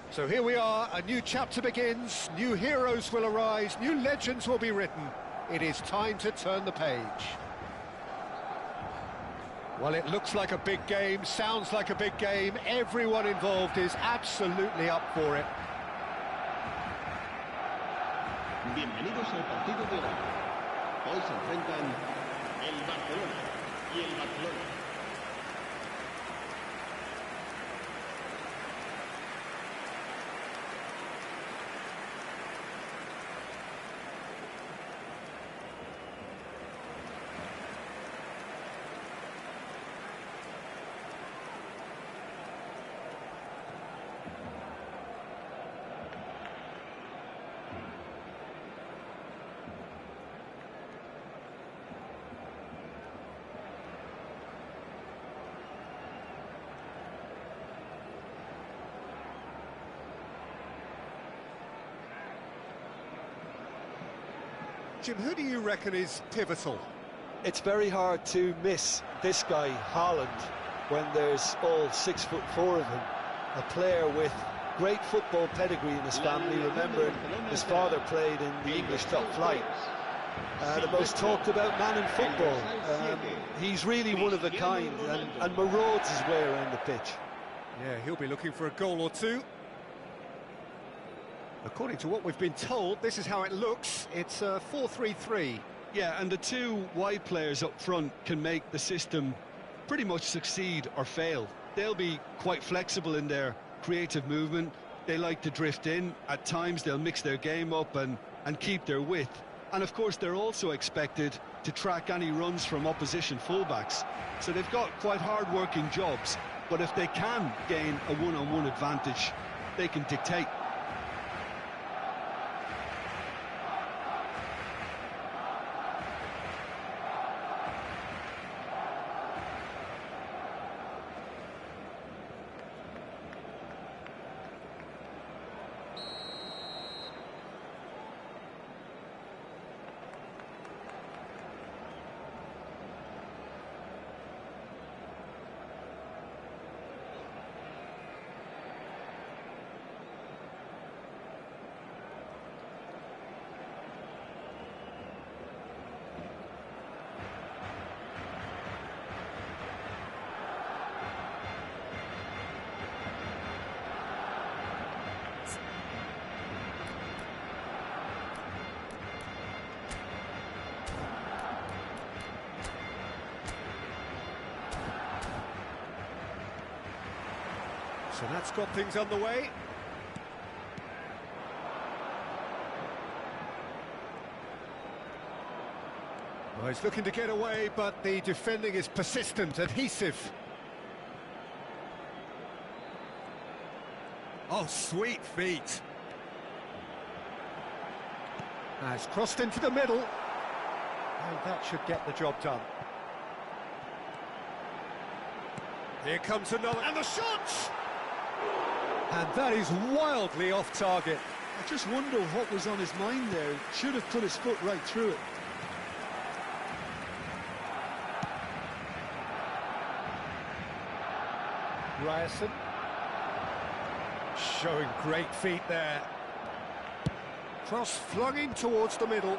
So here we are, a new chapter begins, new heroes will arise, new legends will be written. It is time to turn the page. Well, it looks like a big game, sounds like a big game, everyone involved is absolutely up for it. Bienvenidos al partido de hoy. Hoy se enfrentan el Barcelona y el Barcelona. Jim, who do you reckon is pivotal? It's very hard to miss this guy, Haaland, when there's all 6'4" of him. A player with great football pedigree in his family. Remember, his father played in the English top flight. The most talked about man in football. He's really one of a kind and marauds his way around the pitch. Yeah, he'll be looking for a goal or two. According to what we've been told, this is how it looks. It's 4-3-3. Yeah, and the two wide players up front can make the system pretty much succeed or fail. They'll be quite flexible in their creative movement. They like to drift in. At times they'll mix their game up and keep their width. And of course they're also expected to track any runs from opposition fullbacks. So they've got quite hard-working jobs. But if they can gain a one-on-one advantage, they can dictate. So that's got things underway. Well, he's looking to get away, but the defending is persistent, adhesive. Oh, sweet feet. Has crossed into the middle. And that should get the job done. Here comes another, and the shot! And that is wildly off target. I just wonder what was on his mind there. Should have put his foot right through it. Ryerson. Showing great feet there. Cross flung in towards the middle.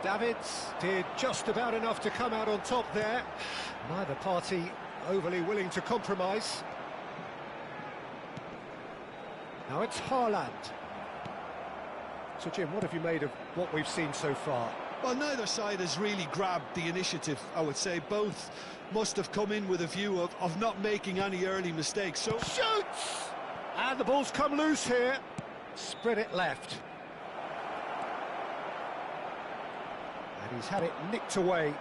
Davids did just about enough to come out on top there. Neither party overly willing to compromise. Now it's Haaland. So Jim, what have you made of what we've seen so far? Well, neither side has really grabbed the initiative, I would say. Both must have come in with a view of not making any early mistakes. So shoots! And the ball's come loose here. Spread it left. And he's had it nicked away.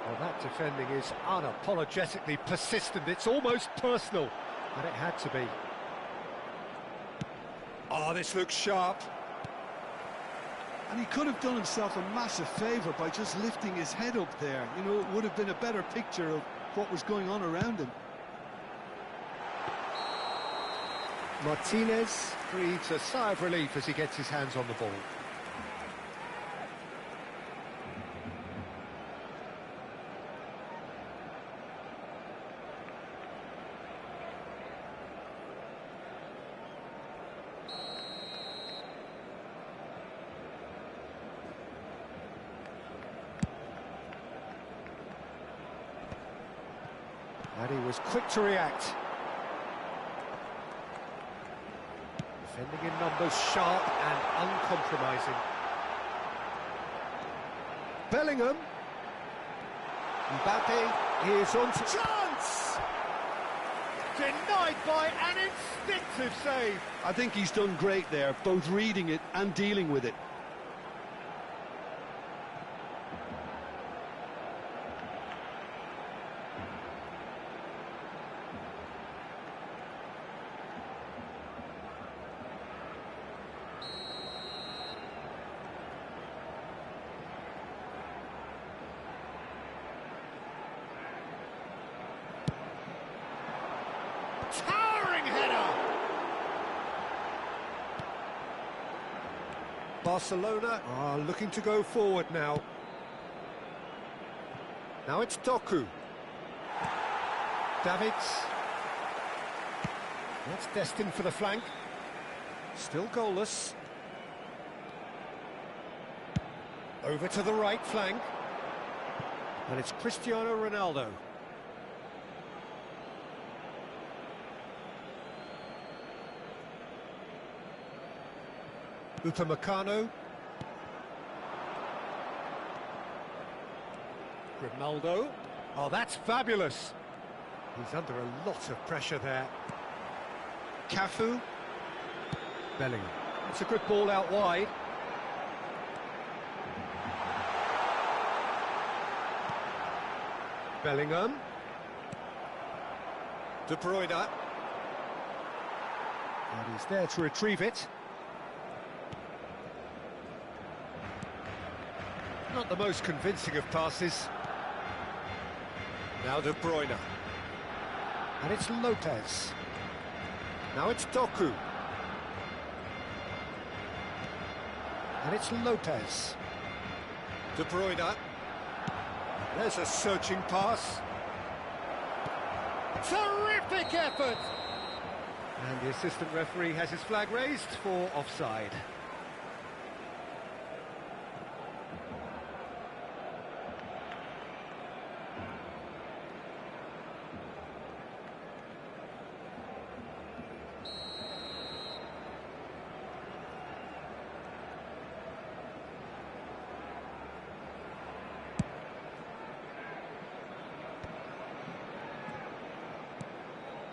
Well, that defending is unapologetically persistent. It's almost personal. And it had to be. Oh, this looks sharp. And he could have done himself a massive favour by just lifting his head up there. You know, it would have been a better picture of what was going on around him. Martinez breathes a sigh of relief as he gets his hands on the ball. And he was quick to react. Defending in numbers, sharp and uncompromising. Bellingham. Mbappe is on to chance! Denied by an instinctive save. I think he's done great there, both reading it and dealing with it. Towering header! Barcelona are looking to go forward now. Now it's Doku. Davids. That's destined for the flank. Still goalless. Over to the right flank. And it's Cristiano Ronaldo. Upamecano. Ronaldo. Oh, that's fabulous. He's under a lot of pressure there. Cafu. Bellingham. It's a good ball out wide. Bellingham. De Bruyne. And he's there to retrieve it. Not the most convincing of passes. Now De Bruyne. And it's Lopez. Now it's Doku. And it's Lopez. De Bruyne. There's a searching pass. Terrific effort! And the assistant referee has his flag raised for offside.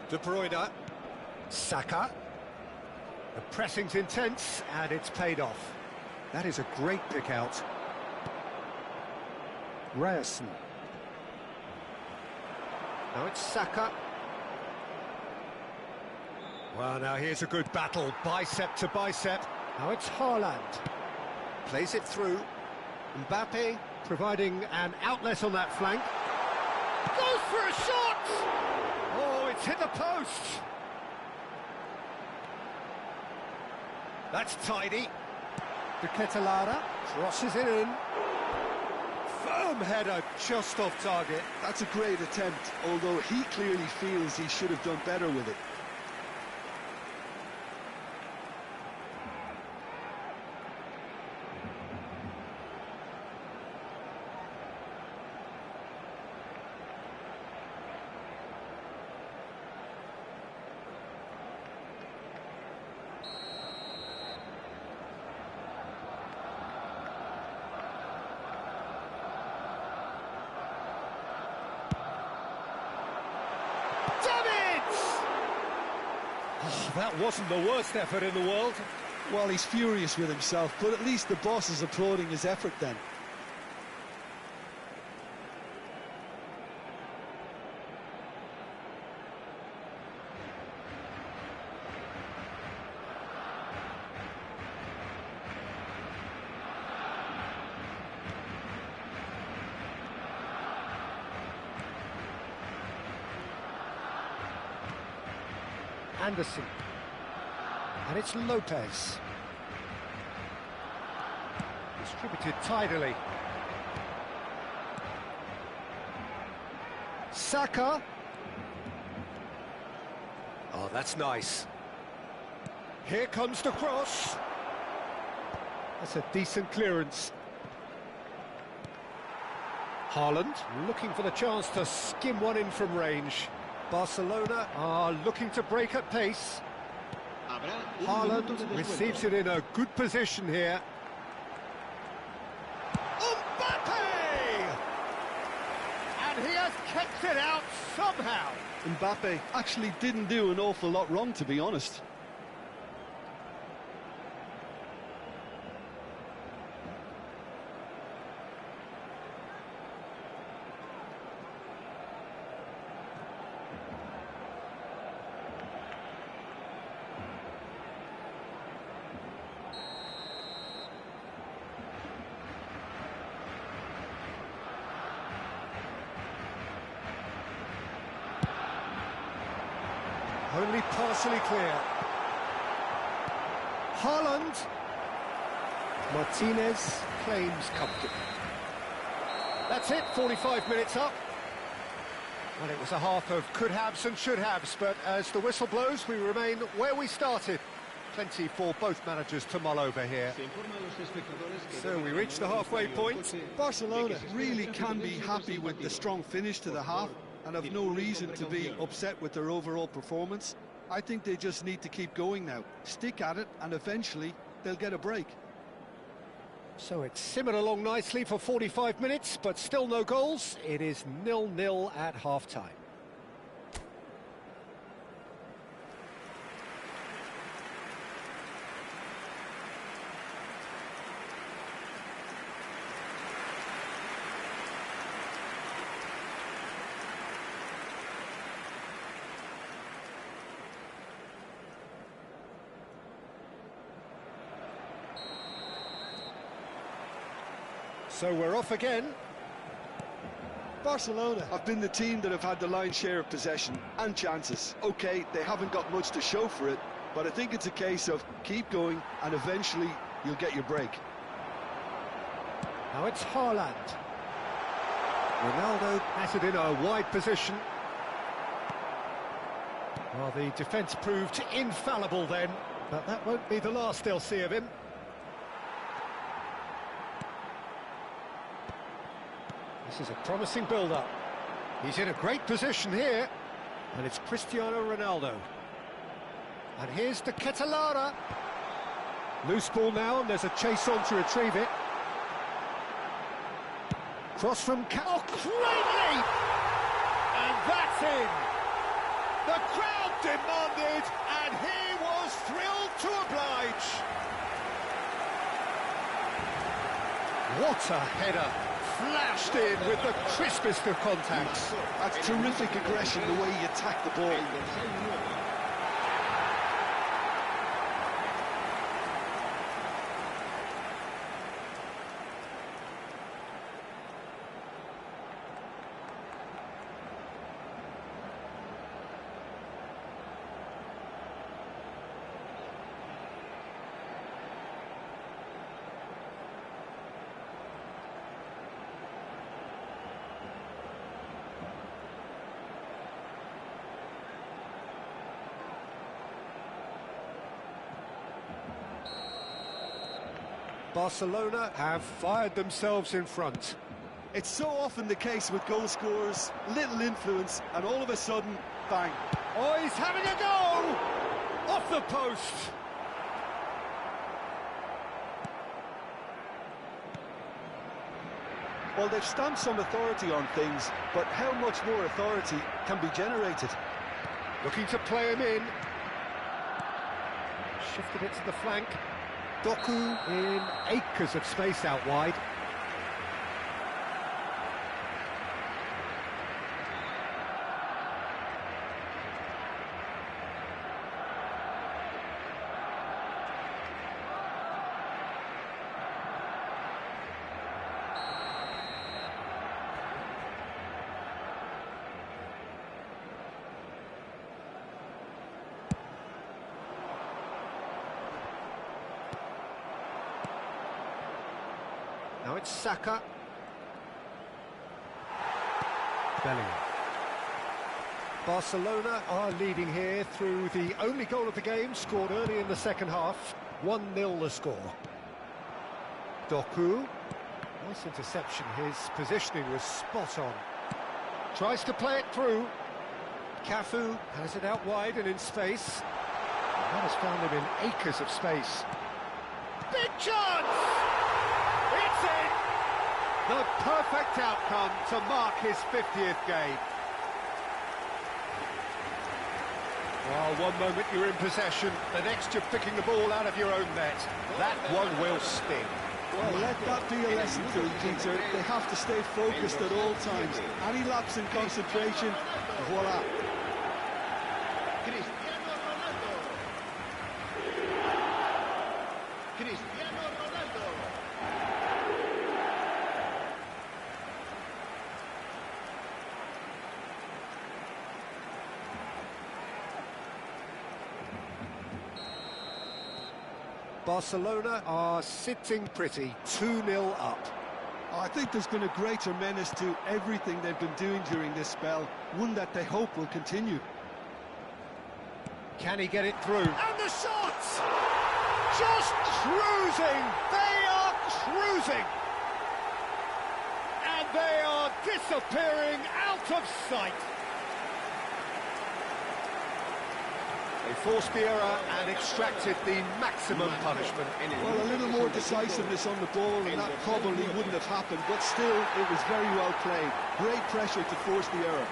De Bruyne. Saka. The pressing's intense and it's paid off. That is a great pick out. Ryerson. Now it's Saka. Well, now here's a good battle, bicep to bicep. Now it's Haaland. Plays it through. Mbappe providing an outlet on that flank. Goes for a shot! Oh, it's hit the post. That's tidy. De Ketelaere crosses it in. Firm header, just off target. That's a great attempt, although he clearly feels he should have done better with it. Oh, that wasn't the worst effort in the world. Well, he's furious with himself, but at least the boss is applauding his effort then. Anderson. And it's Lopez. Distributed tidily. Saka. Oh, that's nice. Here comes the cross. That's a decent clearance. Haaland looking for the chance to skim one in from range. Barcelona are looking to break at pace. Haaland receives it in a good position here. Mbappe! And he has kept it out somehow. Mbappe actually didn't do an awful lot wrong, to be honest. Only partially clear. Haaland. Martinez claims comfort. That's it, 45 minutes up. Well, it was a half of could-haves and should-haves, but as the whistle blows, we remain where we started. Plenty for both managers to mull over here. So we reach the halfway point. Barcelona really can be happy with the strong finish to the half and have no reason to be upset with their overall performance. I think they just need to keep going now, stick at it, and eventually they'll get a break. So it's simmered along nicely for 45 minutes, but still no goals. It is 0-0 at half-time. So we're off again. Barcelona have been the team that have had the lion's share of possession and chances. Okay, they haven't got much to show for it, but I think it's a case of keep going and eventually you'll get your break. Now it's Haaland. Ronaldo has it in a wide position. Well, the defence proved infallible then, but that won't be the last they'll see of him. This is a promising build-up. He's in a great position here. And it's Cristiano Ronaldo. And here's De Ketelaere. Loose ball now, and there's a chase on to retrieve it. Cross from... Oh, great leap! And that's in! The crowd demanded, and he was thrilled to oblige. What a header! Flashed in with the crispest of contacts. That's terrific aggression, the way he attacked the ball. Barcelona have fired themselves in front. It's so often the case with goal scorers, little influence, and all of a sudden, bang. Oh, he's having a go! Off the post! Well, they've stamped some authority on things, but how much more authority can be generated? Looking to play him in. Shifted it to the flank. Doku in acres of space out wide. Now it's Saka. Bellingham. Barcelona are leading here through the only goal of the game, scored early in the second half. 1-0 the score. Doku. Nice interception, his positioning was spot on. Tries to play it through. Cafu has it out wide and in space. That has found him in acres of space. Big chance! It's in! The perfect outcome to mark his 50th game. Well, one moment you're in possession, the next you're picking the ball out of your own net. That one will sting. Well, let that be a lesson to them, Peter. They have to stay focused at all times. Any lapse in concentration, voila. Cristiano Ronaldo. Cristiano Ronaldo. Barcelona are sitting pretty, 2-0 up. I think there's been a greater menace to everything they've been doing during this spell, one that they hope will continue. Can he get it through? And the shots! Just cruising! They are cruising! And they are disappearing out of sight. They forced the error and extracted the maximum punishment. Well, a little more decisiveness on the ball and that probably wouldn't have happened, but still, it was very well played. Great pressure to force the error.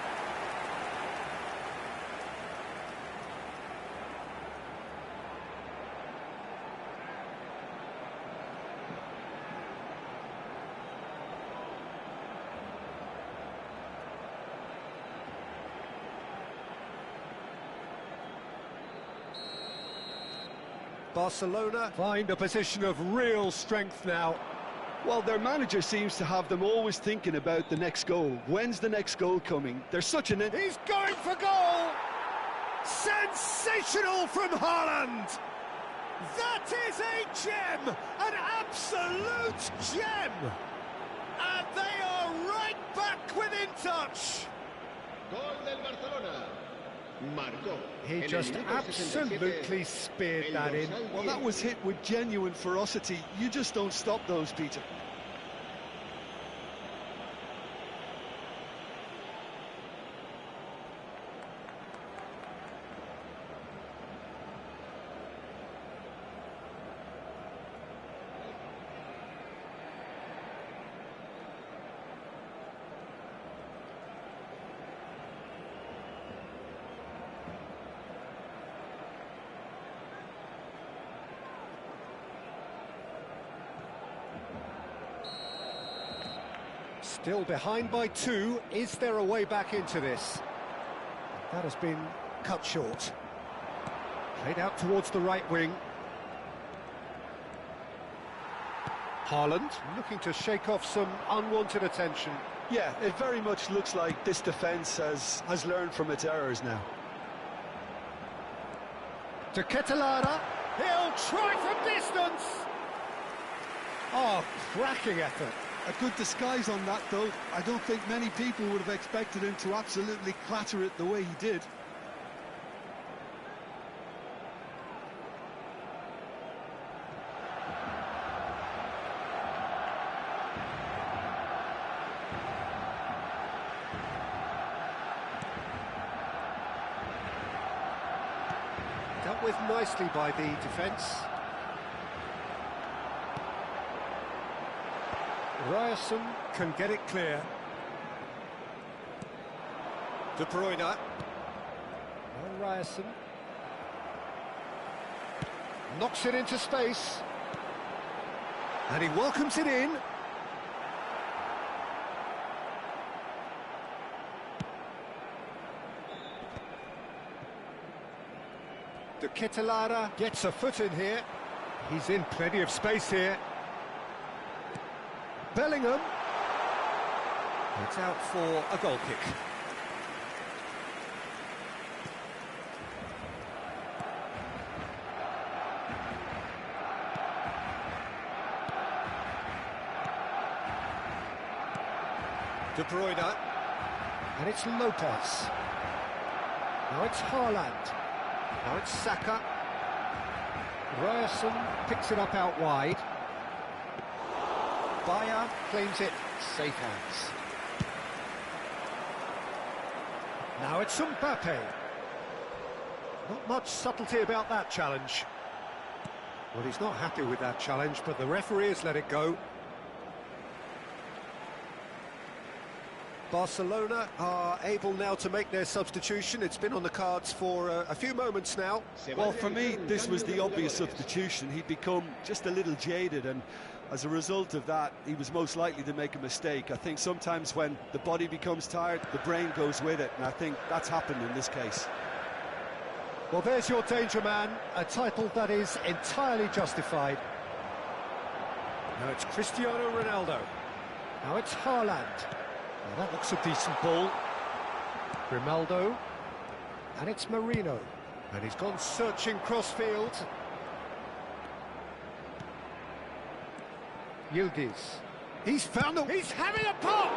Barcelona find a position of real strength now. Well, their manager seems to have them always thinking about the next goal. When's the next goal coming? There's such an... He's going for goal! Sensational from Haaland! That is a gem! An absolute gem! And they are right back within touch! Gol del Barcelona. Marcó. He En just el minuto absolutely 67, speared el that in. dorsal Well, that 10. was hit with genuine ferocity. You just don't stop those, Peter. Still behind by 2. Is there a way back into this? That has been cut short. Played out towards the right wing. Haaland looking to shake off some unwanted attention. Yeah, it very much looks like this defence has learned from its errors now. To Ketelada. He'll try from distance. Oh, cracking effort. A good disguise on that, though. I don't think many people would have expected him to absolutely clatter it the way he did. with nicely by the defence. Ryerson can get it clear. De Bruyne. And Ryerson knocks it into space. And he welcomes it in. De Ketelaere gets a foot in here. He's in plenty of space here. Bellingham. It's out for a goal kick. De Bruyne. And it's Lopez. Now it's Haaland. Now it's Saka. Ryerson picks it up out wide. Bayer claims it, safe hands. Now it's Mbappe. Not much subtlety about that challenge. Well, he's not happy with that challenge, but the referee has let it go. Barcelona are able now to make their substitution. It's been on the cards for a few moments now. Well, for me, this was the obvious substitution. He'd become just a little jaded, and as a result of that, he was most likely to make a mistake. I think sometimes when the body becomes tired, the brain goes with it, and I think that's happened in this case. Well, there's your danger man, a title that is entirely justified. Now it's Cristiano Ronaldo. Now it's Haaland. Now that looks a decent ball. Grimaldo. And it's Marino. And he's gone searching cross-field. Yildiz. He's found the... He's having a pop!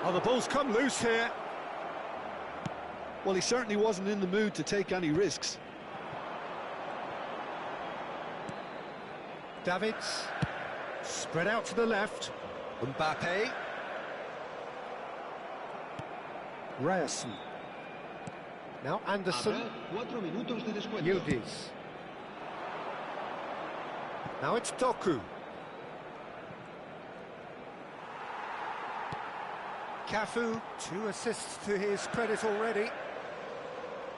Oh, the ball's come loose here. Well, he certainly wasn't in the mood to take any risks. Davids. Spread out to the left. Mbappe. Ryerson. Now Anderson. Yildiz. Now it's Doku. Cafu, 2 assists to his credit already.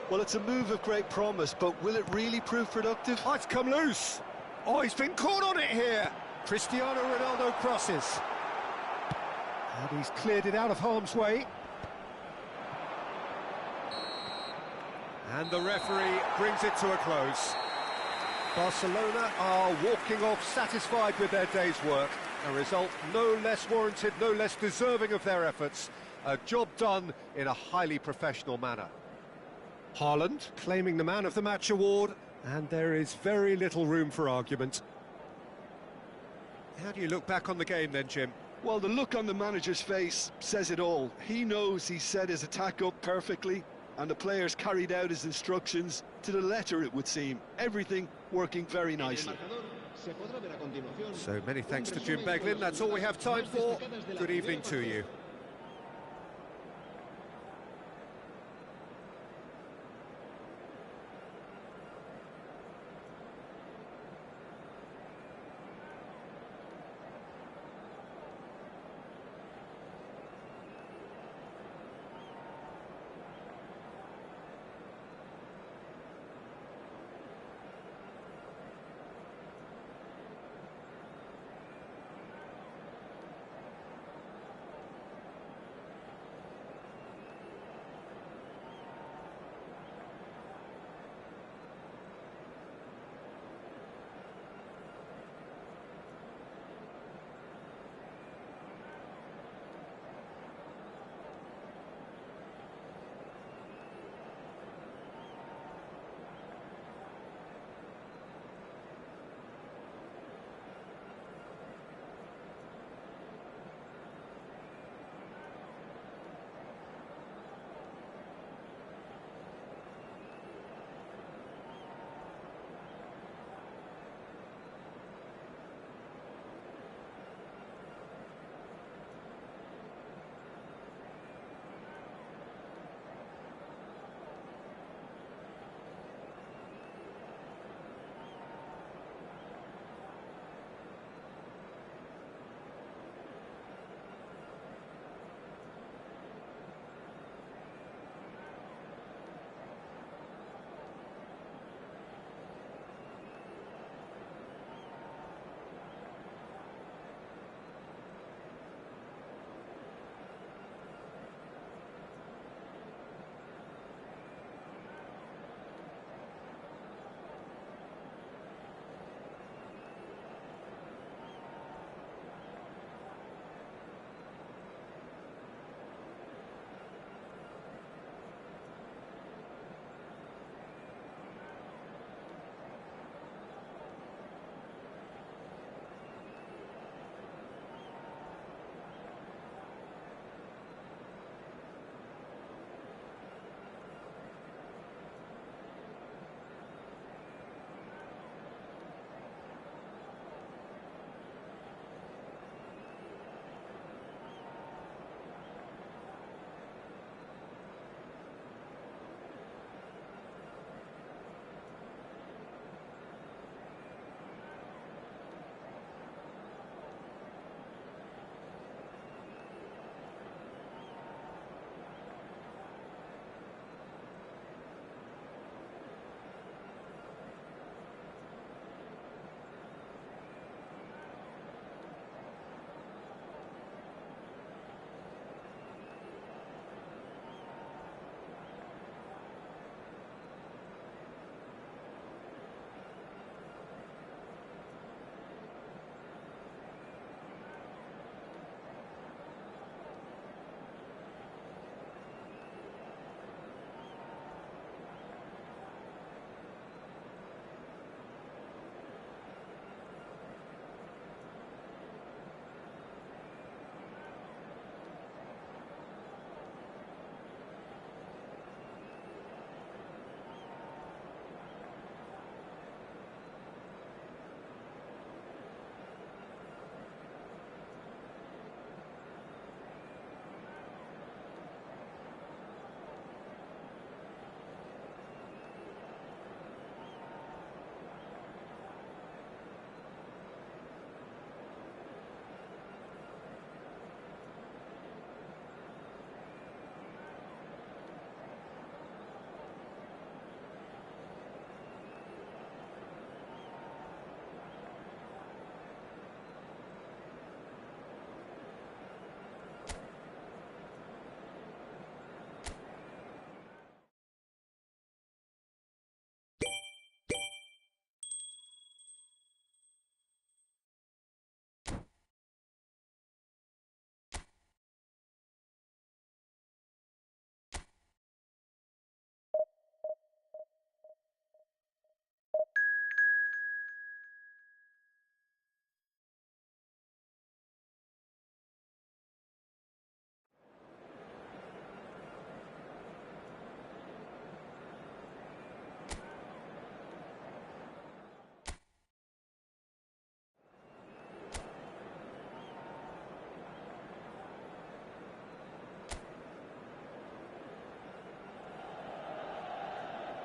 Well, it's a move of great promise, but will it really prove productive? Oh, it's come loose. Oh, he's been caught on it here. Cristiano Ronaldo crosses. And he's cleared it out of harm's way. And the referee brings it to a close. Barcelona are walking off satisfied with their day's work. A result no less warranted, no less deserving of their efforts. A job done in a highly professional manner. Haaland claiming the Man of the Match award, and there is very little room for argument. How do you look back on the game then, Jim? Well, the look on the manager's face says it all. He knows he set his attack up perfectly, and the players carried out his instructions to the letter, it would seem. Everything working very nicely. So many thanks to Jim Beglin. That's all we have time for. Good evening to you.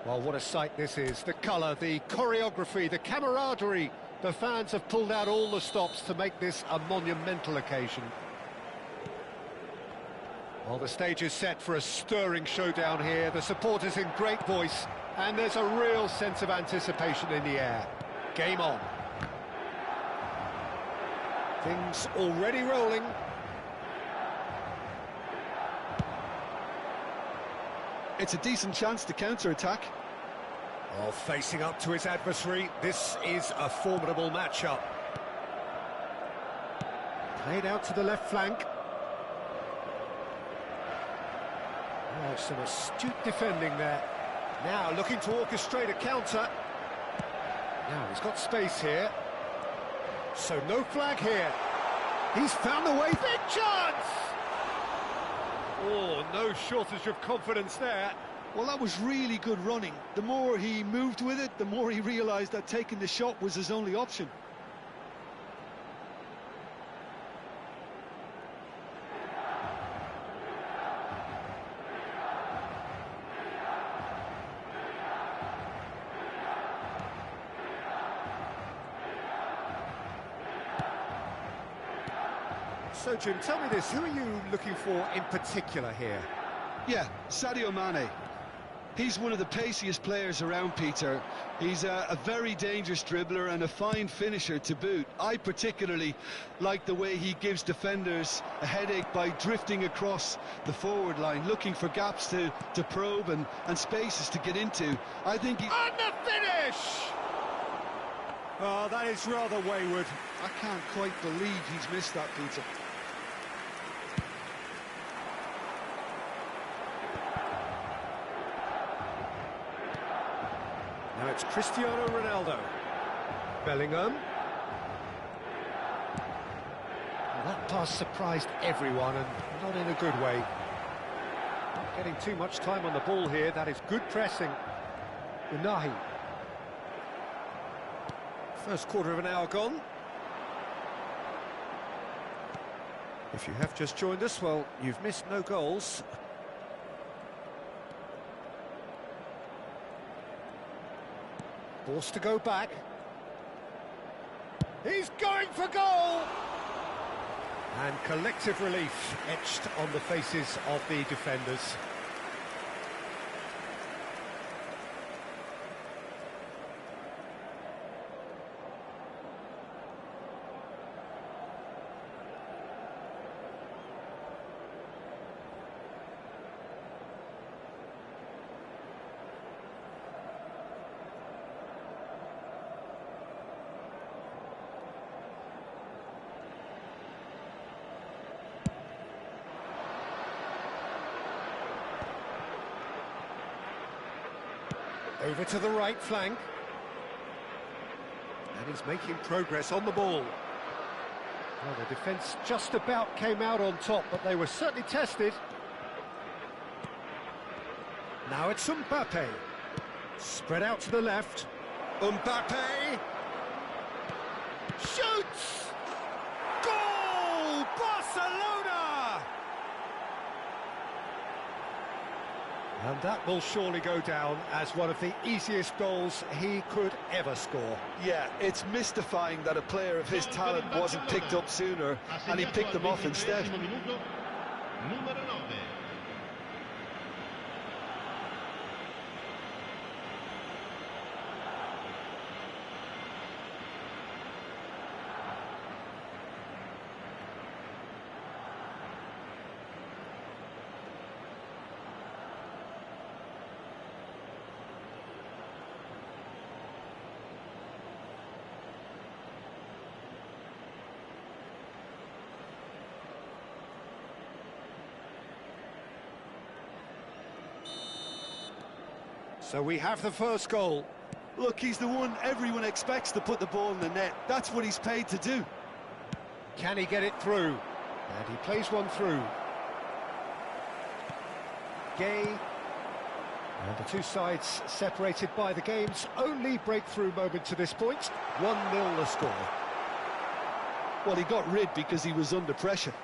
Well, what a sight this is. The colour, the choreography, the camaraderie. The fans have pulled out all the stops to make this a monumental occasion. Well, the stage is set for a stirring showdown here. The supporters in great voice, and there's a real sense of anticipation in the air. Game on. Things already rolling. It's a decent chance to counter-attack. Well, facing up to his adversary, this is a formidable matchup. Played out to the left flank. Oh, some astute defending there. Now looking to orchestrate a counter. Now he's got space here. So no flag here. He's found the way. Big chance! Oh, no shortage of confidence there. Well, that was really good running. The more he moved with it, the more he realised that taking the shot was his only option. So, Jim, tell me this, who are you looking for in particular here? Yeah, Sadio Mane. He's one of the paciest players around, Peter. He's a very dangerous dribbler and a fine finisher to boot. I particularly like the way he gives defenders a headache by drifting across the forward line, looking for gaps to probe and spaces to get into. I think he... And the finish! Oh, that is rather wayward. I can't quite believe he's missed that, Peter. Now it's Cristiano Ronaldo. Bellingham. Well, that pass surprised everyone, and not in a good way. Not getting too much time on the ball here. That is good pressing. Unahi. First quarter of an hour gone. If you have just joined us, well, you've missed no goals. Forced to go back. He's going for goal! And collective relief etched on the faces of the defenders. Over to the right flank. And he's making progress on the ball. Well, the defence just about came out on top, but they were certainly tested. Now it's Mbappe. Spread out to the left. Mbappe. Shoots! Goal! Barcelona! And that will surely go down as one of the easiest goals he could ever score. Yeah, it's mystifying that a player of his talent wasn't picked up sooner, and he picked them off instead. So we have the first goal. Look, he's the one everyone expects to put the ball in the net. That's what he's paid to do. Can he get it through? And he plays one through. Gay. And the two sides separated by the game's only breakthrough moment to this point. 1-0 the score. Well, he got rid because he was under pressure.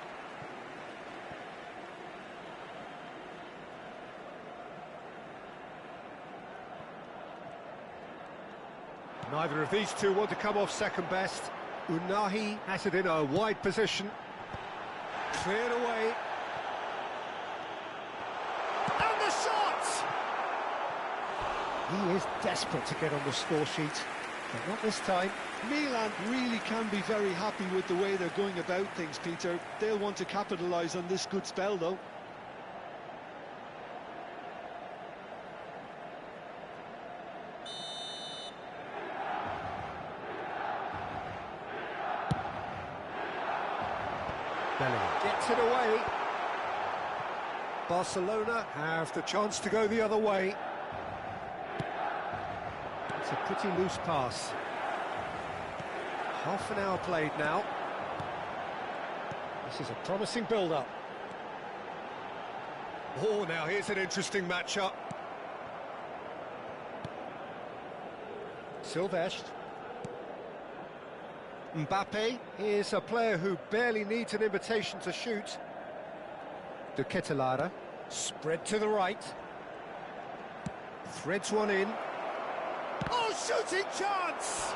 Neither of these two want to come off second best. Unahi has it in a wide position. Cleared away. And the shot! He is desperate to get on the score sheet, but not this time. Milan really can be very happy with the way they're going about things, Peter. They'll want to capitalise on this good spell, though. Bellingham gets it away. Barcelona have the chance to go the other way. It's a pretty loose pass. Half an hour played now. This is a promising build-up. Oh, now here's an interesting matchup. Silvestre. Mbappe is a player who barely needs an invitation to shoot. De Ketelaere, spread to the right. Threads one in. Oh, shooting chance!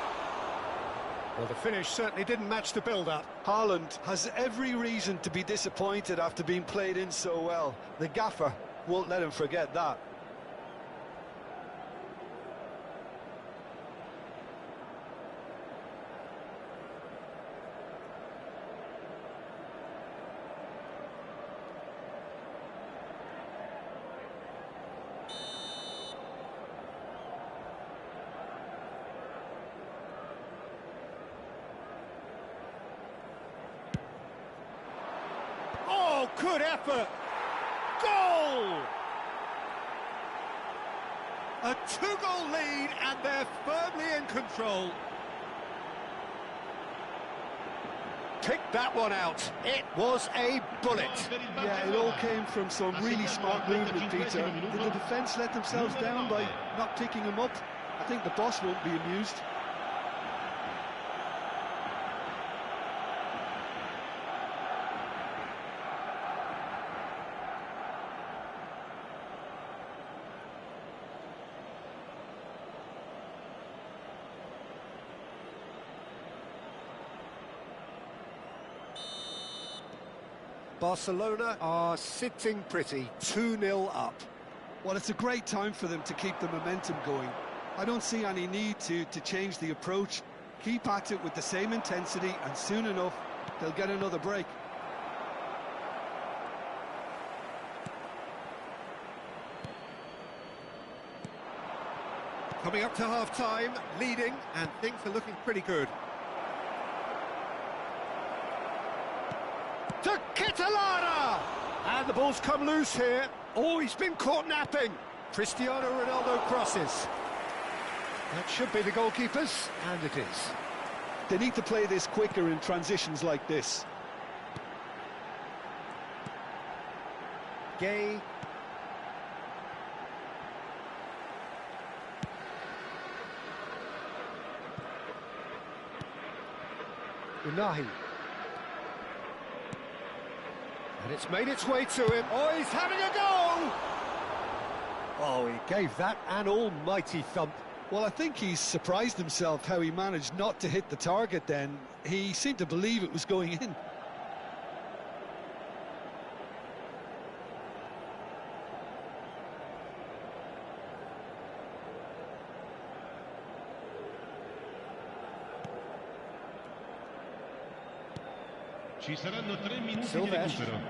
Well, the finish certainly didn't match the build-up. Haaland has every reason to be disappointed after being played in so well. The gaffer won't let him forget that. Oh, good effort! Goal! A two-goal lead, and they're firmly in control. Picked that one out. It was a bullet. Yeah, it all came from some really smart movement, Peter. Did the defence let themselves down by not picking him up? I think the boss won't be amused. Barcelona are sitting pretty, 2-0 up. Well, it's a great time for them to keep the momentum going. I don't see any need to change the approach. Keep at it with the same intensity, and soon enough, they'll get another break. Coming up to half-time, leading, and things are looking pretty good. To Ketelaere! And the ball's come loose here. Oh, he's been caught napping. Cristiano Ronaldo crosses. That should be the goalkeepers, and it is. They need to play this quicker in transitions like this. Gay. Unahi. And it's made its way to him. Oh, he's having a go! Oh, he gave that an almighty thump. Well, I think he's surprised himself how he managed not to hit the target then. He seemed to believe it was going in. Ci saranno 3 minuti di Silvestre. recupero.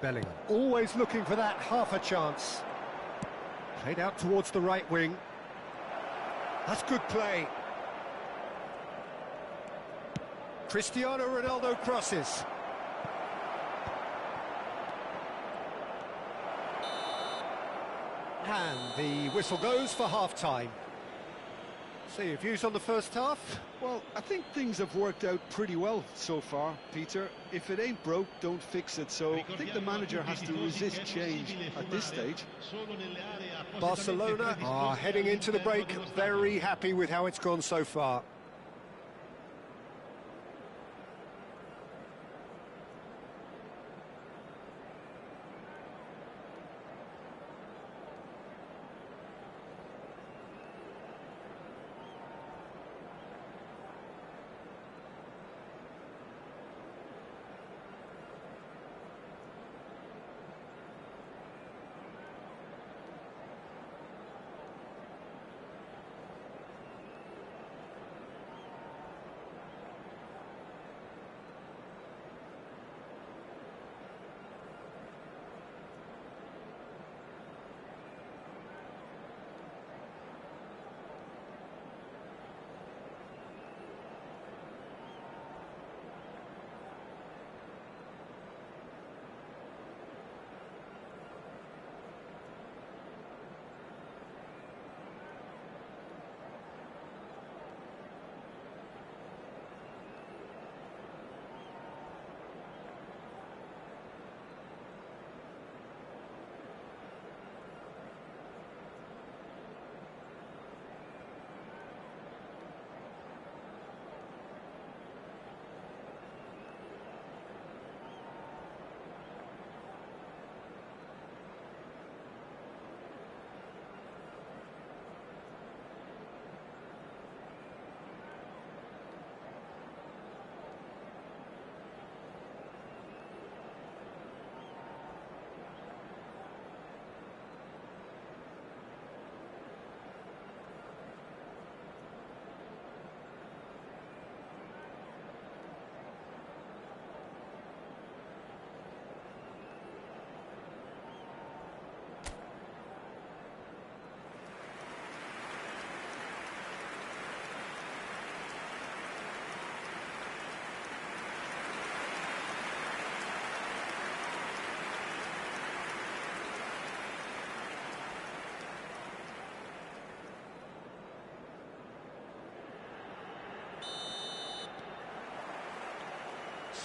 Bellingham, always looking for that half a chance. Played out towards the right wing. That's good play. Cristiano Ronaldo crosses. And the whistle goes for half-time. So your views on the first half? Well, I think things have worked out pretty well so far, Peter. If it ain't broke, don't fix it. So I think the manager has to resist change at this stage. Barcelona are heading into the break very happy with how it's gone so far.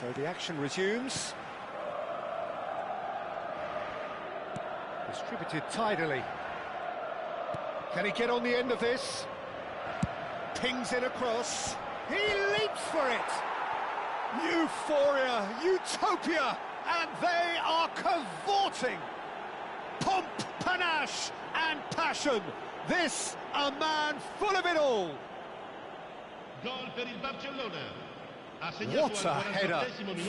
So the action resumes. Distributed tidily. Can he get on the end of this? Pings in across. He leaps for it. Euphoria, utopia, and they are cavorting. Pomp, panache, and passion. This a man full of it all. What a header,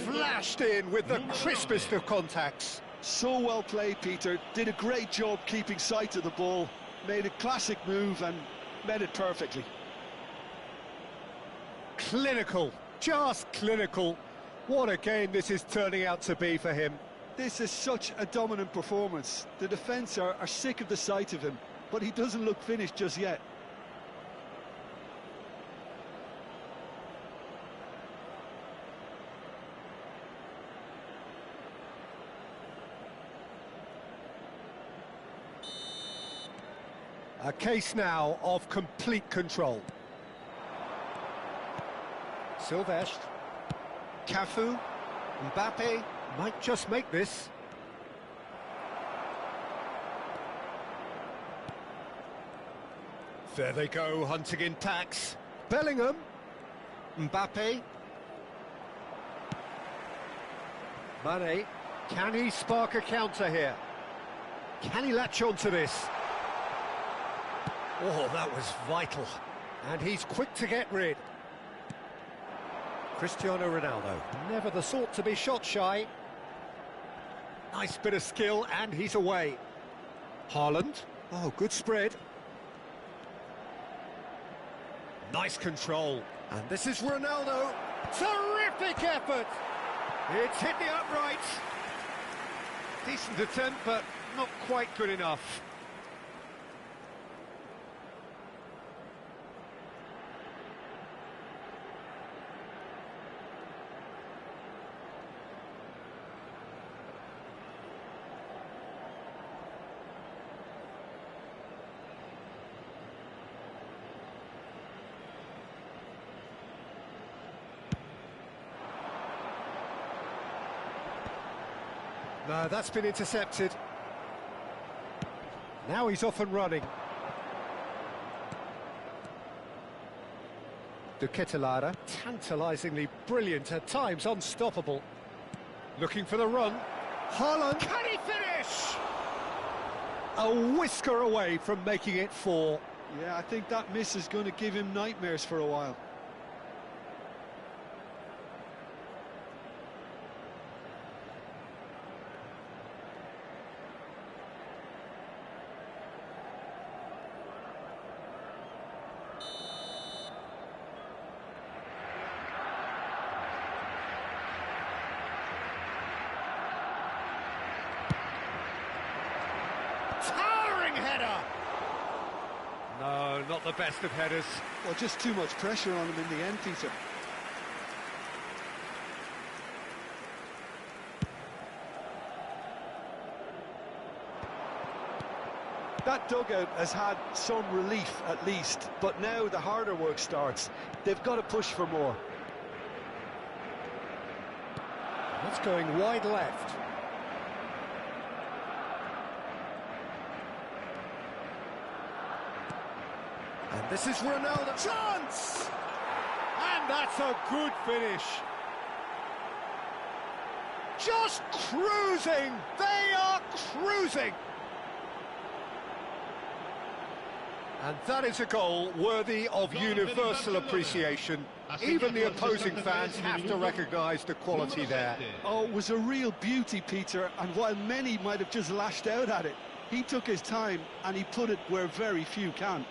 flashed in with the crispest of contacts. So well played, Peter. Did a great job keeping sight of the ball, made a classic move and met it perfectly. Clinical, just clinical. What a game this is turning out to be for him. This is such a dominant performance. The defence are sick of the sight of him, but he doesn't look finished just yet. A case now of complete control. Silvestre, Cafu, Mbappe might just make this. There they go, hunting in tacks. Bellingham, Mbappe. Mane, can he spark a counter here? Can he latch on to this? Oh, that was vital. And he's quick to get rid. Cristiano Ronaldo, never the sort to be shot shy. Nice bit of skill, and he's away. Haaland, oh, good spread. Nice control. And this is Ronaldo. Terrific effort. It's hit the uprights. Decent attempt, but not quite good enough. No, that's been intercepted. Now he's off and running. De Ketelaere, tantalisingly brilliant, at times unstoppable. Looking for the run. Haaland, can he finish? A whisker away from making it 4. Yeah, I think that miss is going to give him nightmares for a while. Towering header! No, not the best of headers. Well, just too much pressure on him in the end, Peter. That dugout has had some relief at least, but now the harder work starts. They've got to push for more. That's going wide left. And this is Ronaldo. Chance! And that's a good finish. Just cruising. They are cruising. And that is a goal worthy of universal appreciation. Even the opposing fans have to recognise the quality there. Oh, it was a real beauty, Peter, and while many might have just lashed out at it, he took his time and he put it where very few can.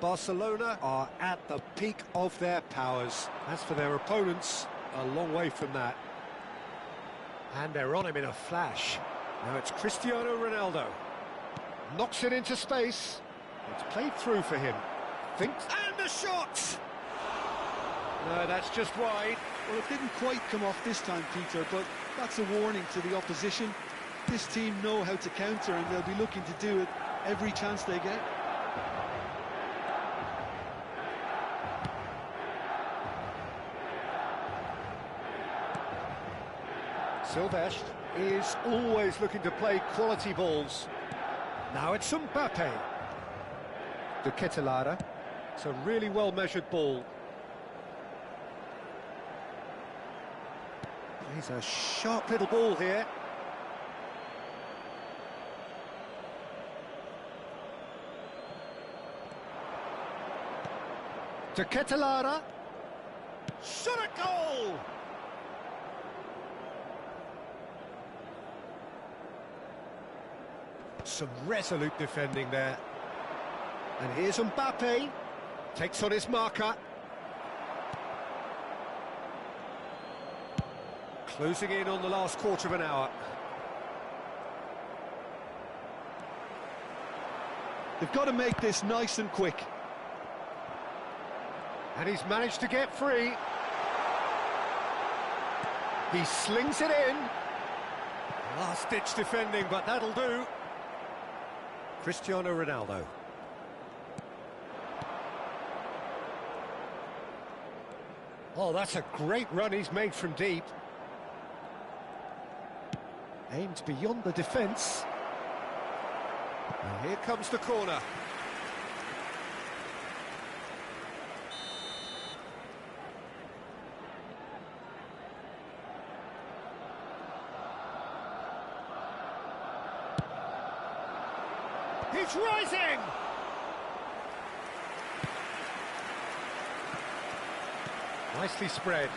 Barcelona are at the peak of their powers. As for their opponents, a long way from that. And they're on him in a flash. Now it's Cristiano Ronaldo. Knocks it into space. It's played through for him. Thinks, and the shot! No, that's just wide. Well, it didn't quite come off this time, Peter, but that's a warning to the opposition. This team know how to counter, and they'll be looking to do it every chance they get. Sylvestre is always looking to play quality balls. Now it's Mbappe. De Ketelaere. It's a really well-measured ball. He's a sharp little ball here. De Ketelaere. Shot a goal! Some resolute defending there. And here's Mbappe. Takes on his marker. Closing in on the last quarter of an hour. They've got to make this nice and quick. And he's managed to get free. He slings it in. Last-ditch defending, but that'll do. Cristiano Ronaldo. Oh, that's a great run he's made from deep. Aimed beyond the defence. And here comes the corner. He's rising! Nicely spread.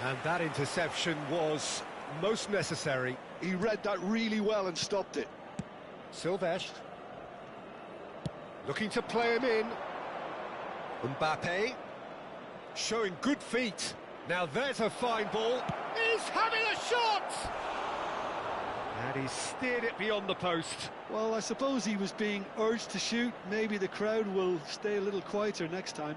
And that interception was most necessary. He read that really well and stopped it. Sylvestre. Looking to play him in. Mbappe. Showing good feet. Now there's a fine ball. He's having a shot! And he steered it beyond the post. Well, I suppose he was being urged to shoot. Maybe the crowd will stay a little quieter next time.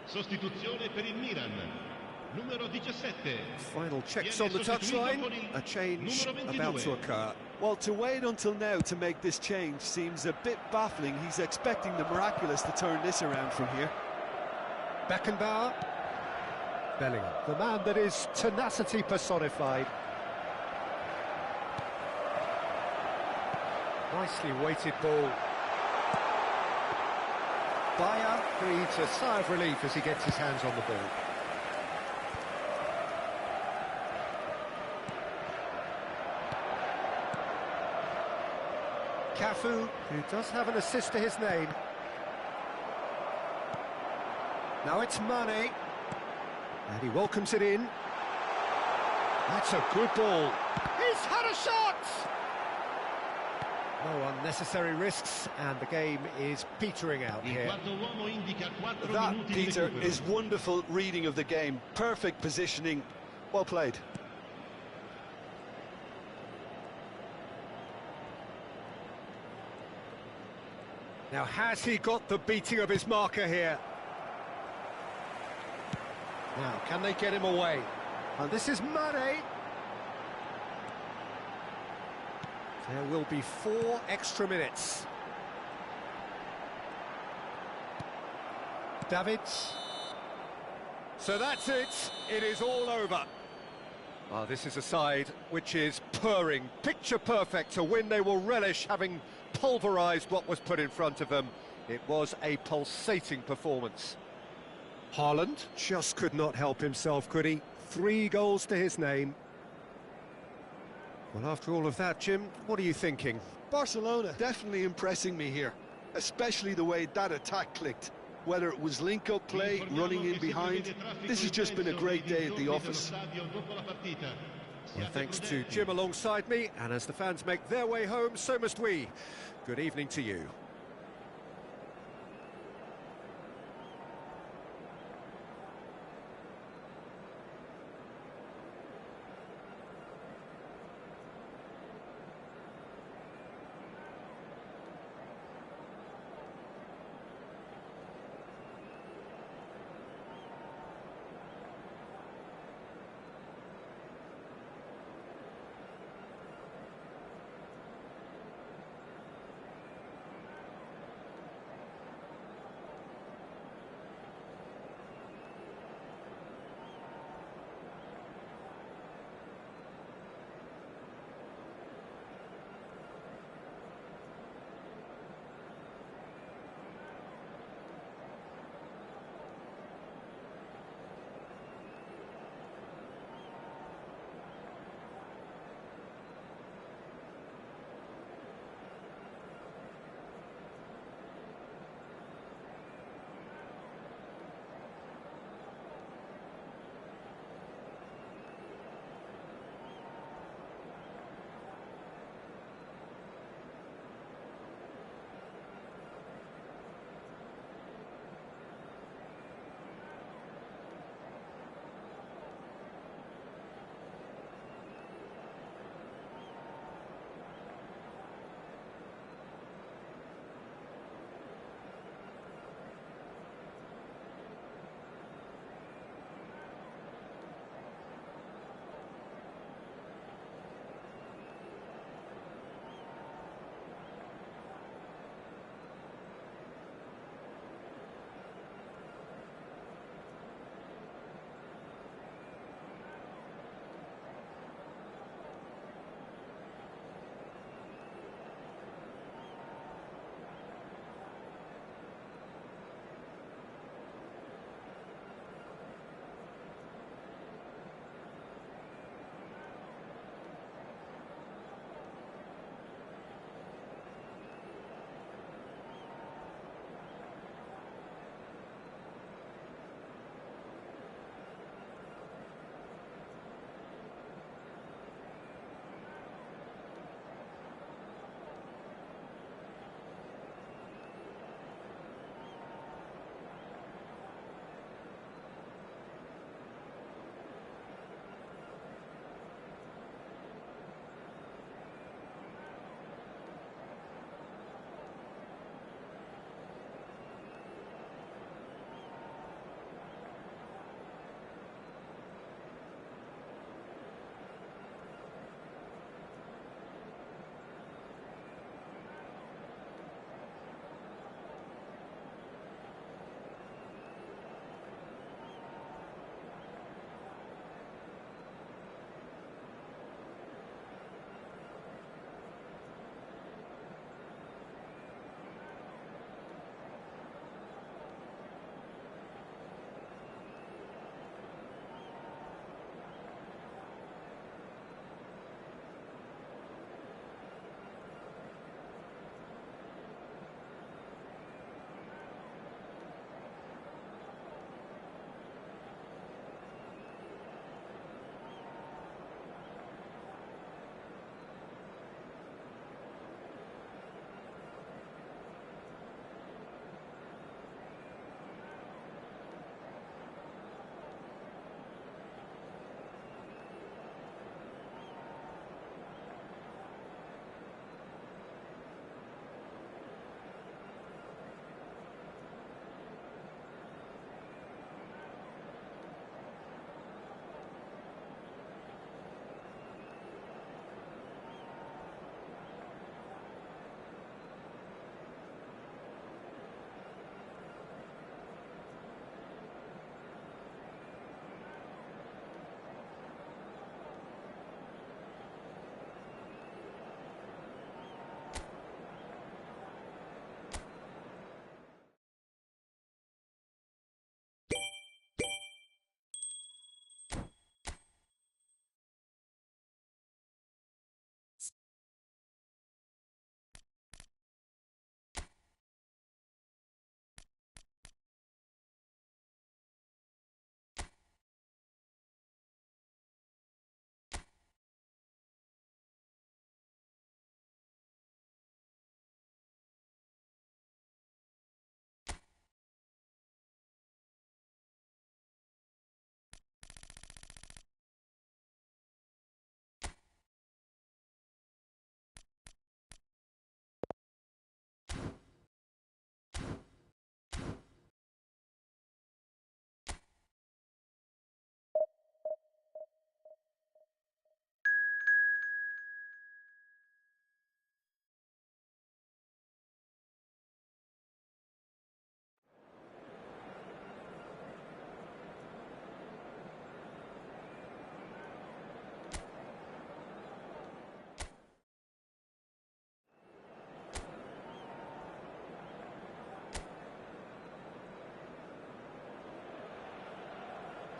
Sostituzione per il Milan. Numero 17. Final checks on the touchline. A change about to occur. Well, to wait until now to make this change seems a bit baffling. He's expecting the miraculous to turn this around from here. Beckenbauer. Bellingham, the man that is tenacity personified. Nicely weighted ball. Bayer breathes a sigh of relief as he gets his hands on the ball. Cafu, who does have an assist to his name. Now it's Mane. And he welcomes it in. That's a good ball. He's had a shot! No unnecessary risks, and the game is petering out here. That, Peter, is wonderful reading of the game. Perfect positioning. Well played. Now, has he got the beating of his marker here? Now, can they get him away? And this is Mane. There will be 4 extra minutes. Davids. So that's it. It is all over. Oh, this is a side which is purring, picture perfect, a win they will relish, having pulverised what was put in front of them. It was a pulsating performance. Haaland just could not help himself, could he? 3 goals to his name. Well, after all of that, Jim, what are you thinking? Barcelona definitely impressing me here, especially the way that attack clicked. Whether it was link-up play, running in behind, this has just been a great day at the office. Well, thanks to Jim alongside me, and as the fans make their way home, so must we. Good evening to you.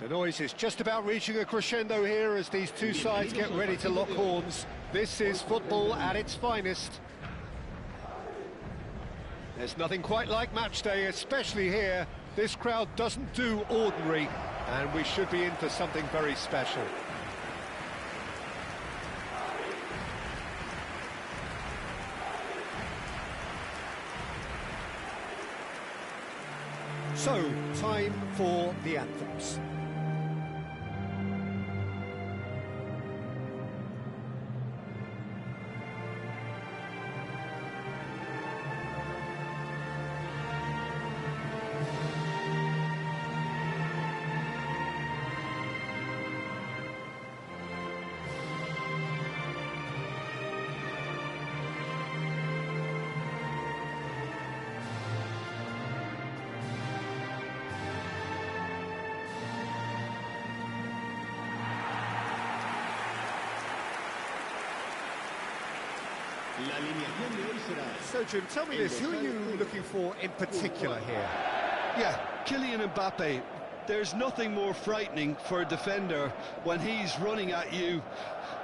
The noise is just about reaching a crescendo here as these two sides get ready to lock horns. This is football at its finest. There's nothing quite like match day, especially here. This crowd doesn't do ordinary, and we should be in for something very special. So, time for the anthems. La alineación de hoy será... So, Jim, tell me this, who are you looking for in particular here? Yeah, Kylian Mbappe. There's nothing more frightening for a defender when he's running at you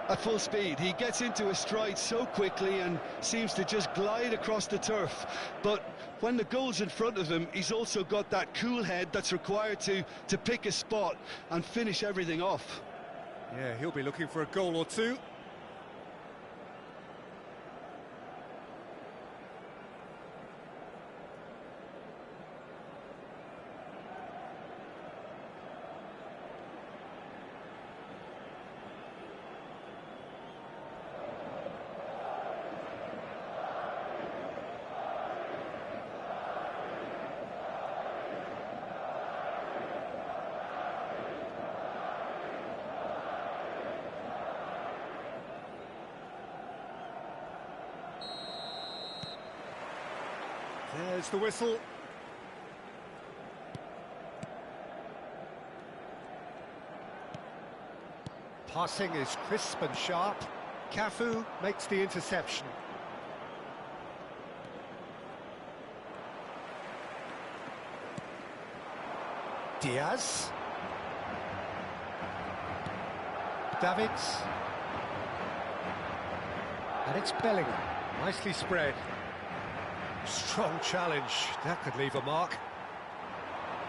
at full speed. He gets into a stride so quickly and seems to just glide across the turf. But when the goal's in front of him, he's also got that cool head that's required to pick a spot and finish everything off. Yeah, he'll be looking for a goal or two. There's the whistle. Passing is crisp and sharp. Cafu makes the interception. Diaz. Davids. And it's Bellingham. Nicely spread. Strong challenge, that could leave a mark.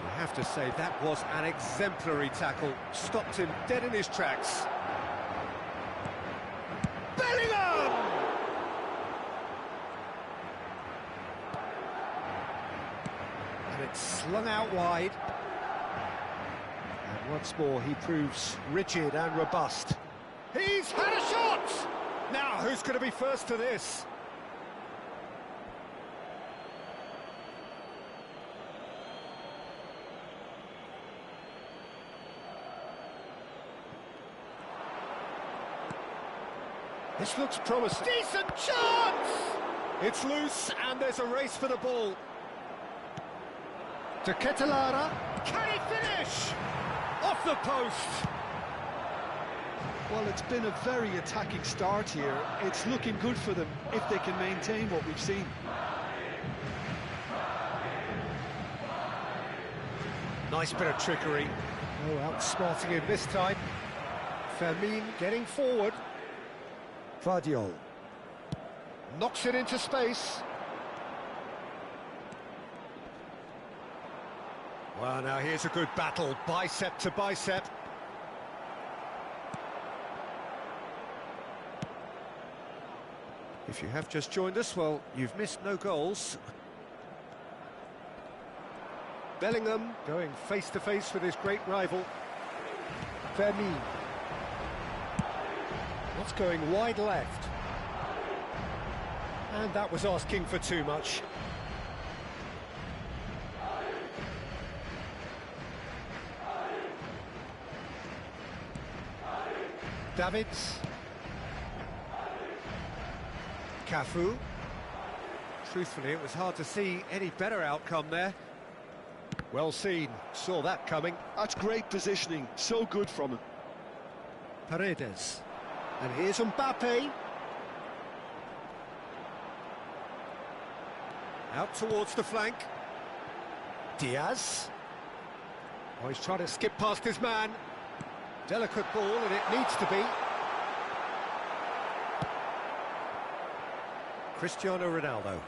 You have to say that was an exemplary tackle, stopped him dead in his tracks. Bellingham! And it's slung out wide. And once more he proves rigid and robust. He's had a shot! Now who's going to be first to this? This looks promising. Decent chance! It's loose, and there's a race for the ball. To Ketelara. Can he finish? Off the post. Well, it's been a very attacking start here. It's looking good for them if they can maintain what we've seen. Nice bit of trickery. Oh, outsmarting him this time. Fermin getting forward. Vardiol knocks it into space. Well, now here's a good battle, bicep to bicep. If you have just joined us, well, you've missed no goals. Bellingham going face-to-face with his great rival. Fermin. What's going wide left? And that was asking for too much. Davids. Cafu. Truthfully, it was hard to see any better outcome there. Well seen, saw that coming. That's great positioning, so good from him. Paredes. And here's Mbappe. Out towards the flank. Diaz. Oh, he's trying to skip past his man. Delicate ball, and it needs to be. Cristiano Ronaldo.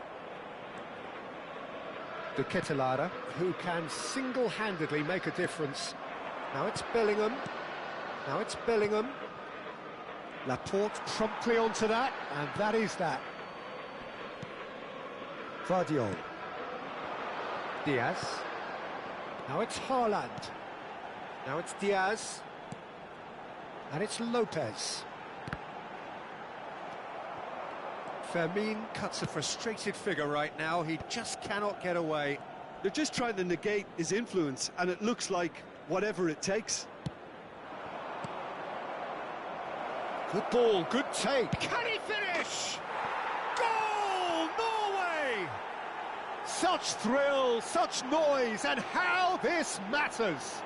De Ketelaere, who can single-handedly make a difference. Now it's Bellingham. Now it's Bellingham. Laporte promptly onto that, and that is that. Pazjor. Diaz. Now it's Haaland. Now it's Diaz. And it's Lopez. Fermin cuts a frustrated figure right now. He just cannot get away. They're just trying to negate his influence, and it looks like whatever it takes. Good ball, good take. Can he finish? Goal, Norway! Such thrill, such noise, and how this matters.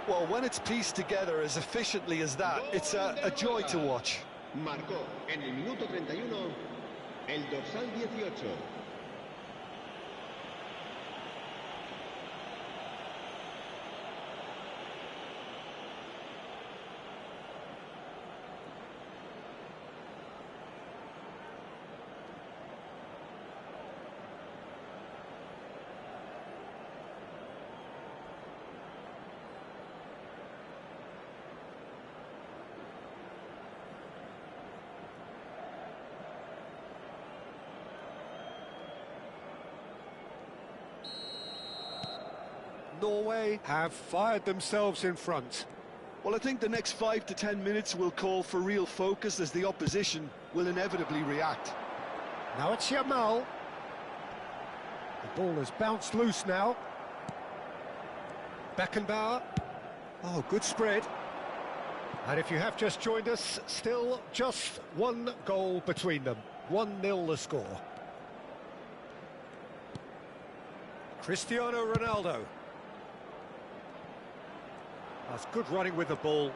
Well, when it's pieced together as efficiently as that, it's a joy to watch. Marcó en el minuto 31 el dorsal 18. Norway have fired themselves in front. Well, I think the next 5 to 10 minutes will call for real focus, as the opposition will inevitably react. Now it's Yamal. The ball has bounced loose now. Beckenbauer. Oh, good spread. And if you have just joined us, still just one goal between them. 1-0 the score. Cristiano Ronaldo. That's good running with the ball.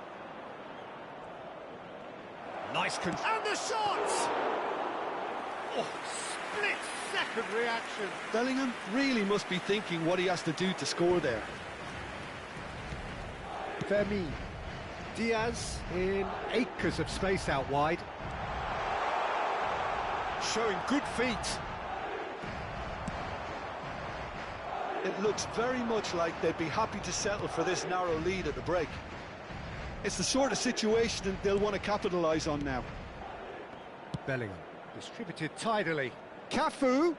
Nice control. And the shot! Oh, split-second reaction. Bellingham really must be thinking what he has to do to score there. Fermin. Diaz in acres of space out wide. Showing good feet. It looks very much like they'd be happy to settle for this narrow lead at the break. It's the sort of situation that they'll want to capitalise on now. Bellingham distributed tidily. Cafu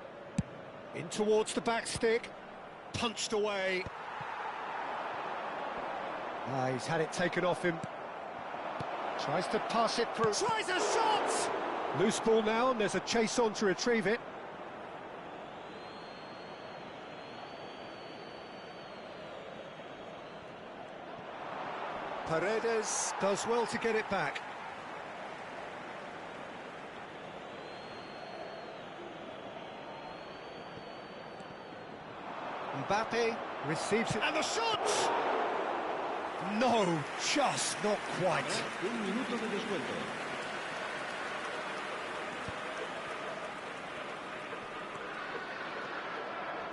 in towards the back stick, punched away. He's had it taken off him. Tries to pass it through. Tries a shot! Loose ball now, and there's a chase on to retrieve it. Paredes does well to get it back. Mbappe receives it. And the shot! No, just not quite. Un minuto de descuento.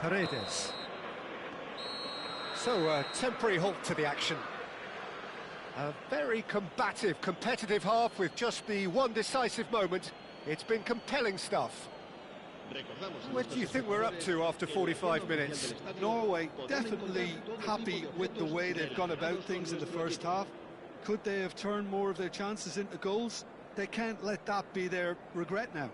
Paredes. So, a temporary halt to the action. A very combative, competitive half with just the one decisive moment. It's been compelling stuff. What do you think we're up to after 45 minutes? Norway definitely happy with the way they've gone about things in the first half. Could they have turned more of their chances into goals? They can't let that be their regret now.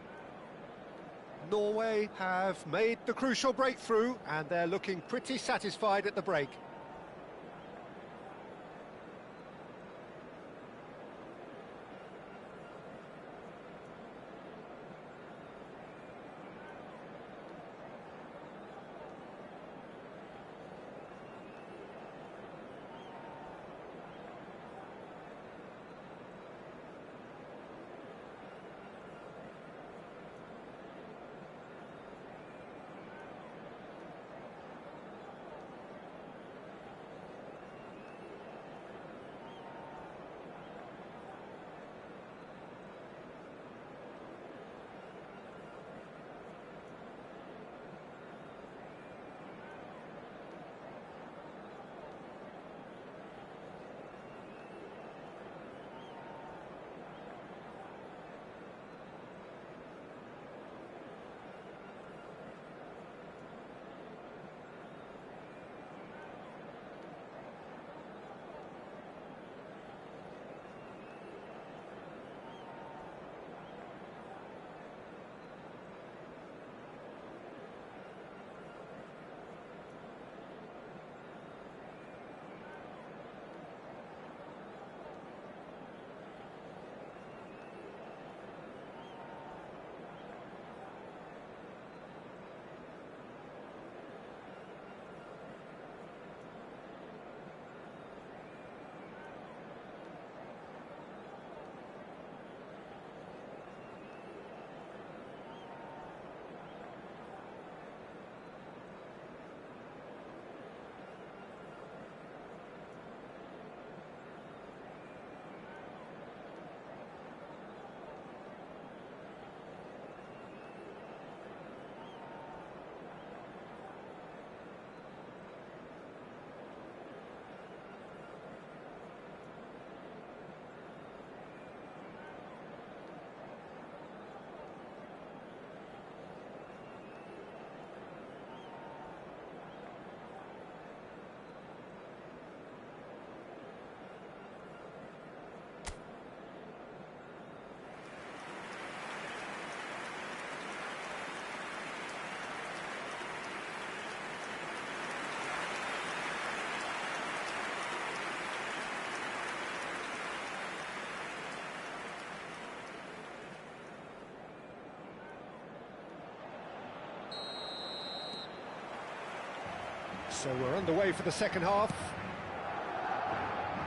Norway have made the crucial breakthrough, and they're looking pretty satisfied at the break. So we're underway for the second half.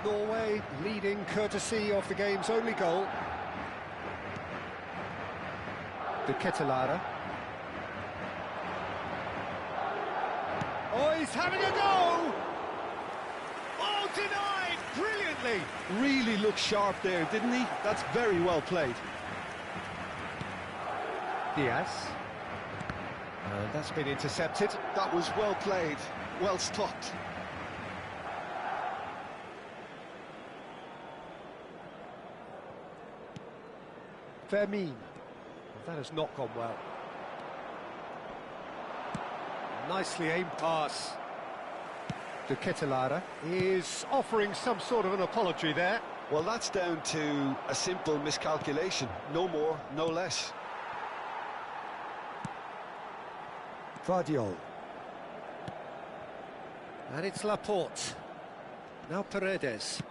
Norway leading courtesy of the game's only goal. De Ketelaere. Oh, he's having a go! Oh, denied brilliantly! Really looked sharp there, didn't he? That's very well played. Diaz. And that's been intercepted. That was well played, well stopped. Vermin. That has not gone well. Nicely aimed pass. De Ketelaere is offering some sort of an apology there. Well, that's down to a simple miscalculation. No more, no less. Vardiol. And it's Laporte. Now Paredes.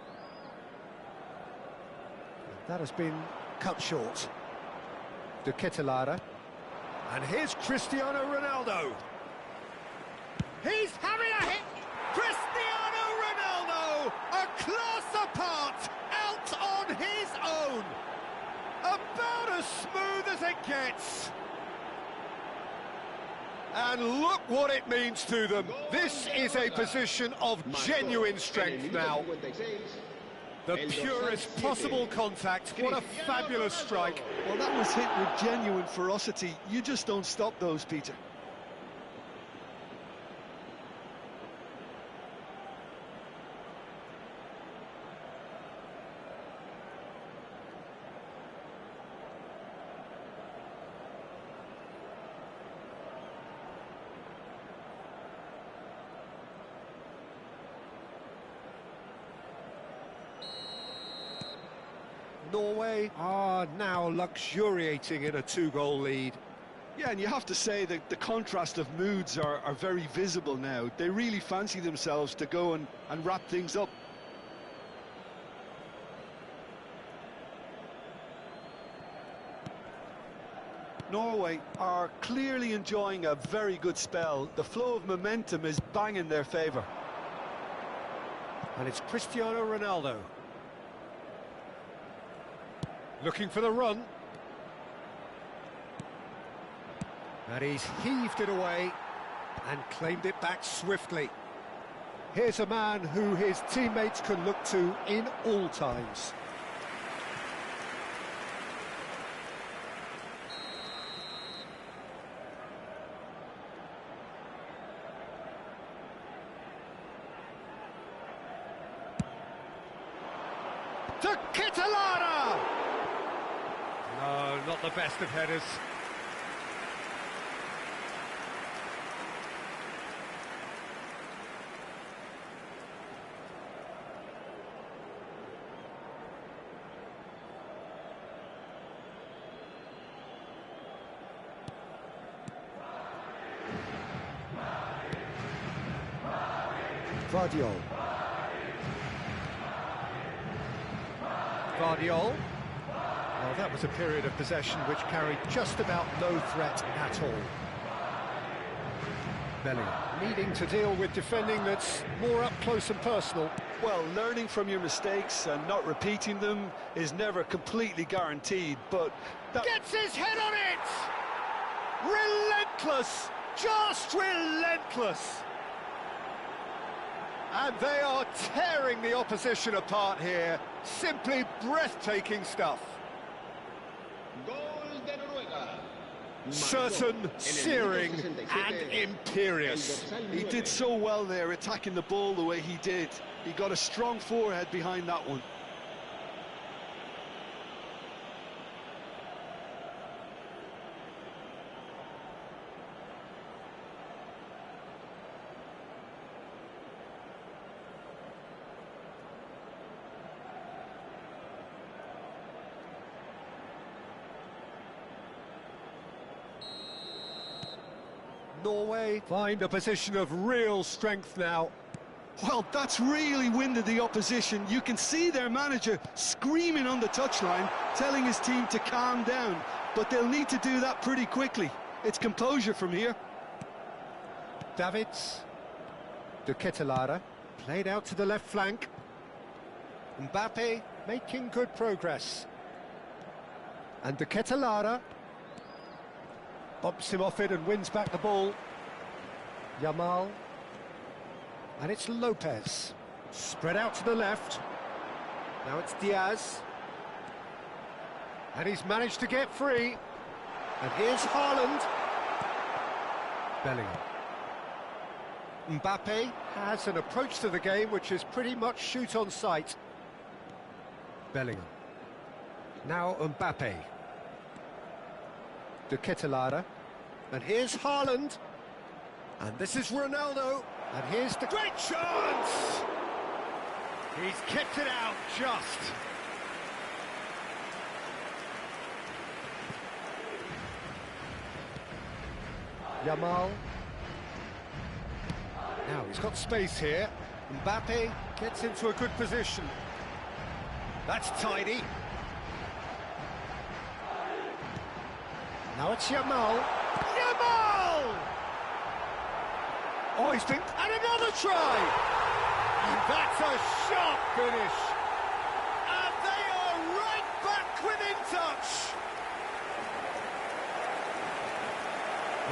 That has been cut short. De Ketelaere. And here's Cristiano Ronaldo. He's having a hit! Cristiano Ronaldo! A class apart! Out on his own! About as smooth as it gets! And look what it means to them. This is a position of genuine strength now. The purest possible contact. What a fabulous strike. Well, that was hit with genuine ferocity. You just don't stop those, Peter. Norway are now luxuriating in a two-goal lead. Yeah, and you have to say that the contrast of moods are very visible now. They really fancy themselves to go and wrap things up. Norway are clearly enjoying a very good spell. The flow of momentum is bang in their favour. And it's Cristiano Ronaldo. Looking for the run. And he's heaved it away and claimed it back swiftly. Here's a man who his teammates can look to in all times. De Ketelaere! No, not the best of headers. Vardiol. Vardiol. Well, that was a period of possession which carried just about no threat at all. Bellingham needing to deal with defending that's more up close and personal. Well, learning from your mistakes and not repeating them is never completely guaranteed, but... Gets his head on it! Relentless! Just relentless! And they are tearing the opposition apart here. Simply breathtaking stuff. Certain, searing and imperious. He did so well there, attacking the ball the way he did. He got a strong forehead behind that one. Norway find a position of real strength now. Well, that's really winded the opposition. You can see their manager screaming on the touchline, telling his team to calm down, but they'll need to do that pretty quickly. It's composure from here. Davids. De Ketelaere played out to the left flank. Mbappe making good progress. And De Ketelaere bumps him off it and wins back the ball. Yamal. And it's Lopez. Spread out to the left. Now it's Diaz. And he's managed to get free. And here's Haaland. Bellingham. Mbappe has an approach to the game which is pretty much shoot on sight. Bellingham. Now Mbappe. De Ketelaere. And here's Haaland. And this is Ronaldo. And here's the great chance! He's kept it out just. Yamal. Now he's got space here. Mbappe gets into a good position. That's tidy. Now it's Yamal. Yamal! Oh, he's been... And another try! And that's a sharp finish. And they are right back within touch.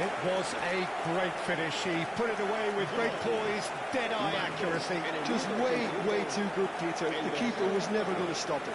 It was a great finish. He put it away with great poise, dead-eye accuracy. Just way too good, Peter. The keeper was never going to stop it.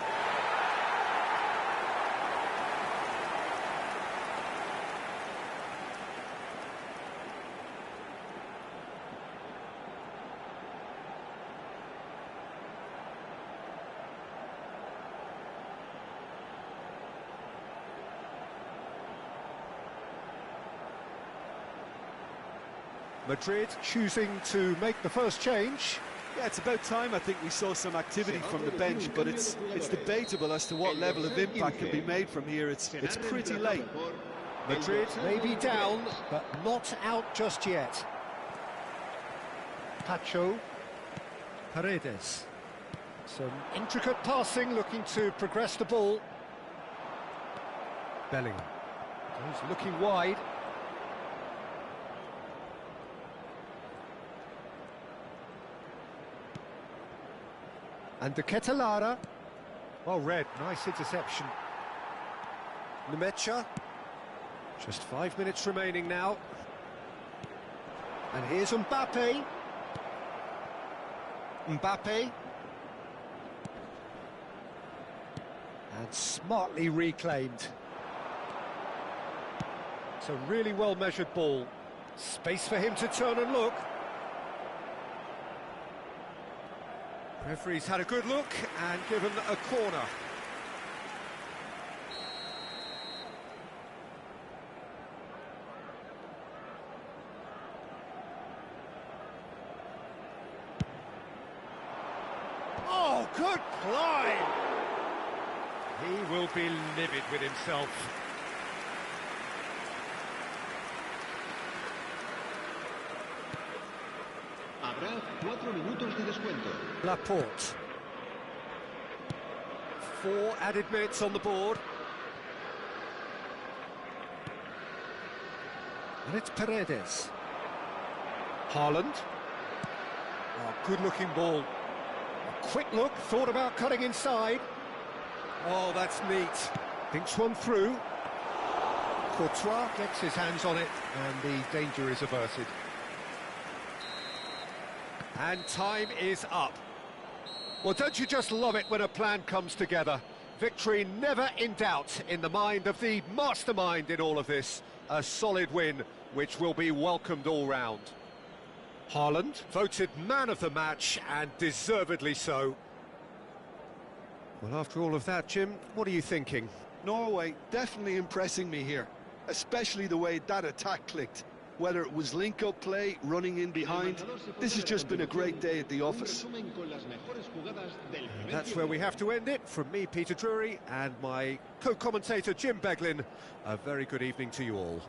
Madrid choosing to make the first change. Yeah, it's about time I think we saw some activity from the bench, but it's debatable as to what level of impact can be made from here. It's pretty late. Madrid may be down, but not out just yet. Pacho. Paredes. Some intricate passing, looking to progress the ball. Bellingham. He's looking wide. And De Ketelaere. Well read, nice interception. Nemecha. Just 5 minutes remaining now. And here's Mbappe. Mbappe. And smartly reclaimed. It's a really well-measured ball. Space for him to turn and look. Referee's had a good look and given a corner. Oh, good climb! He will be livid with himself. Habrá 4 minutos de descuento. Laporte. 4 added minutes on the board. And it's Paredes. Haaland. Oh, good-looking ball. A quick look, thought about cutting inside. Oh, that's neat. Thinks one through. Courtois gets his hands on it, and the danger is averted. And time is up. Well, don't you just love it when a plan comes together? Victory never in doubt in the mind of the mastermind in all of this. A solid win, which will be welcomed all round. Haaland, voted man of the match, and deservedly so. Well, after all of that, Jim, what are you thinking? Norway definitely impressing me here, especially the way that attack clicked. Whether it was link-up play, running in behind, this has just been a great day at the office. That's where we have to end it. From me, Peter Drury, and my co-commentator, Jim Beglin, a very good evening to you all.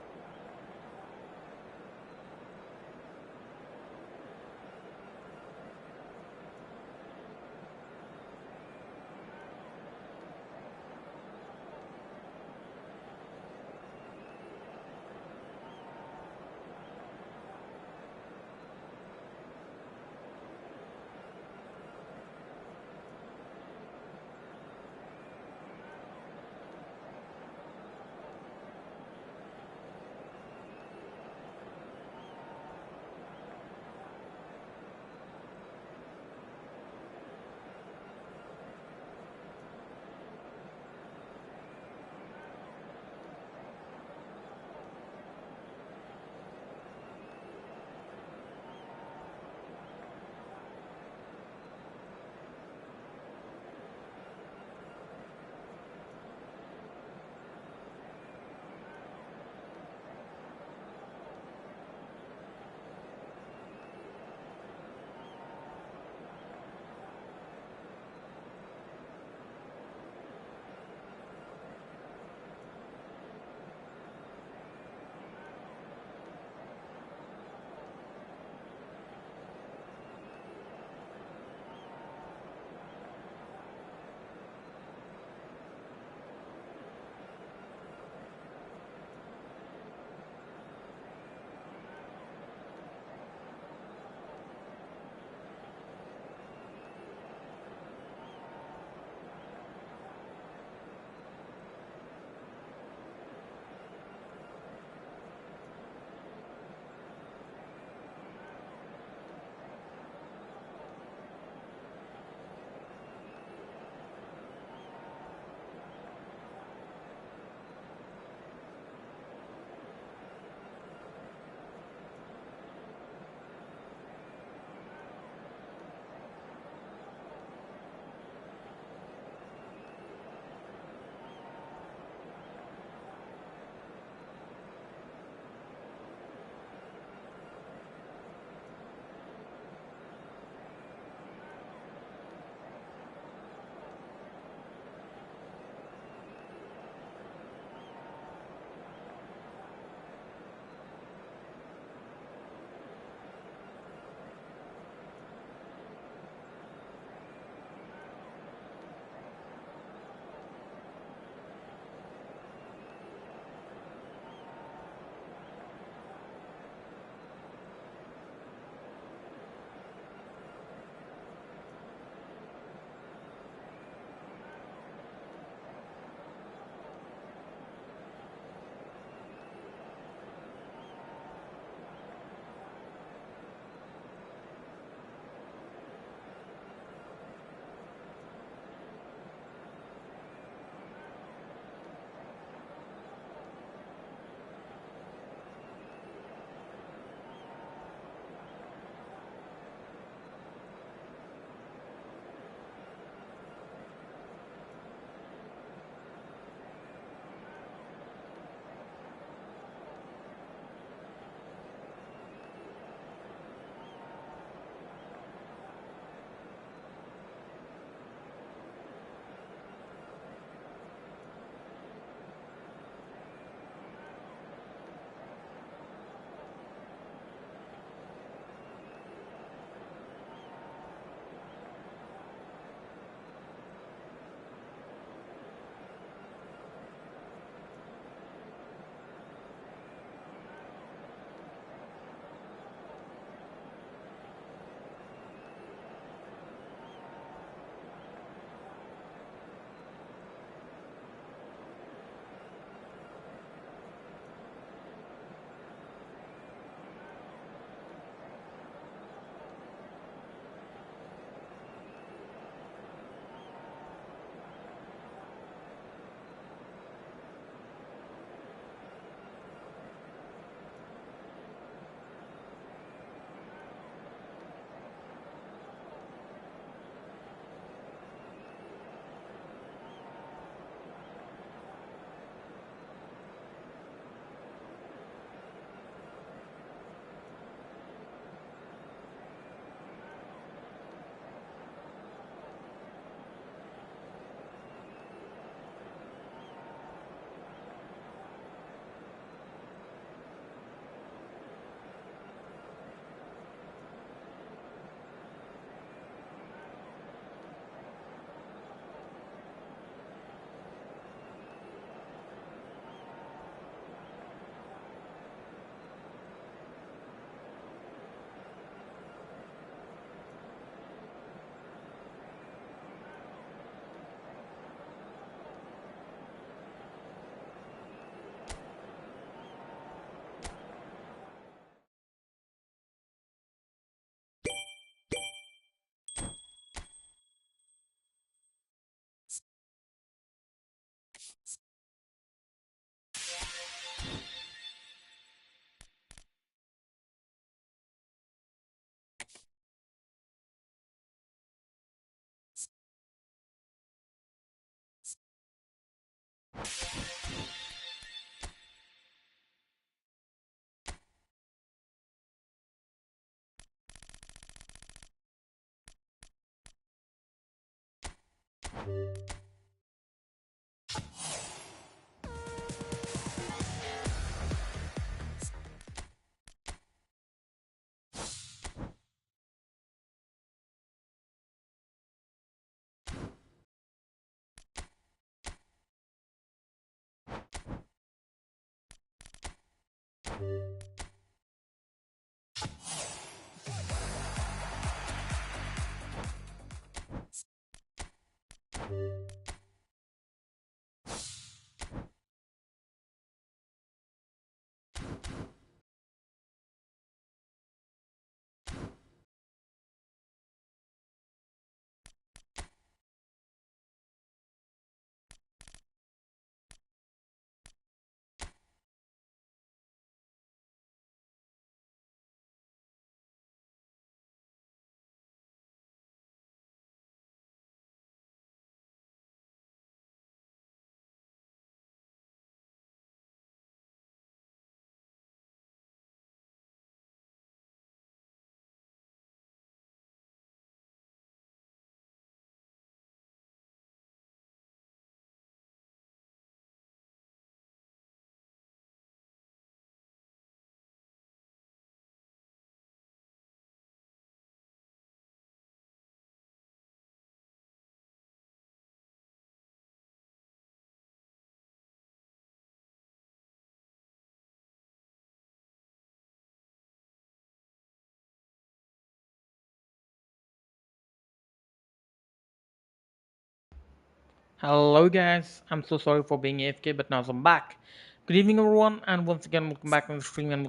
Hello guys, I'm so sorry for being AFK, but now I'm back. Good evening everyone, and once again welcome back to the stream and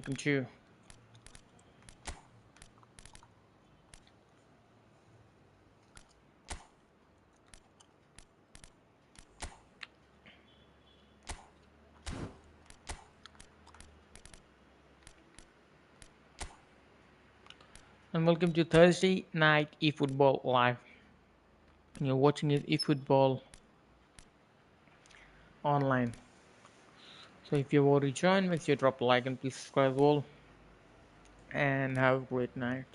welcome to Thursday night eFootball live. And you're watching it eFootball online. So if you've already joined, make sure you drop a like and please subscribe as well. And have a great night.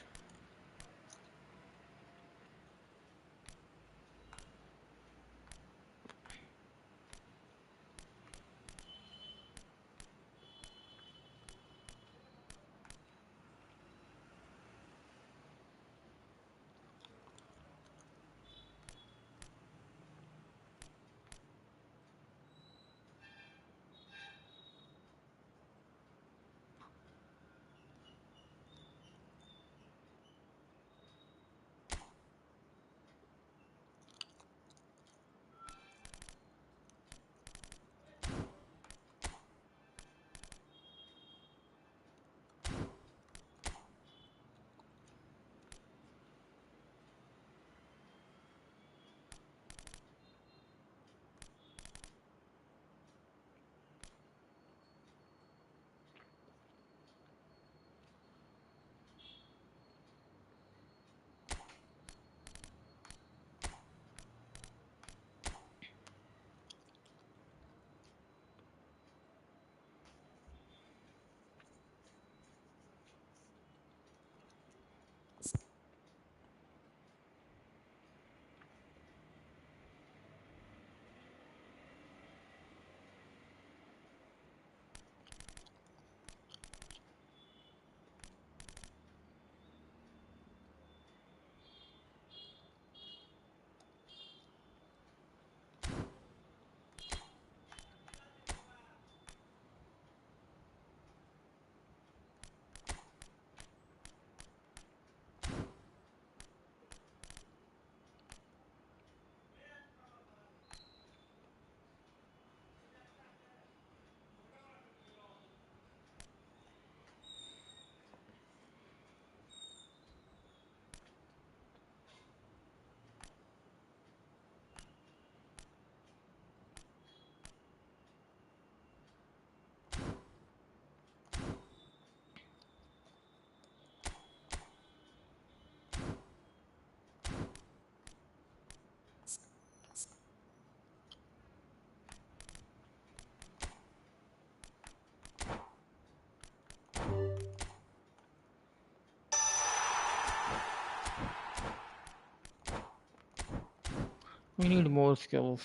We need more skills.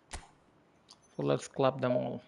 So let's club them all.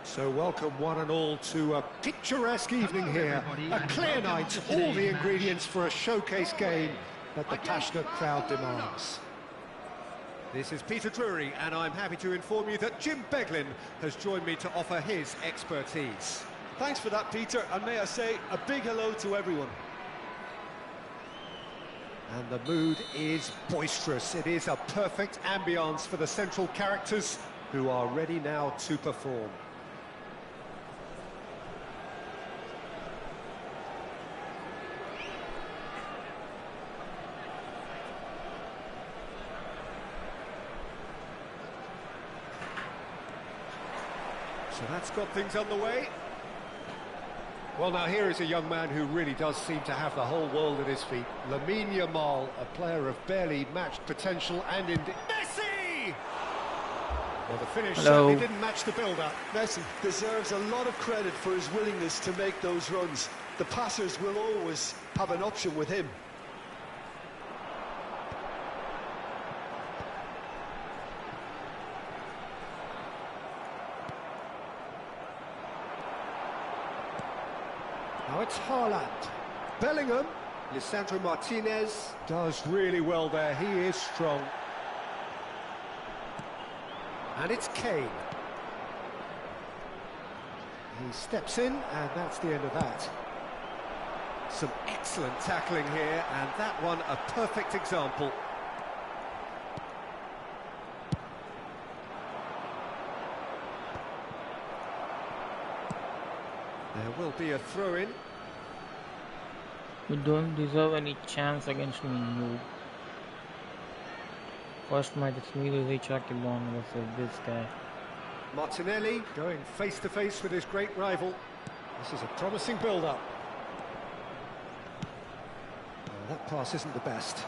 So welcome one and all to a picturesque evening here. A clear night, all the ingredients for a showcase game that the passionate crowd demands. This is Peter Drury, and I'm happy to inform you that Jim Beglin has joined me to offer his expertise. Thanks for that, Peter, and may I say a big hello to everyone. And the mood is boisterous. It is a perfect ambience for the central characters who are ready now to perform. So that's got things underway. Well, now here is a young man who really does seem to have the whole world at his feet. Lamine Yamal, a player of barely matched potential, and indeed Messi! Well, the finish certainly didn't match the build-up. Messi deserves a lot of credit for his willingness to make those runs. The passers will always have an option with him. Now it's Haaland. Bellingham. Lisandro Martinez does really well there. He is strong. And it's Kane. He steps in, and that's the end of that. Some excellent tackling here, and that one a perfect example. There will be a throw-in. You don't deserve any chance against me, you. First match it's me with HRKBOND versus this guy. Martinelli going face-to-face with his great rival. This is a promising build-up. That pass isn't the best.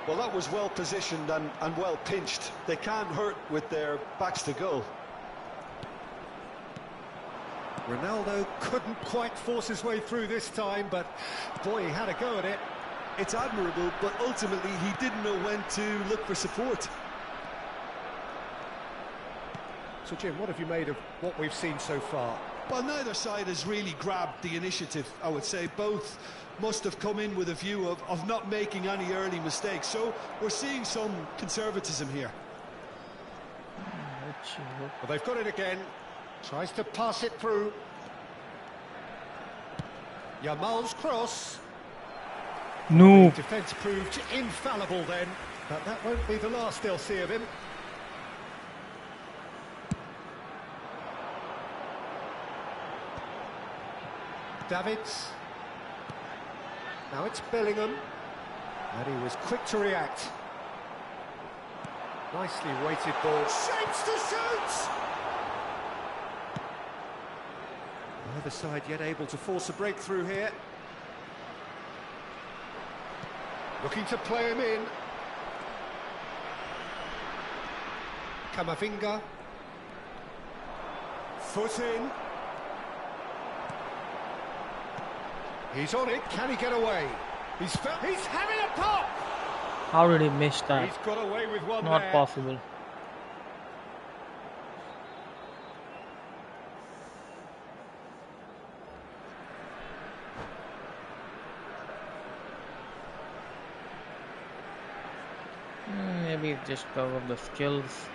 Well, that was well positioned and well pinched. They can't hurt with their backs to goal. Ronaldo couldn't quite force his way through this time, but boy, he had a go at it. It's admirable, but ultimately he didn't know when to look for support. So Jim, what have you made of what we've seen so far? Well, neither side has really grabbed the initiative, I would say. Both must have come in with a view of not making any early mistakes. So we're seeing some conservatism here. Well, they've got it again. Tries to pass it through. Yamal's cross. No. Defence proved infallible then, but that won't be the last they'll see of him. Davids. Now it's Bellingham. And he was quick to react. Nicely weighted ball. Shapes to shoot! Neither side yet able to force a breakthrough here. Looking to play him in. Camavinga. Foot in. He's on it. Can he get away? He's having a pop. How did he miss that? He's got away with one. Not there. possible. Maybe just because of the skills.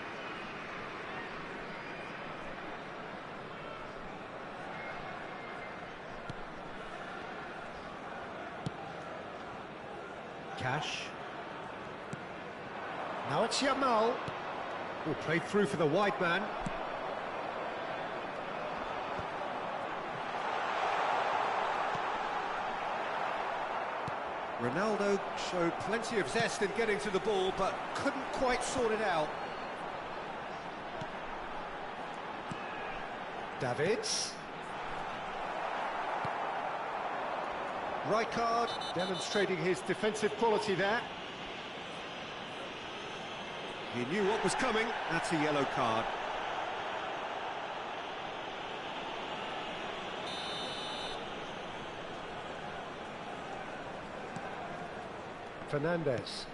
Cash. Now it's Yamal. Oh, played through for the wide man. Ronaldo showed plenty of zest in getting to the ball, but couldn't quite sort it out. Davids. Rijkaard demonstrating his defensive quality there. He knew what was coming. That's a yellow card. Fernandez.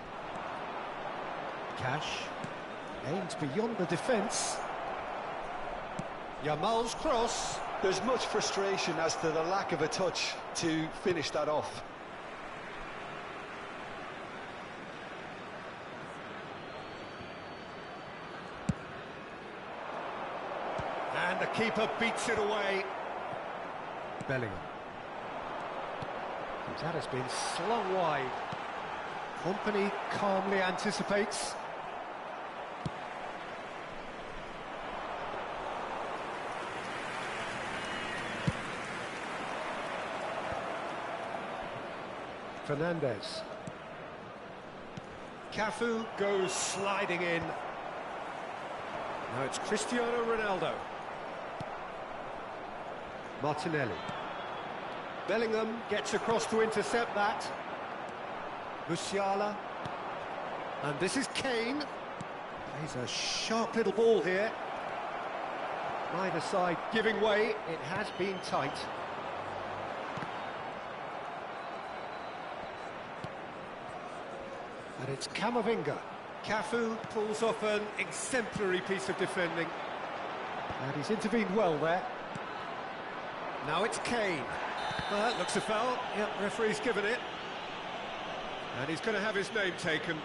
Cash. Aimed beyond the defence. Yamal's cross. There's much frustration as to the lack of a touch to finish that off. And the keeper beats it away. Bellingham. That has been slung wide. Company calmly anticipates. Fernandez. Cafu goes sliding in. Now it's Cristiano Ronaldo. Martinelli. Bellingham gets across to intercept that. Musiala. And this is Kane. Plays a sharp little ball here. Neither side giving way. It has been tight. And it's Camavinga. Cafu pulls off an exemplary piece of defending. And he's intervened well there. Now it's Kane. That looks a foul. Yep, referee's given it. And he's going to have his name taken.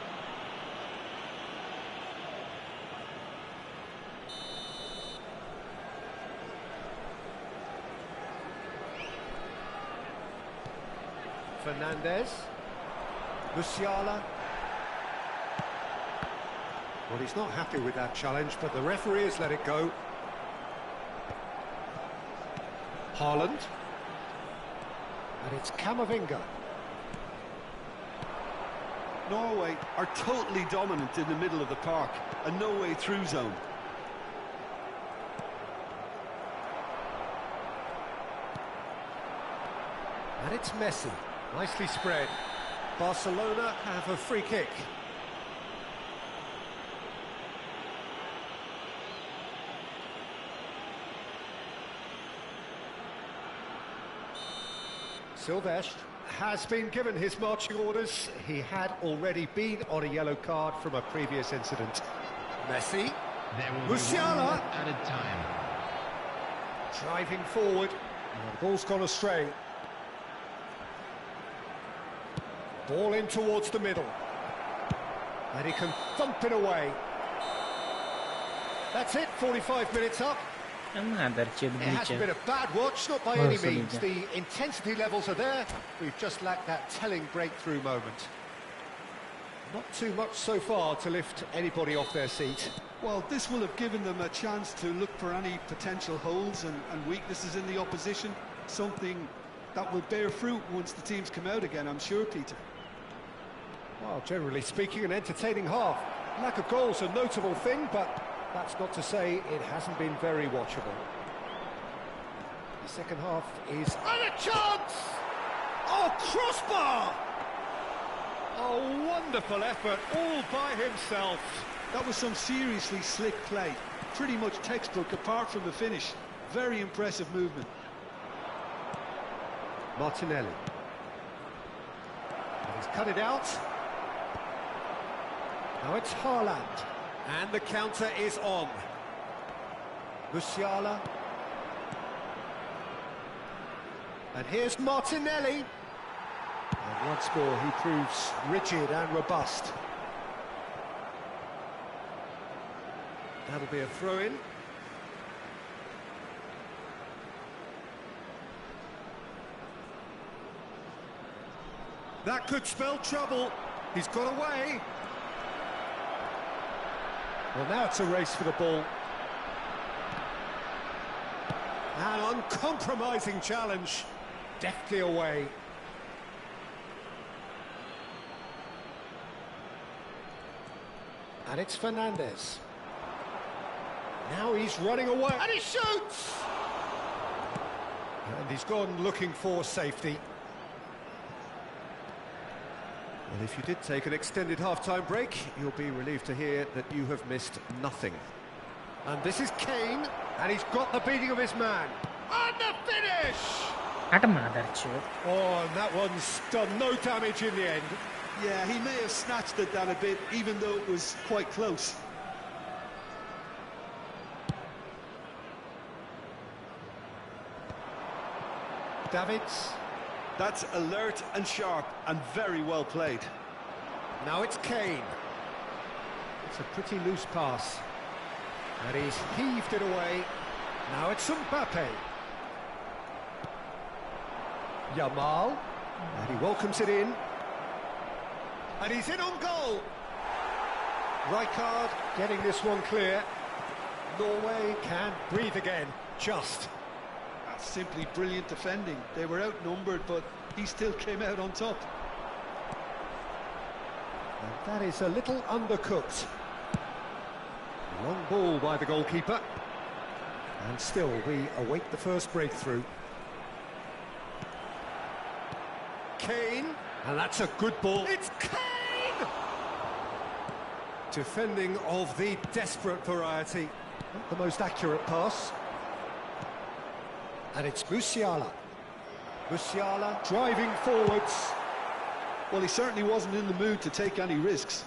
Fernandez. Musiala. Well, he's not happy with that challenge, but the referee has let it go. Haaland. And it's Camavinga. Norway are totally dominant in the middle of the park, a no-way through zone. And it's Messi, nicely spread. Barcelona have a free kick. Silvestre has been given his marching orders. He had already been on a yellow card from a previous incident. Messi. Musiala. Added time. Driving forward. And the ball's gone astray. Ball in towards the middle. And he can thump it away. That's it, 45 minutes up. Another chip It hasn't been a bad watch, not by any means. The intensity levels are there. We've just lacked that telling breakthrough moment. Not too much so far to lift anybody off their seat. Well, this will have given them a chance to look for any potential holes and weaknesses in the opposition. Something that will bear fruit once the teams come out again, I'm sure, Peter. Well, generally speaking, an entertaining half. Lack of goals a notable thing, but that's not to say it hasn't been very watchable. The second half is... And a chance! Oh, crossbar! Oh, wonderful effort, all by himself. That was some seriously slick play. Pretty much textbook apart from the finish. Very impressive movement. Martinelli. And he's cut it out. Now it's Haaland. And the counter is on. Musiala. And here's Martinelli. And once more he proves rigid and robust. That'll be a throw-in. That could spell trouble. He's got away. Well, now it's a race for the ball. An uncompromising challenge. Deftly away. And it's Fernandez. Now he's running away. And he shoots! And he's gone looking for safety. And if you did take an extended half-time break, you'll be relieved to hear that you have missed nothing. And this is Kane, and he's got the beating of his man. And the finish! Oh, and that one's done no damage in the end. Yeah, he may have snatched at that a bit, even though it was quite close. Davids. That's alert and sharp and very well played. Now it's Kane. It's a pretty loose pass. And he's heaved it away. Now it's Mbappe. Yamal. And he welcomes it in. And he's in on goal. Rijkaard getting this one clear. Norway can breathe again. Just. That's simply brilliant defending. They were outnumbered, but he still came out on top. And that is a little undercooked. Long ball by the goalkeeper. And still we await the first breakthrough. Kane. And that's a good ball. It's Kane! Defending of the desperate variety. Not the most accurate pass. And it's Musiala. Musiala driving forwards. Well, he certainly wasn't in the mood to take any risks.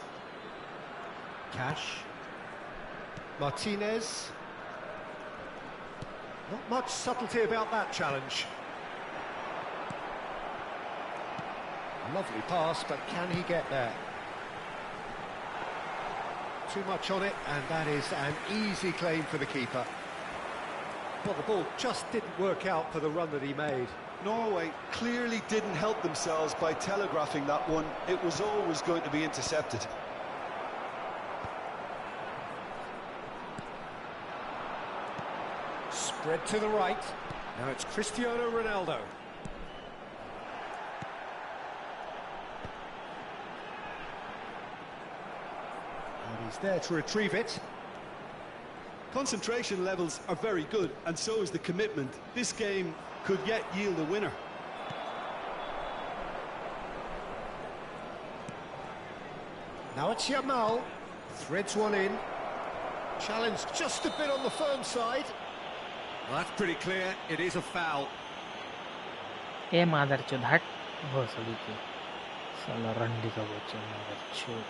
Cash. Martinez. Not much subtlety about that challenge. Lovely pass, but can he get there? Too much on it, and that is an easy claim for the keeper. Well, the ball just didn't work out for the run that he made. Norway clearly didn't help themselves by telegraphing that one. It was always going to be intercepted. Spread to the right. Now it's Cristiano Ronaldo. And he's there to retrieve it. Concentration levels are very good, and so is the commitment. This game could yet yield a winner. Now it's Yamal. Threads one in. Challenge just a bit on the firm side. Well, that's pretty clear. It is a foul. ए मादरचोद हट भोसड़ी के साला रंडी का बच्चा मादरचोद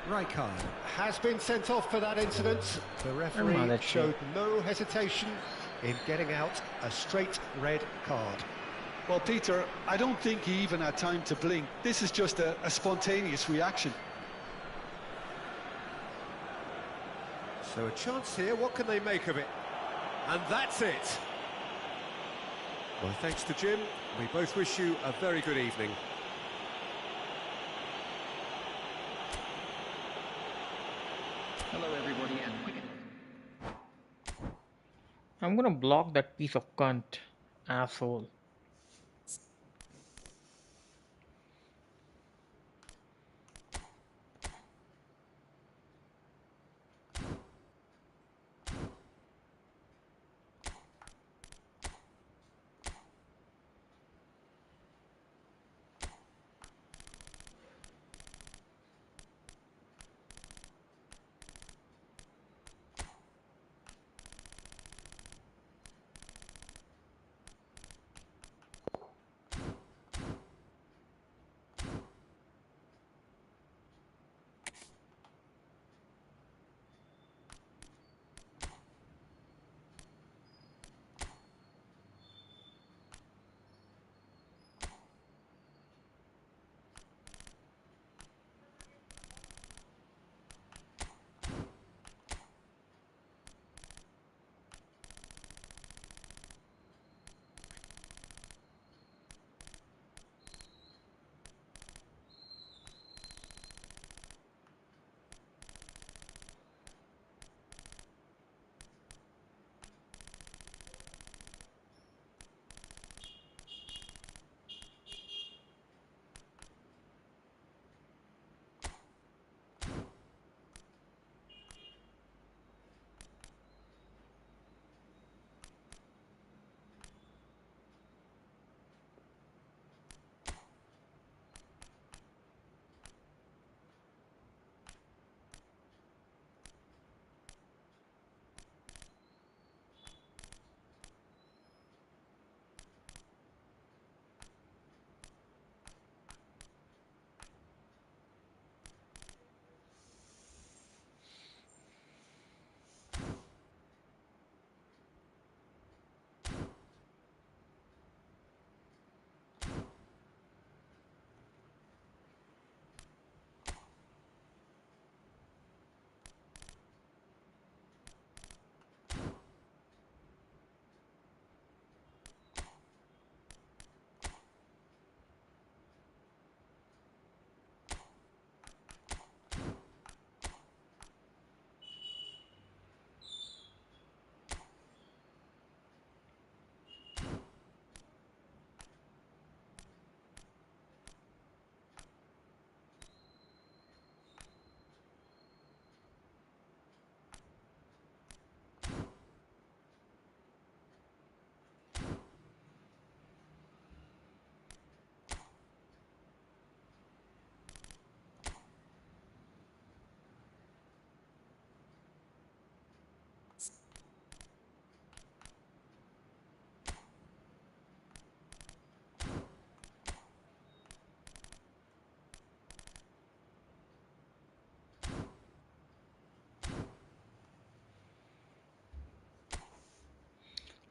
Rijkaard has been sent off for that incident. The referee showed no hesitation in getting out a straight red card. Well, Peter, I don't think he even had time to blink. This is just a spontaneous reaction. So a chance here, what can they make of it? And that's it. Well, thanks to Jim. We both wish you a very good evening. Hello everybody and I'm gonna block that piece of cunt, asshole.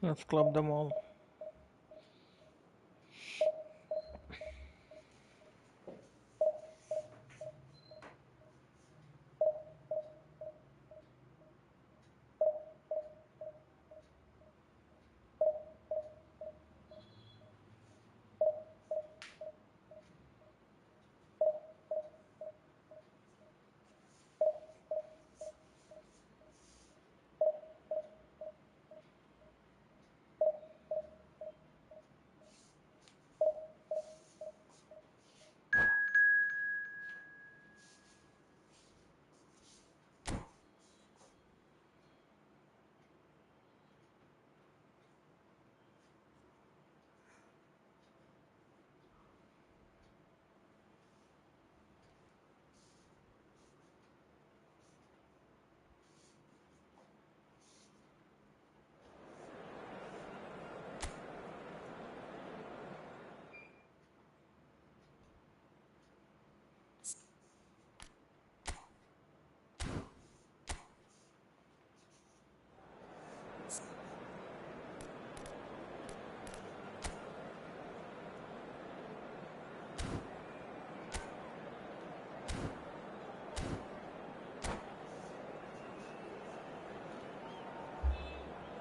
Let's club them all.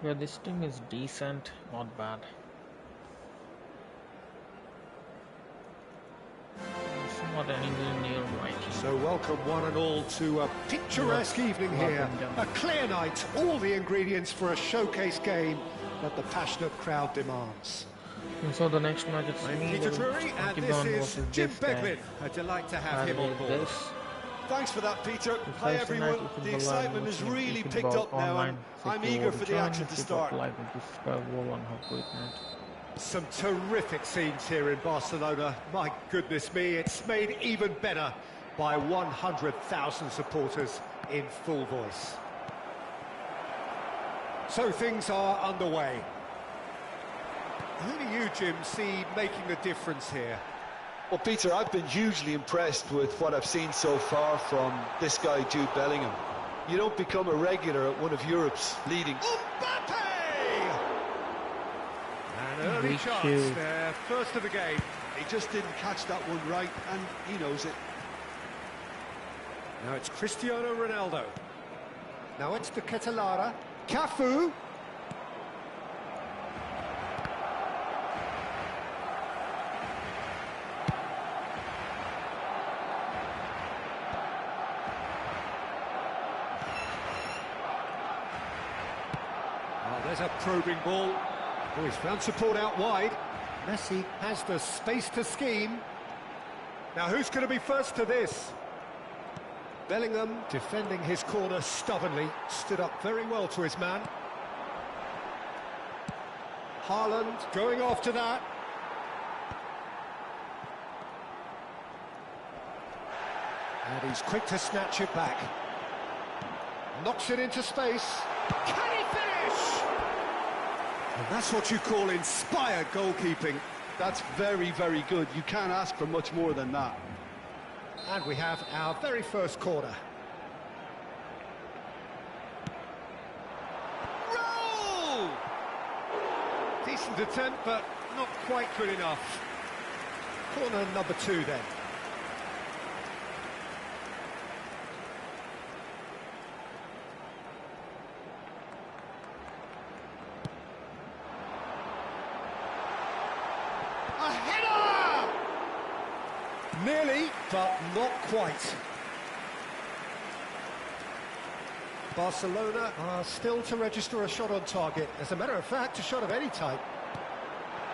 Yeah, this team is decent, not bad. It's not anywhere near my team. So welcome one and all to a picturesque evening here. A clear night, all the ingredients for a showcase game that the passionate crowd demands. And so the next match is I'm Peter Drury, and this is Jim Beglin. A delight to have him on board. Thanks for that, Peter. Hi everyone. The excitement has really picked up now, and I'm eager for the action to start. Some terrific scenes here in Barcelona. My goodness me, it's made even better by 100,000 supporters in full voice. So things are underway. Who do you, Jim, see making the difference here? Well, Peter, I've been hugely impressed with what I've seen so far from this guy, Jude Bellingham. You don't become a regular at one of Europe's leading... Mbappe! An early chance there, first of the game. He just didn't catch that one right, and he knows it. Now it's Cristiano Ronaldo. Now it's the Catalara. Cafu. There's a probing ball. Oh, he's found support out wide. Messi has the space to scheme. Now who's going to be first to this? Bellingham defending his corner stubbornly. Stood up very well to his man. Haaland going after that. And he's quick to snatch it back. Knocks it into space. Can he finish? And that's what you call inspired goalkeeping. That's very, very good. You can't ask for much more than that. And we have our very first corner. Roll! Decent attempt, but not quite good enough. Corner number 2 then. A header! Nearly, but not quite. Barcelona are still to register a shot on target. As a matter of fact, a shot of any type.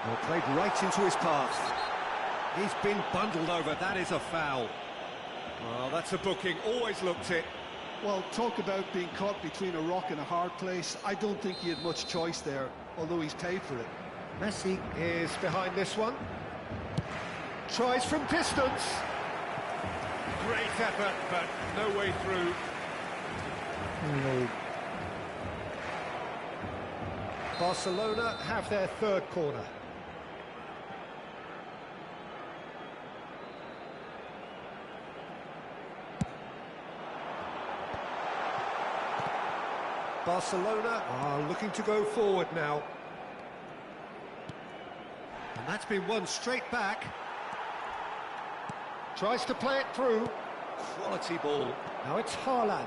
Well, played right into his path. He's been bundled over. That is a foul. Well, that's a booking. Always looked it. Well, talk about being caught between a rock and a hard place. I don't think he had much choice there, although he's paid for it. Messi is behind this one. Tries from distance. Great effort, but no way through. No. Barcelona have their third corner. Barcelona are looking to go forward now. That's been won straight back. Tries to play it through. Quality ball. Now it's Haaland.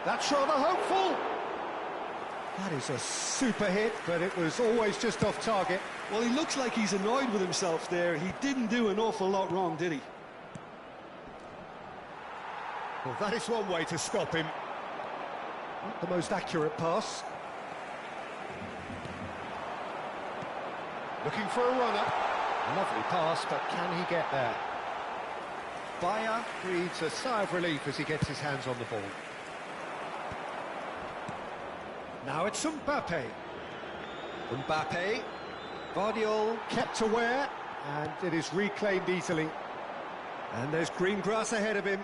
That's rather hopeful. That is a super hit, but it was always just off target. Well, he looks like he's annoyed with himself there. He didn't do an awful lot wrong, did he? Well, that is one way to stop him. Not the most accurate pass. Looking for a runner. Lovely pass, but can he get there? Bayer breathes a sigh of relief as he gets his hands on the ball. Now it's Mbappe. Mbappe. Guardiola kept aware, and it is reclaimed easily. And there's green grass ahead of him.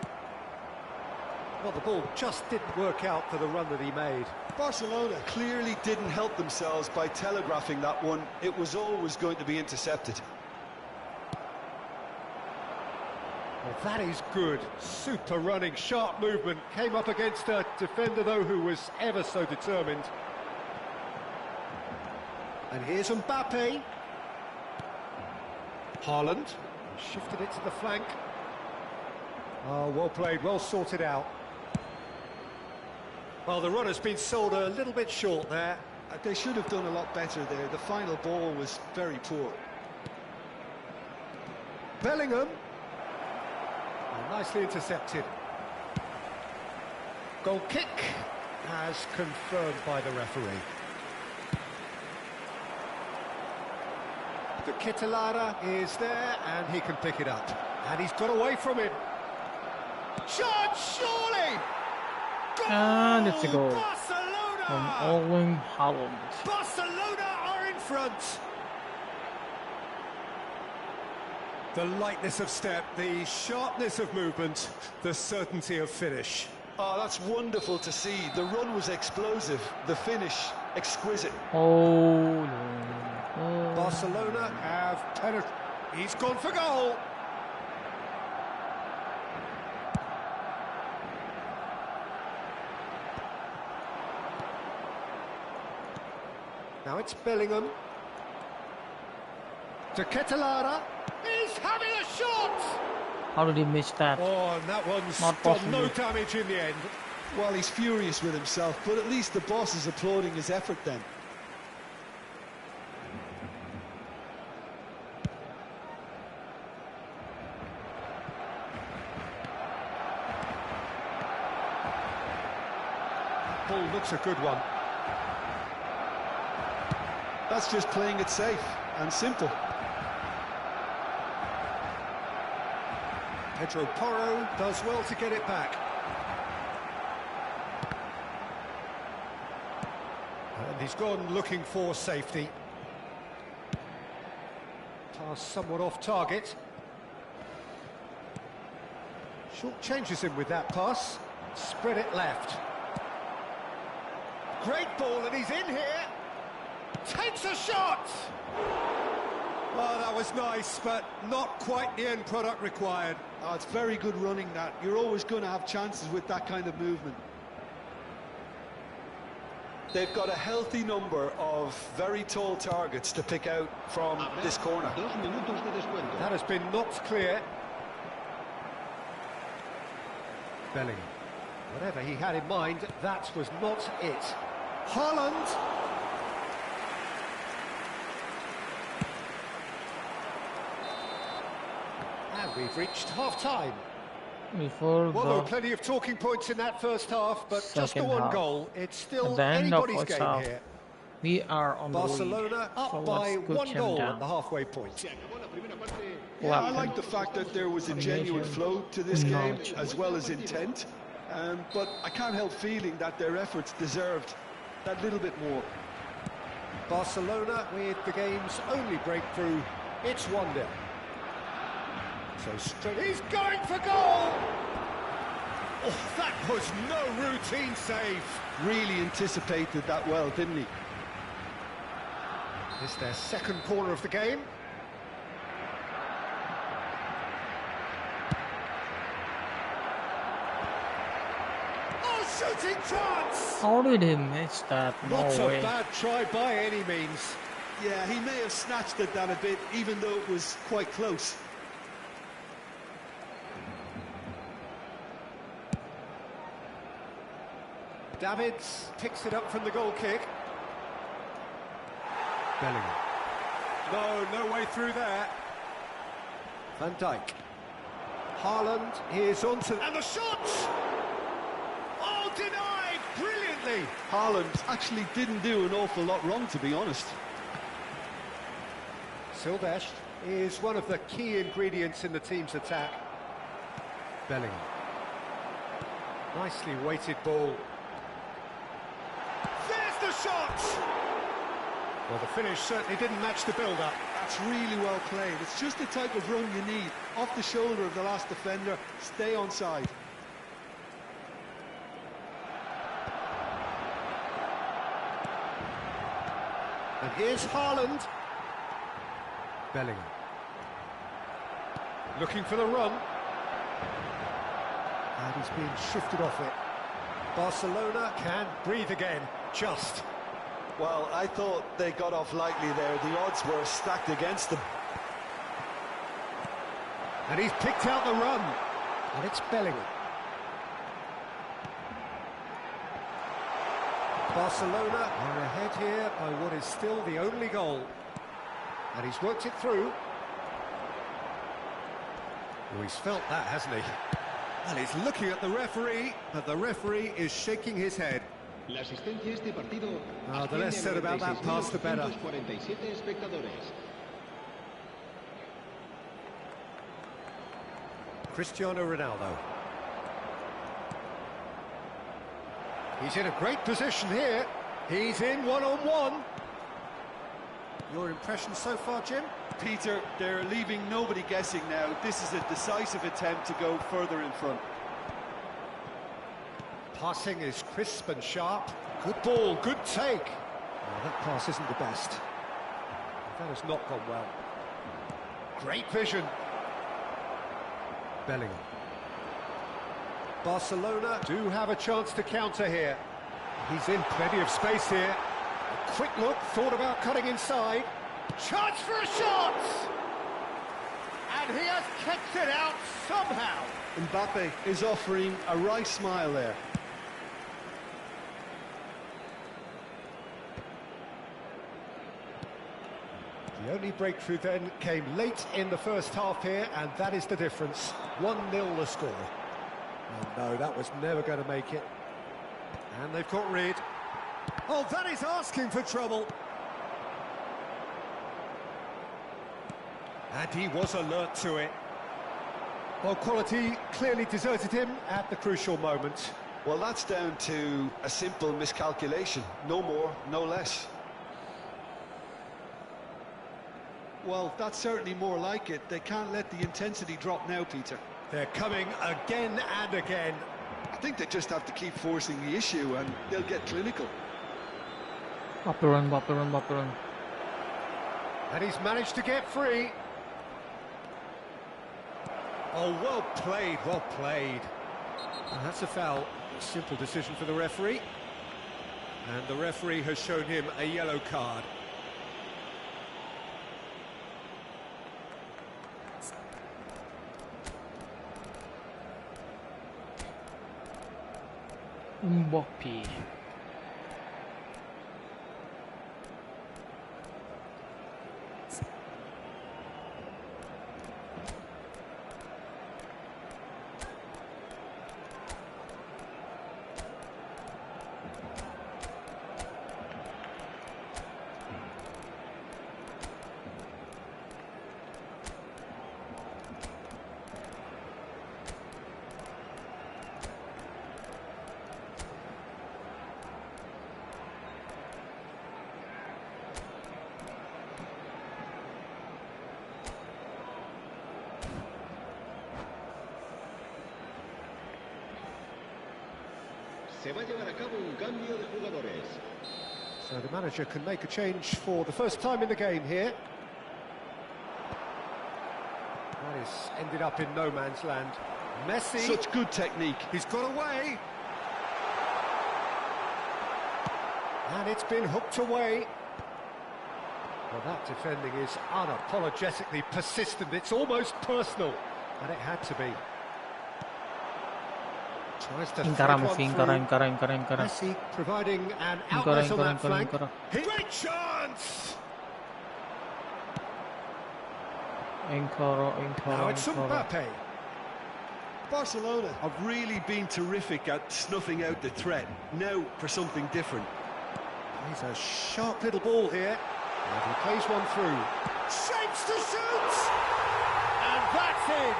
Well, the ball just didn't work out for the run that he made. Barcelona clearly didn't help themselves by telegraphing that one. It was always going to be intercepted. Well, that is good. Super running, sharp movement. Came up against a defender, though, who was ever so determined. And here's Mbappe. Haaland. Shifted it to the flank. Oh, well played, well sorted out. Well, the run has been sold a little bit short there. They should have done a lot better there. The final ball was very poor. Bellingham. Nicely intercepted. Goal kick as confirmed by the referee. The Kitalara is there and he can pick it up. And he's got away from him. Shot, surely! Goal! And it's a goal Barcelona! from Erling Haaland. Barcelona are in front. The lightness of step, the sharpness of movement, the certainty of finish. Oh, that's wonderful to see. The run was explosive, the finish exquisite. Oh, no. Barcelona have penetrated. He's gone for goal. Now it's Bellingham. To Kitalara. He's having a shot! How did he miss that? Oh, and that one's Not done possible. no damage in the end. Well, he's furious with himself, but at least the boss is applauding his effort then. Ball looks a good one. That's just playing it safe and simple. Pedro Porro does well to get it back. And he's gone looking for safety. Pass somewhat off target. Short changes him with that pass. Spread it left. Great ball, and he's in here. Takes a shot! Oh, that was nice, but not quite the end product required. Oh, it's very good running that. You're always going to have chances with that kind of movement. They've got a healthy number of very tall targets to pick out from this corner. 2 minutos de descuento. That has been knocked clear. Bellingham. Whatever he had in mind, that was not it. Haaland. And we've reached half-time. Before Well, there were the plenty of talking points in that first half, but just the second one half. goal. It's still At the end of anybody's first game half, here. we are on the Barcelona lead. up So by let's coach one him goal down. at the halfway point. Se acabó la primera parte. Yeah, I like the fact that there was a genuine flow to this game, as well as intent. But I can't help feeling that their efforts deserved that little bit more. Barcelona with the game's only breakthrough. It's 1-0. So straight. He's going for goal! Oh, that was no routine save. Really anticipated that well, didn't he? It's their second corner of the game. Oh, shoots fighting chance! How did he miss that? No Not a way. bad try by any means. Yeah, he may have snatched at that a bit, even though it was quite close. Davids picks it up from the goal kick. Bellingham. No way through there. Van Dijk. Haaland is onto... And the shot! Oh, denied! Brilliantly! Haaland actually didn't do an awful lot wrong, to be honest. Silvesh is one of the key ingredients in the team's attack. Bellingham. Nicely weighted ball. There's the shot! Well, the finish certainly didn't match the build-up. That's really well played. It's just the type of run you need. Off the shoulder of the last defender, stay onside. And here's Haaland. Bellingham. Looking for the run. And he's being shifted off it. Barcelona can breathe again, just. Well, I thought they got off lightly there. The odds were stacked against them. And he's picked out the run. And it's Bellingham. Barcelona are ahead here by what is still the only goal. And he's worked it through. Oh, he's felt that, hasn't he? And he's looking at the referee, but the referee is shaking his head. La asistencia a este partido The less said about that pass, the better. 47 espectadores. Cristiano Ronaldo. He's in a great position here. He's in one-on-one. Your impression so far, Jim? Peter, they're leaving nobody guessing now. This is a decisive attempt to go further in front. Passing is crisp and sharp. Good ball, good take. Oh, that pass isn't the best. That has not gone well. Great vision. Bellingham. Barcelona do have a chance to counter here. He's in plenty of space here. A quick look, thought about cutting inside. Chance for a shot! And he has kept it out somehow. Mbappe is offering a wry smile there. The only breakthrough then came late in the first half here, and that is the difference. 1-0 the score. Oh no, that was never going to make it. And they've got rid. Oh, that is asking for trouble. And he was alert to it. Well, quality clearly deserted him at the crucial moment. Well, that's down to a simple miscalculation. No more, no less. Well, that's certainly more like it. They can't let the intensity drop now, Peter. They're coming again and again. I think they just have to keep forcing the issue and they'll get clinical. Bopper run, bopper run, bopper run. And he's managed to get free. Oh, well played, well played. And that's a foul. A simple decision for the referee. And the referee has shown him a yellow card. Mbappe. Se va a llevar a cabo un cambio de jugadores. So the manager can make a change for the first time in the game here. That is ended up in no man's land. Messi. Such good technique. He's got away. And it's been hooked away. Well, that defending is unapologetically persistent. It's almost personal, and it had to be. Tries to Inkara thread one Mufi, through. Inkara. Messi providing an outlet on that flank. Great chance! Now it's Mbappe. Barcelona have really been terrific at snuffing out the threat. Now for something different. He's a sharp little ball here. And he plays one through. Shapes to shoot! And that's in!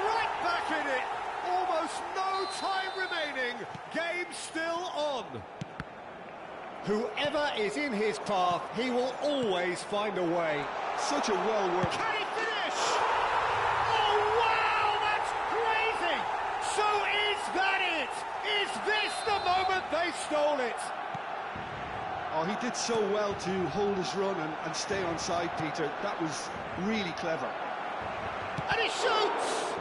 Right back in it! Almost no time remaining. Game still on. Whoever is in his path, he will always find a way. Such a well-worked... Can he finish? Oh, wow, that's crazy! So is that it? Is this the moment they stole it? Oh, he did so well to hold his run and stay on side, Peter. That was really clever. And he shoots!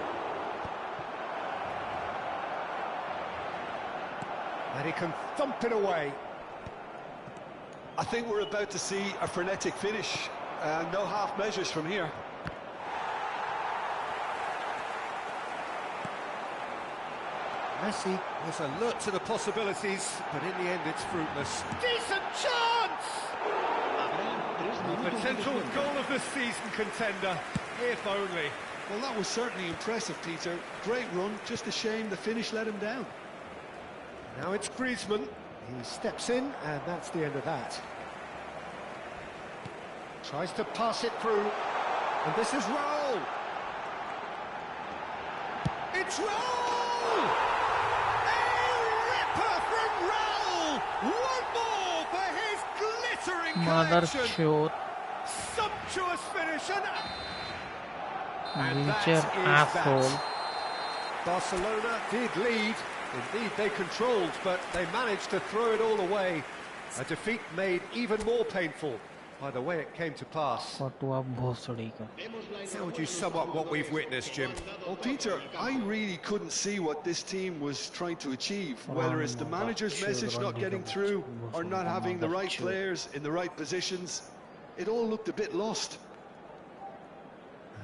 And he can thump it away. I think we're about to see a frenetic finish. No half measures from here. Messi is alert to the possibilities, but in the end it's fruitless. Decent chance! Potential goal of the season contender, if only. Well, that was certainly impressive, Peter. Great run, just a shame the finish let him down. Now it's Griezmann. He steps in, and that's the end of that. Tries to pass it through, and this is Raul. It's Raul! From Raul! One more for his glittering Mother collection. short. Sumptuous finish and Wheelchair that is asshole. that. Barcelona did lead. Indeed, they controlled, but they managed to throw it all away. A defeat made even more painful by the way it came to pass. How would you sum up what we've witnessed, Jim? Well, Peter, I really couldn't see what this team was trying to achieve, whether it's the manager's message not getting through or not having the right players in the right positions. It all looked a bit lost.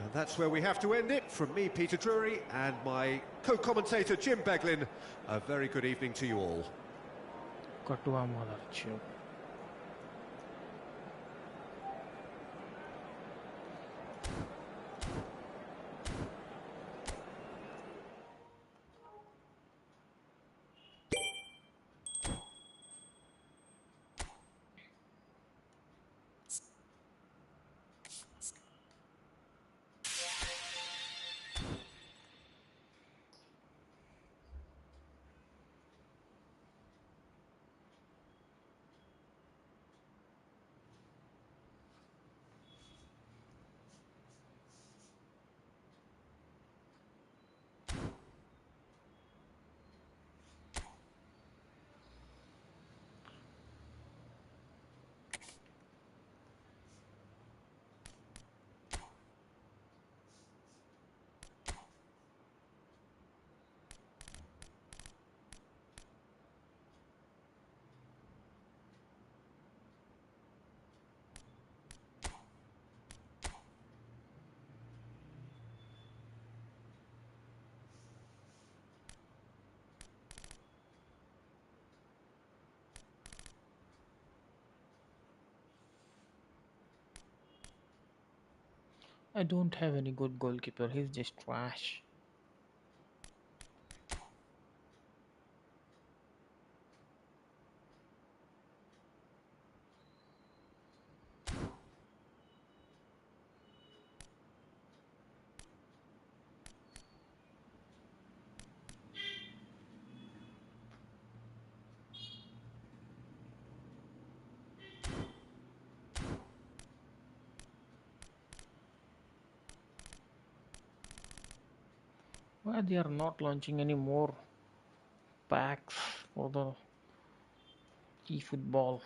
And that's where we have to end it. From me, Peter Drury, and my co-commentator, Jim Beglin. A very good evening to you all. I don't have any good goalkeeper, he's just trash. Why they are not launching any more packs for the eFootball?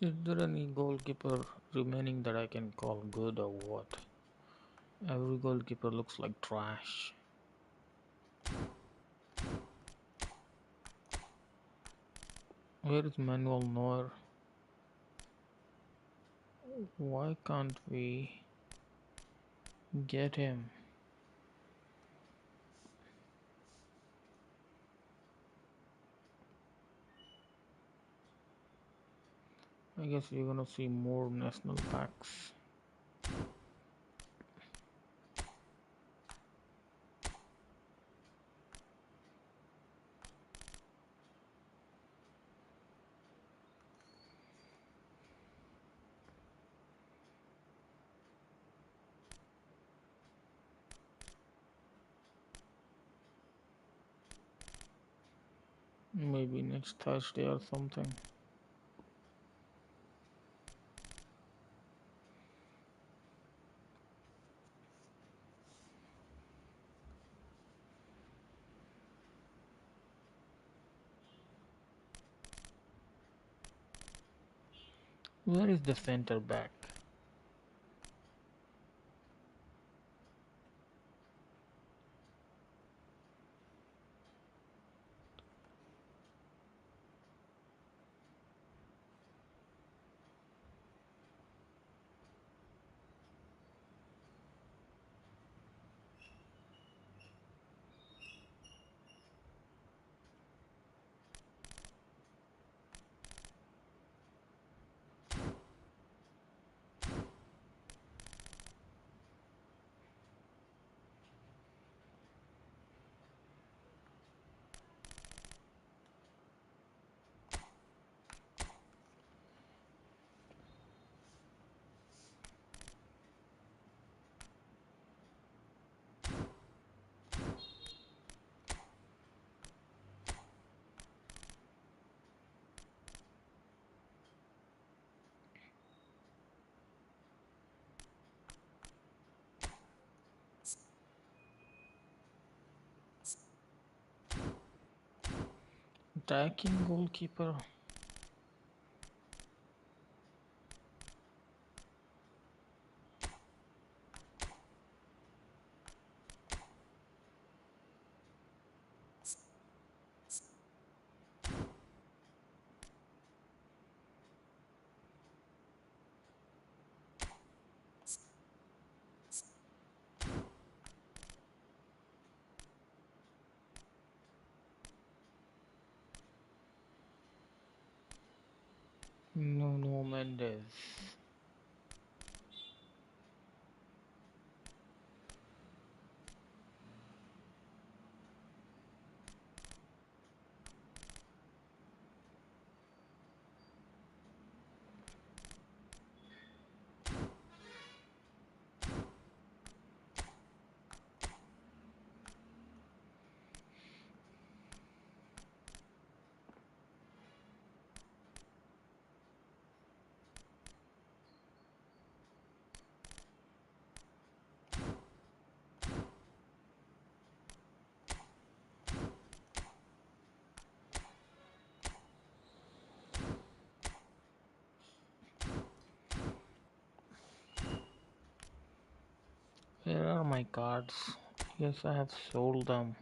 Is there any goalkeeper remaining that I can call good or what? Every goalkeeper looks like trash. Where is Manuel Neuer? Why can't we get him? I guess we're gonna see more national packs. Maybe next Thursday or something. Where is the center back? Attacking goalkeeper. No Mendes. Where are my cards? Yes, I have sold them.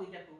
jatuh.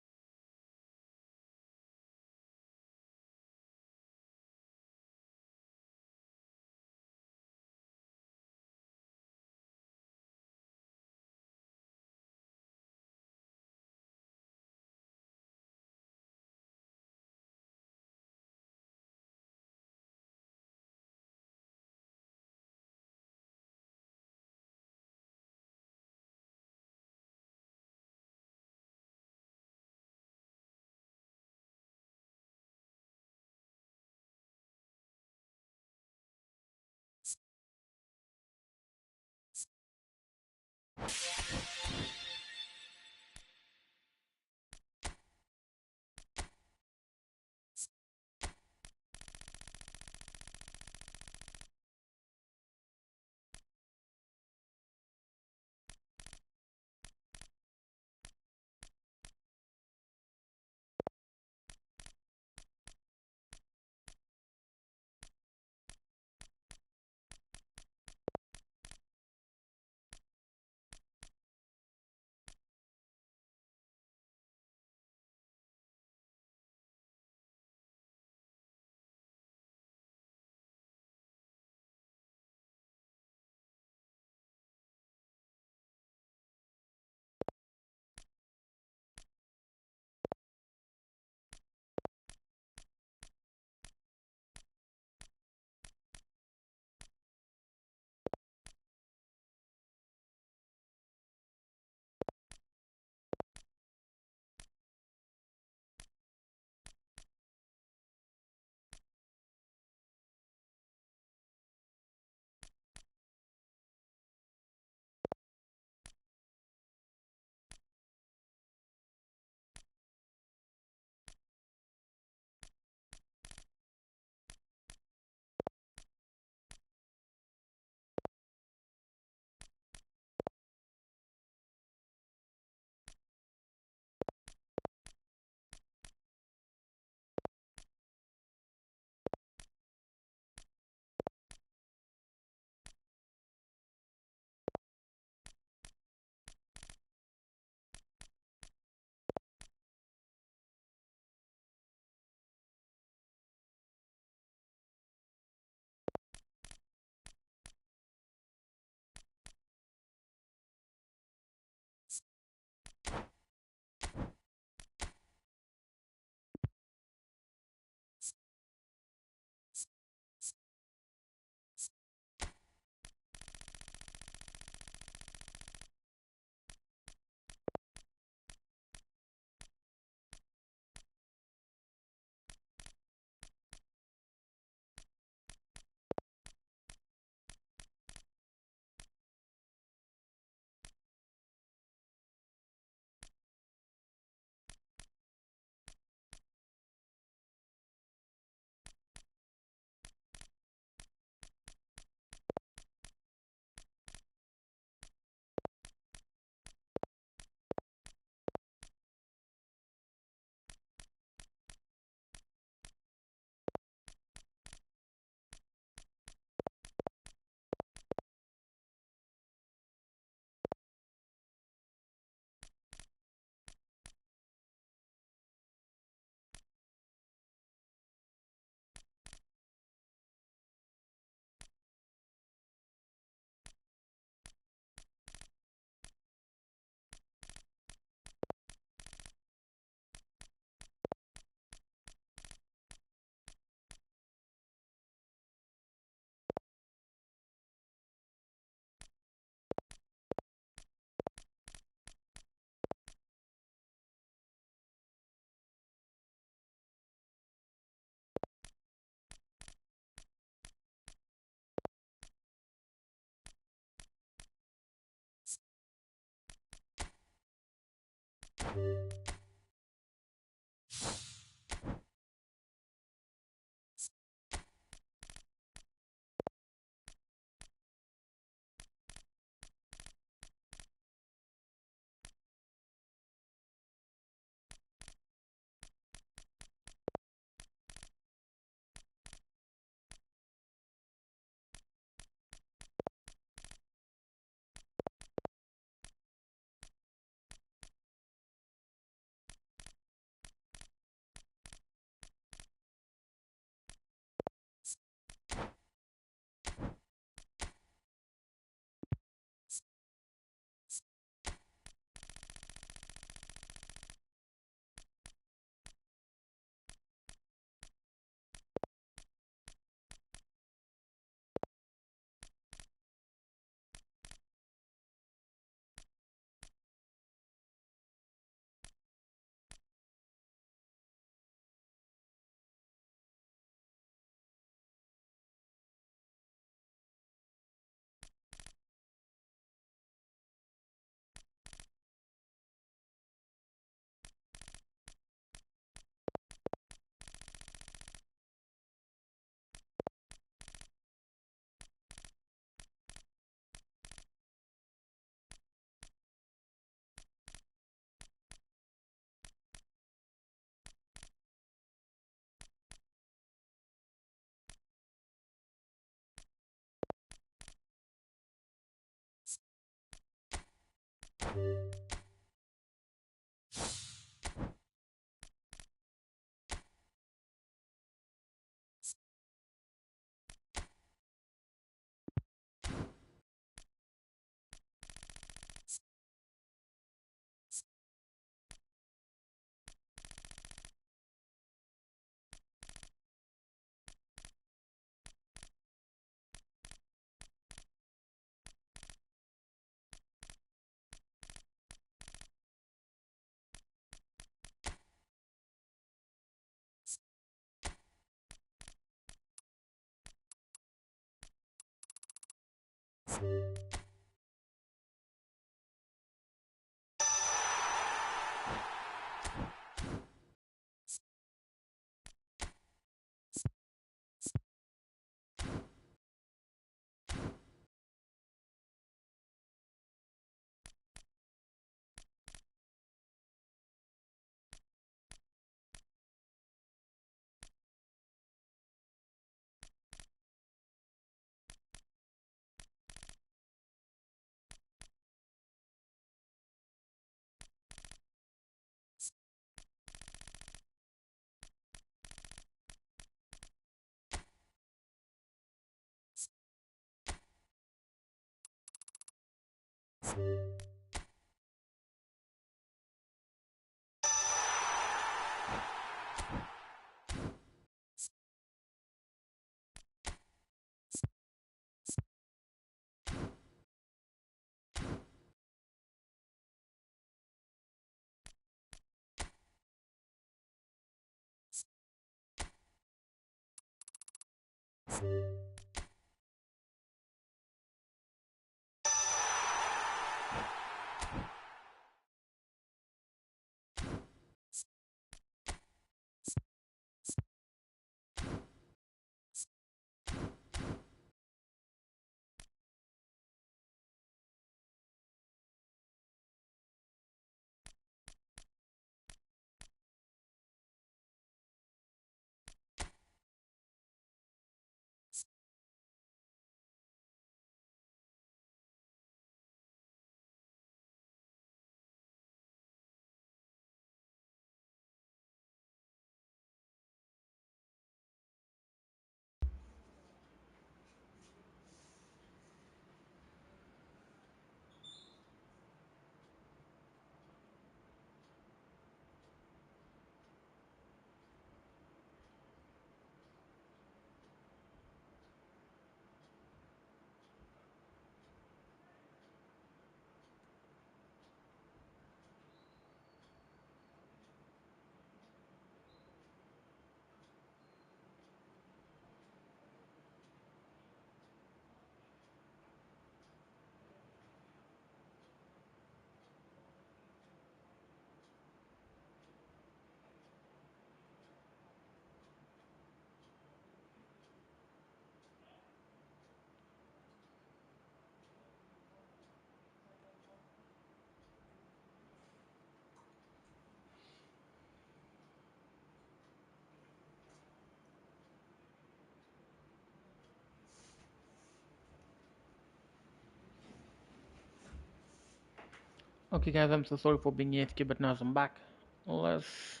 Okay guys, I'm so sorry for being AFK, but now I'm back. Let's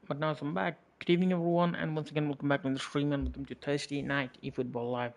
but now I'm back. Good evening everyone, and once again welcome back to the stream and welcome to Thursday night eFootball Live.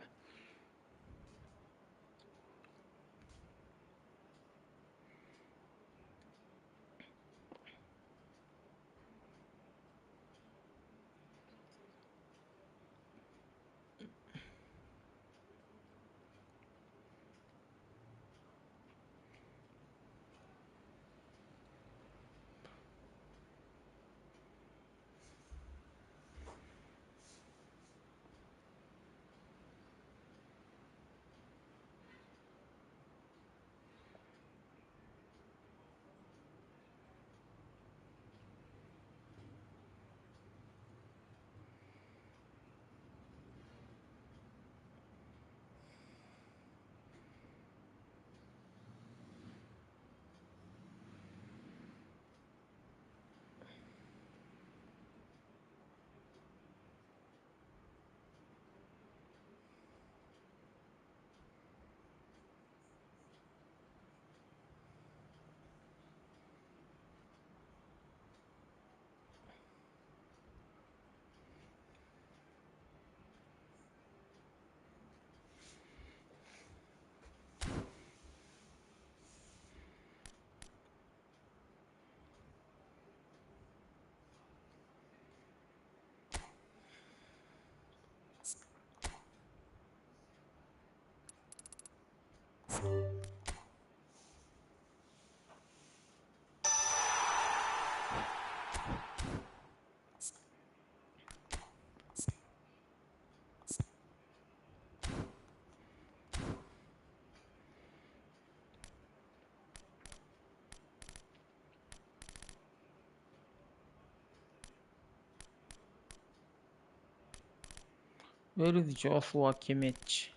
Where is Joshua Kimmich?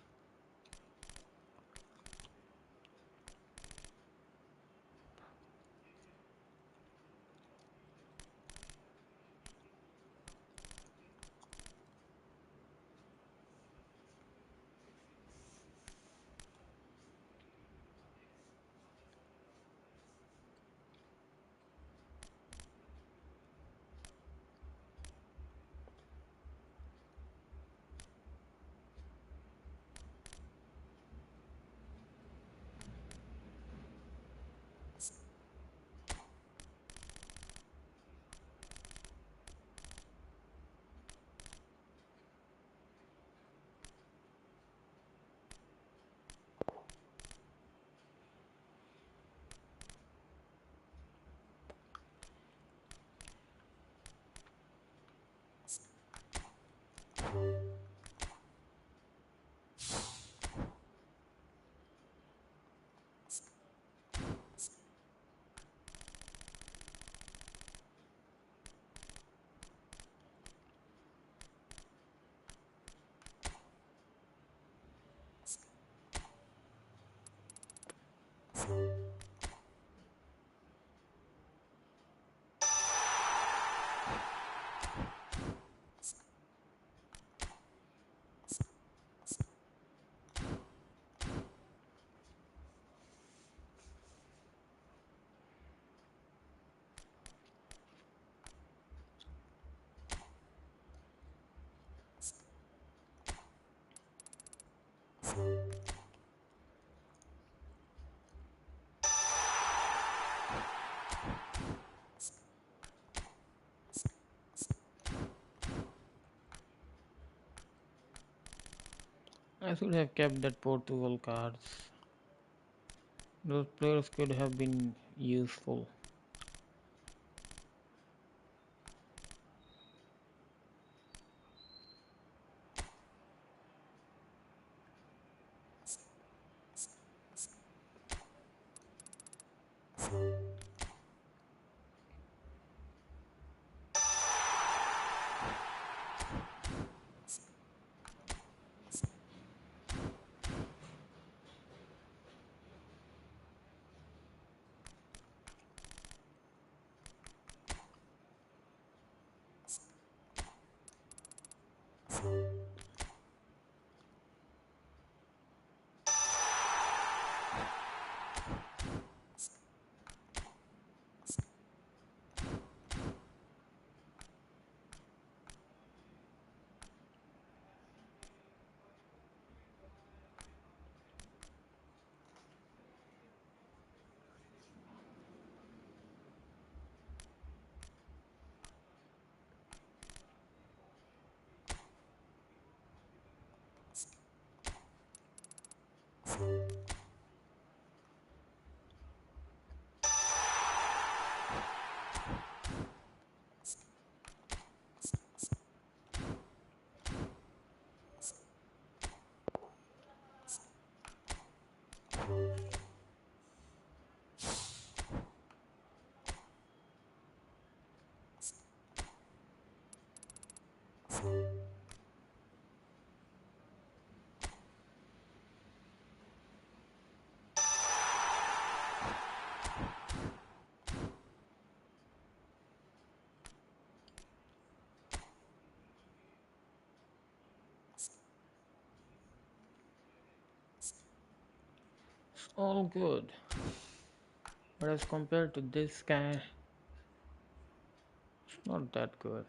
I should have kept that Portugal cards. Those players could have been useful. It's all good, but as compared to this guy, it's not that good.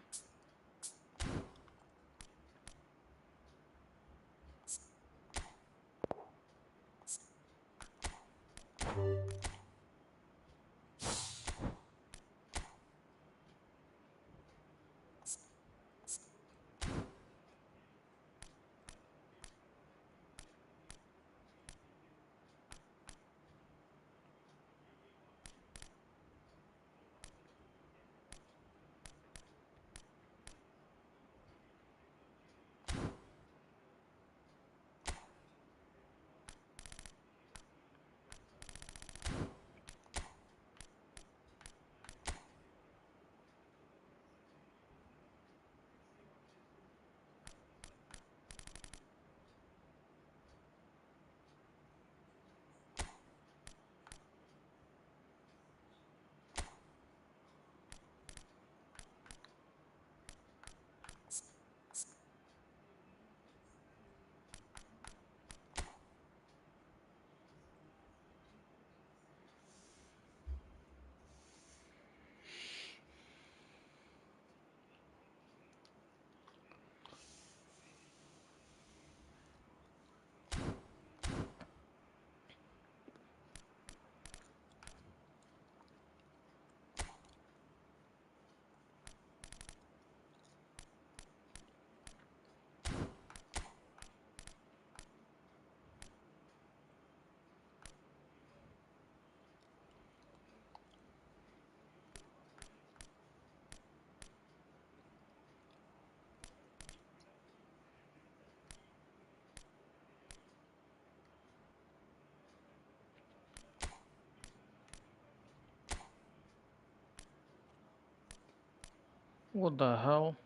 What the hell?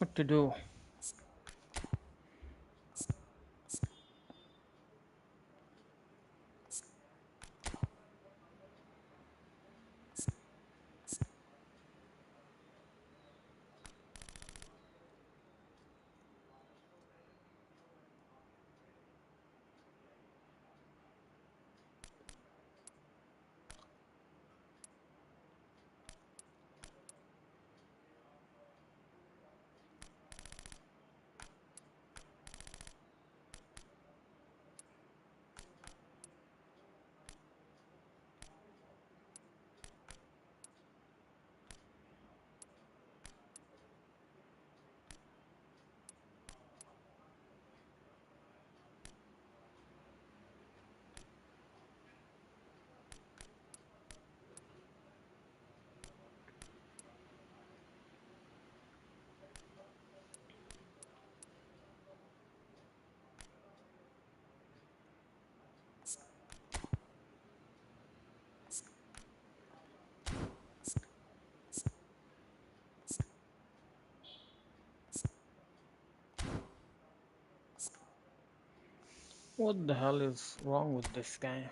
What to do? What the hell is wrong with this guy?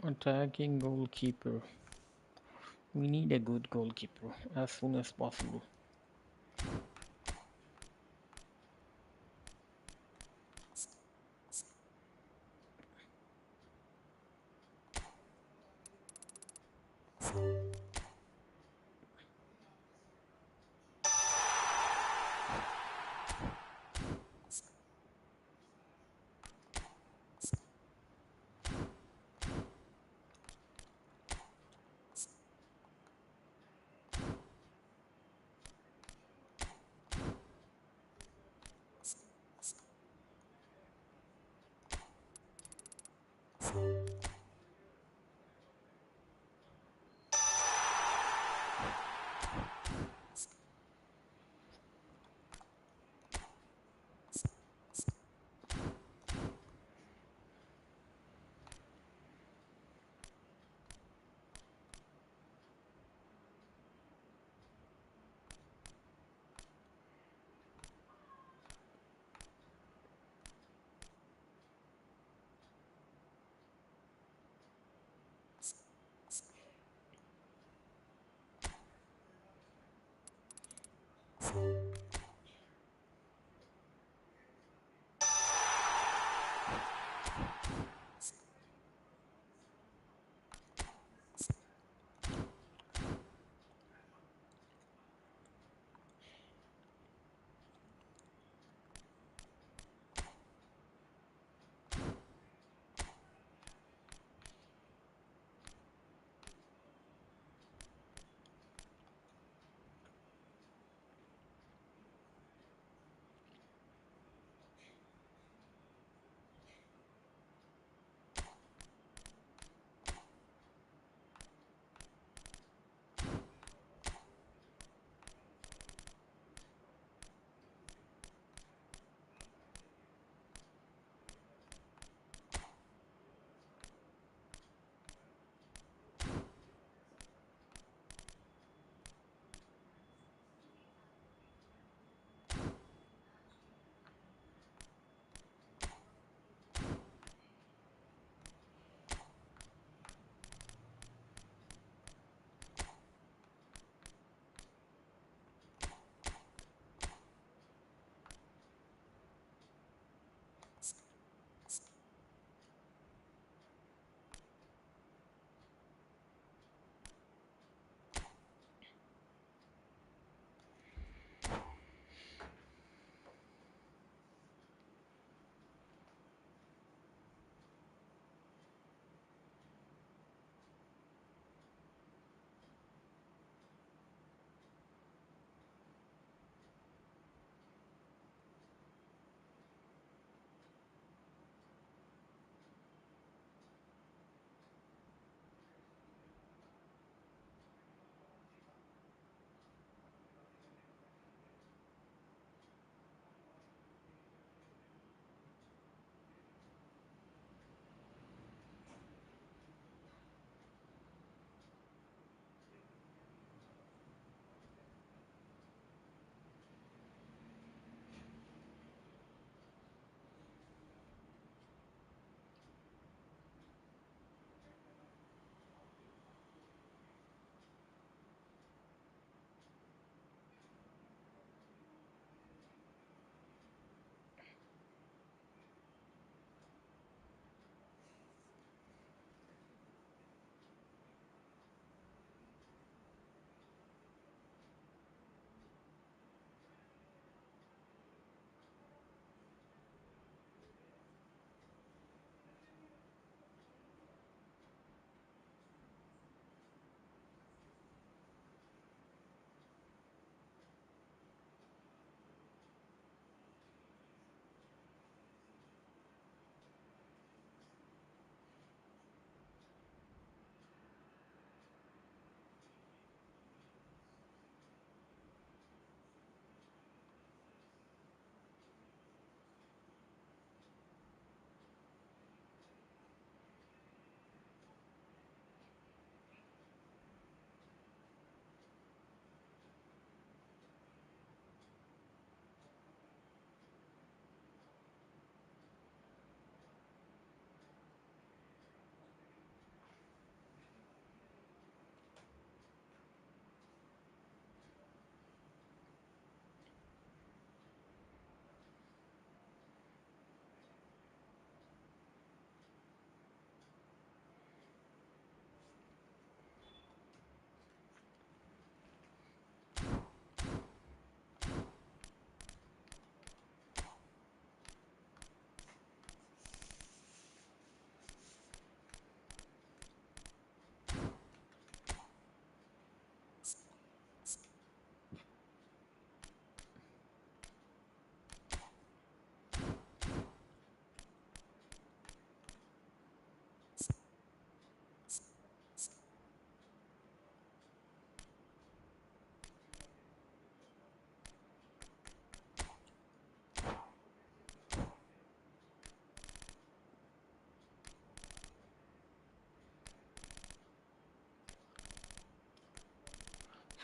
Attacking goalkeeper. We need a good goalkeeper as soon as possible.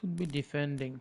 Should be defending.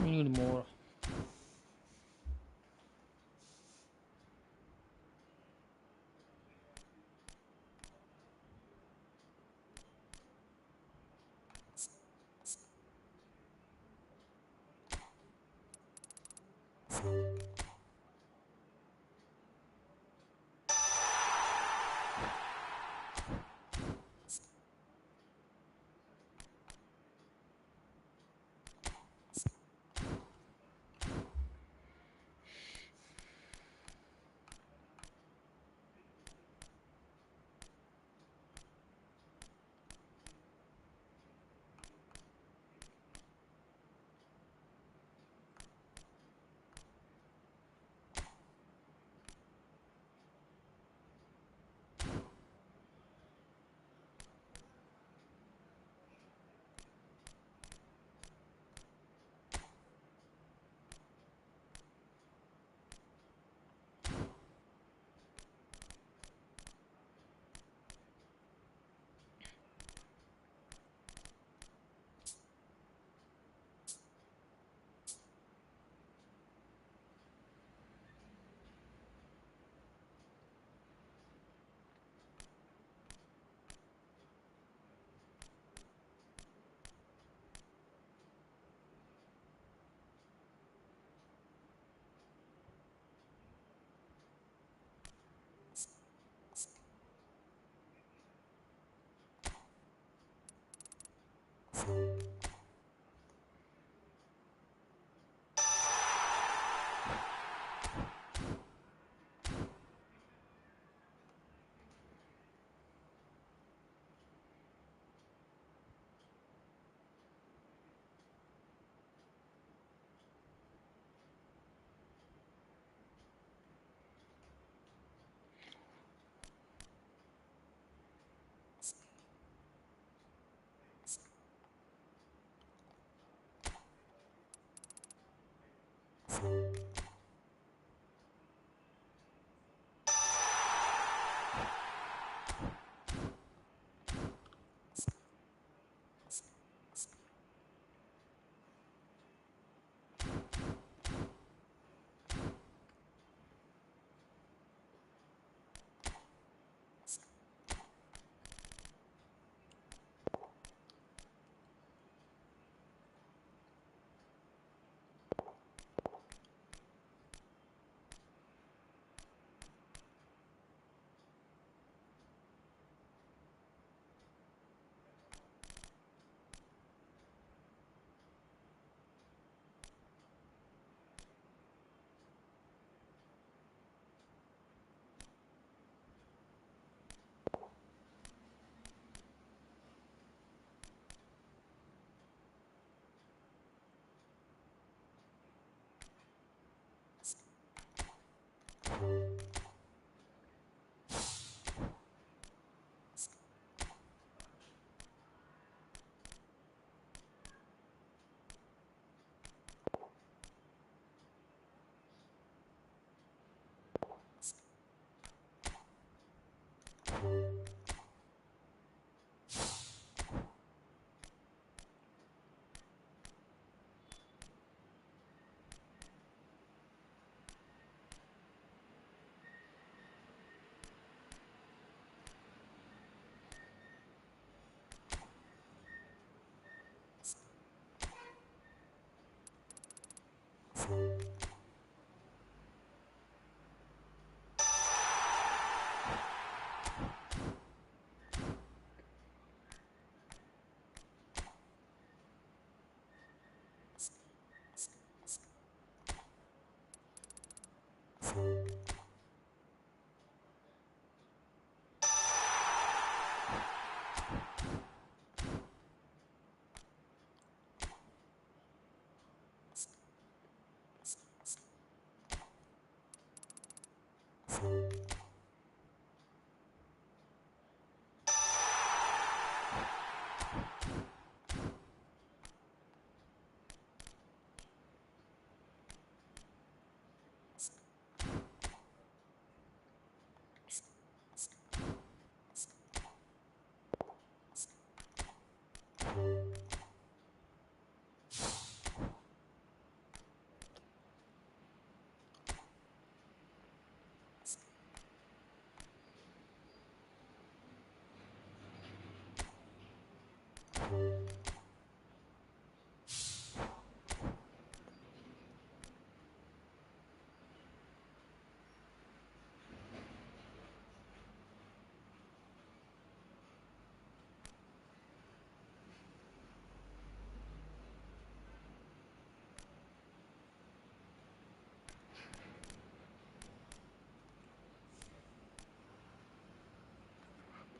We need more.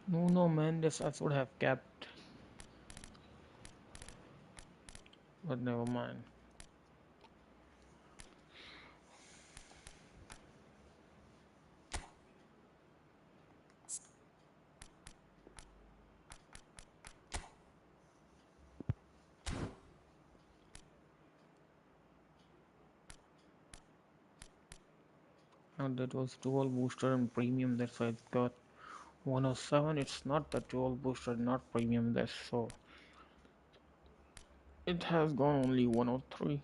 No, man, this I should have kept, but never mind. And that was dual booster and premium, that's why it got 107. It's not the dual booster, not premium, that's so it has gone only 103.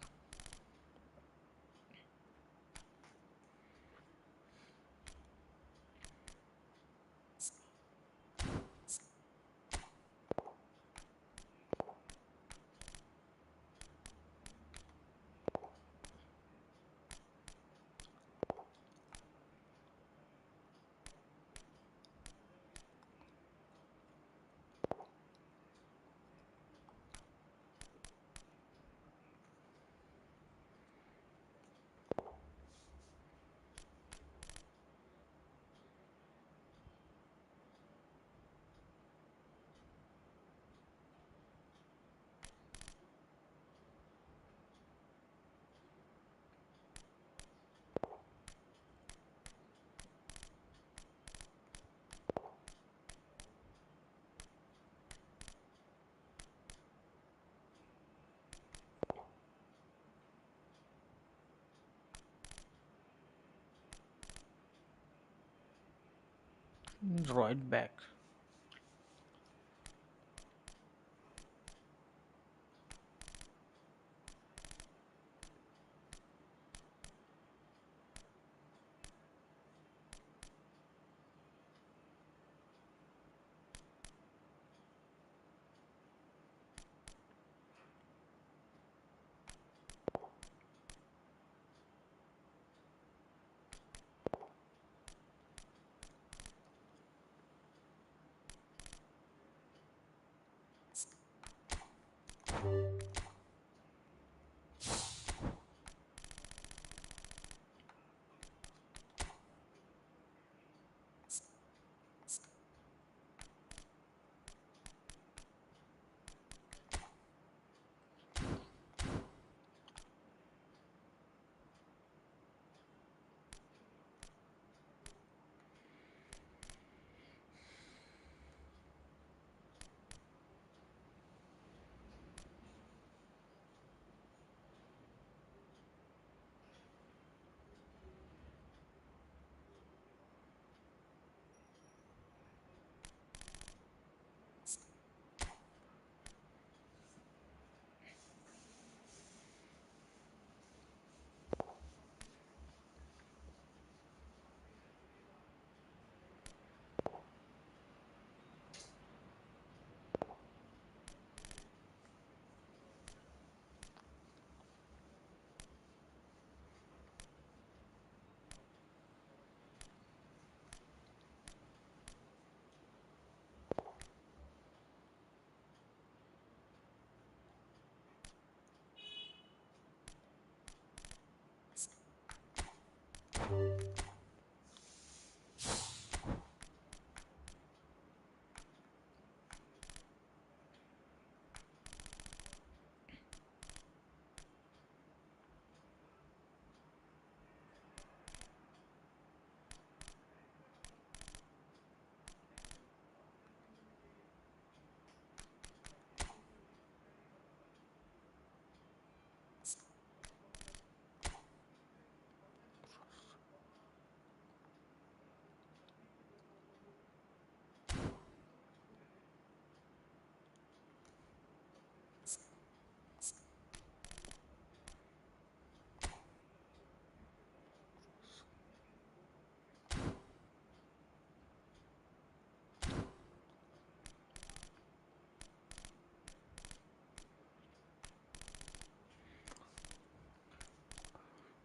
Right back.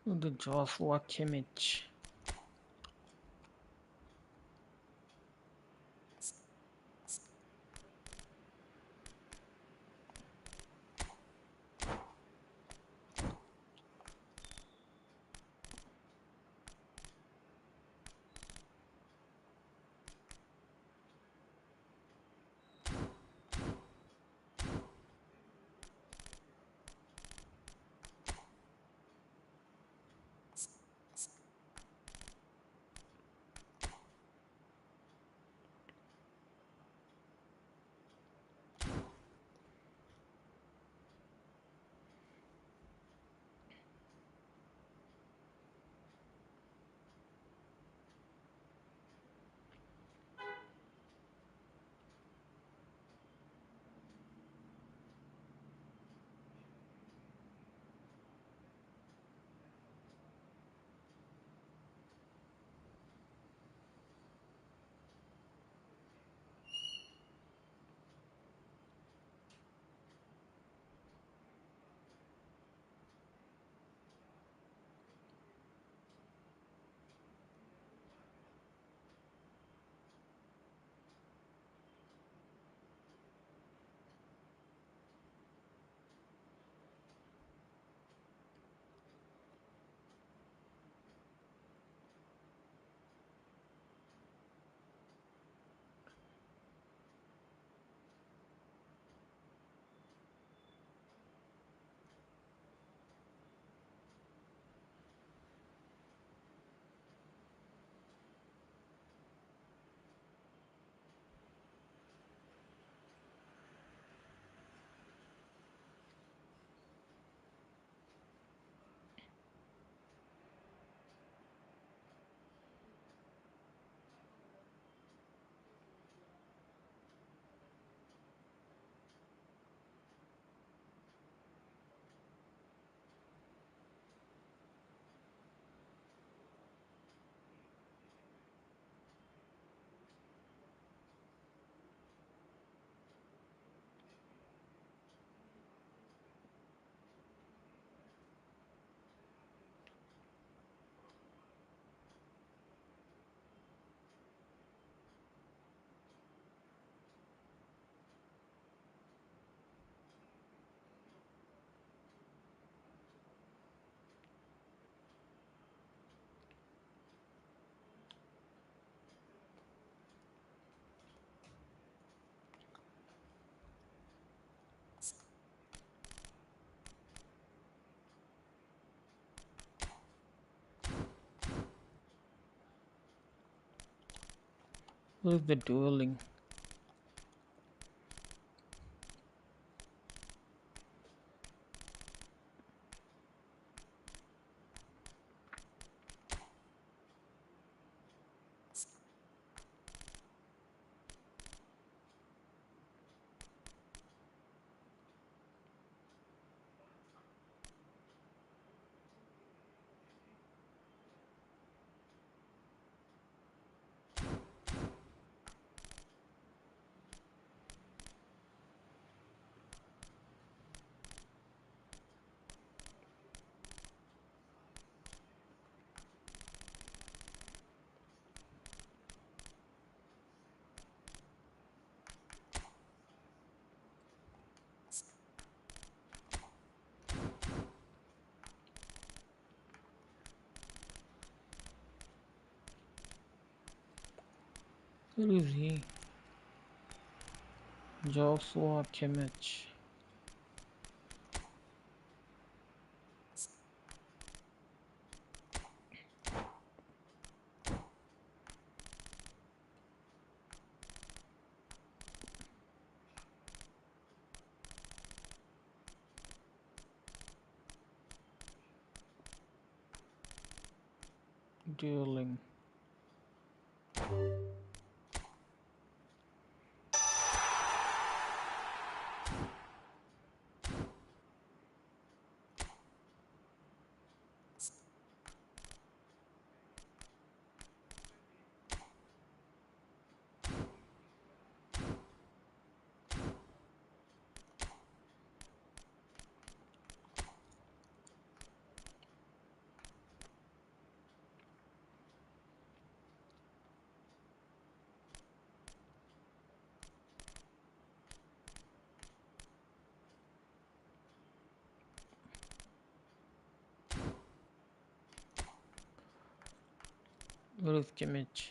The Joshua Kimmich. What is the dueling? Where is he? Joshua Kimmich. Dueling. Where is Kimmich?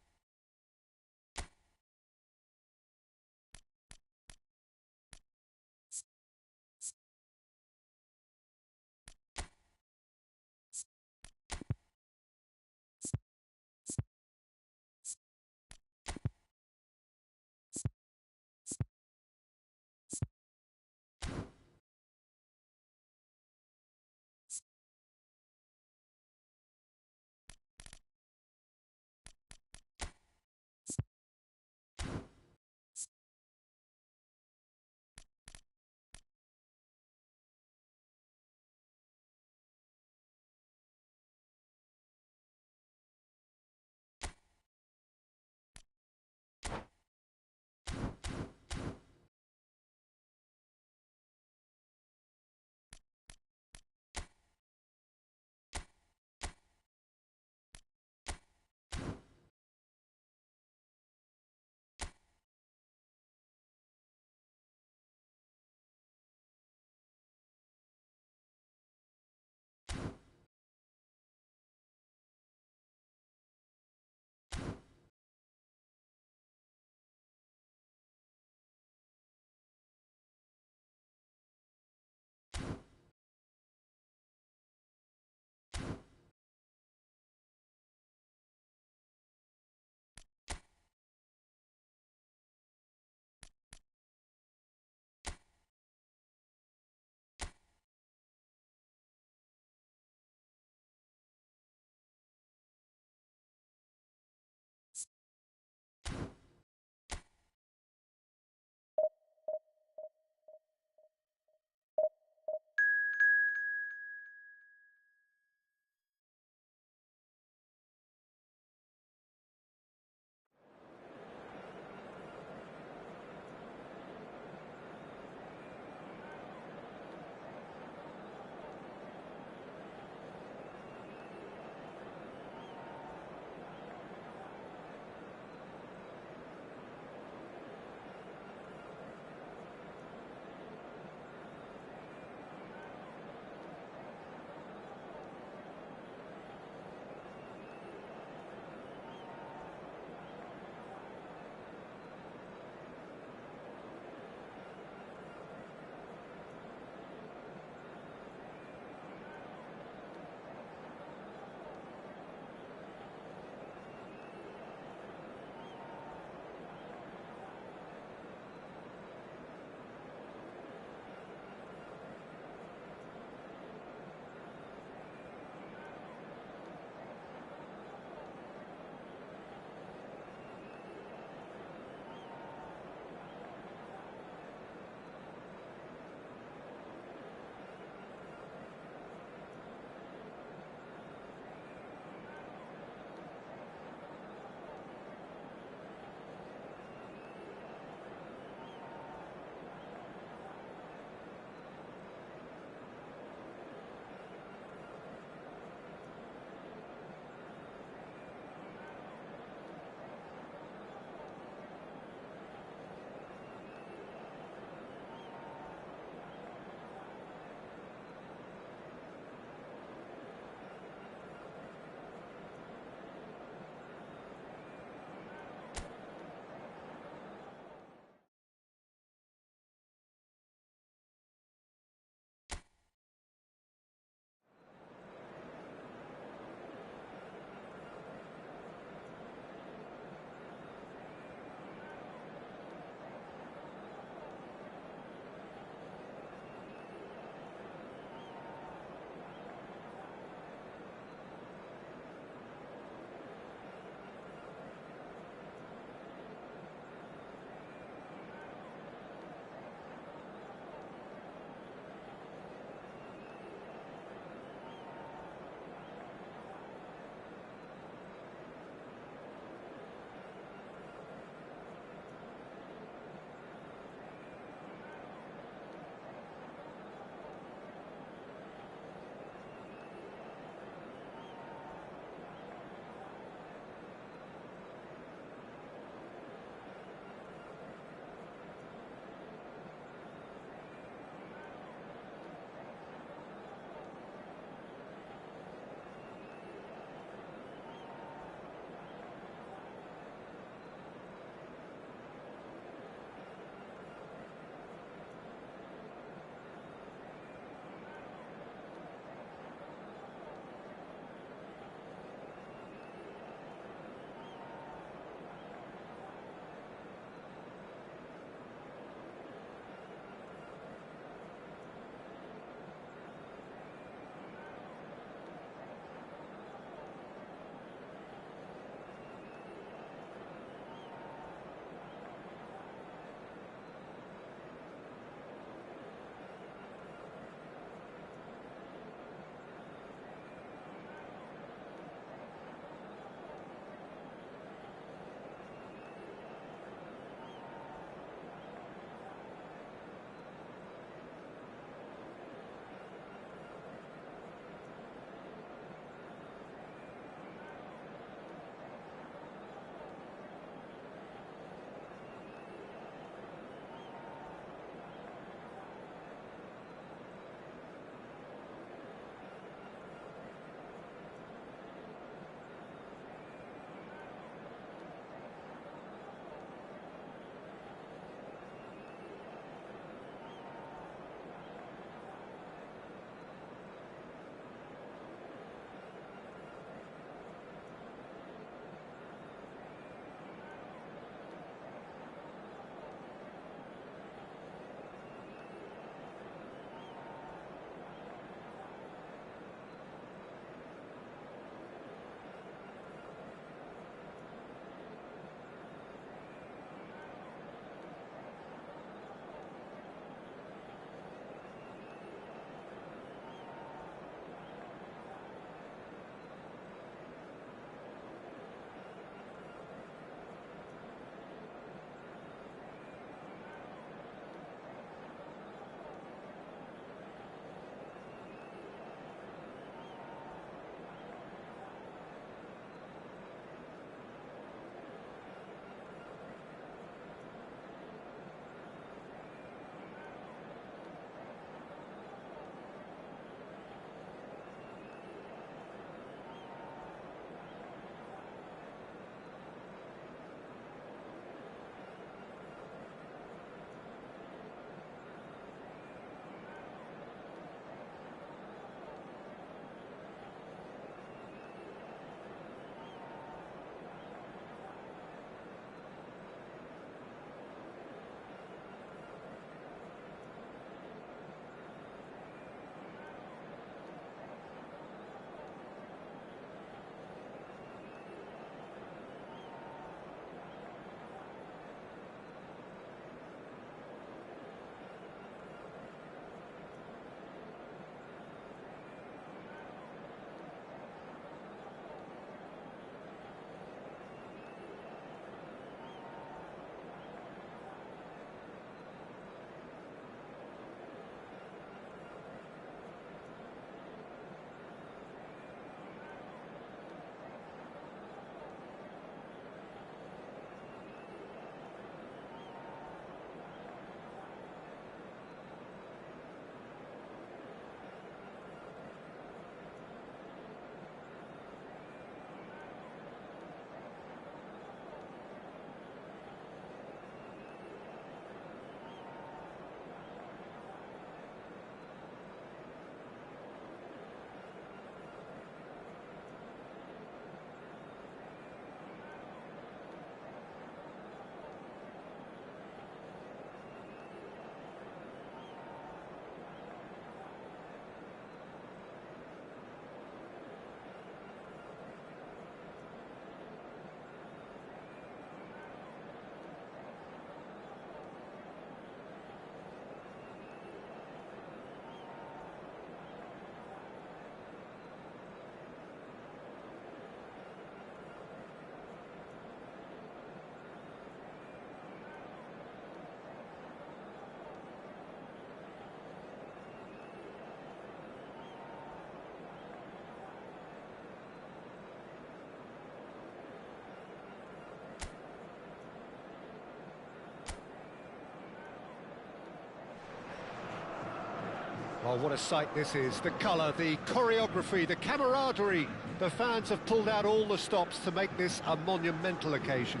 Oh, what a sight this is. The colour, the choreography, the camaraderie. The fans have pulled out all the stops to make this a monumental occasion.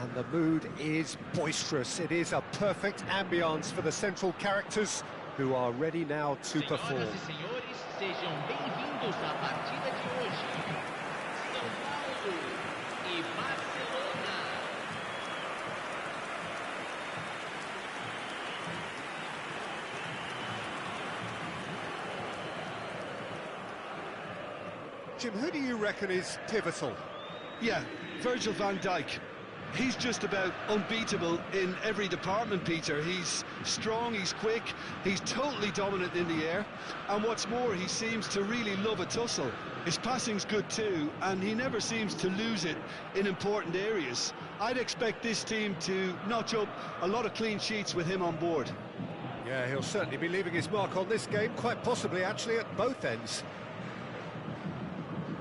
And the mood is boisterous. It is a perfect ambience for the central characters who are ready now to perform. Senhoras e senhores, sejam bem-vindos à partida de hoje. São Paulo e Barcelona. Jim, who do you reckon is pivotal? Yeah, Virgil van Dijk. He's just about unbeatable in every department, Peter. He's strong, he's quick, he's totally dominant in the air, and what's more, he seems to really love a tussle. His passing's good too, and he never seems to lose it in important areas. I'd expect this team to notch up a lot of clean sheets with him on board. Yeah, he'll certainly be leaving his mark on this game, quite possibly actually at both ends.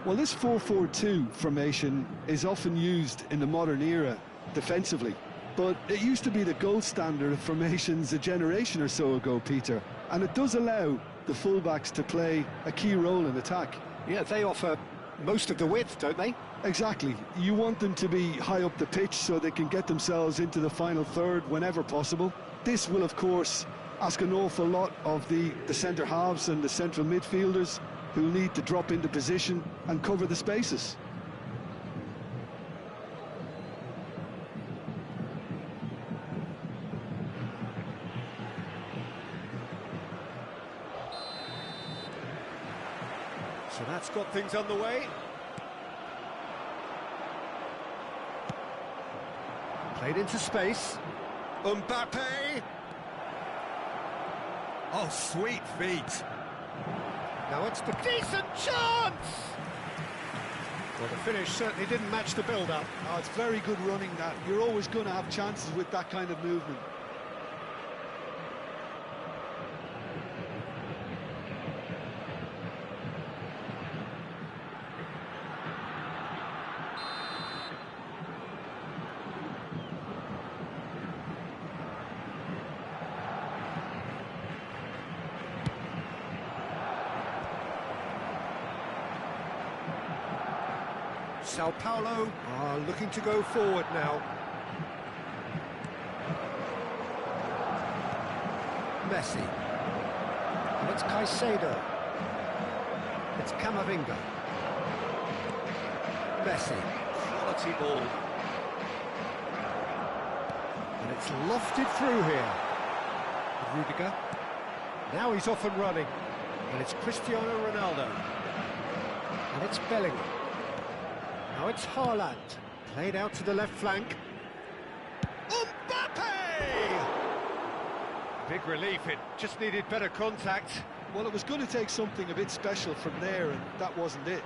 Well, this 4-4-2 formation is often used in the modern era defensively, but it used to be the gold standard of formations a generation or so ago, Peter, and it does allow the fullbacks to play a key role in attack. Yeah, they offer most of the width, don't they? Exactly. You want them to be high up the pitch so they can get themselves into the final third whenever possible. This will, of course, ask an awful lot of the centre halves and the central midfielders, who'll need to drop into position and cover the spaces. So that's got things underway. Played into space. Mbappe! Oh, sweet feet. Now it's the decent chance! Well, the finish certainly didn't match the build-up. Oh, it's very good running, that. You're always going to have chances with that kind of movement. Sao Paulo are looking to go forward now. Messi. And it's Caicedo. It's Camavinga. Messi. Quality ball. And it's lofted through here. Rudiger. Now he's off and running. And it's Cristiano Ronaldo. And it's Bellingham. Now it's Haaland, played out to the left flank. Mbappe! Big relief, it just needed better contact. Well, it was going to take something a bit special from there, and that wasn't it.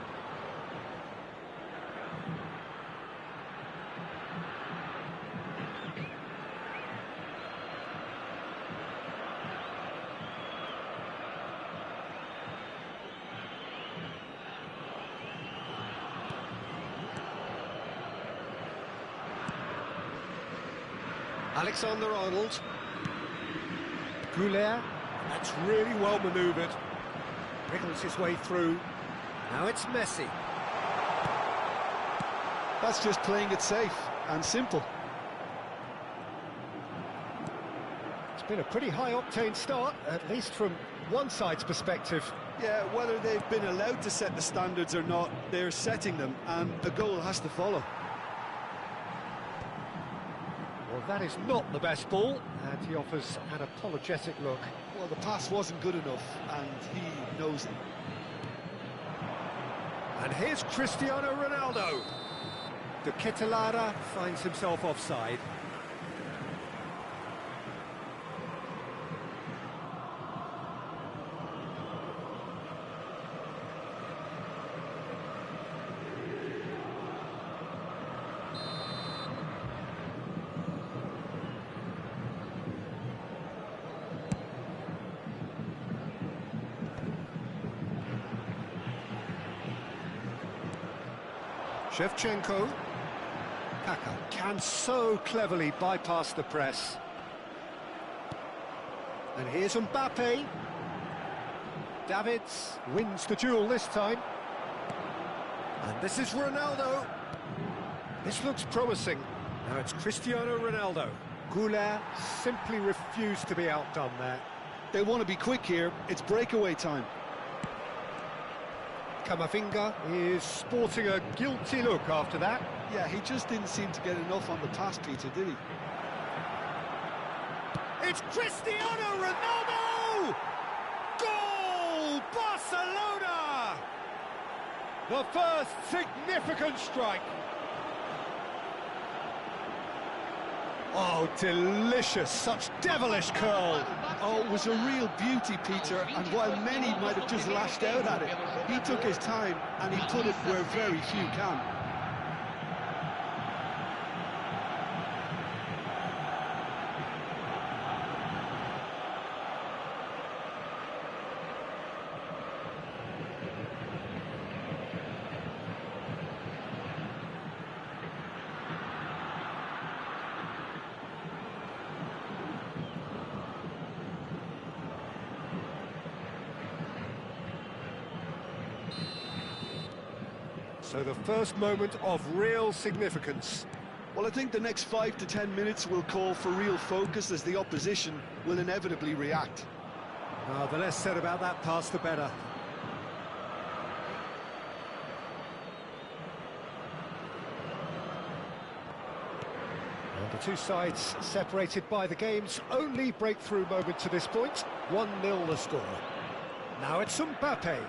Alexander-Arnold. Goulet. That's really well manoeuvred. Wriggles his way through. Now it's Messi. That's just playing it safe and simple. It's been a pretty high-octane start, at least from one side's perspective. Yeah, whether they've been allowed to set the standards or not, they're setting them, and a goal has to follow. Well, that is not the best ball, and he offers an apologetic look. Well, the pass wasn't good enough, and he knows it. And here's Cristiano Ronaldo. De Ketelaere finds himself offside. Shevchenko. Kaka can so cleverly bypass the press. And here's Mbappe. Davids wins the duel this time. And this is Ronaldo. This looks promising. Now it's Cristiano Ronaldo. Goulart simply refused to be outdone there. They want to be quick here. It's breakaway time. Camavinga is sporting a guilty look after that. Yeah, he just didn't seem to get enough on the pass, Peter, did he? It's Cristiano Ronaldo! Goal! Barcelona! The first significant strike. Oh, delicious, such devilish curl. Oh, it was a real beauty, Peter, and while many might have just lashed out at it, he took his time and he put it where very few can. So the first moment of real significance. Well, I think the next 5 to 10 minutes will call for real focus as the opposition will inevitably react. The less said about that pass, the better. And the two sides separated by the game's only breakthrough moment to this point. 1-0 the score. Now it's Mbappe.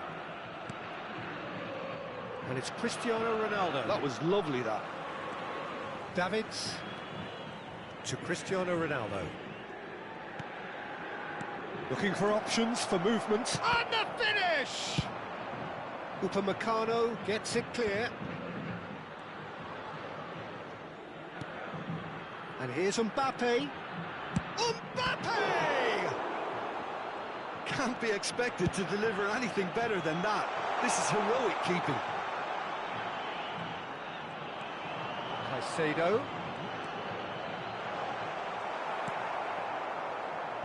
And it's Cristiano Ronaldo. That was lovely, that. Davids to Cristiano Ronaldo. Looking for options for movement. And the finish! Upamecano gets it clear. And here's Mbappe. Mbappe! Can't be expected to deliver anything better than that. This is heroic keeping. Caicedo.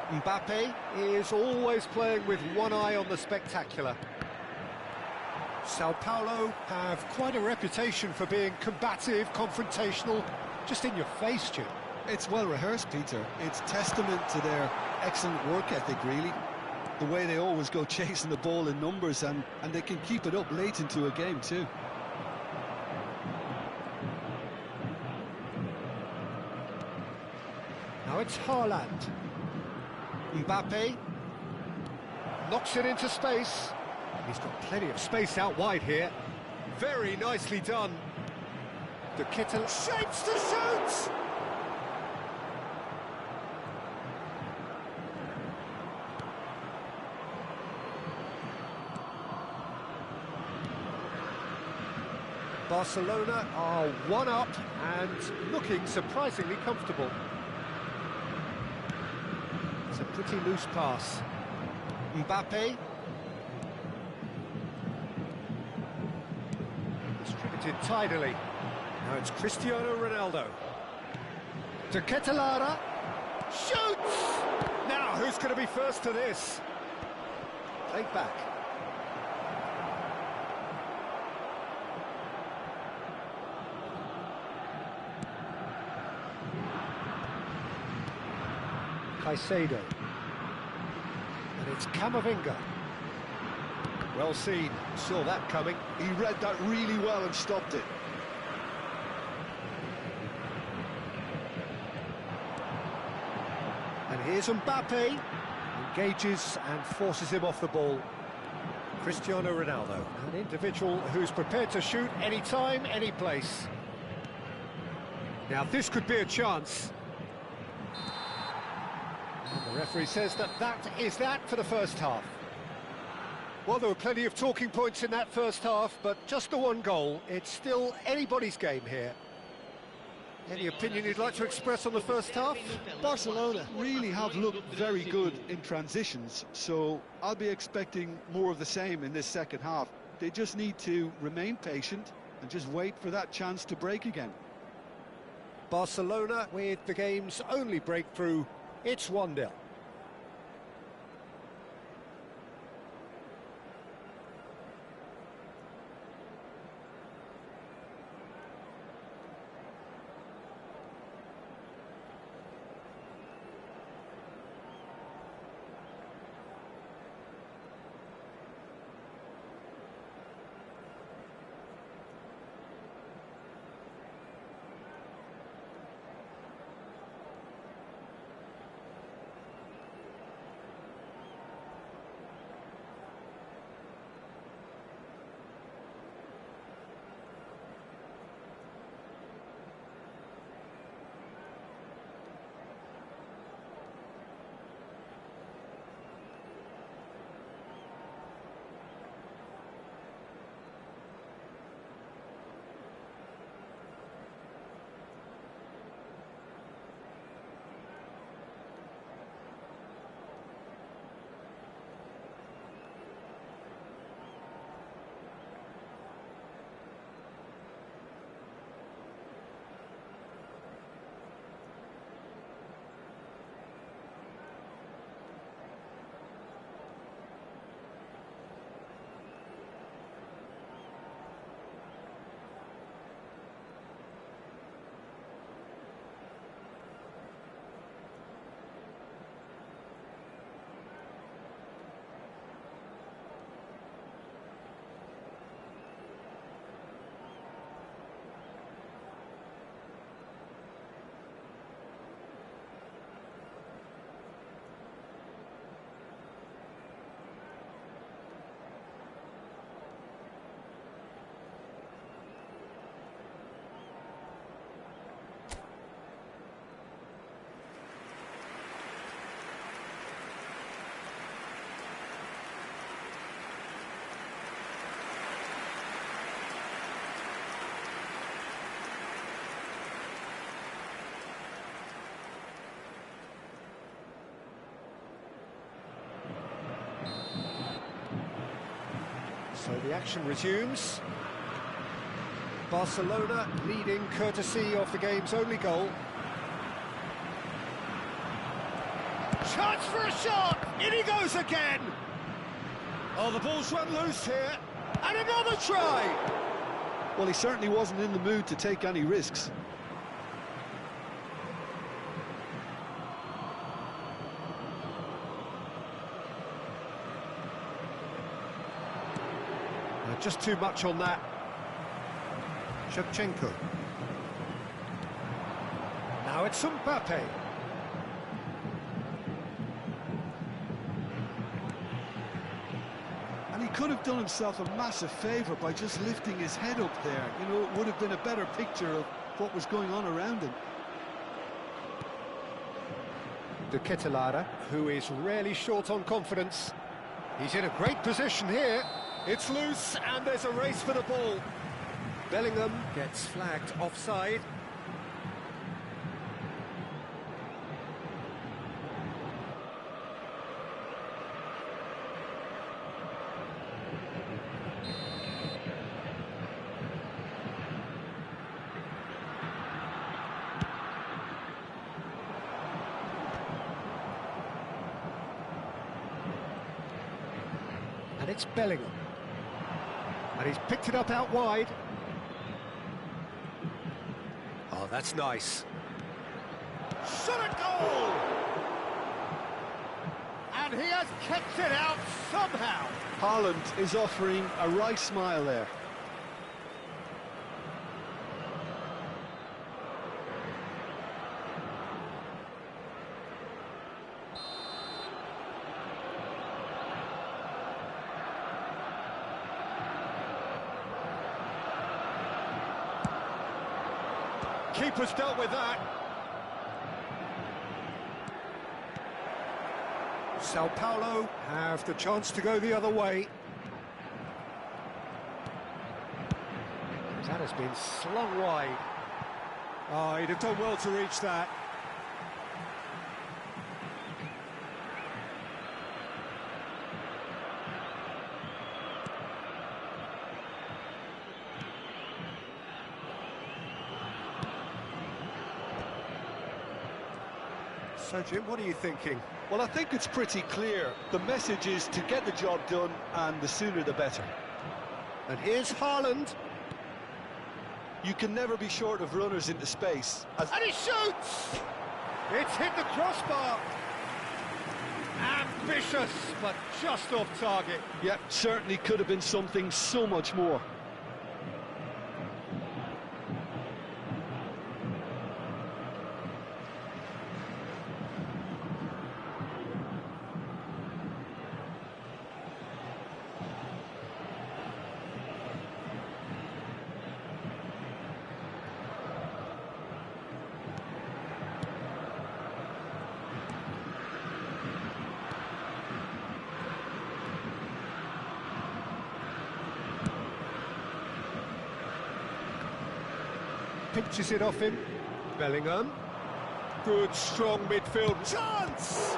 Mbappe is always playing with one eye on the spectacular. Sao Paulo have quite a reputation for being combative, confrontational, just in your face, Jim. It's well rehearsed, Peter. It's testament to their excellent work ethic, really. The way they always go chasing the ball in numbers, and they can keep it up late into a game too. Now it's Haaland. Mbappe knocks it into space. He's got plenty of space out wide here. Very nicely done. The Kittel shapes to shoot! Barcelona are one up and looking surprisingly comfortable. It's a pretty loose pass. Mbappe. Distributed tidily. Now it's Cristiano Ronaldo. To Ketelara. Shoots! Now, who's going to be first to this? Played back. Caicedo. And it's Camavinga. Well seen, saw that coming. He read that really well and stopped it. And here's Mbappe. Engages and forces him off the ball. Cristiano Ronaldo, an individual who's prepared to shoot any time, any place. Now this could be a chance. And the referee says that is that for the first half. Well, there were plenty of talking points in that first half, but just the one goal. It's still anybody's game here. Any opinion you'd like to express on the first half? Barcelona really have looked very good in transitions, so I'll be expecting more of the same in this second half. They just need to remain patient and just wait for that chance to break again. Barcelona with the game's only breakthrough. It's 1-0. So the action resumes. Barcelona leading courtesy of the game's only goal. Chance for a shot! In he goes again! Oh, the ball's run loose here. And another try! Well, he certainly wasn't in the mood to take any risks. Just too much on that. Shevchenko. Now it's Mbappe. And he could have done himself a massive favour by just lifting his head up there. You know, it would have been a better picture of what was going on around him. De Ketelaere, who is rarely short on confidence. He's in a great position here. It's loose, and there's a race for the ball. Bellingham gets flagged offside. And it's Bellingham. And he's picked it up out wide. Oh, that's nice. Shot at goal! And he has kept it out somehow. Haaland is offering a right smile there. Keeper's dealt with that. Sao Paulo have the chance to go the other way. That has been slung wide. Oh, he'd have done well to reach that. So, Jim, what are you thinking? Well, I think it's pretty clear. The message is to get the job done, and the sooner the better. And here's Haaland. You can never be short of runners into space. And he shoots! It's hit the crossbar. Ambitious, but just off target. Yep, certainly could have been something so much more. Pinches it off him. Bellingham. Good, strong midfield. Chance!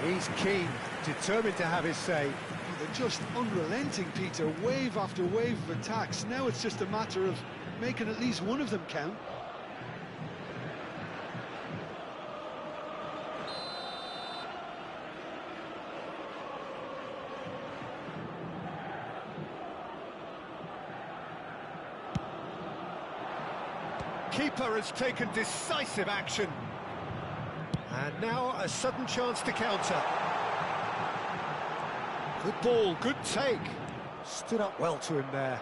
He's keen, determined to have his say. They're just unrelenting, Peter. Wave after wave of attacks. Now it's just a matter of making at least one of them count. Keeper has taken decisive action. And now a sudden chance to counter. Good ball, good take. Stood up well to him there.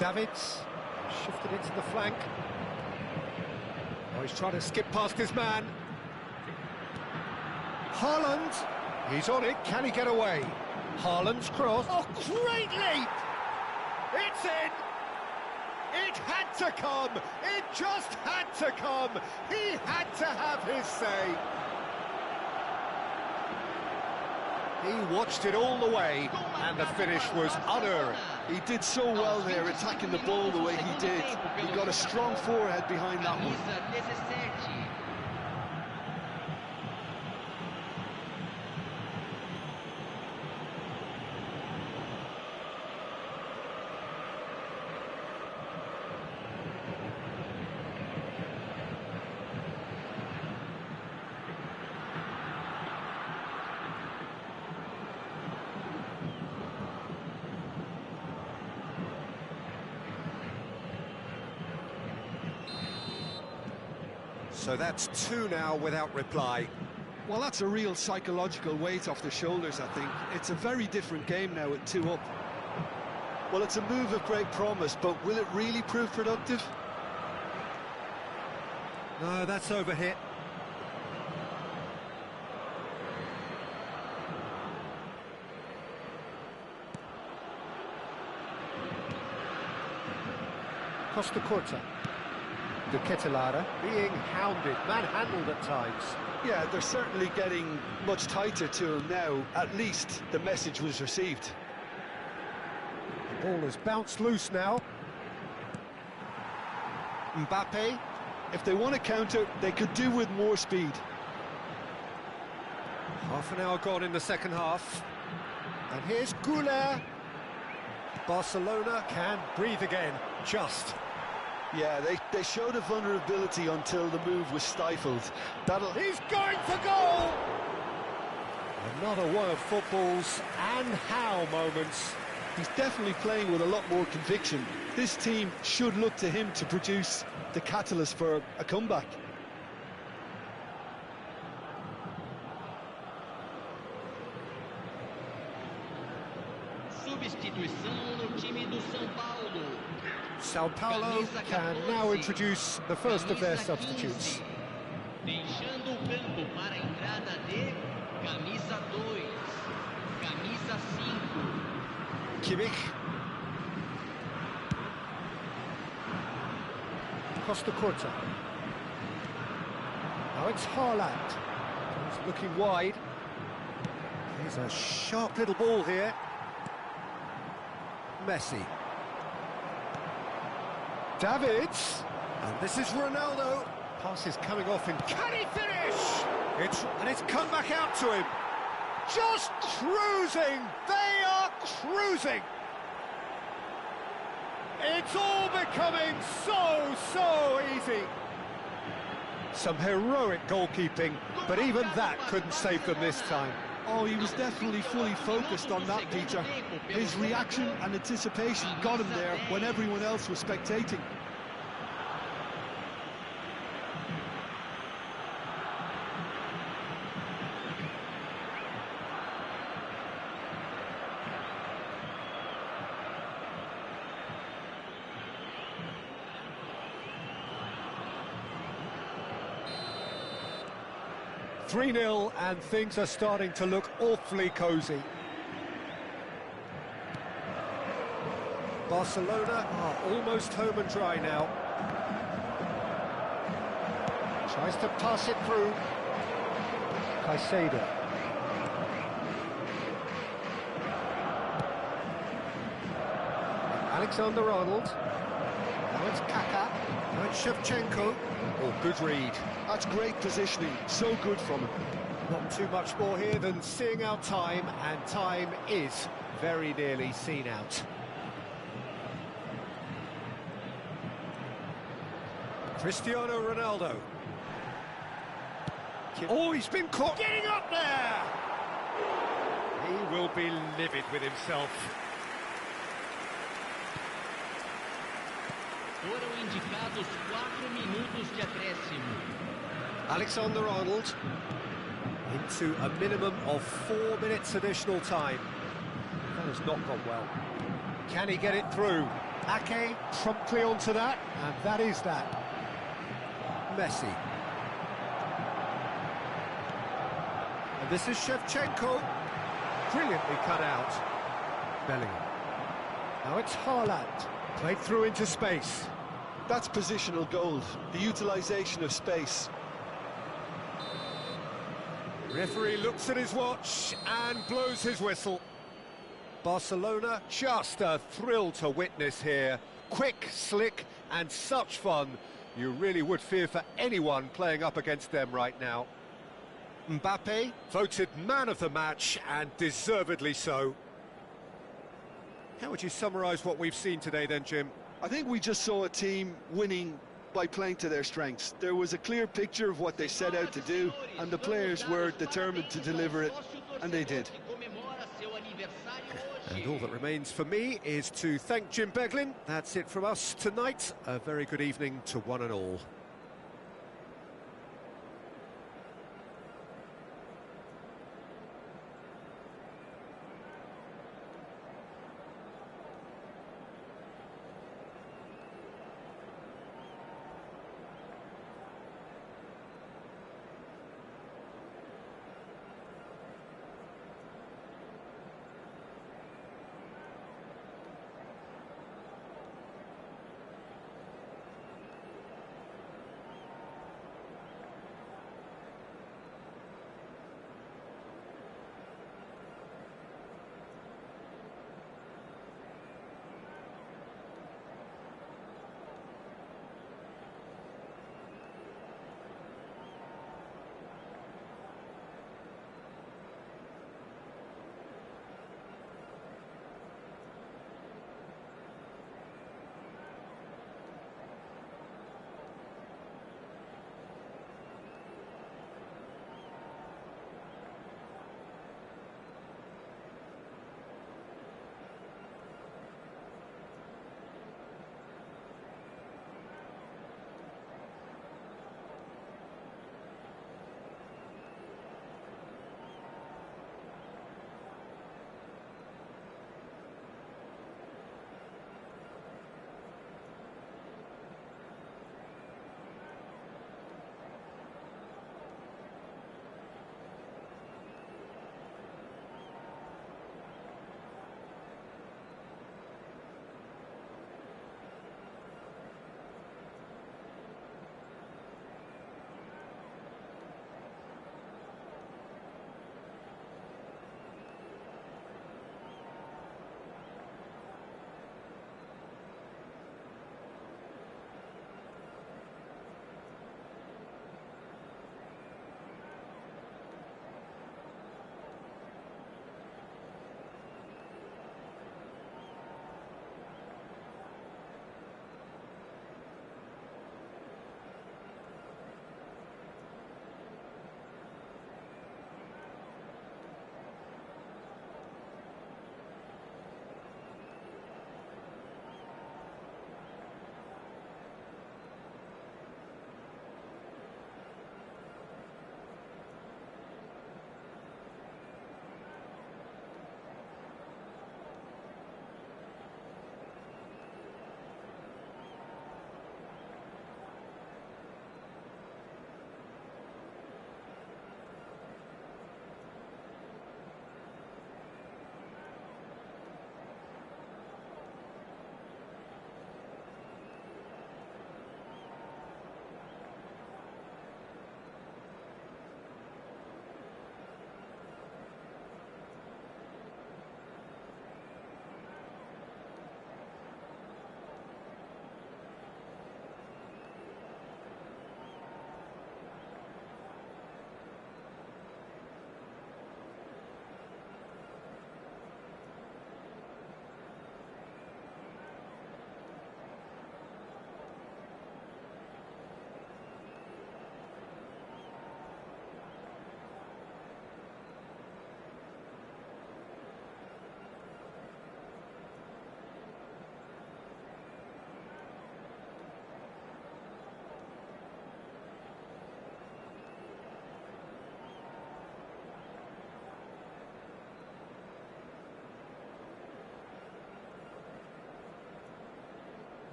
Davids shifted into the flank. Oh, he's trying to skip past his man. Haaland, he's on it, can he get away? Haaland's cross. Oh, great leap! It's in! It had to come! It just had to come! He had to have his say! He watched it all the way, and the finish was unerring. He did so well there, attacking the ball the way he did. He got a strong forehead behind that one. So that's two now without reply. Well, that's a real psychological weight off the shoulders, I think. It's a very different game now with 2 up. Well, it's a move of great promise, but will it really prove productive? No, that's overhit. Costa Corta. De Ketelare being hounded, manhandled at times. Yeah, they're certainly getting much tighter to him now. At least the message was received. The ball has bounced loose now. Mbappe. If they want to counter, they could do with more speed. Half an hour gone in the second half. And here's Goulet. Barcelona can breathe again, just. Yeah, they showed a vulnerability until the move was stifled. He's going for goal! Another one of football's and how moments. He's definitely playing with a lot more conviction. This team should look to him to produce the catalyst for a comeback. Substituição no time do São Paulo. Sao Paulo can now introduce the first of their substitutes. Deixando o campo para a entrada de camisa 2, camisa 5. Kimmich. Costa Corta. Now it's Haaland. He's looking wide. Here's a sharp little ball here. Messi. Davids. And this is Ronaldo. Pass is coming off and can he finish? It's come back out to him. Just cruising. They are cruising. It's all becoming so easy. Some heroic goalkeeping, but even that couldn't save them this time. Oh, he was definitely fully focused on that, Peter. His reaction and anticipation got him there when everyone else was spectating. "3-0 and things are starting to look awfully cosy. Barcelona are almost home and dry now. Tries to pass it through. Caicedo. Alexander-Arnold. Now it's Kaká. Now it's Shevchenko. Oh, good read. That's great positioning, so good from him. Not too much more here than seeing out time, and time is very nearly seen out. Cristiano Ronaldo. Oh, he's been caught getting up there! He will be livid with himself. Foram indicados 4 minutos de acréscimo. Alexander-Arnold into a minimum of 4 minutes additional time. That has not gone well. Can he get it through? Ake promptly onto that, and that is that. Messi. And this is Shevchenko. Brilliantly cut out. Bellingham. Now it's Haaland. Played through into space. That's positional gold, the utilisation of space. Referee looks at his watch and blows his whistle. Barcelona, just a thrill to witness here. Quick, slick, and such fun. You really would fear for anyone playing up against them right now. Mbappe, voted man of the match, and deservedly so. How would you summarise what we've seen today then, Jim? I think we just saw a team winning by playing to their strengths. There was a clear picture of what they set out to do, and the players were determined to deliver it, and they did. And all that remains for me is to thank Jim Beglin. That's it from us tonight. A very good evening to one and all.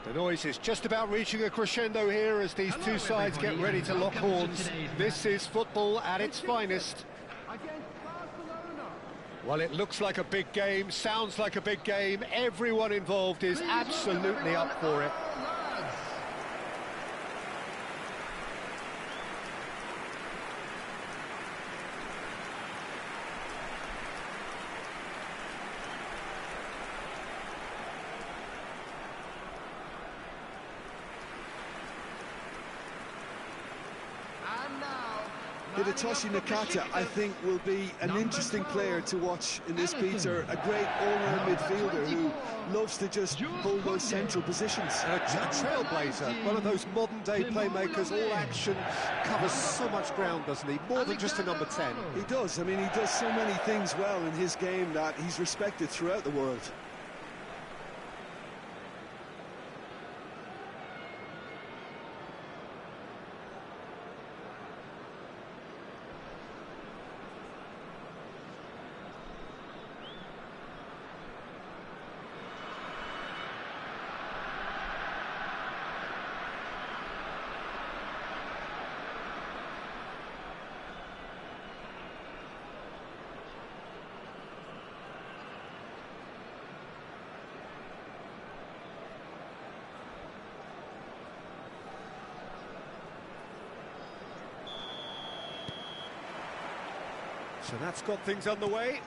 The noise is just about reaching a crescendo here as these two sides get ready to lock horns. This is football at its finest. Well, it looks like a big game, sounds like a big game. Everyone involved is absolutely up for it. Hidetoshi Nakata, I think, will be an interesting player to watch in this, Peter. A great all-round midfielder who loves to just hold those central positions. A trailblazer, one of those modern-day playmakers, all action, covers so much ground, doesn't he? More than just a number 10. He does. I mean, he does so many things well in his game that he's respected throughout the world. So that's got things underway.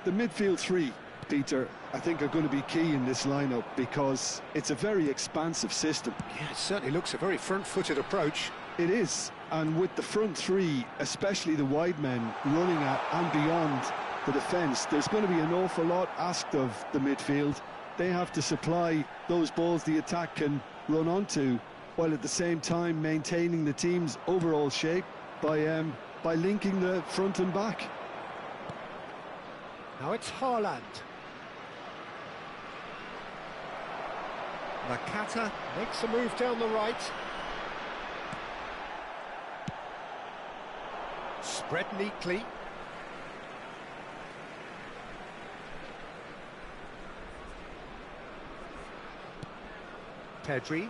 The midfield three, Peter, I think are going to be key in this lineup because it's a very expansive system. Yeah, it certainly looks a very front-footed approach. It is, and with the front three, especially the wide men running at and beyond the defence, there's going to be an awful lot asked of the midfield. They have to supply those balls the attack can run onto, while at the same time maintaining the team's overall shape by linking the front and back. Now it's Haaland. Nakata makes a move down the right. Spread neatly. Pedri.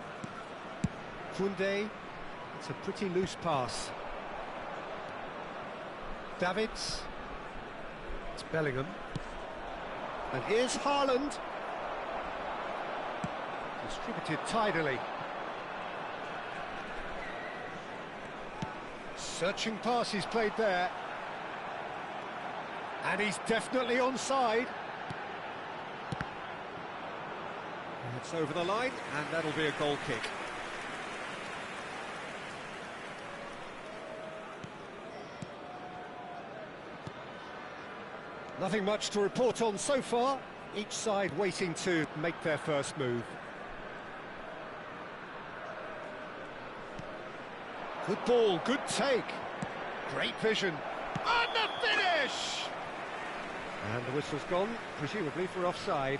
Koundé. It's a pretty loose pass. Davids. It's Bellingham. And here's Haaland. Distributed tidily. Searching pass he's played there. And he's definitely onside. It's over the line, and that'll be a goal kick. Nothing much to report on so far. Each side waiting to make their first move. Good ball, good take. Great vision. And the finish! And the whistle's gone, presumably for offside.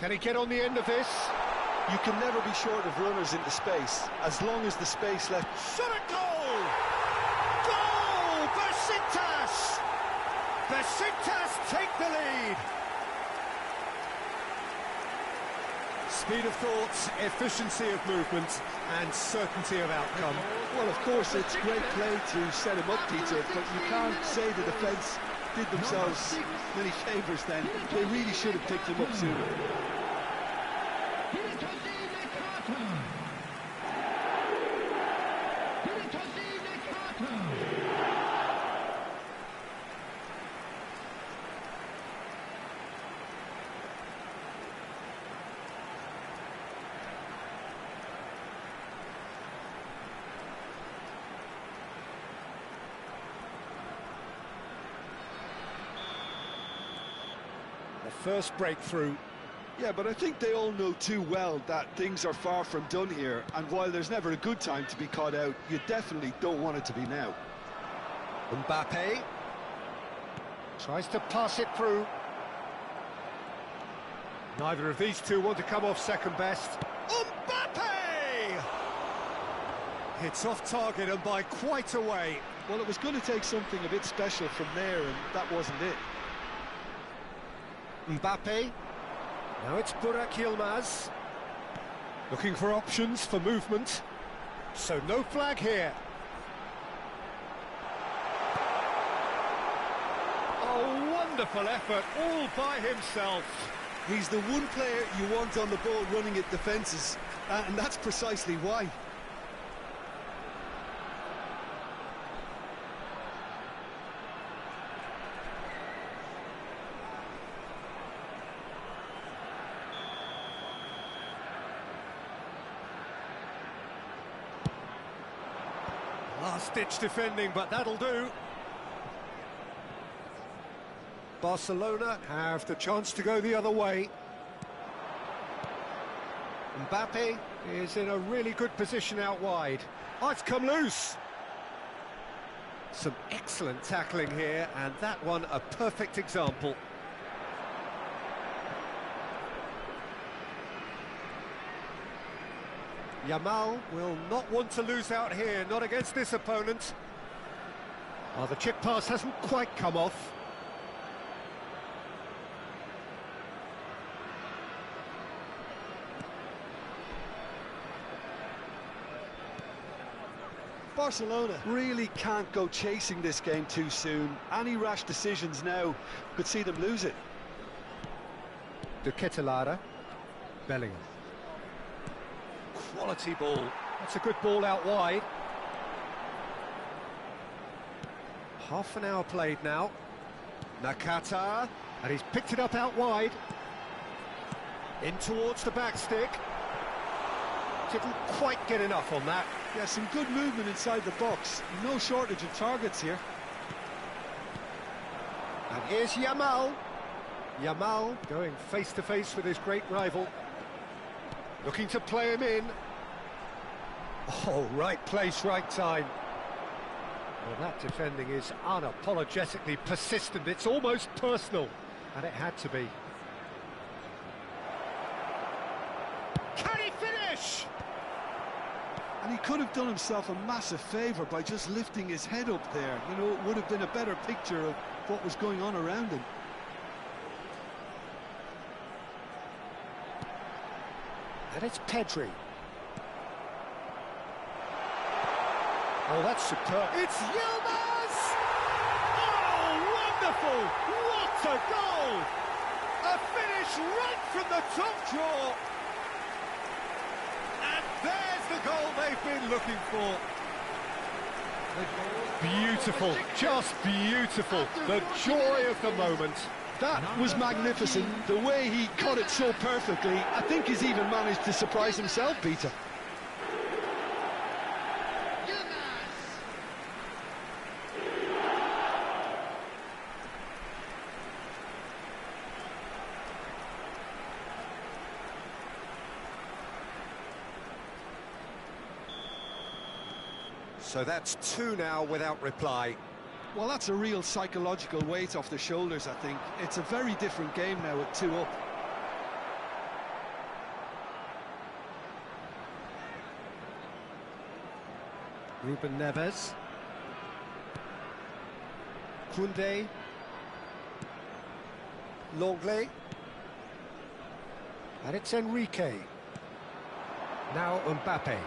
Can he get on the end of this? You can never be short of runners into space, as long as the space left. Shot at goal! Goal! Besiktas! Besiktas take the lead! Speed of thought, efficiency of movement, and certainty of outcome. Well, of course, it's great play to set him up, Peter, but you can't say the defence did themselves many favours then. They really should have picked him up sooner. First breakthrough. Yeah, but I think they all know too well that things are far from done here, and while there's never a good time to be caught out, you definitely don't want it to be now. Mbappe tries to pass it through. Neither of these two want to come off second best. Mbappe! It's off target and by quite a way. Well, it was going to take something a bit special from there, and that wasn't it. Mbappe. Now it's Burak Yilmaz. Looking for options for movement. So no flag here. Oh, wonderful effort, all by himself. He's the one player you want on the ball running at defences, and that's precisely why. Last-ditch defending, but that'll do. Barcelona have the chance to go the other way. Mbappe is in a really good position out wide. Oh, it's come loose. Some excellent tackling here, and that one a perfect example. Yamal will not want to lose out here, not against this opponent. Oh, the chip pass hasn't quite come off. Barcelona really can't go chasing this game too soon. Any rash decisions now could see them lose it. De Ketelaere. Bellingham. Quality ball. That's a good ball out wide. Half an hour played now. Nakata, and he's picked it up out wide. In towards the back stick. Didn't quite get enough on that. Yeah, some good movement inside the box. No shortage of targets here. And here's Yamal. Yamal going face-to-face with his great rival. Looking to play him in. Oh, right place, right time. Well, that defending is unapologetically persistent. It's almost personal, and it had to be. Can he finish? And he could have done himself a massive favour by just lifting his head up there. You know, it would have been a better picture of what was going on around him. And it's Pedri. Oh, that's superb. It's Yilmaz! Oh, wonderful! What a goal! A finish right from the top drawer. And there's the goal they've been looking for. Beautiful, just beautiful. The joy of the moment. That was magnificent. The way he cut it so perfectly, I think he's even managed to surprise himself, Peter. So that's two now without reply. Well, that's a real psychological weight off the shoulders, I think. It's a very different game now with 2 up. Ruben Neves. Koundé. Longley. And it's Enrique. Now Mbappe.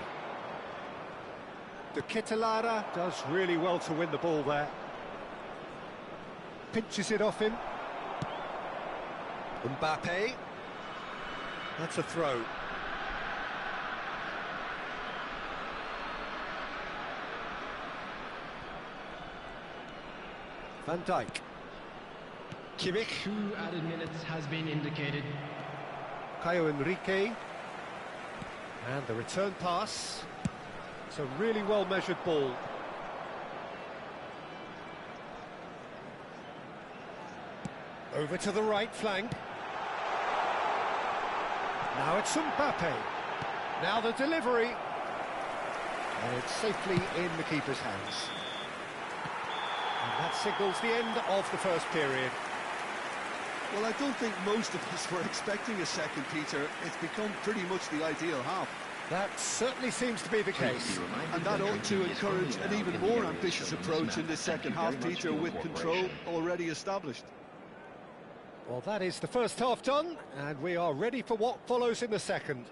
De Ketelaere does really well to win the ball there. Pinches it off him. Mbappe. That's a throw. Van Dijk. Kimmich. 2 added minutes has been indicated. Caio Enrique. And the return pass. It's a really well-measured ball. Over to the right flank. Now it's Mbappe. Now the delivery. And it's safely in the keeper's hands. signals the end of the first period. Well, I don't think most of us were expecting a second, Peter. It's become pretty much the ideal half. That certainly seems to be the case. And that ought to encourage an even more ambitious approach in this second half, Peter, with control already established. Well, that is the first half done, and we are ready for what follows in the second.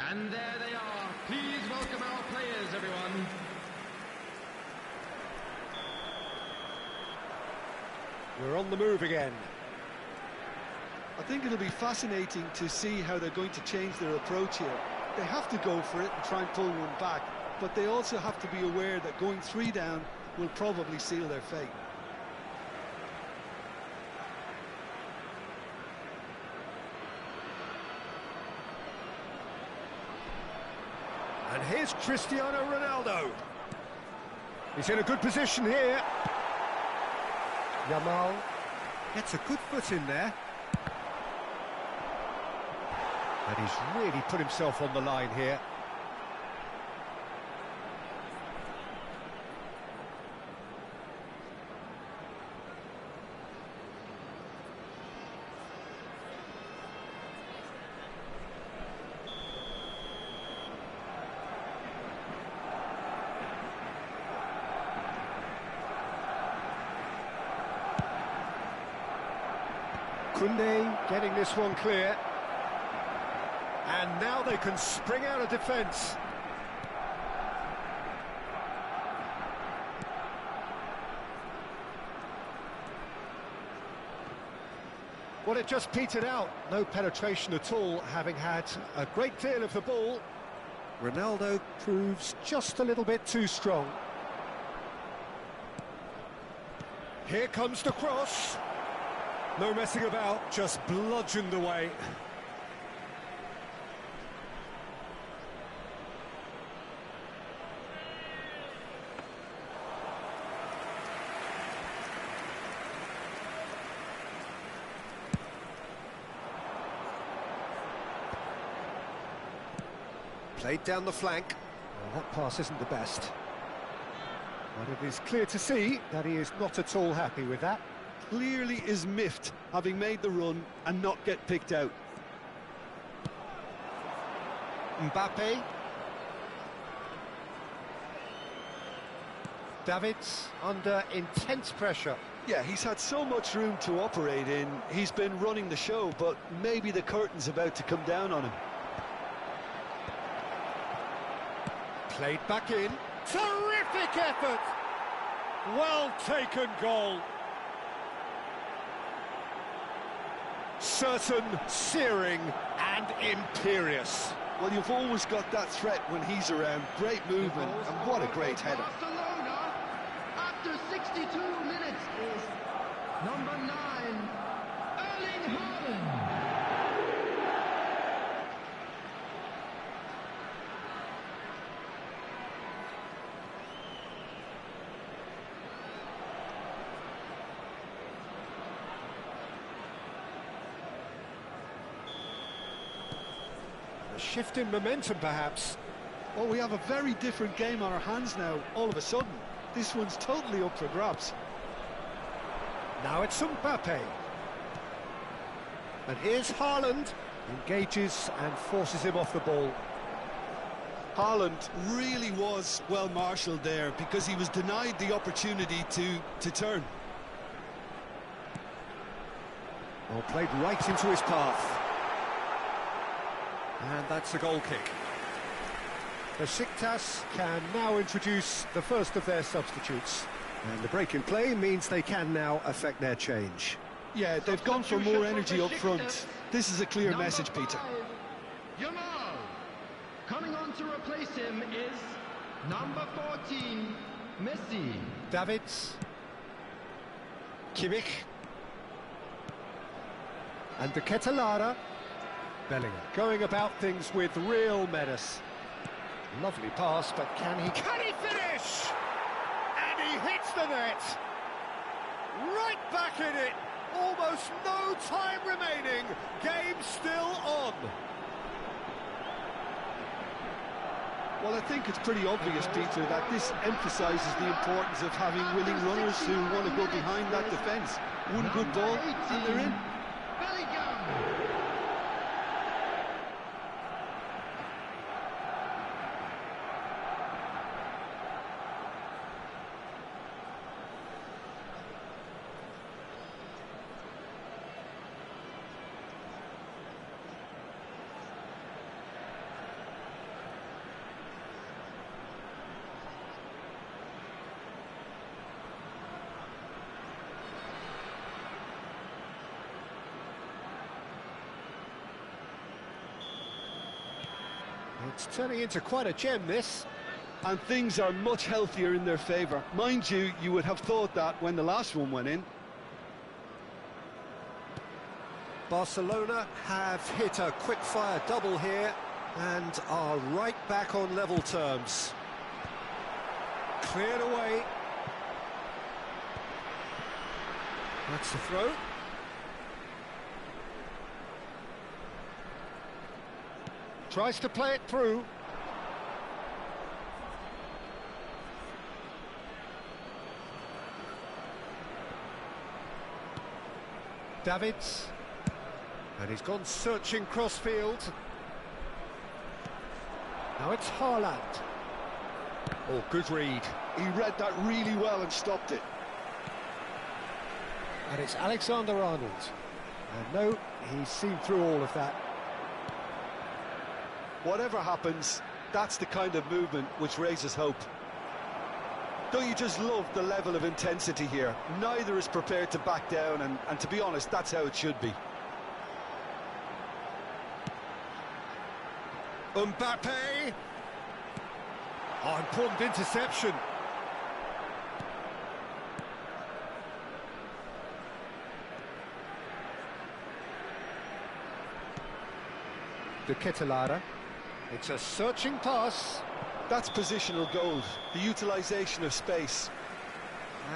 And there they are. Please welcome our players, everyone. We're on the move again. I think it'll be fascinating to see how they're going to change their approach here. They have to go for it and try and pull one back, but they also have to be aware that going 3 down will probably seal their fate. And here's Cristiano Ronaldo. He's in a good position here. Yamal gets a good foot in there. And he's really put himself on the line here. Koundé getting this one clear. And now they can spring out of defence. Well, it just petered out. No penetration at all, having had a great deal of the ball. Ronaldo proves just a little bit too strong. Here comes the cross. No messing about, just bludgeoned away. Played down the flank. Well, that pass isn't the best. But it is clear to see that he is not at all happy with that. Clearly is miffed, having made the run and not get picked out. Mbappe. Davids under intense pressure. Yeah, he's had so much room to operate in. He's been running the show, but maybe the curtain's about to come down on him. Played back in. Terrific effort! Well taken goal. Certain, searing and imperious. Well, you've always got that threat when he's around. Great movement, and what a great header. Barcelona, after 62 minutes, is number 9, Erling Haaland. A shift in momentum, perhaps. Well, we have a very different game on our hands now, all of a sudden. This one's totally up for grabs. Now it's Mbappe. And here's Haaland. Engages and forces him off the ball. Haaland really was well marshalled there because he was denied the opportunity to turn. Well, played right into his path. And that's a goal kick. Besiktas can now introduce the first of their substitutes. And the break in play means they can now affect their change. Yeah, they've gone for more energy up front. This is a clear message, Peter. Yamal. Coming on to replace him is number 14, Messi. Davids. Kimmich. And the Ketelara. Bellingham going about things with real menace. Lovely pass, but can he finish? And he hits the net. Right back in it. Almost no time remaining. Game still on. Well, I think it's pretty obvious, Peter, that this emphasises the importance of having willing runners who want to go behind that defence. One good ball, and they're in. It's turning into quite a gem, this. And things are much healthier in their favour. Mind you, you would have thought that when the last one went in. Barcelona have hit a quick-fire double here and are right back on level terms. Cleared away. That's the throw. Tries to play it through. Davids. And he's gone searching crossfield. Now it's Haaland. Oh, good read. He read that really well and stopped it. And it's Alexander-Arnold. And no, he's seen through all of that. Whatever happens, that's the kind of movement which raises hope. Don't you just love the level of intensity here? Neither is prepared to back down, and to be honest, that's how it should be. Mbappe! Oh, important interception. De Ketelaere. It's a searching pass. That's positional gold, the utilisation of space.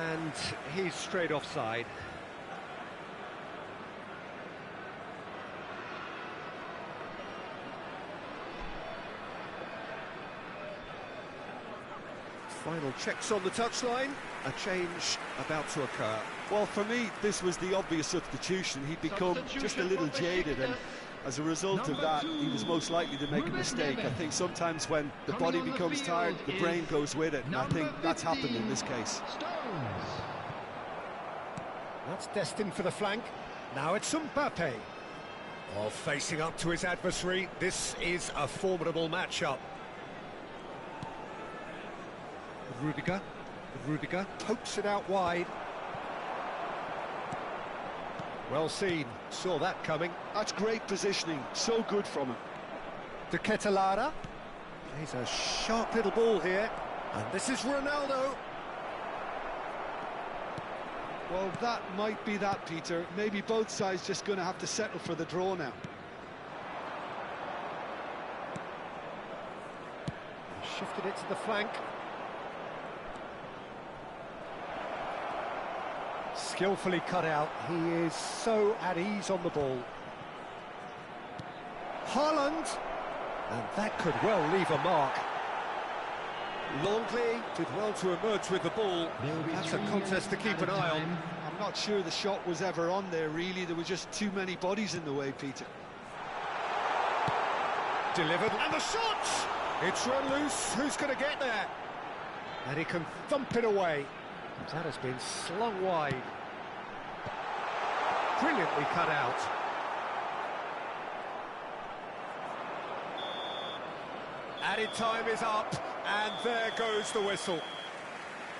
And he's straight offside. Final checks on the touchline. A change about to occur. Well, for me, this was the obvious substitution. He'd become just a little jaded, and as a result of that, he was most likely to make a mistake. I think sometimes when the body becomes tired, the brain goes with it, and I think that's happened in this case. That's destined for the flank. Now it's Mbappe. Oh, facing up to his adversary. This is a formidable matchup. Rudiger pokes it out wide. Well seen, saw that coming. That's great positioning, so good from him. De Ketelaere plays a sharp little ball here, and this is Ronaldo. Well, that might be that, Peter. Maybe both sides just going to have to settle for the draw now. Shifted it to the flank. Skillfully cut out. He is so at ease on the ball. Haaland, and that could well leave a mark. Longley did well to emerge with the ball. That's a contest to keep an eye on. I'm not sure the shot was ever on there, really. There were just too many bodies in the way, Peter. Delivered, and the shot! It's run loose. Who's going to get there? And he can thump it away. That has been slung wide. Brilliantly cut out. Added time is up, and there goes the whistle.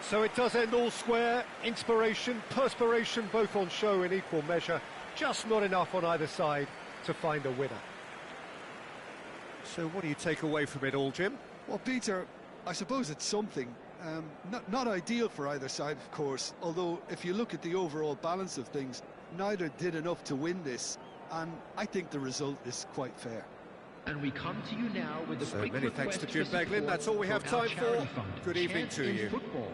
So it does end all square. Inspiration, perspiration, both on show in equal measure. Just not enough on either side to find a winner. So what do you take away from it all, Jim? Well, Peter, I suppose it's something. Not ideal for either side, of course, although if you look at the overall balance of things, neither did enough to win this, and I think the result is quite fair. And we come to you now with a So quick many thanks to request Jim for Beglin. support That's all we have for our time charity for. fund, Good evening Chance to in you. Football.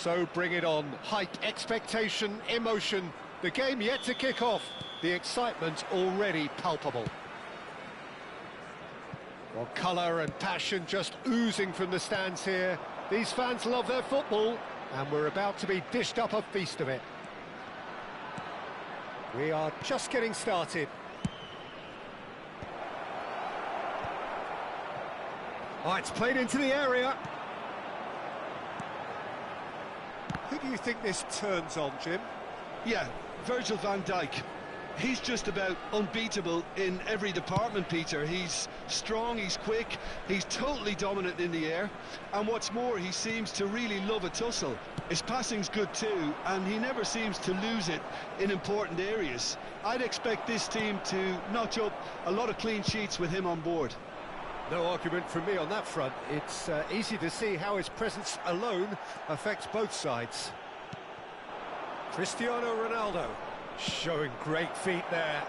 So bring it on. Hype, expectation, emotion. The game yet to kick off. The excitement already palpable. Well, colour and passion just oozing from the stands here. These fans love their football, and we're about to be dished up a feast of it. We are just getting started. Oh, it's played into the area. Who do you think this turns on, Jim? Yeah, Virgil van Dijk. He's just about unbeatable in every department, Peter. He's strong, he's quick, he's totally dominant in the air, and what's more, he seems to really love a tussle. His passing's good too, and he never seems to lose it in important areas. I'd expect this team to notch up a lot of clean sheets with him on board. No argument from me on that front. It's easy to see how his presence alone affects both sides. Cristiano Ronaldo showing great feet there.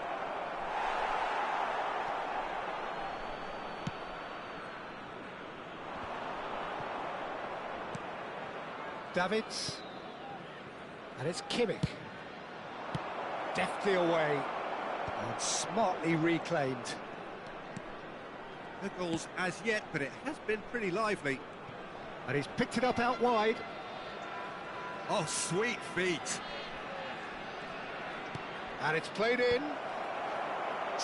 Davids, and it's Kimmich. Deftly away and smartly reclaimed. No goals as yet, but it has been pretty lively. And he's picked it up out wide. Oh, sweet feet. And it's played in.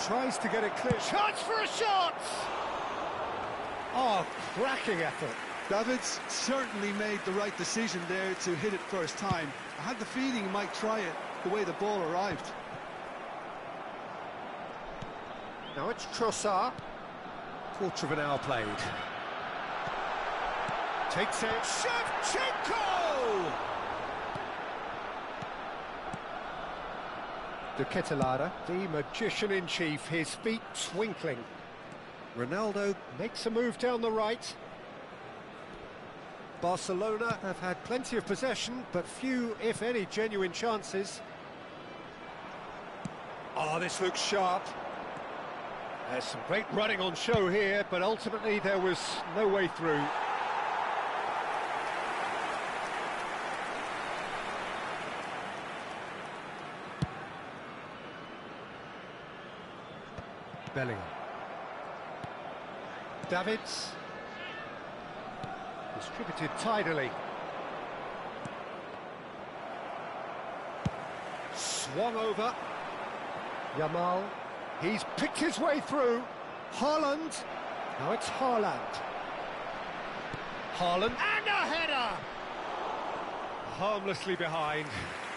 Tries to get it clear. Chance for a shot! Oh, cracking effort. Davids certainly made the right decision there to hit it first time. I had the feeling he might try it the way the ball arrived. Now it's Trossard. Quarter of an hour played. Takes it. Shevchenko! De Ketelaere, the magician-in-chief, his feet twinkling. Ronaldo makes a move down the right. Barcelona have had plenty of possession, but few, if any, genuine chances. Oh, this looks sharp. There's some great running on show here, but ultimately there was no way through. Bellingham. Davids. Distributed tidily. Swung over. Yamal. He's picked his way through. Haaland. Now it's Haaland. Haaland. And a header! Harmlessly behind.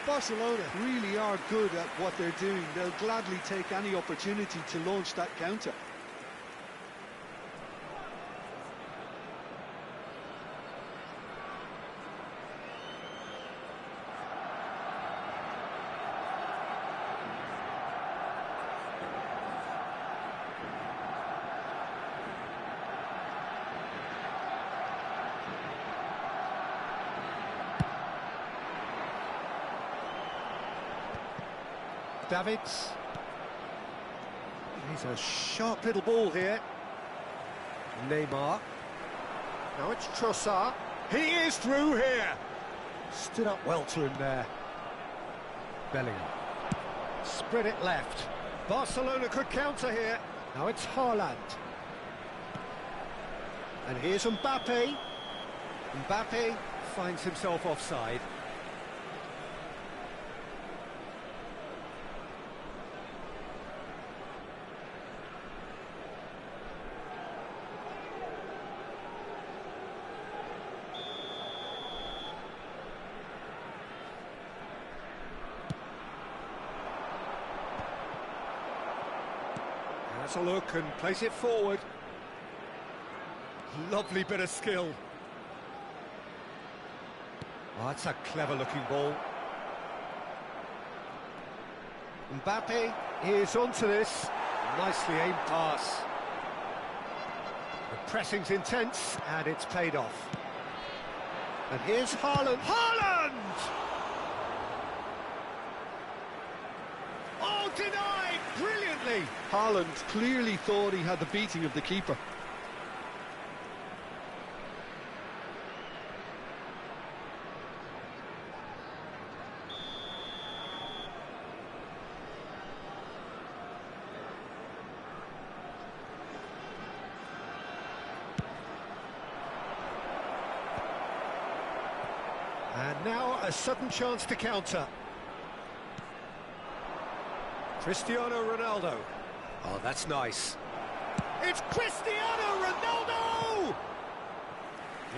Barcelona really are good at what they're doing. They'll gladly take any opportunity to launch that counter. Davids. He's a sharp little ball here. Neymar. Now it's Trossard. He is through here. Stood up well to him there. Bellingham. Spread it left. Barcelona could counter here. Now it's Haaland. And here's Mbappe. Mbappe finds himself offside. Has a look and plays it forward. Lovely bit of skill. Oh, that's a clever-looking ball. Mbappe is onto this. Nicely aimed pass. The pressing's intense, and it's paid off. And here's Haaland. Haaland! Oh, denied brilliantly. Haaland clearly thought he had the beating of the keeper. And now a sudden chance to counter. Cristiano Ronaldo. Oh, that's nice. It's Cristiano Ronaldo!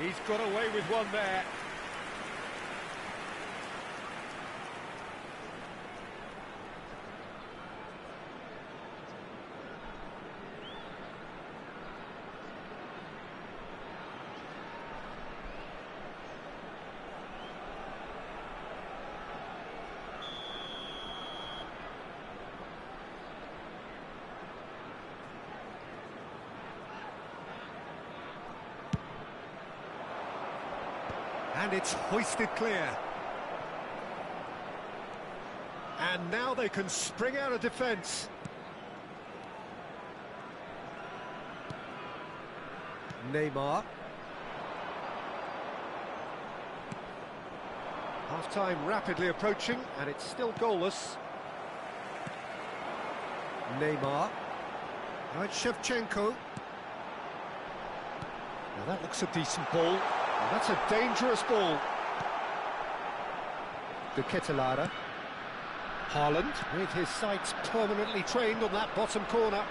He's got away with one there. And it's hoisted clear. And now they can spring out of defence. Neymar. Half-time rapidly approaching, and it's still goalless. Neymar. Now it's Shevchenko. Now that looks a decent ball. Well, that's a dangerous ball. De Ketelaere. Haaland, with his sights permanently trained on that bottom corner.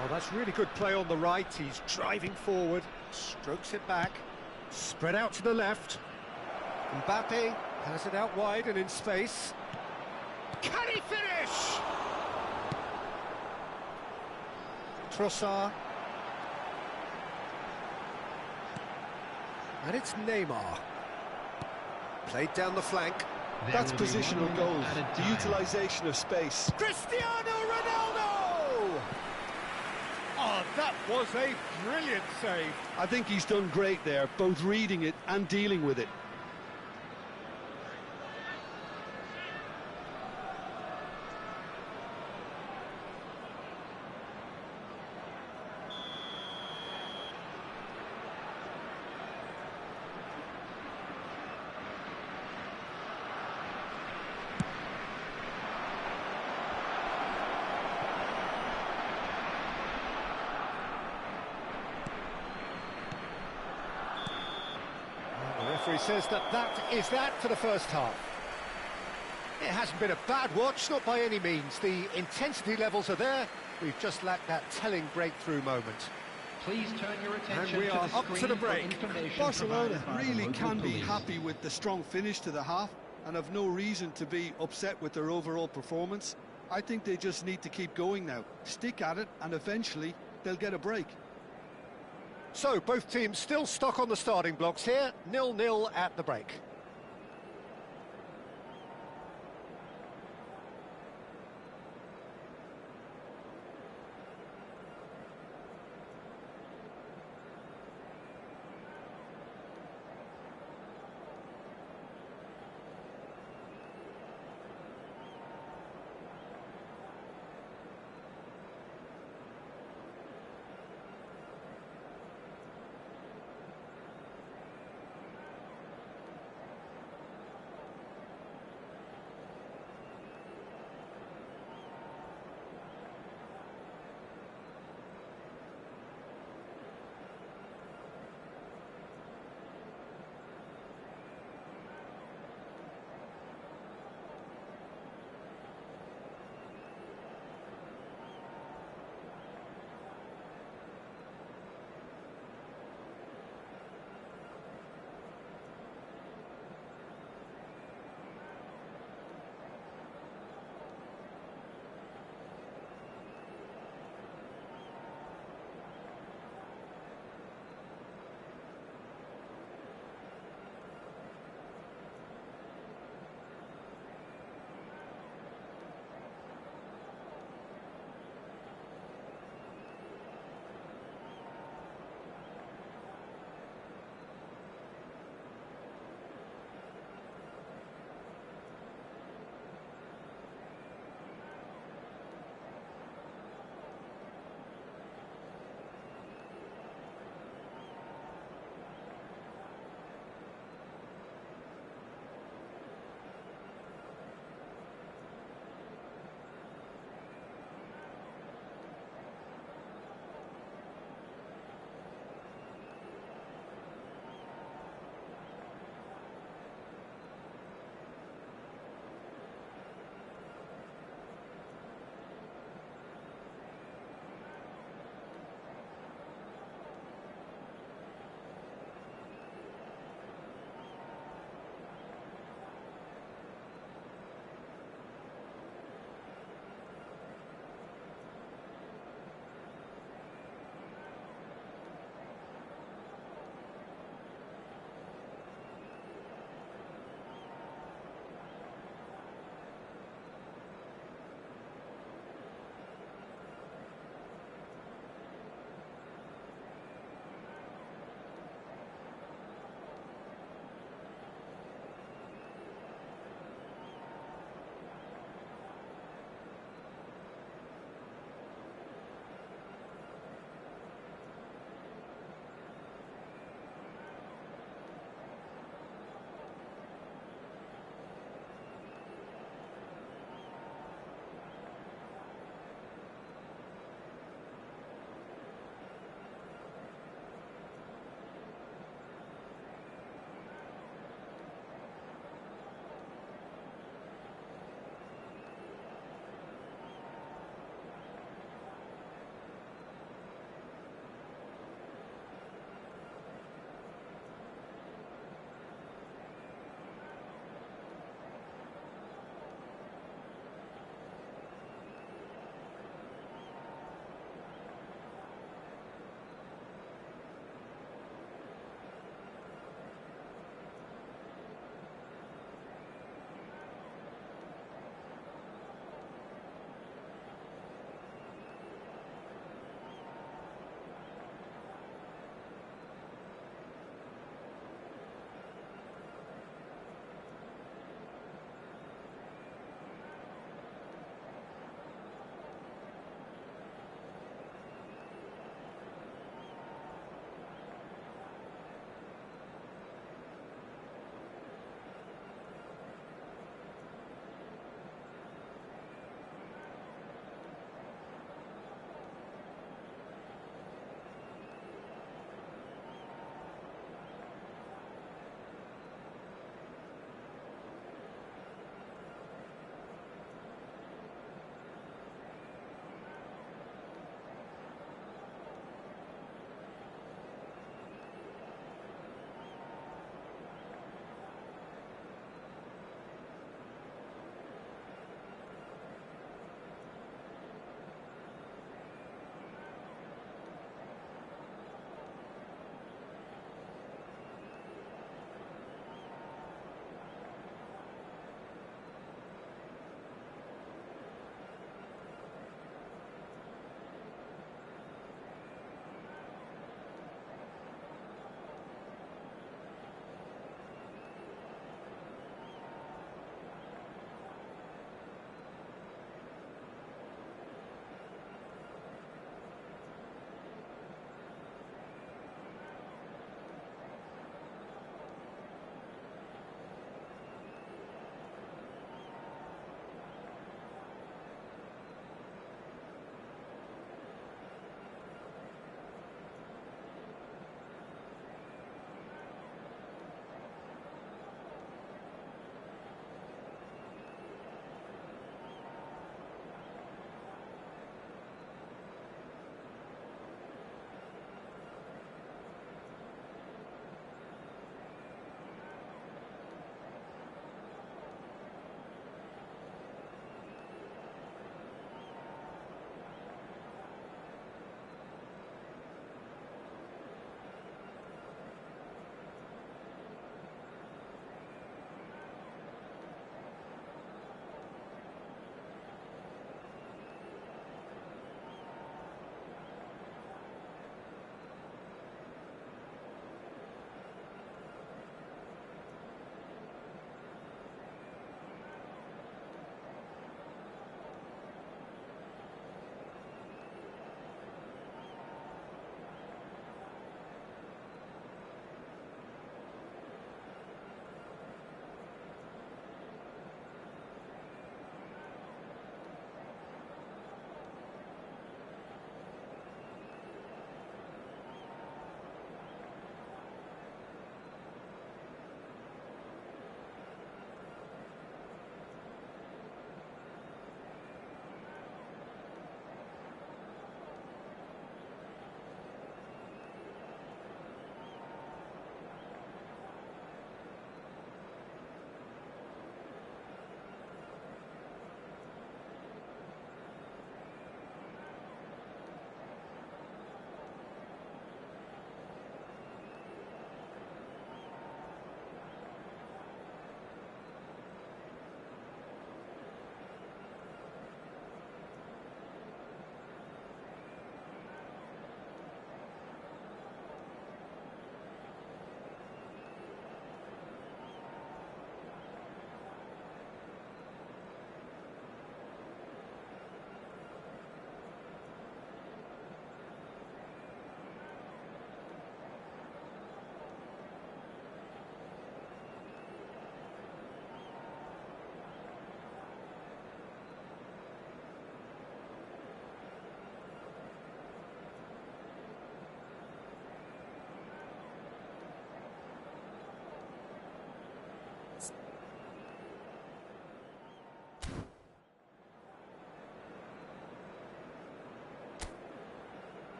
Oh, that's really good play on the right. He's driving forward, strokes it back, spread out to the left. Mbappe has it out wide and in space. Can he finish? Trossard. And it's Neymar. Played down the flank. That's positional goals, the utilisation of space. Cristiano Ronaldo! Oh, that was a brilliant save. I think he's done great there, both reading it and dealing with it. The referee says that is that for the first half. It hasn't been a bad watch, not by any means. The intensity levels are there. We've just lacked that telling breakthrough moment. Please turn your attention And we are the up to screen the for break. information Barcelona provided by the really local can be police. happy with the strong finish to the half and have no reason to be upset with their overall performance. I think they just need to keep going now, stick at it, and eventually they'll get a break. So, both teams still stuck on the starting blocks here, 0-0 at the break.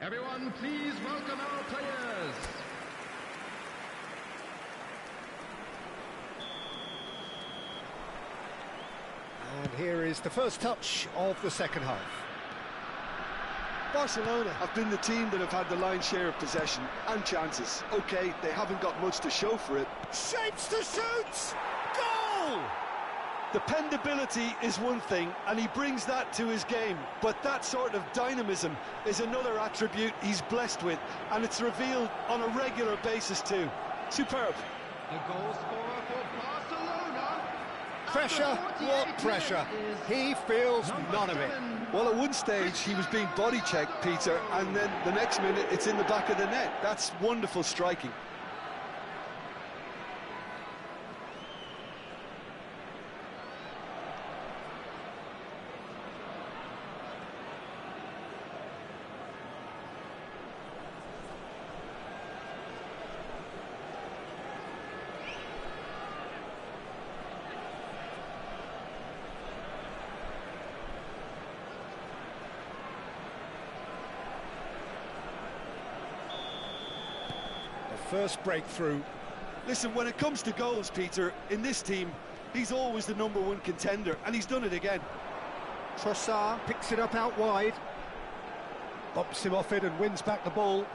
Everyone, please welcome our players. And here is the first touch of the second half. Barcelona have been the team that have had the lion's share of possession and chances. OK, they haven't got much to show for it. Shapes to shoot! Goal! Dependability is one thing, and he brings that to his game, but that sort of dynamism is another attribute he's blessed with, and it's revealed on a regular basis too. Superb. The goal scorer for Barcelona. Pressure, what pressure? He feels none of it. Well, at one stage he was being body checked, Peter, and then the next minute it's in the back of the net. That's wonderful striking. First breakthrough. Listen, when it comes to goals, Peter, in this team, he's always the #1 contender, and he's done it again. Trossard picks it up out wide. Bumps him off it and wins back the ball.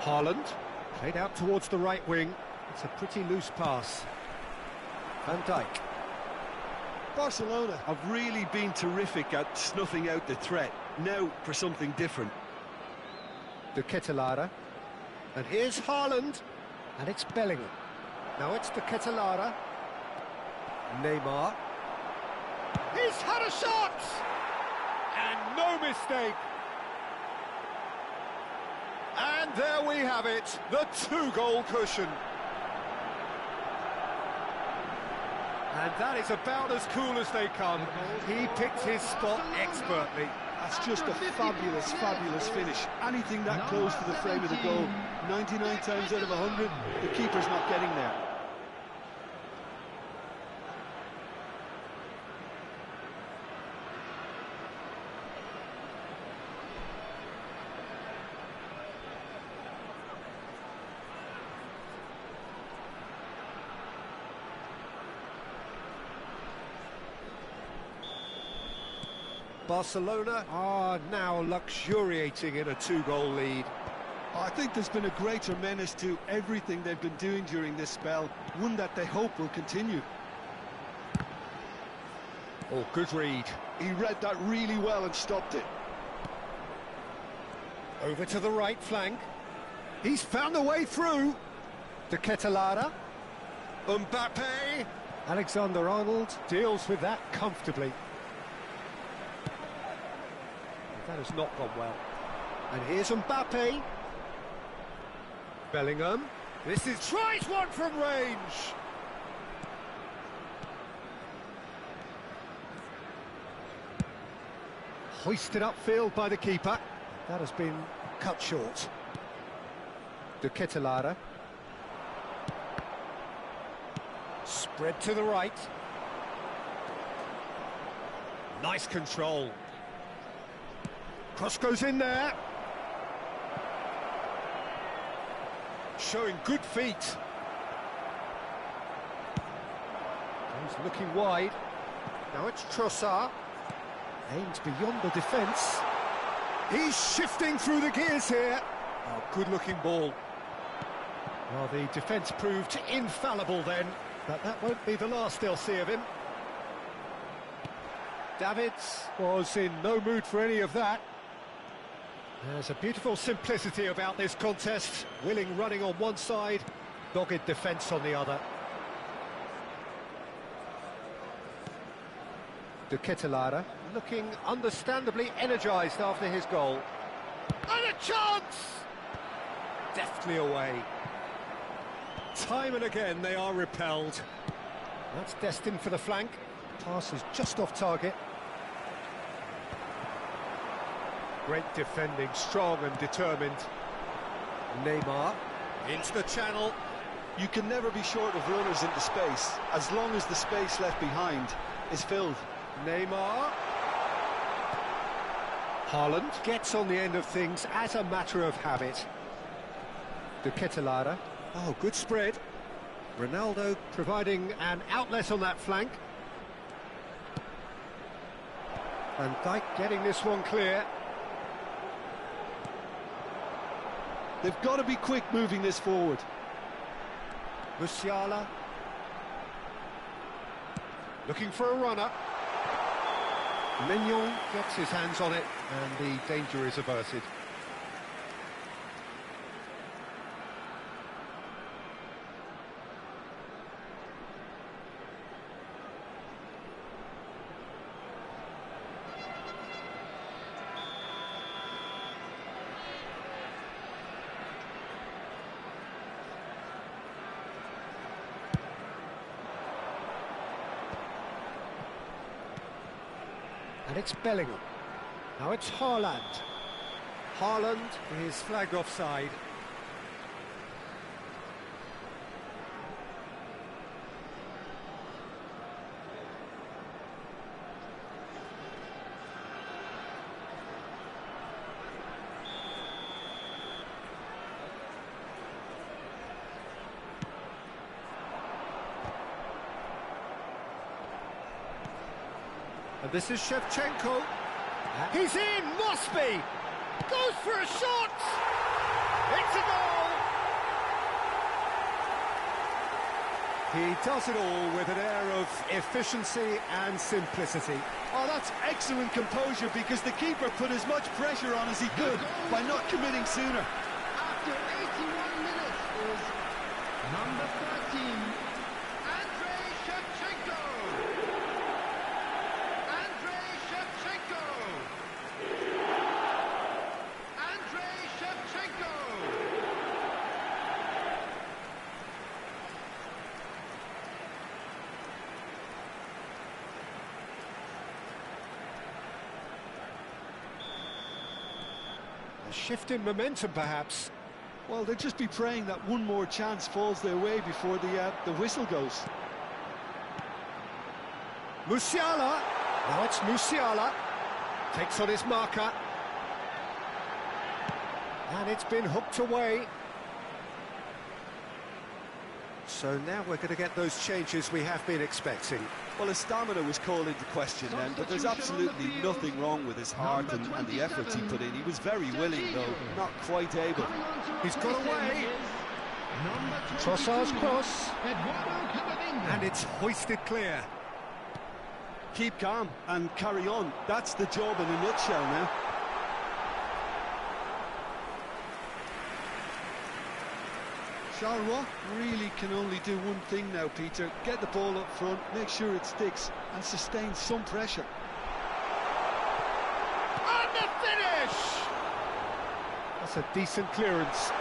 Haaland played out towards the right wing. It's a pretty loose pass. Van Dijk. Barcelona have really been terrific at snuffing out the threat. Now for something different. De Ketelaere. And here's Haaland, and it's Bellingham. Now it's De Ketelaere. Neymar. He's had a shot! And no mistake. And there we have it, the 2-goal cushion. And that is about as cool as they come. He picked his spot expertly. That's just a fabulous, fabulous finish. Anything that close to the frame of the goal, 99 times out of 100, the keeper's not getting there. Barcelona are now luxuriating in a 2-goal lead. I think there's been a greater menace to everything they've been doing during this spell, one that they hope will continue. Oh, good read. He read that really well and stopped it. Over to the right flank. He's found a way through. De Ketelaere. Mbappe. Alexander-Arnold deals with that comfortably. That has not gone well. And here's Mbappe. Bellingham. This is... tries one from range! Hoisted upfield by the keeper. That has been cut short. De Ketelaere. Spread to the right. Nice control. Cross goes in there. Showing good feet. He's looking wide. Now it's Trossard. Aims beyond the defence. He's shifting through the gears here. Oh, good-looking ball. Well, the defence proved infallible then, but that won't be the last they'll see of him. Davids was in no mood for any of that. There's a beautiful simplicity about this contest. Willing running on one side, dogged defence on the other. De Ketelaere looking understandably energised after his goal. And a chance! Deftly away. Time and again they are repelled. That's destined for the flank. Pass is just off target. Great defending, strong and determined. Neymar into the channel. You can never be short of runners into space, as long as the space left behind is filled. Neymar. Haaland gets on the end of things as a matter of habit. De Ketelaere. Oh, good spread. Ronaldo providing an outlet on that flank. Van Dijk getting this one clear. They've got to be quick moving this forward. Musiala. Looking for a runner. Mignon gets his hands on it, and the danger is averted. And it's Bellingham. Now it's Haaland. Haaland is flagged offside. And this is Shevchenko. He's in, must be! Goes for a shot! It's a goal! He does it all with an air of efficiency and simplicity. Oh, that's excellent composure, because the keeper put as much pressure on as he could by not committing sooner. After 81 minutes is number 13, Andrei Shevchenko. Andrei Shevchenko. Andrei Shevchenko. A shift in momentum, perhaps. Well, they'll just be praying that one more chance falls their way before the whistle goes. Musiala. Now it's Musiala. Takes on his marker. And it's been hooked away. So now we're going to get those changes we have been expecting. Well, his stamina was called into question then, but there's absolutely nothing wrong with his heart and the efforts he put in. He was very willing, though, not quite able. He's got away. Trossard's cross. And it's hoisted clear. Keep calm and carry on. That's the job in a nutshell now. Charleroi really can only do one thing now, Peter. Get the ball up front, make sure it sticks, and sustain some pressure. And the finish! That's a decent clearance.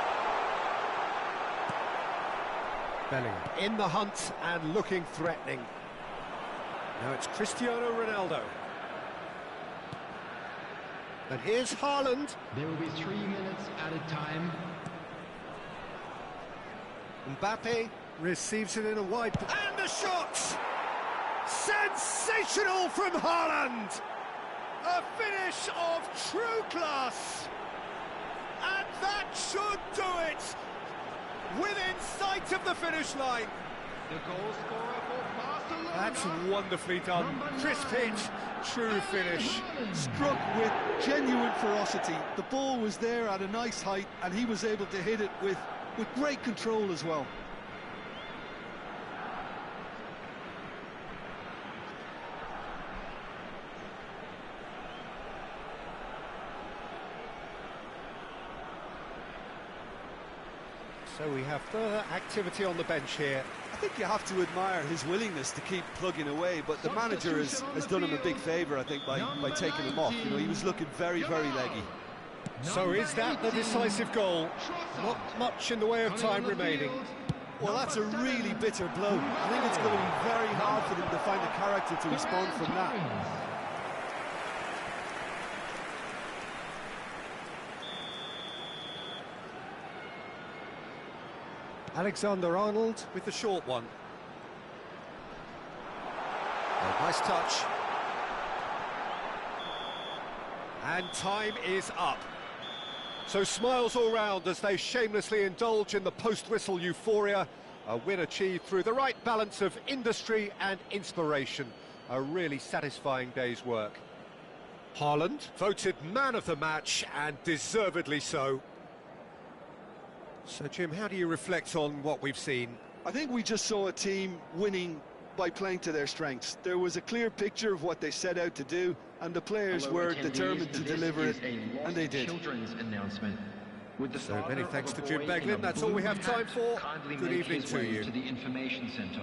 Bellingham in the hunt and looking threatening. Now it's Cristiano Ronaldo. And here's Haaland. There will be 3 minutes at a time. Mbappe receives it in a wide... And the shot! Sensational from Haaland! A finish of true class! And that should do it! Within sight of the finish line. The goal scorer for Barcelona. That's wonderfully done. Crisp hit, true finish. Struck with genuine ferocity. The ball was there at a nice height, and he was able to hit it with great control as well. So we have further activity on the bench here. I think you have to admire his willingness to keep plugging away, but the manager has done him a big favour, I think, by taking him off. You know, he was looking very, very leggy. So is that the decisive goal? Not much in the way of time remaining. Well, that's a really bitter blow. I think it's going to be very hard for them to find the character to respond from that. Alexander-Arnold with the short one. Oh, nice touch. And time is up. So smiles all round as they shamelessly indulge in the post-whistle euphoria. A win achieved through the right balance of industry and inspiration. A really satisfying day's work. Haaland, voted man of the match, and deservedly so. So, Jim, how do you reflect on what we've seen? I think we just saw a team winning by playing to their strengths. There was a clear picture of what they set out to do, and the players were determined to deliver it, and they did. So many thanks to Jim Beglin. That's all we have time for. Good evening to you. To the information centre.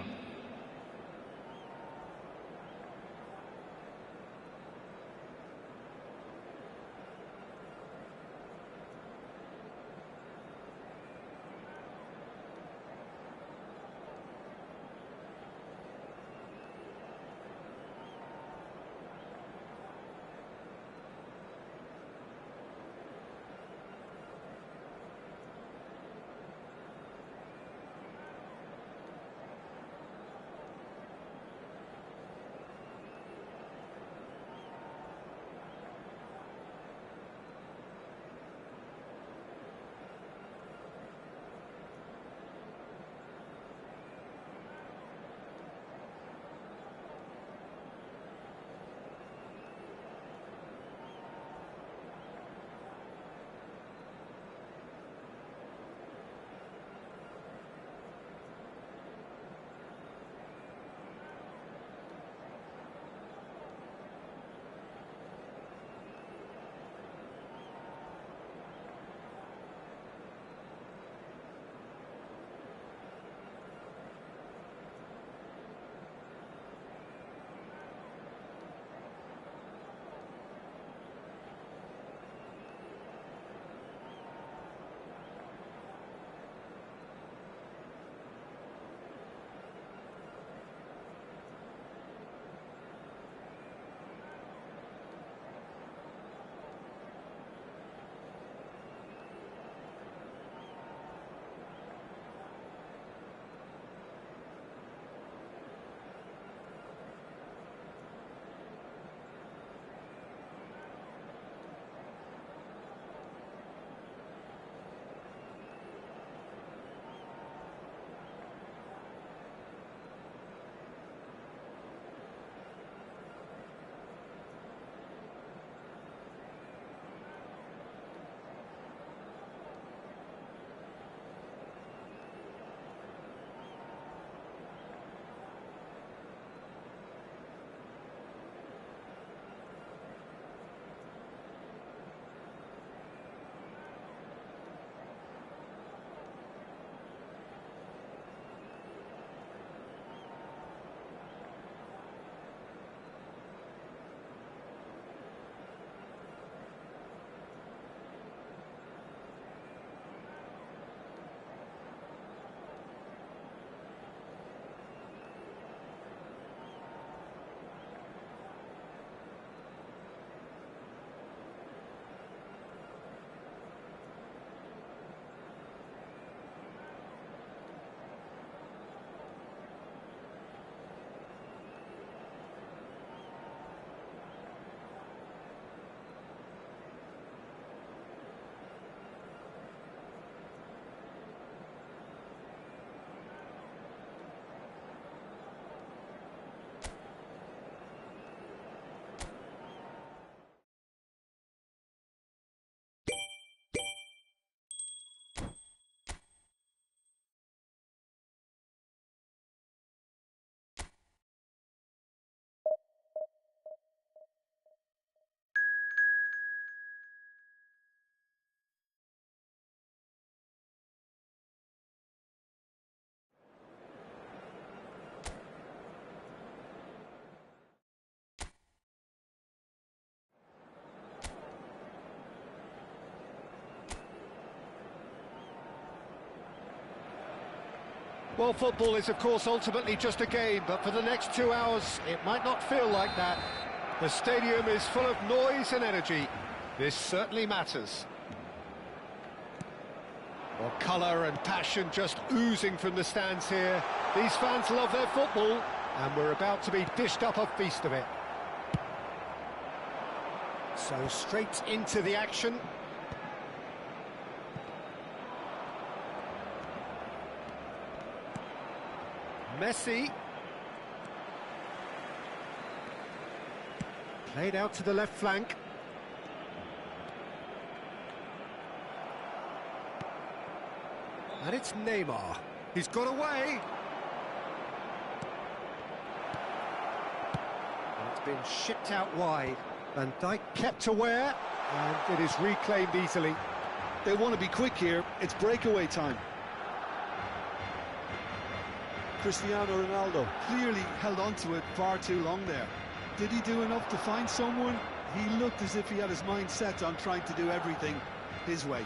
Well, football is, of course, ultimately just a game, but for the next 2 hours, it might not feel like that. The stadium is full of noise and energy. This certainly matters. Well, colour and passion just oozing from the stands here. These fans love their football, and we're about to be dished up a feast of it. So straight into the action. Messi. Played out to the left flank. And it's Neymar. He's got away. And it's been shipped out wide. Van Dijk kept aware, and it is reclaimed easily. They want to be quick here. It's breakaway time. Cristiano Ronaldo. Clearly held on to it far too long there. Did he do enough to find someone? He looked as if he had his mind set on trying to do everything his way.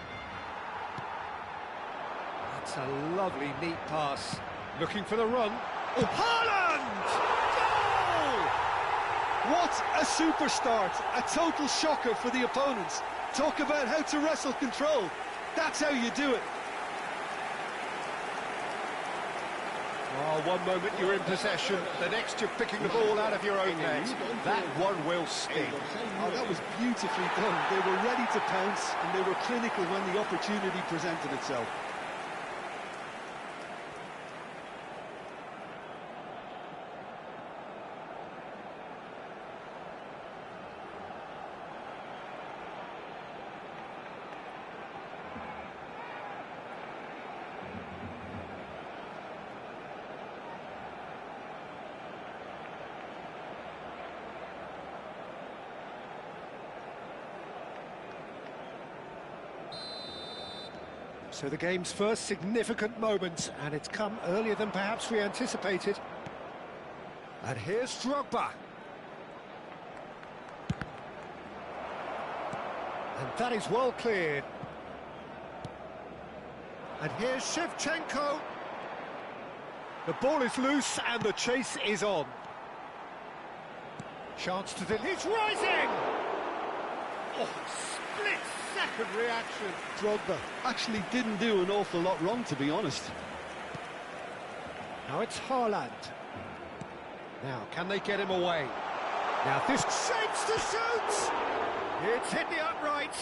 That's a lovely, neat pass. Looking for the run. Oh, Haaland! Goal! What a super start! A total shocker for the opponents. Talk about how to wrestle control. That's how you do it. Oh, one moment you're in possession, the next you're picking the ball out of your own net. That one will sting. Oh, that was beautifully done. They were ready to pounce, and they were clinical when the opportunity presented itself. So the game's first significant moment, and it's come earlier than perhaps we anticipated. And here's Drogba. And that is well cleared. And here's Shevchenko. The ball is loose and the chase is on. Chance to he's rising! Oh, split-second reaction. Drogba actually didn't do an awful lot wrong, to be honest. Now it's Haaland. Now, can they get him away? Now this shapes to shoot! It's hit the upright.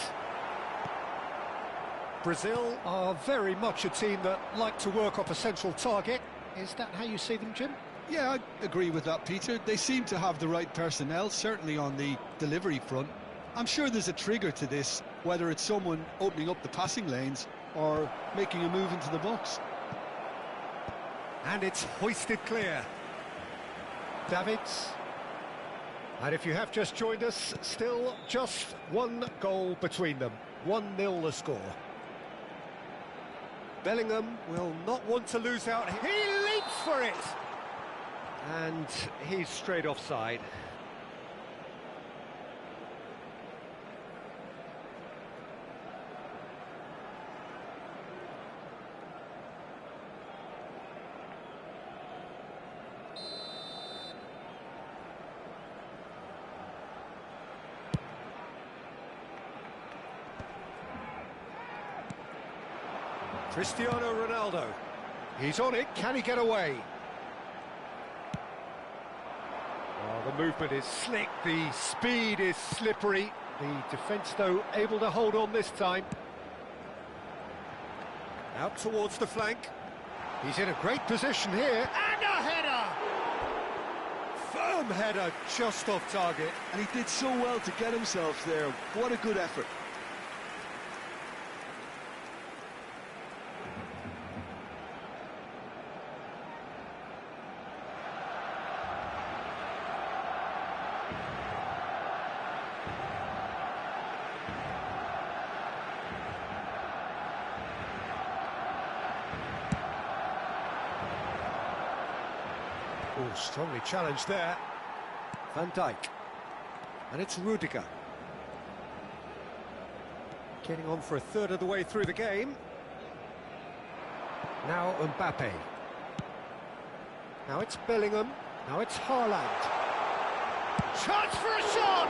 Brazil are very much a team that like to work off a central target. Is that how you see them, Jim? Yeah, I agree with that, Peter. They seem to have the right personnel, certainly on the delivery front. I'm sure there's a trigger to this, whether it's someone opening up the passing lanes or making a move into the box. And it's hoisted clear. Davids. And if you have just joined us, still just one goal between them. 1-0 the score. Bellingham will not want to lose out. He leaps for it! And he's straight offside. Cristiano Ronaldo. He's on it. Can he get away? Oh, the movement is slick. The speed is slippery. The defence, though, able to hold on this time. Out towards the flank. He's in a great position here. And a header! Firm header, just off target. And he did so well to get himself there. What a good effort. Oh, strongly challenged there. Van Dijk. And it's Rudiger. Getting on for a third of the way through the game. Now Mbappe. Now it's Bellingham. Now it's Haaland. Chance for a shot!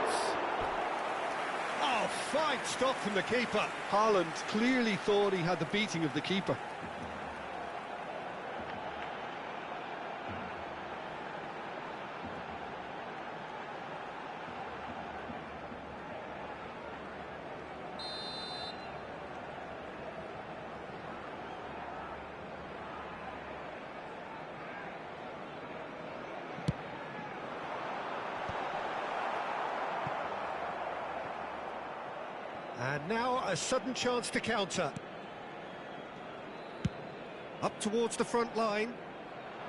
Oh, fine stop from the keeper. Haaland clearly thought he had the beating of the keeper. And now a sudden chance to counter. Up towards the front line.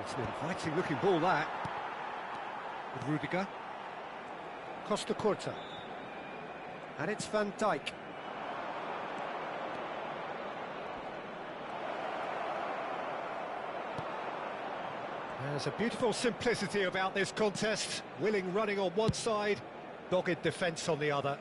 It's an inviting looking ball, that. With Rudiger. Costa Curta. And it's Van Dijk. There's a beautiful simplicity about this contest. Willing running on one side, dogged defence on the other.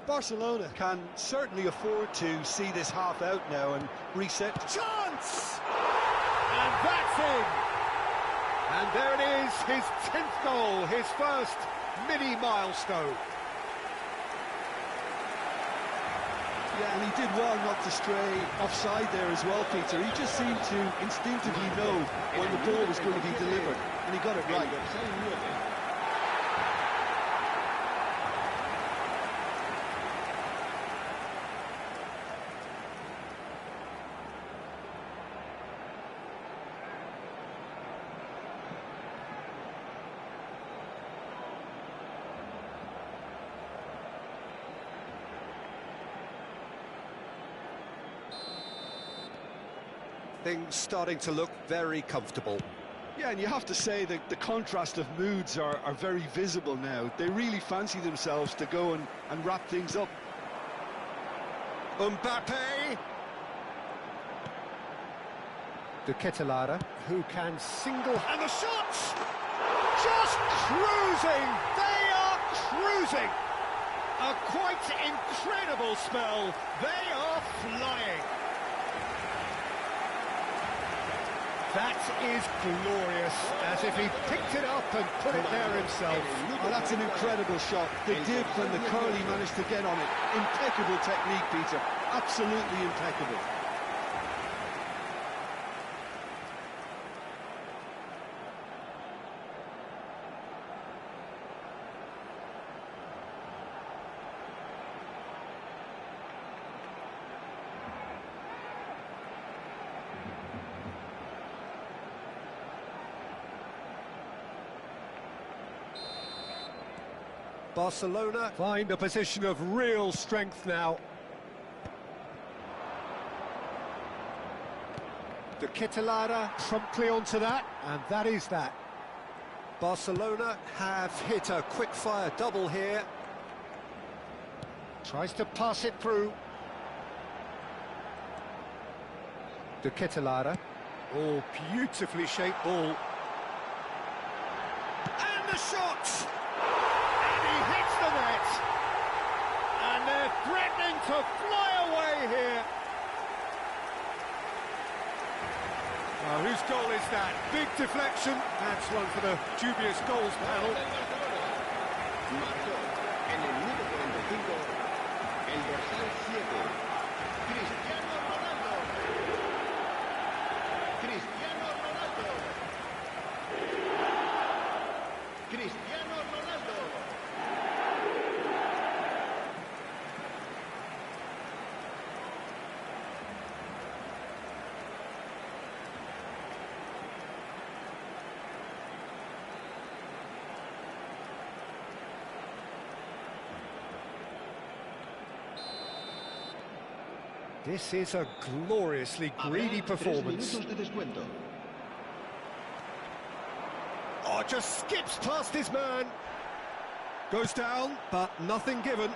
Barcelona can certainly afford to see this half out now and reset. Chance! And that's in! And there it is, his 10th goal, his first mini milestone. Yeah, and he did well not to stray offside there as well, Peter. He just seemed to instinctively know when the ball was going to be delivered, and he got it right. Things starting to look very comfortable. Yeah, and you have to say that the contrast of moods are very visible now. They really fancy themselves to go and wrap things up. Mbappe. De Ketelaere, who can single... And the shots! Just cruising! They are cruising! A quite incredible spell. They are flying. That is glorious, as if he picked it up and put it there himself. Oh, that's an incredible shot. The dip when the curly managed to get on it. Impeccable technique, Peter. Absolutely impeccable. Barcelona find a position of real strength now. De Ketelaere promptly onto that, and that is that. Barcelona have hit a quick-fire double here. Tries to pass it through. De Ketelaere. Oh, beautifully shaped ball. And the shot! And they're threatening to fly away here. Well, whose goal is that? Big deflection. That's one for the dubious goals panel. En el minuto 45, el dorsal 7, Cristiano Ronaldo. Cristiano Ronaldo. Cristiano Ronaldo. This is a gloriously greedy performance. Oh, just skips past his man. Goes down, but nothing given.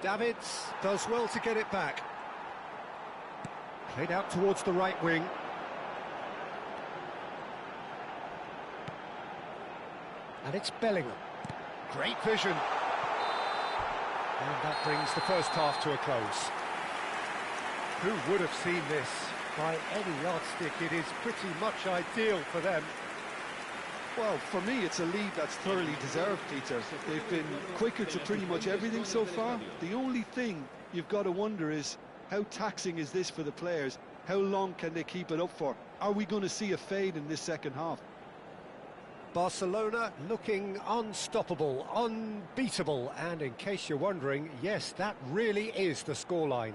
Davids does well to get it back. Played out towards the right wing. And it's Bellingham. Great vision. And that brings the first half to a close. Who would have seen this? By any yardstick, it is pretty much ideal for them. Well, for me, it's a lead that's thoroughly deserved, Peter. They've been quicker to pretty much everything so far. The only thing you've got to wonder is, how taxing is this for the players? How long can they keep it up for? Are we going to see a fade in this second half? Barcelona looking unstoppable, unbeatable, and in case you're wondering, yes, that really is the scoreline.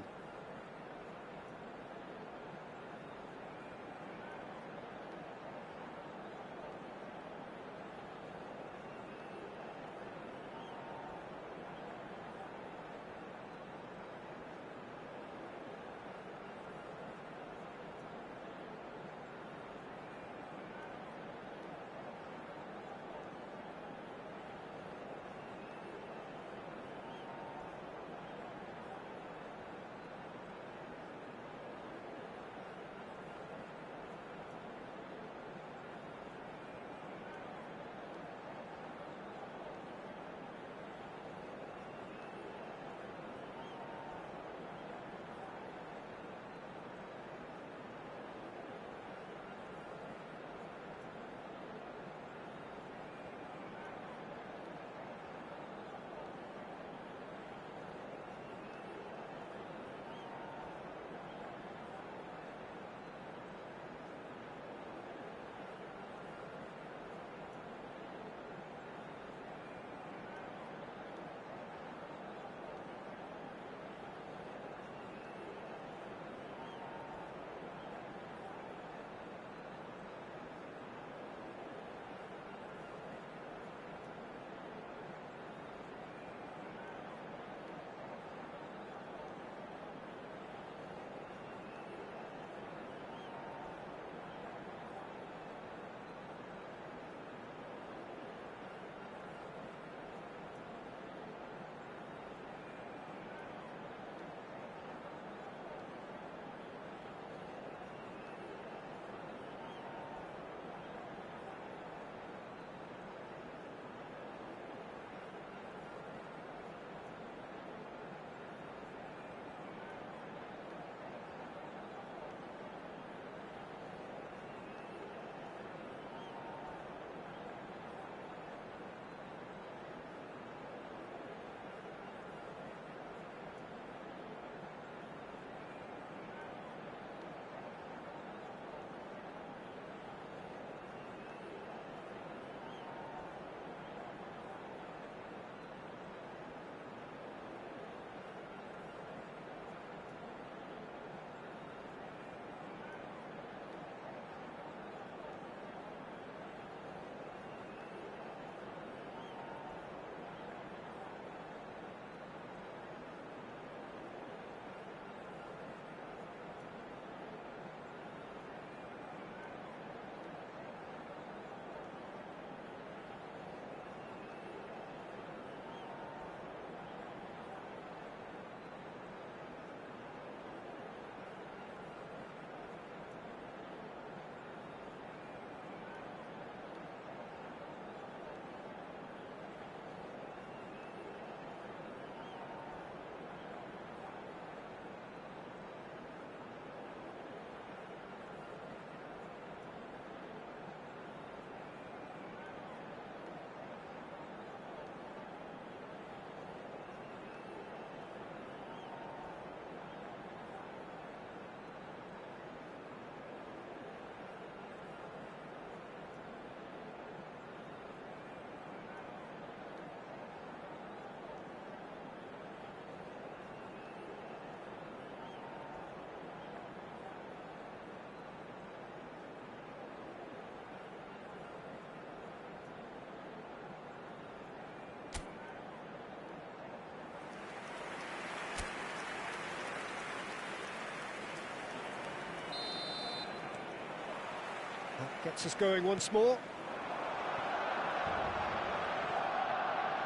Gets us going once more.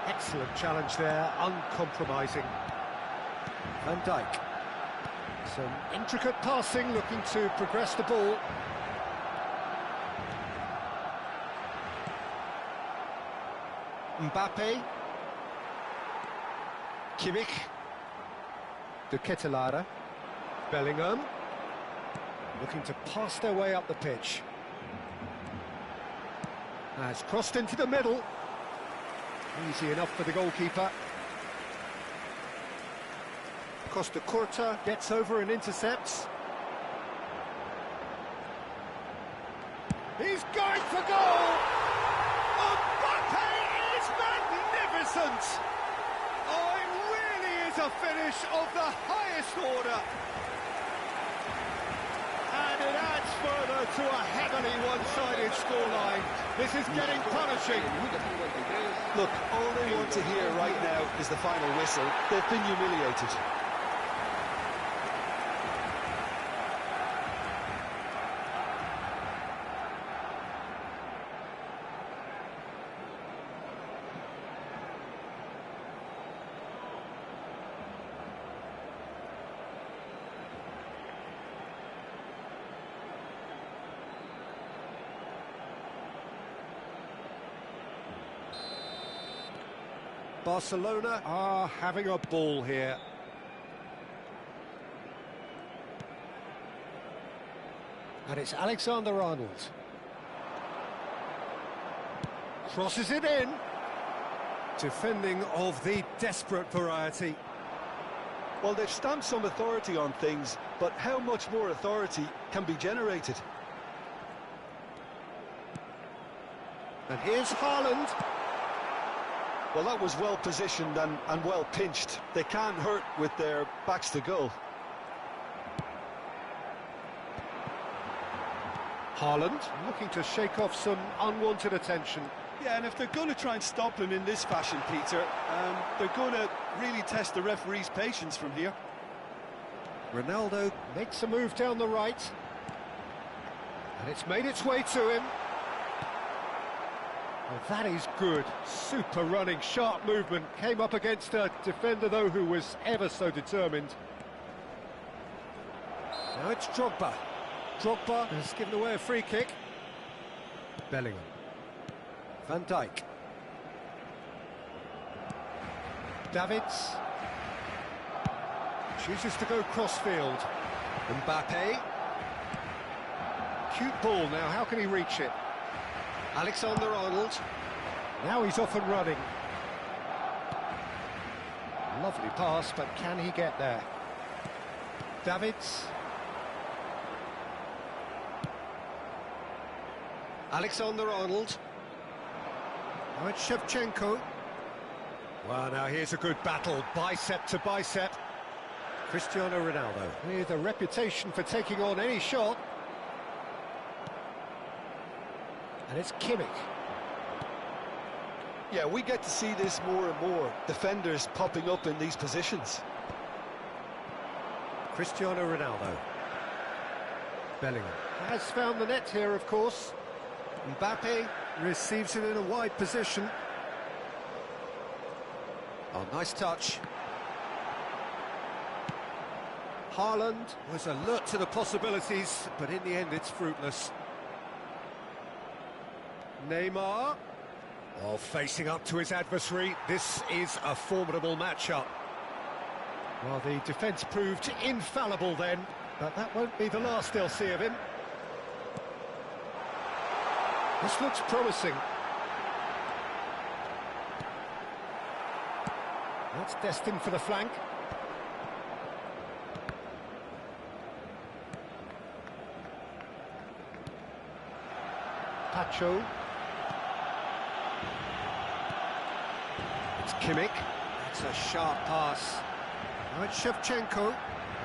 Excellent challenge there, uncompromising. Van Dijk. Some intricate passing, looking to progress the ball. Mbappe. Kimmich. De Ketelaere. Bellingham. Looking to pass their way up the pitch. Has crossed into the middle. Easy enough for the goalkeeper. Costa Curta gets over and intercepts. He's going for goal! Mbappe is magnificent! Oh, it really is a finish of the highest order. And it adds further to a heavily one-sided scoreline. This is getting punishing. Look, all they want to hear right now is the final whistle. They've been humiliated. Barcelona are having a ball here. And it's Alexander-Arnold. Crosses it in. Defending of the desperate variety. Well, they've stamped some authority on things, but how much more authority can be generated? And here's Haaland. Well, that was well positioned and well pinched. They can't hurt with their backs to goal. Haaland looking to shake off some unwanted attention. Yeah, and if they're going to try and stop him in this fashion, Peter, they're going to really test the referee's patience from here. Ronaldo makes a move down the right. And it's made its way to him. Oh, that is good. Super running, sharp movement. Came up against a defender, though, who was ever so determined. Now it's Drogba. Drogba has given away a free kick. Bellingham. Van Dijk. Davids. Chooses to go crossfield. Mbappe. Cute ball now, how can he reach it? Alexander-Arnold. Now he's off and running. Lovely pass, but can he get there? Davids. Alexander-Arnold. Now it's Shevchenko. Well, now here's a good battle, bicep to bicep. Cristiano Ronaldo, with a reputation for taking on any shot. And it's Kimmich. Yeah, we get to see this more and more. Defenders popping up in these positions. Cristiano Ronaldo. Bellingham has found the net here, of course. Mbappe receives it in a wide position. Oh, nice touch. Haaland was alert to the possibilities, but in the end it's fruitless. Neymar. Oh, facing up to his adversary. This is a formidable matchup. Well, the defence proved infallible then, but that won't be the last they'll see of him. This looks promising. That's destined for the flank. Pacho. It's Kimmich. That's a sharp pass. Now it's Shevchenko.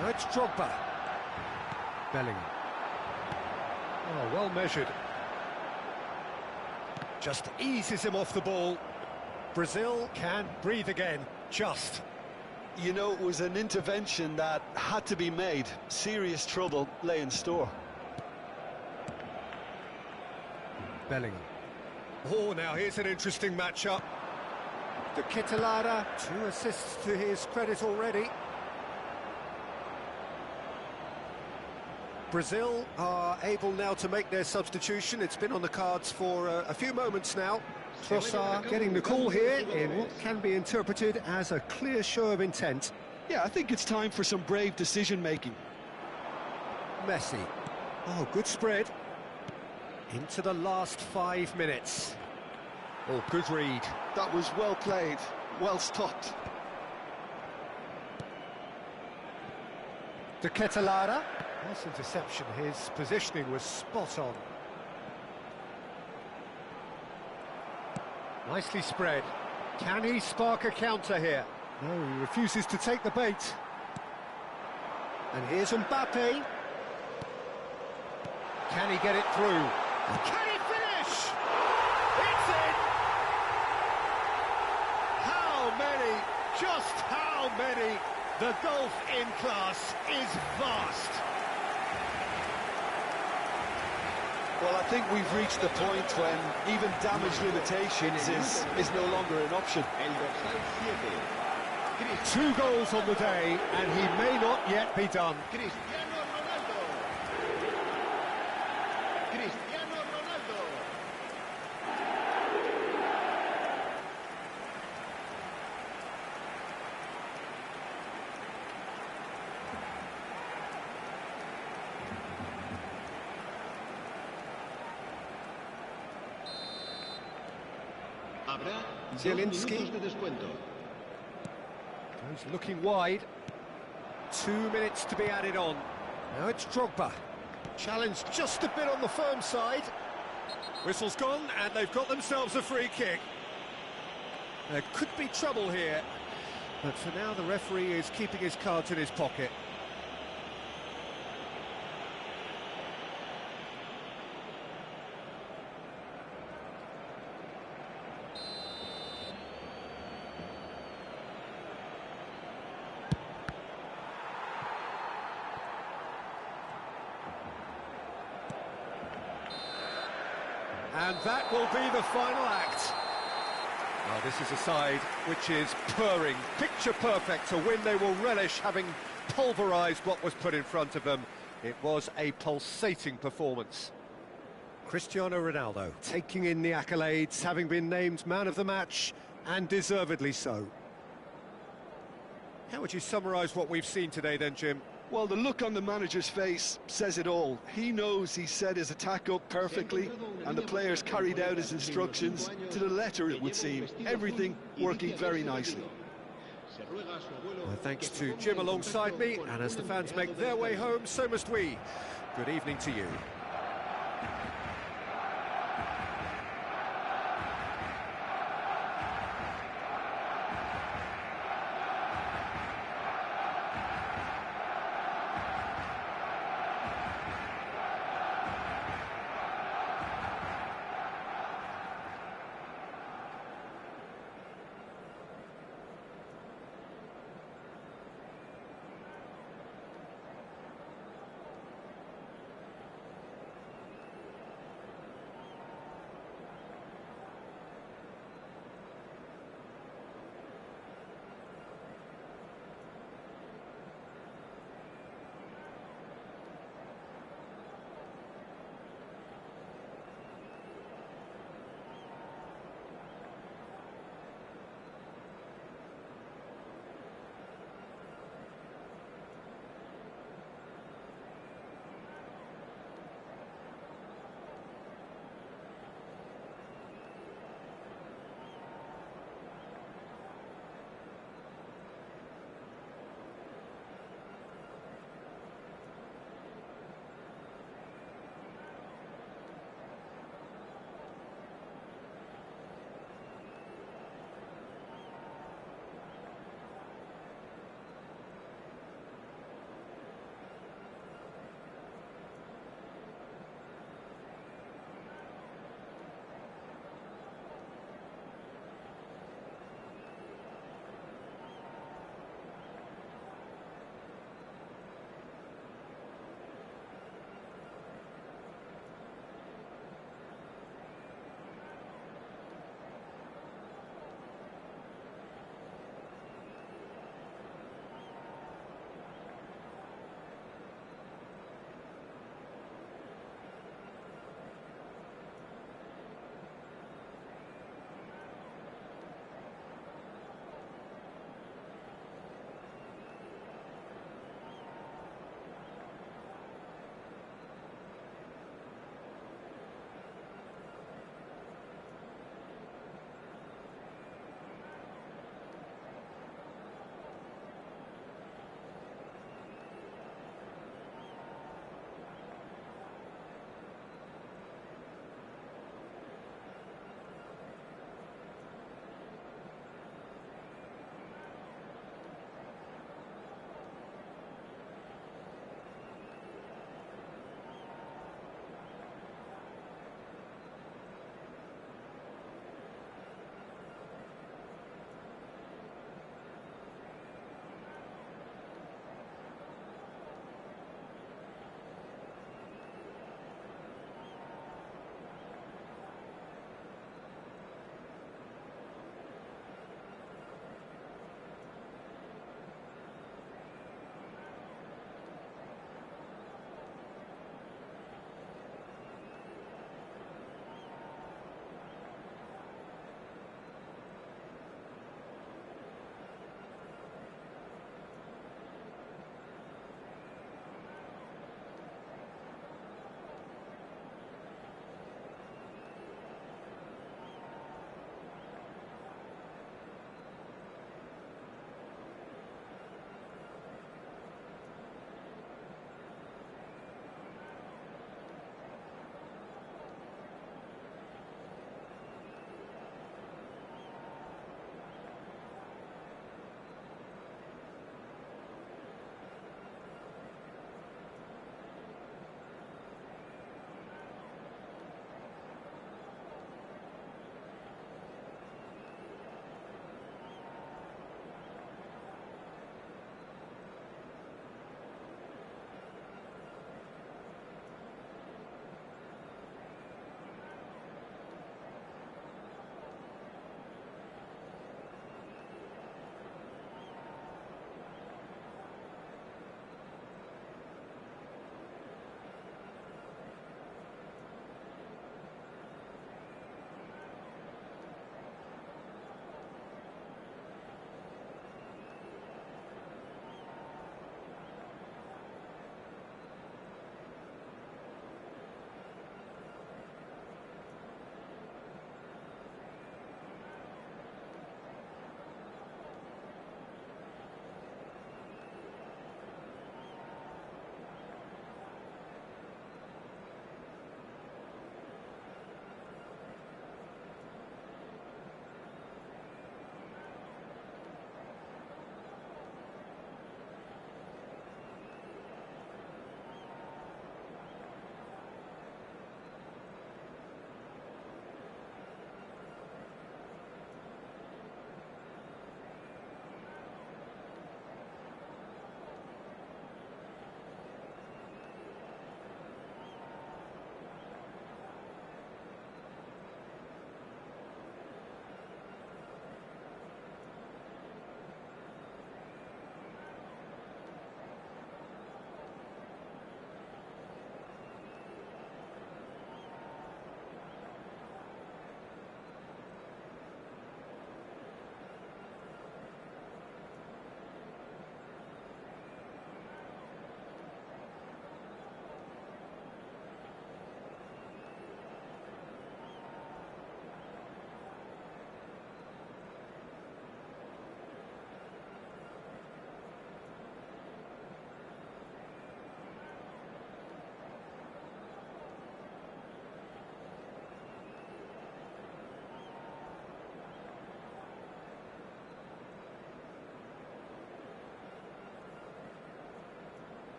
Now it's Drogba. Bellingham. Oh, well measured. Just eases him off the ball. Brazil can breathe again. Just. You know, it was an intervention that had to be made. Serious trouble lay in store. Bellingham. Oh, now here's an interesting matchup. De Ketelaere, 2 assists to his credit already. Brazil are able now to make their substitution. It's been on the cards for a few moments now. Trossard getting the call here in what can be interpreted as a clear show of intent. Yeah, I think it's time for some brave decision-making. Messi. Oh, good spread. Into the last 5 minutes. Oh, good read. That was well played, well stopped. De Ketelaere. Nice interception. His positioning was spot on. Nicely spread. Can he spark a counter here? No, he refuses to take the bait. And here's Mbappe. Can he get it through? Can he finish? It's in! How many? Just how many? The gulf in class is vast. Well, I think we've reached the point when even damage limitations is no longer an option. 2 goals on the day, and he may not yet be done. Zielinski goes looking wide. 2 minutes to be added on. Now it's Drogba. Challenge just a bit on the firm side. Whistle's gone, and they've got themselves a free kick. There could be trouble here, but for now the referee is keeping his cards in his pocket. And that will be the final act. Now, this is a side which is purring, picture perfect, a win they will relish, having pulverised what was put in front of them. It was a pulsating performance. Cristiano Ronaldo taking in the accolades, having been named man of the match, and deservedly so. How would you summarise what we've seen today then, Jim? Well, the look on the manager's face says it all. He knows he set his attack up perfectly, and the players carried out his instructions to the letter, it would seem. Everything working very nicely. Well, thanks to Jim alongside me, and as the fans make their way home, so must we. Good evening to you.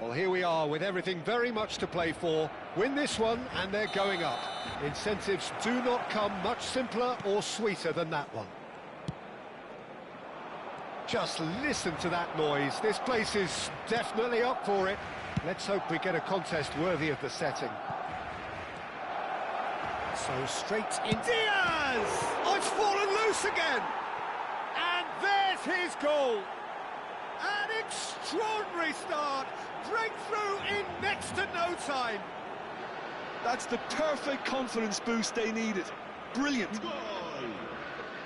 Well, here we are with everything very much to play for. Win this one and they're going up. Incentives do not come much simpler or sweeter than that one. Just listen to that noise. This place is definitely up for it. Let's hope we get a contest worthy of the setting. So straight in. Diaz! Oh, it's fallen loose again! And there's his goal! An extraordinary start! Breakthrough in next to no time! That's the perfect confidence boost they needed. Brilliant. Gol.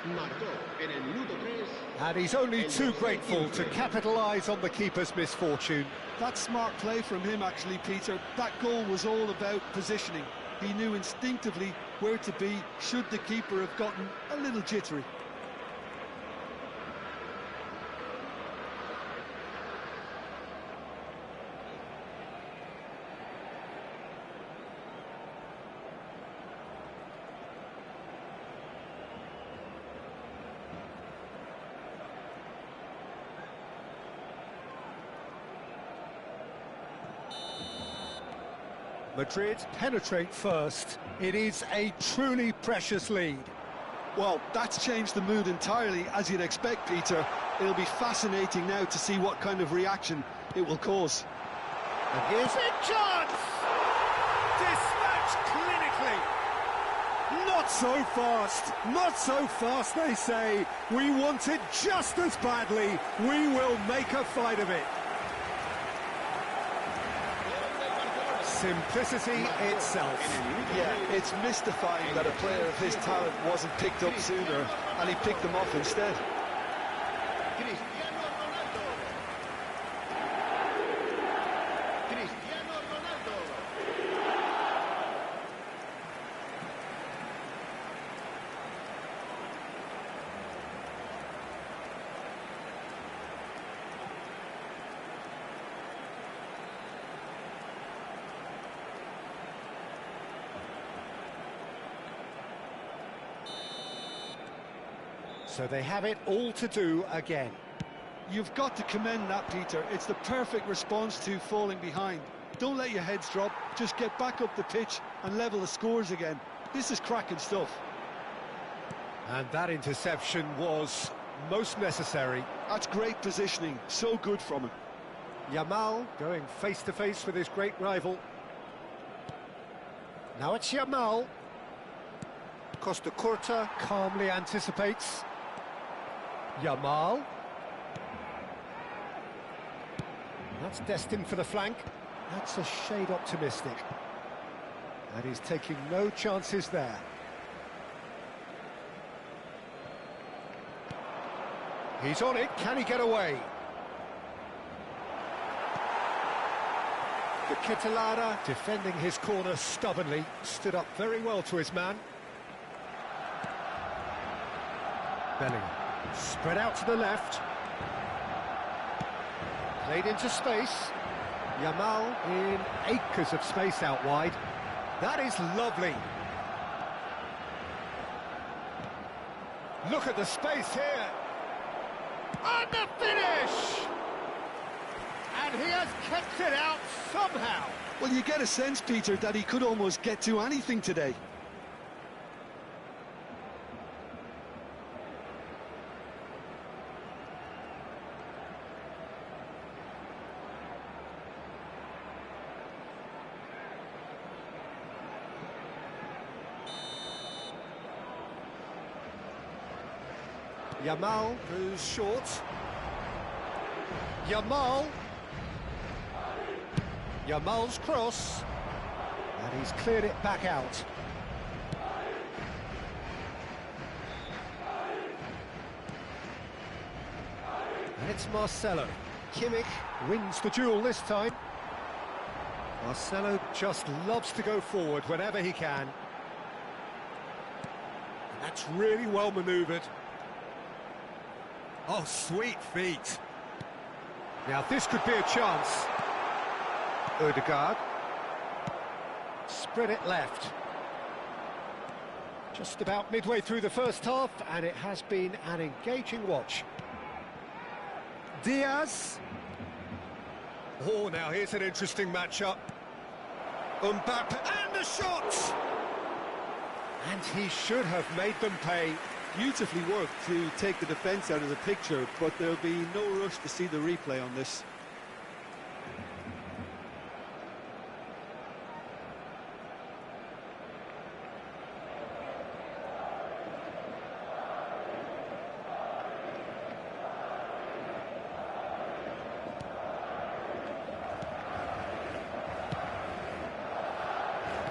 Marcó en el minuto 3. And he's only too grateful to capitalise on the keeper's misfortune. That's smart play from him, actually, Peter. That goal was all about positioning. He knew instinctively where to be should the keeper have gotten a little jittery. Madrid penetrate first. It is a truly precious lead. Well, that's changed the mood entirely, as you'd expect, Peter. It'll be fascinating now to see what kind of reaction it will cause. And here's a chance! Dispatched clinically! Not so fast! Not so fast, they say. We want it just as badly. We will make a fight of it. Simplicity itself. Yeah, it's mystifying that a player of his talent wasn't picked up sooner, and he picked them off instead. Cristiano Ronaldo. Cristiano Ronaldo. So they have it all to do again. You've got to commend that, Peter. It's the perfect response to falling behind. Don't let your heads drop, just get back up the pitch and level the scores again. This is cracking stuff. And that interception was most necessary. That's great positioning, so good from him. Yamal going face-to-face with his great rival. Now it's Yamal. Costa Curta calmly anticipates. Yamal. That's destined for the flank. That's a shade optimistic. And he's taking no chances there. He's on it. Can he get away? The Catalana defending his corner stubbornly. Stood up very well to his man. Bellingham. Spread out to the left. Played into space. Yamal in acres of space out wide. That is lovely. Look at the space here. And the finish! And he has kept it out somehow. Well, you get a sense, Peter, that he could almost get to anything today. Yamal goes short. Yamal. Yamal's cross. And he's cleared it back out. And it's Marcelo. Kimmich wins the duel this time. Marcelo just loves to go forward whenever he can. And that's really well manoeuvred. Oh, sweet feet. Now this could be a chance. Odegaard. Spread it left. Just about midway through the first half, and it has been an engaging watch. Diaz. Oh, now here's an interesting matchup. Mbappe, and the shot! And he should have made them pay. Beautifully worked to take the defence out of the picture, but there'll be no rush to see the replay on this.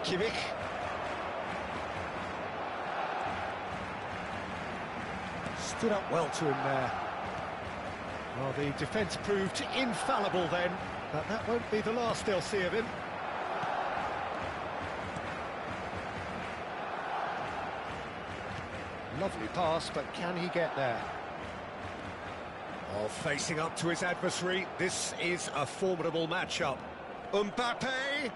Kimmich. Stood up well to him there. Well, the defence proved infallible then, but that won't be the last they'll see of him. Lovely pass, but can he get there? Oh, facing up to his adversary, this is a formidable matchup. Mbappe!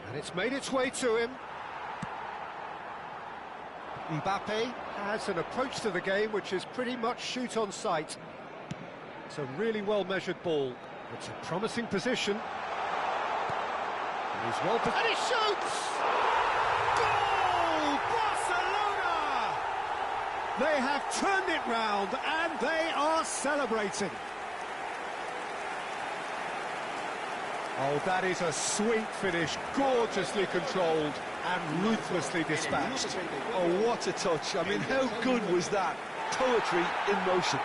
And it's made its way to him. Mbappe has an approach to the game which is pretty much shoot on sight. It's a really well-measured ball. It's a promising position. And he's well... And he shoots! Goal! Barcelona! They have turned it round and they are celebrating. Oh, that is a sweet finish, gorgeously controlled and ruthlessly dispatched. Oh, what a touch. I mean, how good was that? Poetry in motion.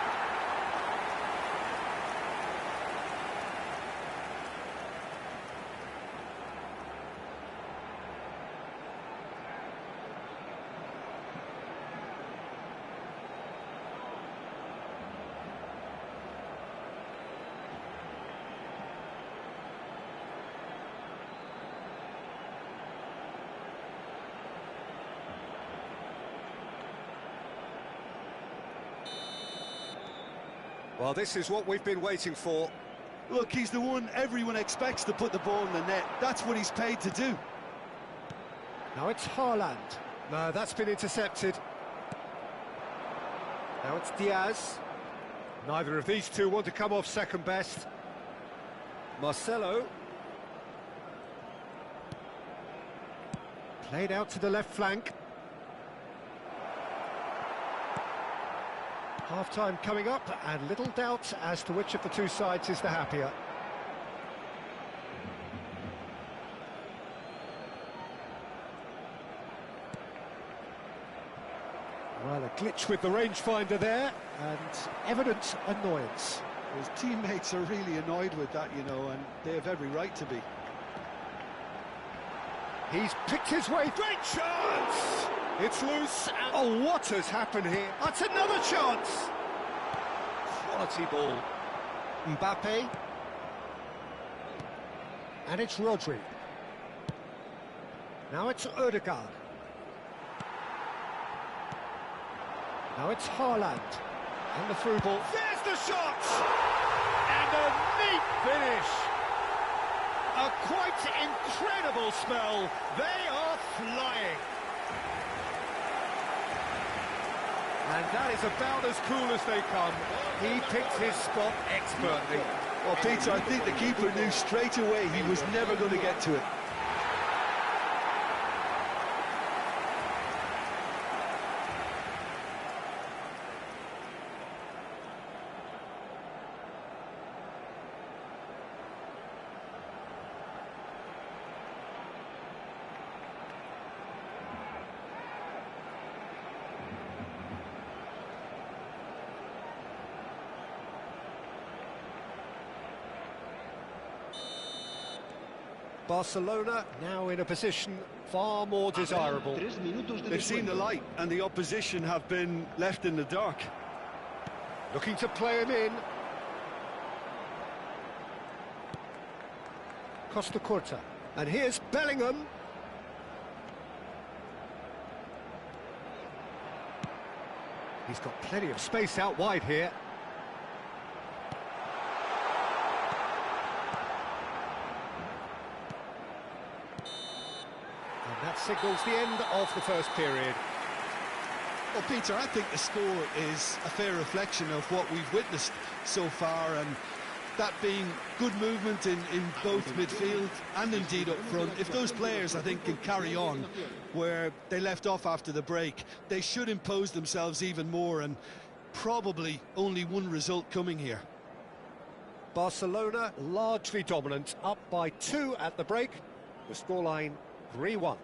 Well, this is what we've been waiting for. Look, he's the one everyone expects to put the ball in the net. That's what he's paid to do. Now it's Haaland. No, that's been intercepted. Now it's Diaz. Neither of these two want to come off second best. Marcelo. Played out to the left flank. Half-time coming up, and little doubt as to which of the two sides is the happier. Well, a glitch with the rangefinder there, and evident annoyance. His teammates are really annoyed with that, you know, and they have every right to be. He's picked his way. Great chance! It's loose. Oh, what has happened here? That's another chance. Quality ball. Mbappe. And it's Rodri. Now it's Odegaard. Now it's Haaland. And the through ball. There's the shot! And a neat finish. A quite incredible spell. They are flying. And that is about as cool as they come. He picked his spot expertly. Well, Peter, I think the keeper knew straight away he was never going to get to it. Barcelona now in a position far more desirable. They've seen the light and the opposition have been left in the dark. Looking to play him in. Costa Curta. And here's Bellingham. He's got plenty of space out wide here. That signals the end of the first period. Well, Peter, I think the score is a fair reflection of what we've witnessed so far, and that being good movement in both midfield and indeed up front. If those players, I think, can carry on where they left off after the break, they should impose themselves even more, and probably only one result coming here. Barcelona largely dominant, up by 2 at the break. The scoreline 3-1.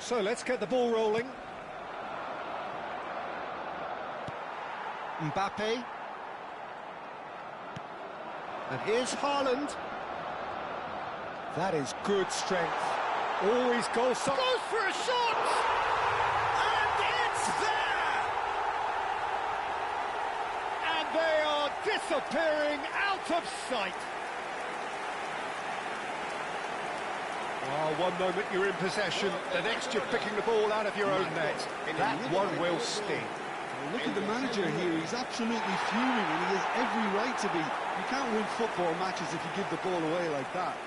So let's get the ball rolling. Mbappe. And here's Haaland. That is good strength. Always goes for a shot! And it's there! And they are disappearing out of sight. Oh, one moment you're in possession, the next you're picking the ball out of your own net. That one will sting. Well, look at the manager here, he's absolutely fuming and he has every right to be. You can't win football matches if you give the ball away like that.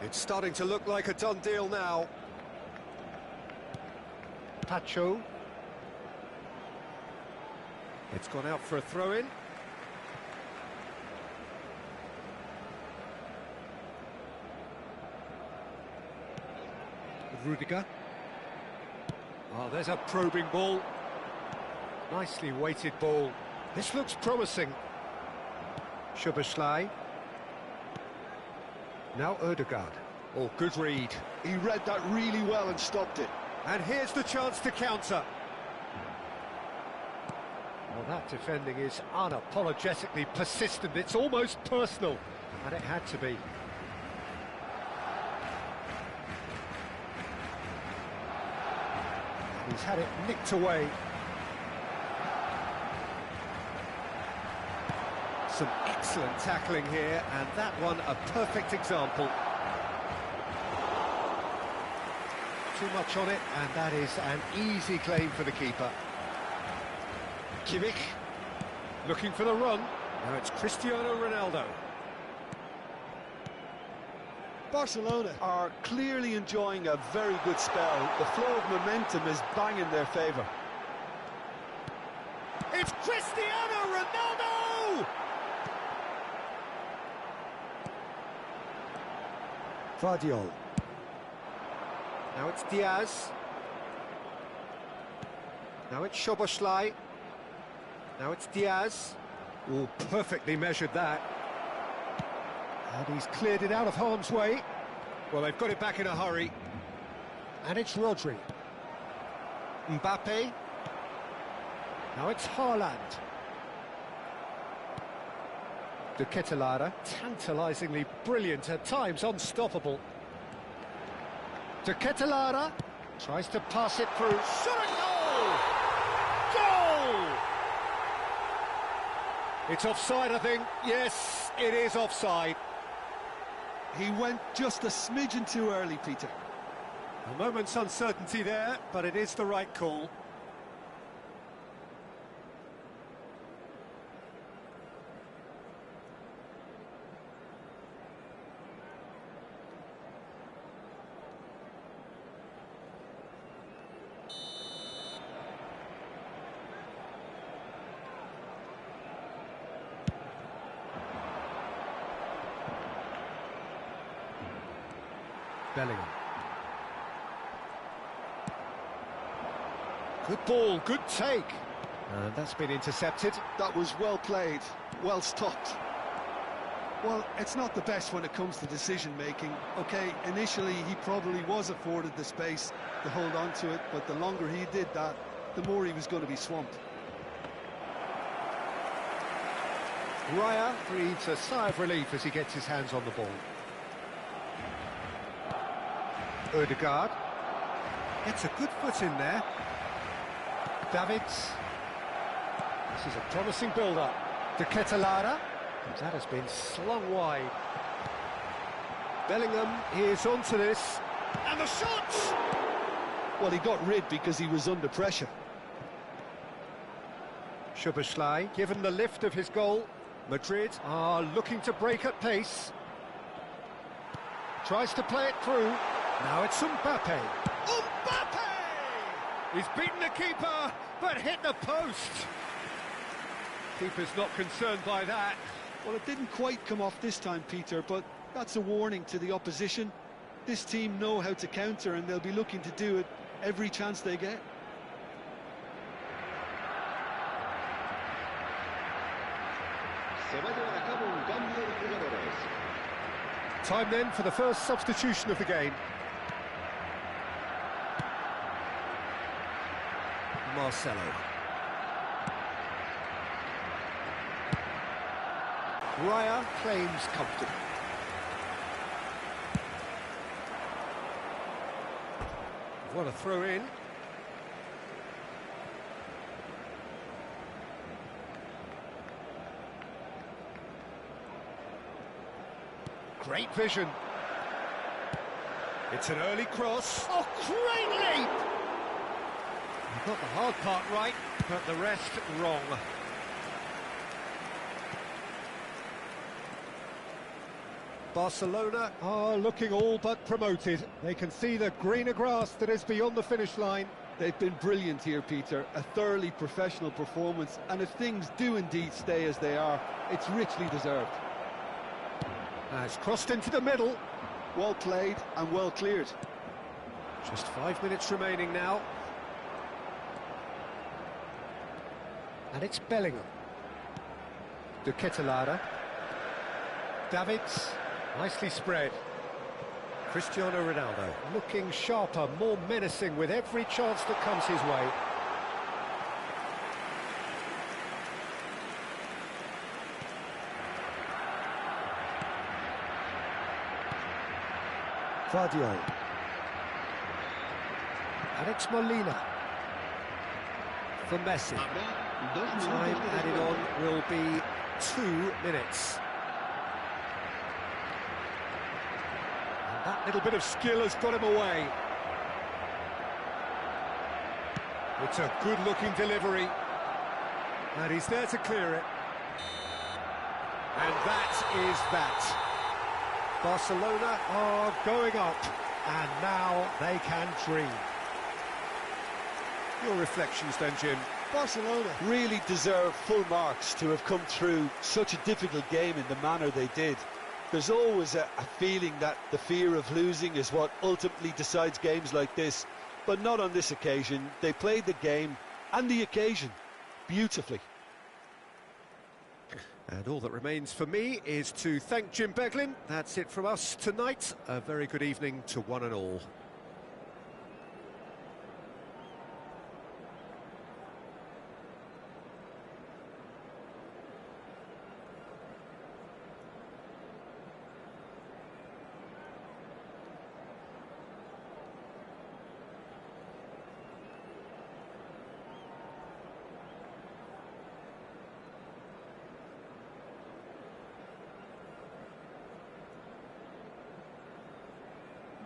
It's starting to look like a done deal now. Pacho. It's gone out for a throw-in. Rudiger. Oh, there's a probing ball. Nicely weighted ball. This looks promising. Szoboszlai. Now Ødegaard. Oh, good read. He read that really well and stopped it. And here's the chance to counter. Well, that defending is unapologetically persistent. It's almost personal. And it had to be. He's had it nicked away. Some excellent tackling here, and that one a perfect example. Too much on it, and that is an easy claim for the keeper. Kimmich looking for the run. Now it's Cristiano Ronaldo. Barcelona are clearly enjoying a very good spell. The flow of momentum is bang in their favour. It's Cristiano Ronaldo! Vardiol. Now it's Diaz. Now it's Szoboszlai. Now it's Diaz. Oh, perfectly measured that. And he's cleared it out of harm's way. Well, they've got it back in a hurry. And it's Rodri. Mbappe. Now it's Haaland. De Ketelaere, tantalisingly brilliant, at times unstoppable. De Ketelaere tries to pass it through. Shot a goal! Goal! It's offside, I think. Yes, it is offside. He went just a smidgen too early, Peter. A moment's uncertainty there, but it is the right call. Bellingham. Good ball, good take. And that's been intercepted. That was well played, well stopped. Well, it's not the best when it comes to decision-making. Okay, initially he probably was afforded the space to hold on to it, but the longer he did that, the more he was going to be swamped. Raya breathes a sigh of relief as he gets his hands on the ball. Ødegaard gets a good foot in there. Davids. This is a promising build-up. De Ketelaere. That has been slung wide. Bellingham is onto this. And the shot! Well, he got rid because he was under pressure. Szoboszlai, given the lift of his goal. Madrid are looking to break at pace. Tries to play it through. Now it's Mbappe. Mbappe! He's beaten the keeper, but hit the post. Keeper's not concerned by that. Well, it didn't quite come off this time, Peter, but that's a warning to the opposition. This team know how to counter, and they'll be looking to do it every chance they get. Se va a llevar a cabo un cambio de jugadores. Time then for the first substitution of the game. Marcelo. Raya claims comfortably. What a throw in. Great vision. It's an early cross. Oh, great leap! He got the hard part right, but the rest wrong. Barcelona are looking all but promoted. They can see the greener grass that is beyond the finish line. They've been brilliant here, Peter. A thoroughly professional performance, and if things do indeed stay as they are, it's richly deserved. Has crossed into the middle. Well played and well cleared. Just 5 minutes remaining now. And it's Bellingham. De Ketelaere. Davids, nicely spread. Cristiano Ronaldo looking sharper, more menacing with every chance that comes his way. Pazjor. And it's Molina. For Messi. Time added on will be 2 minutes. And that little bit of skill has got him away. It's a good-looking delivery. And he's there to clear it. And that is that. Barcelona are going up, and now they can dream. Your reflections then, Jim? Barcelona really deserve full marks to have come through such a difficult game in the manner they did. There's always a feeling that the fear of losing is what ultimately decides games like this, but not on this occasion. They played the game and the occasion beautifully. And all that remains for me is to thank Jim Beglin. That's it from us tonight. A very good evening to one and all.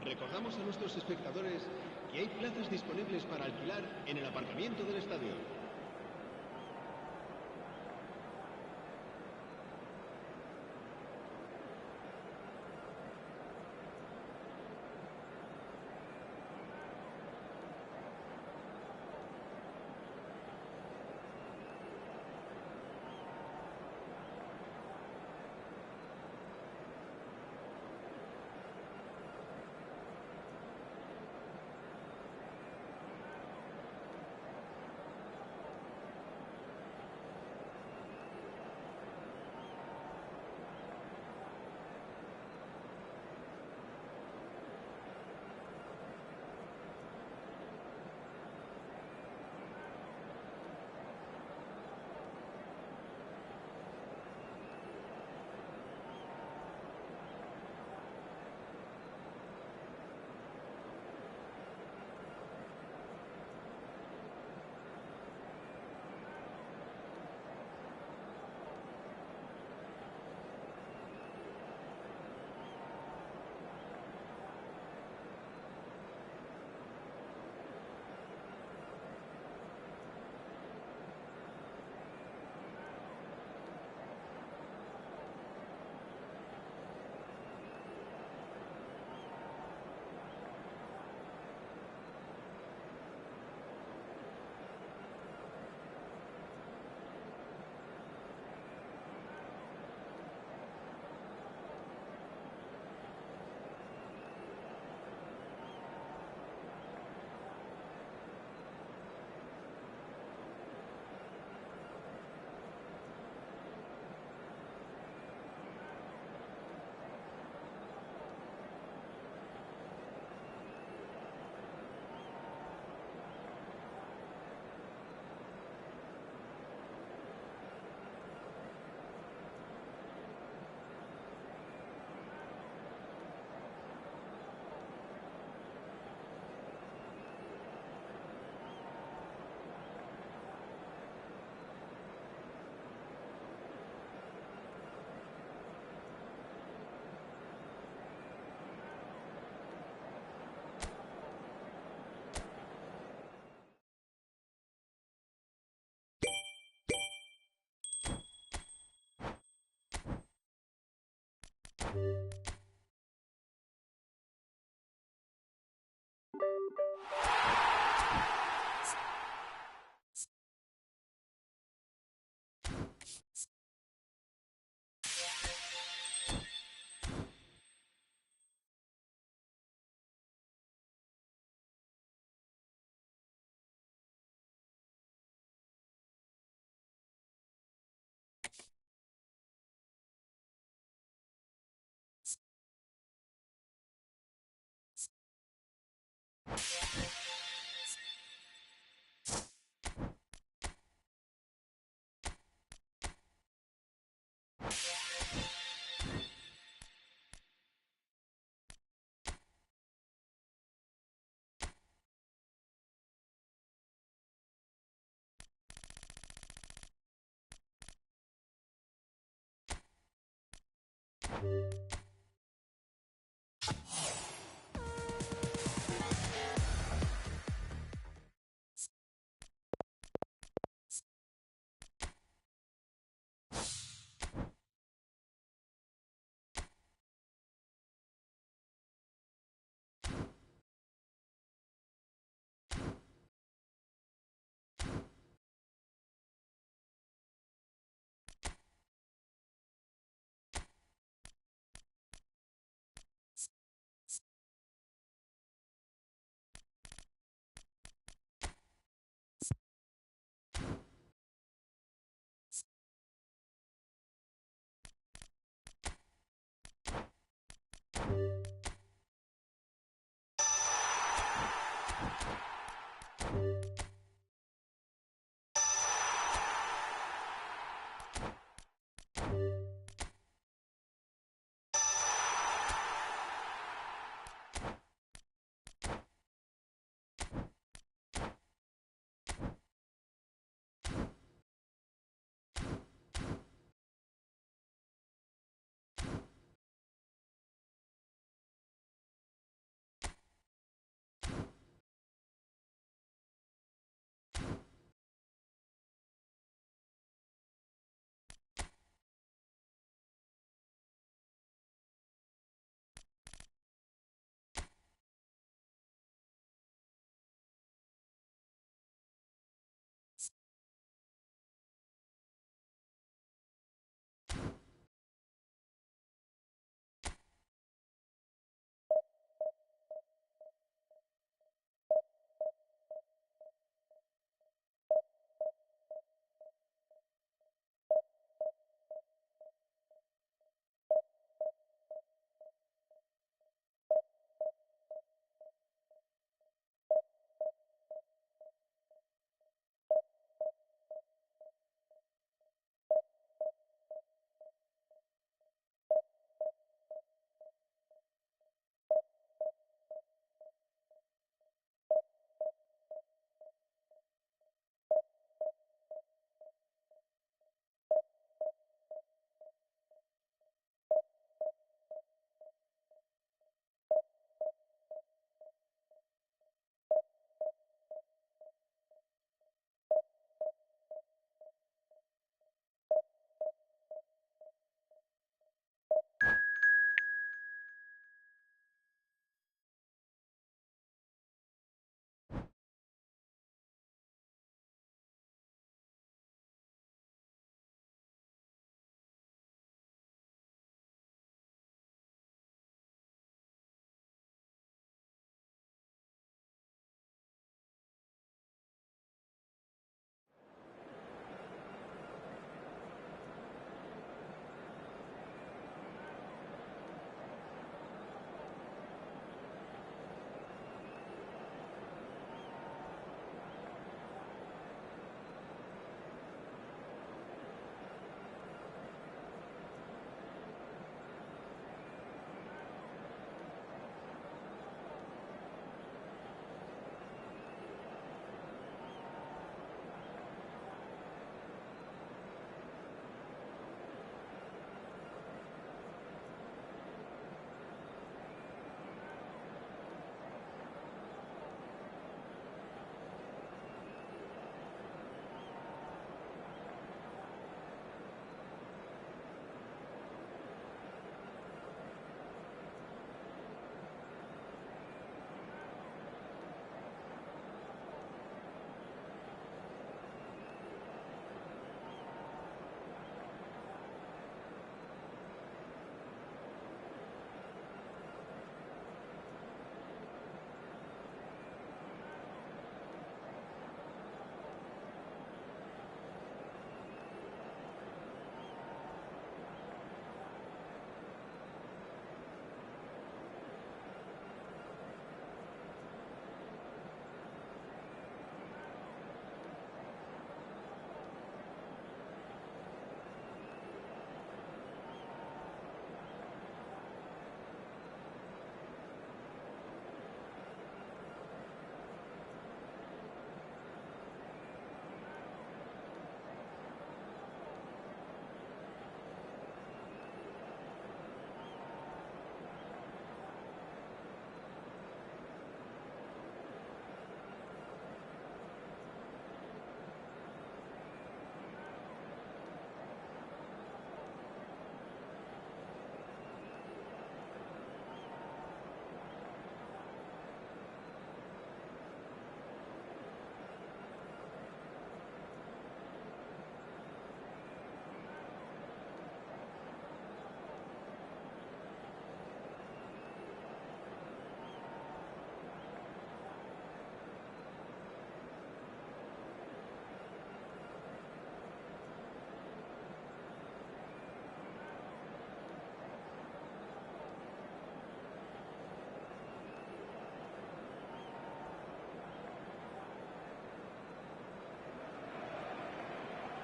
Recordamos a nuestros espectadores que hay plazas disponibles para alquilar en el aparcamiento del estadio.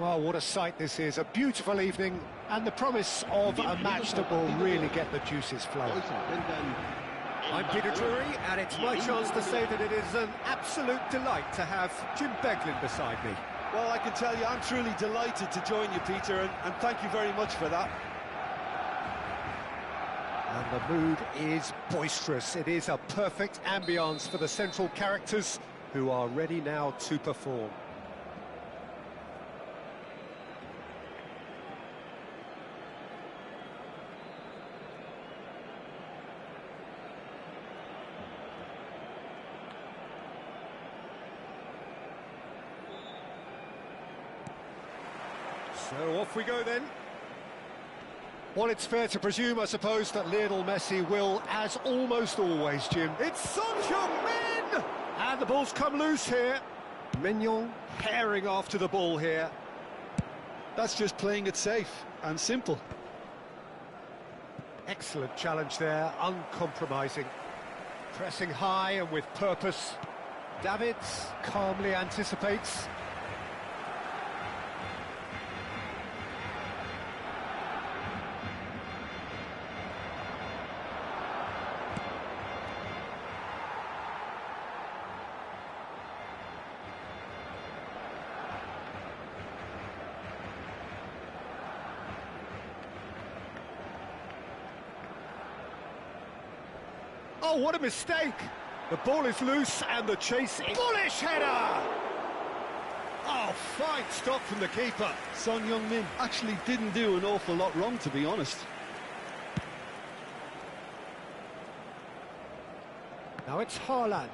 Well, what a sight this is. A beautiful evening and the promise of a match that will really get the juices flowing. Hoy se enfrentan el I'm Peter Barcelona Drury, and it's y my el chance to say Barcelona. that it is an absolute delight to have Jim Beglin beside me. Well, I can tell you, I'm truly delighted to join you, Peter, and thank you very much for that. And the mood is boisterous. It is a perfect ambience for the central characters who are ready now to perform. So off we go then. Well, it's fair to presume, I suppose, that Lionel Messi will, as almost always, Jim. It's Son Heung-min! And the ball's come loose here. Mignon herring after the ball here. That's just playing it safe and simple. Excellent challenge there, uncompromising. Pressing high and with purpose. Davids calmly anticipates. Oh, what a mistake! The ball is loose and the chase is... Bullish header! Oh, fine stop from the keeper. Son Heung-min actually didn't do an awful lot wrong, to be honest. Now it's Haaland.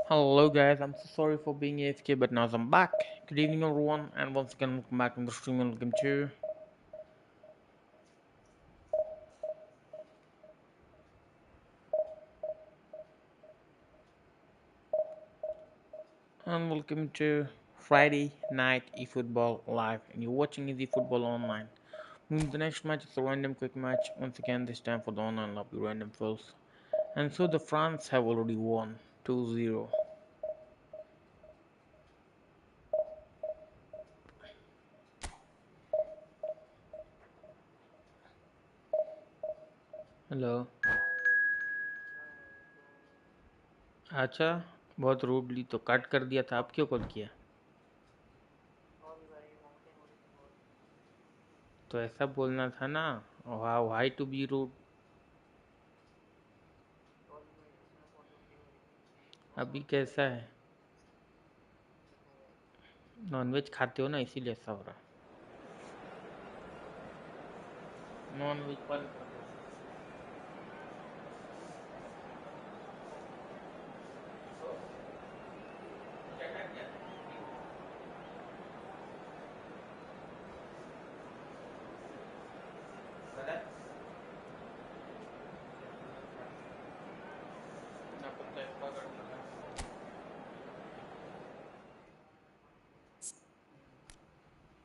Hello guys, I'm so sorry for being AFK, but now I'm back. Good evening everyone, and once again welcome back on the stream and welcome to Friday night eFootball live, and you're watching eFootball online. The next match is a random quick match. Once again, this time for the online lobby random fills. And so the France have already won 2-0. Hello अच्छा बहुत rudely तो cut कर दिया था आप क्यों call किया तो ऐसा बोलना था ना व्हाई टू बी रूड अभी कैसा है नॉनवेज खाते हो ना इसीलिए ऐसा हो रहा नॉनवेज पर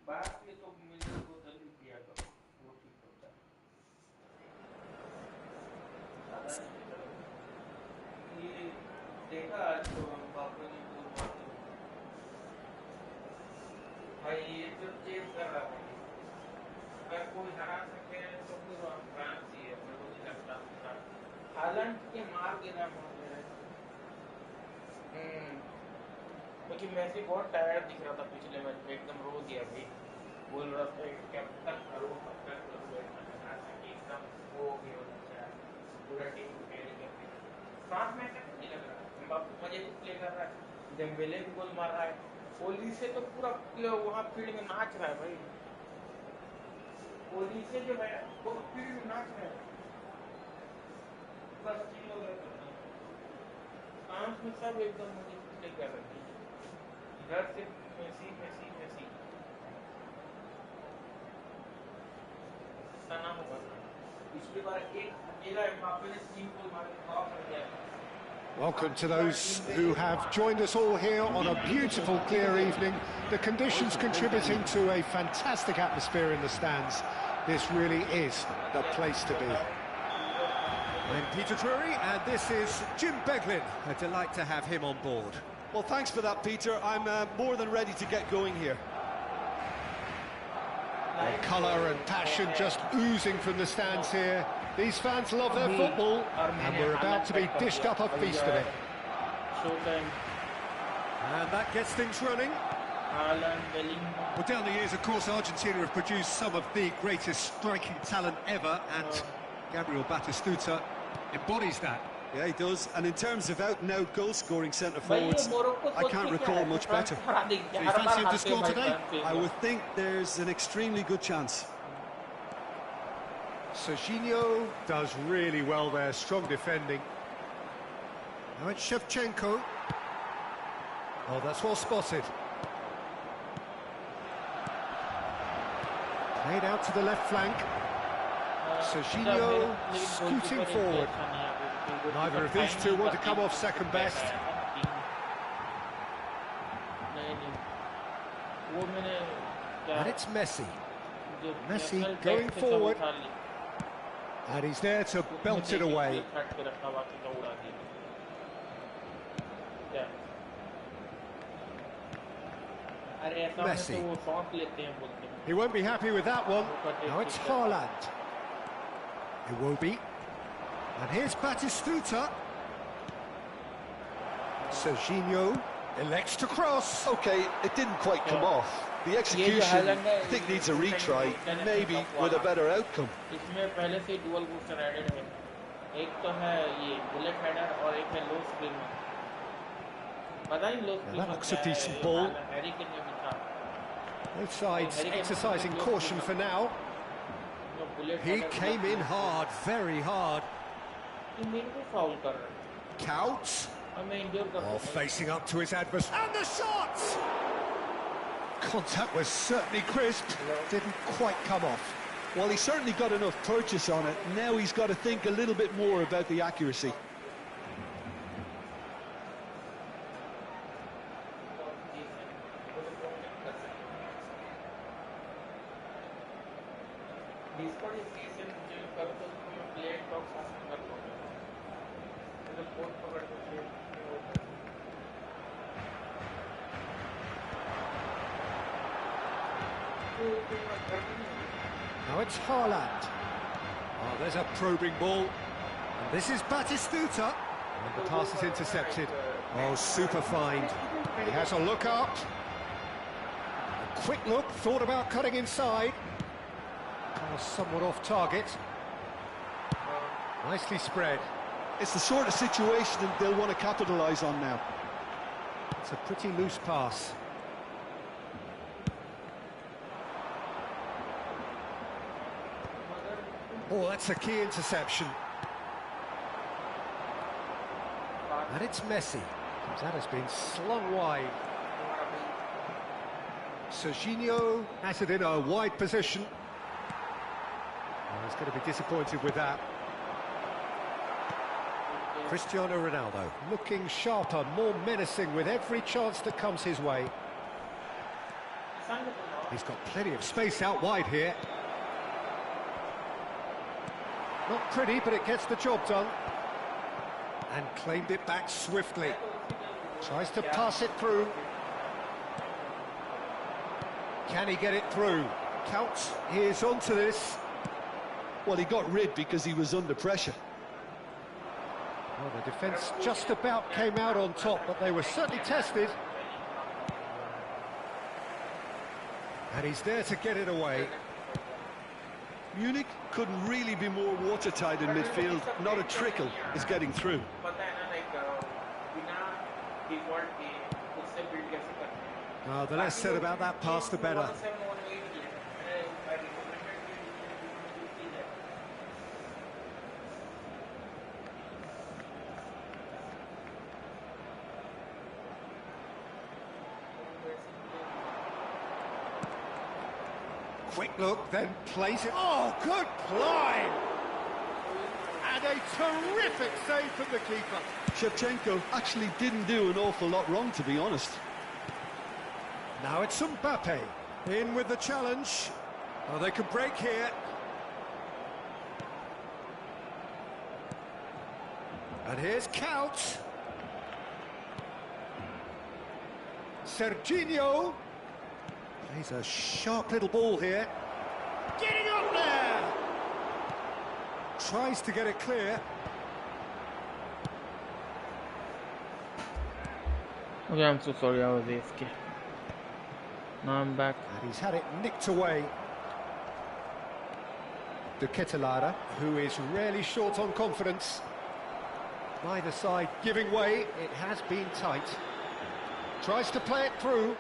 बात ये तो मेरे को जल्दी किया करो वो ठीक होता है सिर्फ चेस कर रहा था अगर कोई हरा सके तो फिर फ्रांस ही है मुझे नहीं लगता हालैंड के मार देना क्योंकि मैसी बहुत टायर्ड दिख रहा था पिछले मैच में एकदम रो दिया भाई बोल रहा था कैप्टन करो एकदम हो गया पूरा टीम को खेलेंगे फ्रांस में ऐसा नहीं लग रहा बापू मजे से प्ले कर रहा है डेम्बेले भी गोल मार रहा है कोहली से तो पूरा वहाँ फील्ड में नाच रहा है भाई कोहली से जो है वो फील्ड में नाच रहा है बस तीन लोग फ्रांस में सब एकदम मजे से प्ले कर रहे हैं इधर से मेसी मेसी मेसी सना होगा पिछली बार एक अकेला एम्बाप्पे ने 3 गोल मारे ड्रॉ कर दिया Welcome to those who have joined us all here on a beautiful, clear evening. The conditions contributing to a fantastic atmosphere in the stands. This really is the place to be. I'm Peter Drury, and this is Jim Beglin. A delight to have him on board. Well, thanks for that, Peter. I'm more than ready to get going here. Colour and passion just oozing from the stands here. These fans love their football, and we're about to be dished up a feast of it. And that gets things running. Well, down the years, of course, Argentina have produced some of the greatest striking talent ever, and Gabriel Batistuta embodies that. Yeah, he does. And in terms of out-and-out goal-scoring centre-forwards, I can't recall much better. So you fancy him to score today? I would think there's an extremely good chance. Serginho does really well there, strong defending. Now it's Shevchenko. Oh, that's well spotted. Played out to the left flank. Serginho scooting forward. Neither of these two want to come off second best. And it's Messi. Messi going forward. And he's there to belt it away. Messi. He won't be happy with that one. Now it's Haaland. Iwobi. And here's Batistuta. Serginho elects to cross. OK, it didn't quite come off. The execution, I think, needs a retry, maybe with a better outcome. इसमें पहले से dual booster added है. एक तो है ये bullet header और एक है low screen. पता ही low screen. That looks a decent ball. Harry Kane में भी था. Both sides exercising caution for now. He came in hard, very hard. Couch. Oh, facing up to his adversary. And the shot! Contact was certainly crisp. Didn't quite come off. Well, he certainly got enough purchase on it. Now he's got to think a little bit more about the accuracy. Now it's Haaland. Oh, there's a probing ball. And this is Batistuta. And the pass is intercepted. Oh, super find. He has a look up. A quick look, thought about cutting inside. Oh, somewhat off target. Nicely spread. It's the sort of situation that they'll want to capitalise on now. It's a pretty loose pass. Oh, that's a key interception. And it's Messi. That has been slung wide. Serginho has it in a wide position. Oh, he's going to be disappointed with that. Cristiano Ronaldo. Looking sharper, more menacing with every chance that comes his way. He's got plenty of space out wide here. Not pretty, but it gets the job done. And claimed it back swiftly. Tries to pass it through. Can he get it through? Couch is onto this. Well, he got rid because he was under pressure. Well, the defence just about came out on top, but they were certainly tested. And he's there to get it away. Munich couldn't really be more watertight in midfield. Not a trickle is getting through. The less said about that pass, the better. Quick look, then plays it. Oh, good ply! And a terrific save from the keeper. Shevchenko actually didn't do an awful lot wrong, to be honest. Now it's Mbappe in with the challenge. Oh, they can break here. And here's Couch. Serginho. Plays a sharp little ball here. Getting up there! Tries to get it clear. Okay, I'm so sorry, I was AFK. Now I'm back. And he's had it nicked away. De Ketelaere, who is rarely short on confidence. Neither side giving way. It has been tight. Tries to play it through.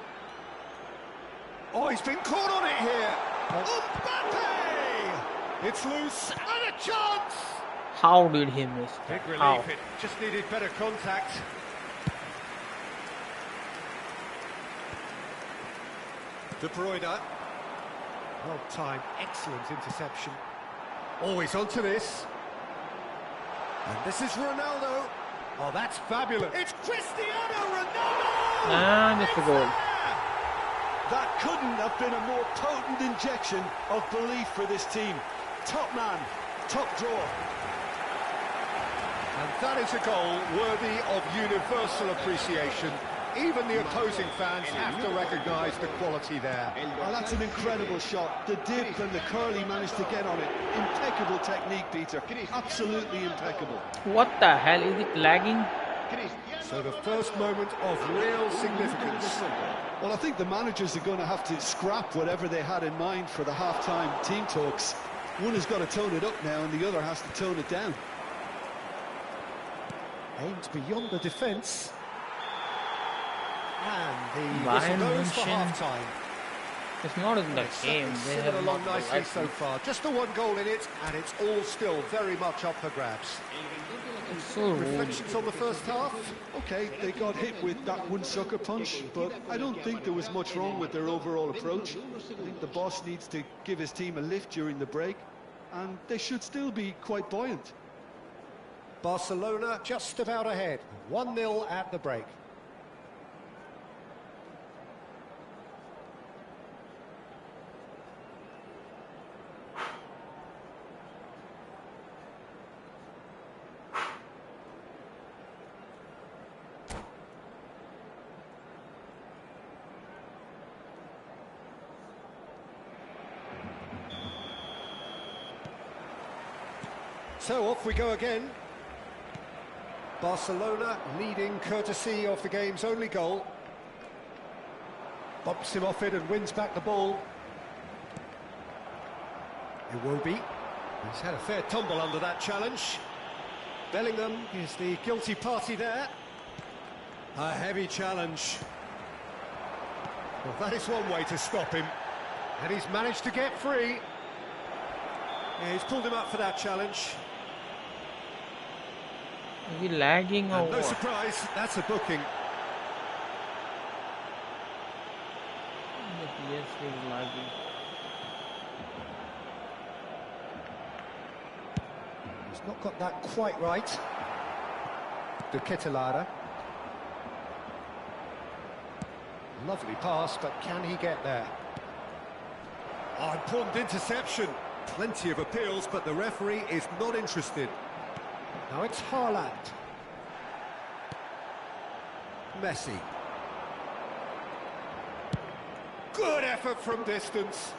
Oh, he's been caught on it here. Mbappe! It's loose and a chance! How did he miss that? Big relief. How? It just needed better contact. De Bruyne. Well timed, excellent interception. Always onto this. And this is Ronaldo. Oh, that's fabulous. It's Cristiano Ronaldo! And it's a goal. That couldn't have been a more potent injection of belief for this team. Top man, top draw. And that is a goal worthy of universal appreciation. Even the opposing fans have to recognise the quality there. Well, that's an incredible shot. The dip and the curl he managed to get on it. Impeccable technique, Peter. Absolutely impeccable. What the hell? Is it lagging? So the first moment of real significance. Well, I think the managers are going to have to scrap whatever they had in mind for the half-time team talks. One has got to tone it up now and the other has to tone it down. Aimed beyond the defence. And the whistle goes for half-time. It's not in the game. They have along not nicely so far. Just the one goal in it, and it's all still very much up for grabs. It's so rude. Reflections on the first half? Okay, they got hit with that one sucker punch, but I don't think there was much wrong with their overall approach. I think the boss needs to give his team a lift during the break, and they should still be quite buoyant. Barcelona just about ahead. 1-0 at the break. So off we go again. Barcelona leading courtesy of the game's only goal. Bumps him off it and wins back the ball. Iwobi. He's had a fair tumble under that challenge. Bellingham is the guilty party there. A heavy challenge. Well, that is one way to stop him. And he's managed to get free. Yeah, he's pulled him up for that challenge. Is he lagging or No what? surprise, that's a booking. Yes, he's lagging. He's not got that quite right. De Ketelaere. Lovely pass, but can he get there? Oh, important interception. Plenty of appeals, but the referee is not interested. Now it's Haaland. Messi. Good effort from distance.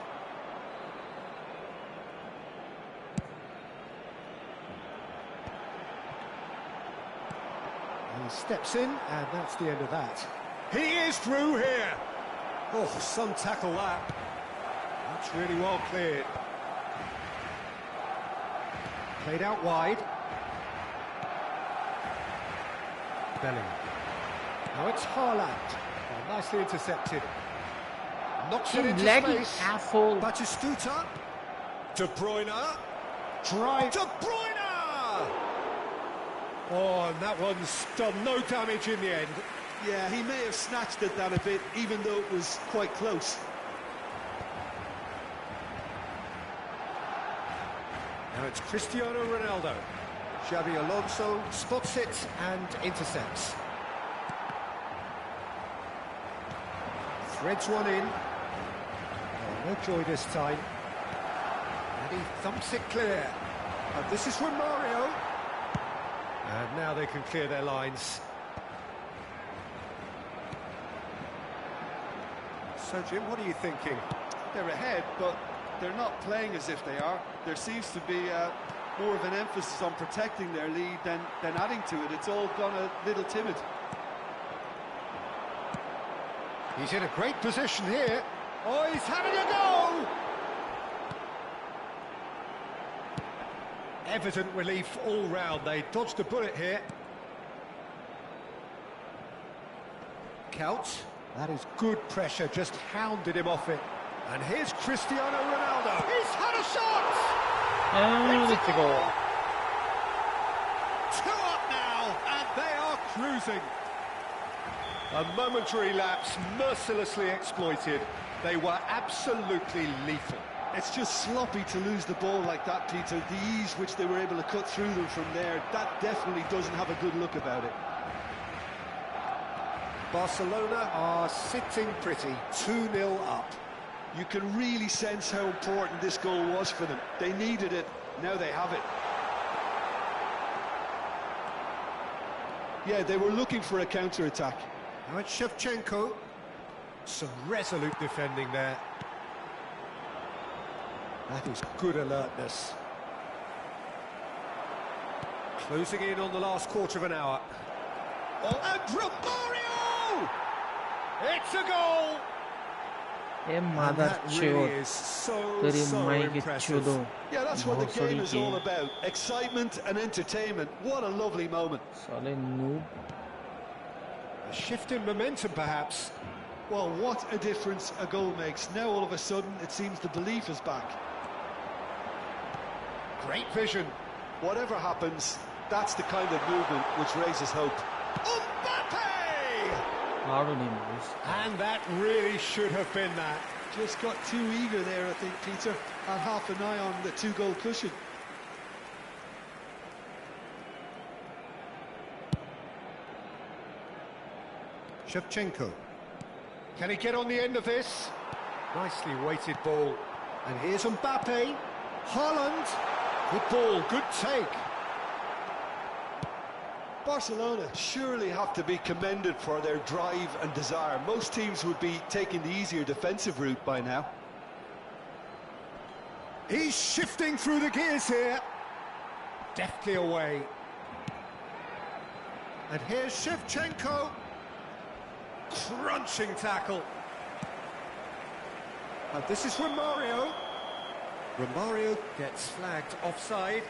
He steps in, and that's the end of that. He is through here. Oh, some tackle that. That's really well cleared. Played out wide. Bellingham. Now it's Haaland. Oh, nicely intercepted. Knocks it into space. Asshole. Batistuta. De Bruyne. Drive. De Bruyne! Oh, and that one's done no damage in the end. Yeah, he may have snatched at that a bit, even though it was quite close. Now it's Cristiano Ronaldo. Xabi Alonso spots it and intercepts. Threads one in. Oh, no joy this time. And he thumps it clear. And this is from Mario. And now they can clear their lines. So, Jim, what are you thinking? They're ahead, but they're not playing as if they are. There seems to be more of an emphasis on protecting their lead than adding to it. It's all gone a little timid. He's in a great position here. Oh, he's having a go! Evident relief all round. They dodged a bullet here. Couch. That is good pressure, just hounded him off it. And here's Cristiano Ronaldo. He's had a shot! And it's a goal. 2 up now, and they are cruising. A momentary lapse, mercilessly exploited. They were absolutely lethal. It's just sloppy to lose the ball like that, Peter. The ease which they were able to cut through them from there, that definitely doesn't have a good look about it. Barcelona are sitting pretty, 2-0 up. You can really sense how important this goal was for them. They needed it, now they have it. Yeah, they were looking for a counter-attack. Now it's Shevchenko. Some resolute defending there. That is good alertness. Closing in on the last quarter of an hour. Oh, and Romario! It's a goal! Mother really is so impressive. Yeah, that's what the game is all about. Excitement and entertainment. What a lovely moment. Noob. A shift in momentum, perhaps. Well, what a difference a goal makes. Now, all of a sudden, it seems the belief is back. Great vision. Whatever happens, that's the kind of movement which raises hope. Mbappe! How did he miss? And that really should have been that. Just got too eager there, I think, Peter. Had half an eye on the 2-goal cushion. Shevchenko. Can he get on the end of this? Nicely weighted ball. And here's Mbappe. Haaland. Good ball, good take. Barcelona surely have to be commended for their drive and desire. Most teams would be taking the easier defensive route by now. He's shifting through the gears here. Deftly away. And here's Shevchenko. Crunching tackle. And this is Romario. Romario gets flagged offside.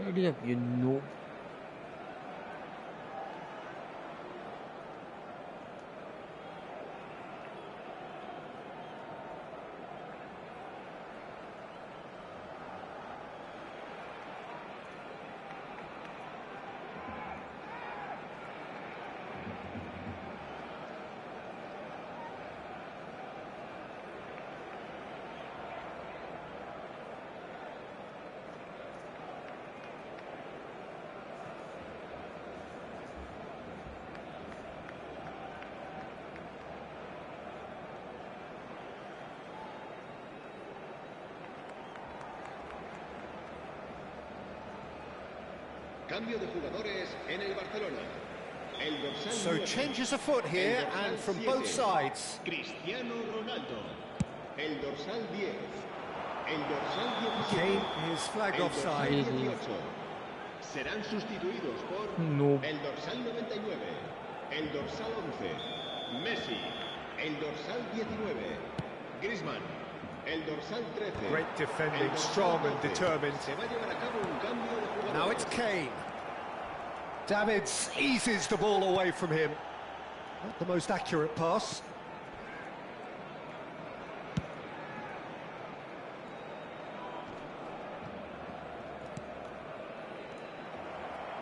Idea of you noob. Cambio de jugadores en el Barcelona. El dorsal So 9, changes afoot here, el dorsal and from 7, both sides. Cristiano Ronaldo. El dorsal 10. El dorsal 17. Kane is flagged el offside. dorsal 18. Serán sustituidos por No. el dorsal 99. El dorsal 11. Messi. El dorsal 19. Griezmann. El dorsal 13. Great defending, el dorsal strong and 12. determined. Se va a llevar a cabo un cambio de jugadores. Now it's Kane. Davids eases the ball away from him. Not the most accurate pass.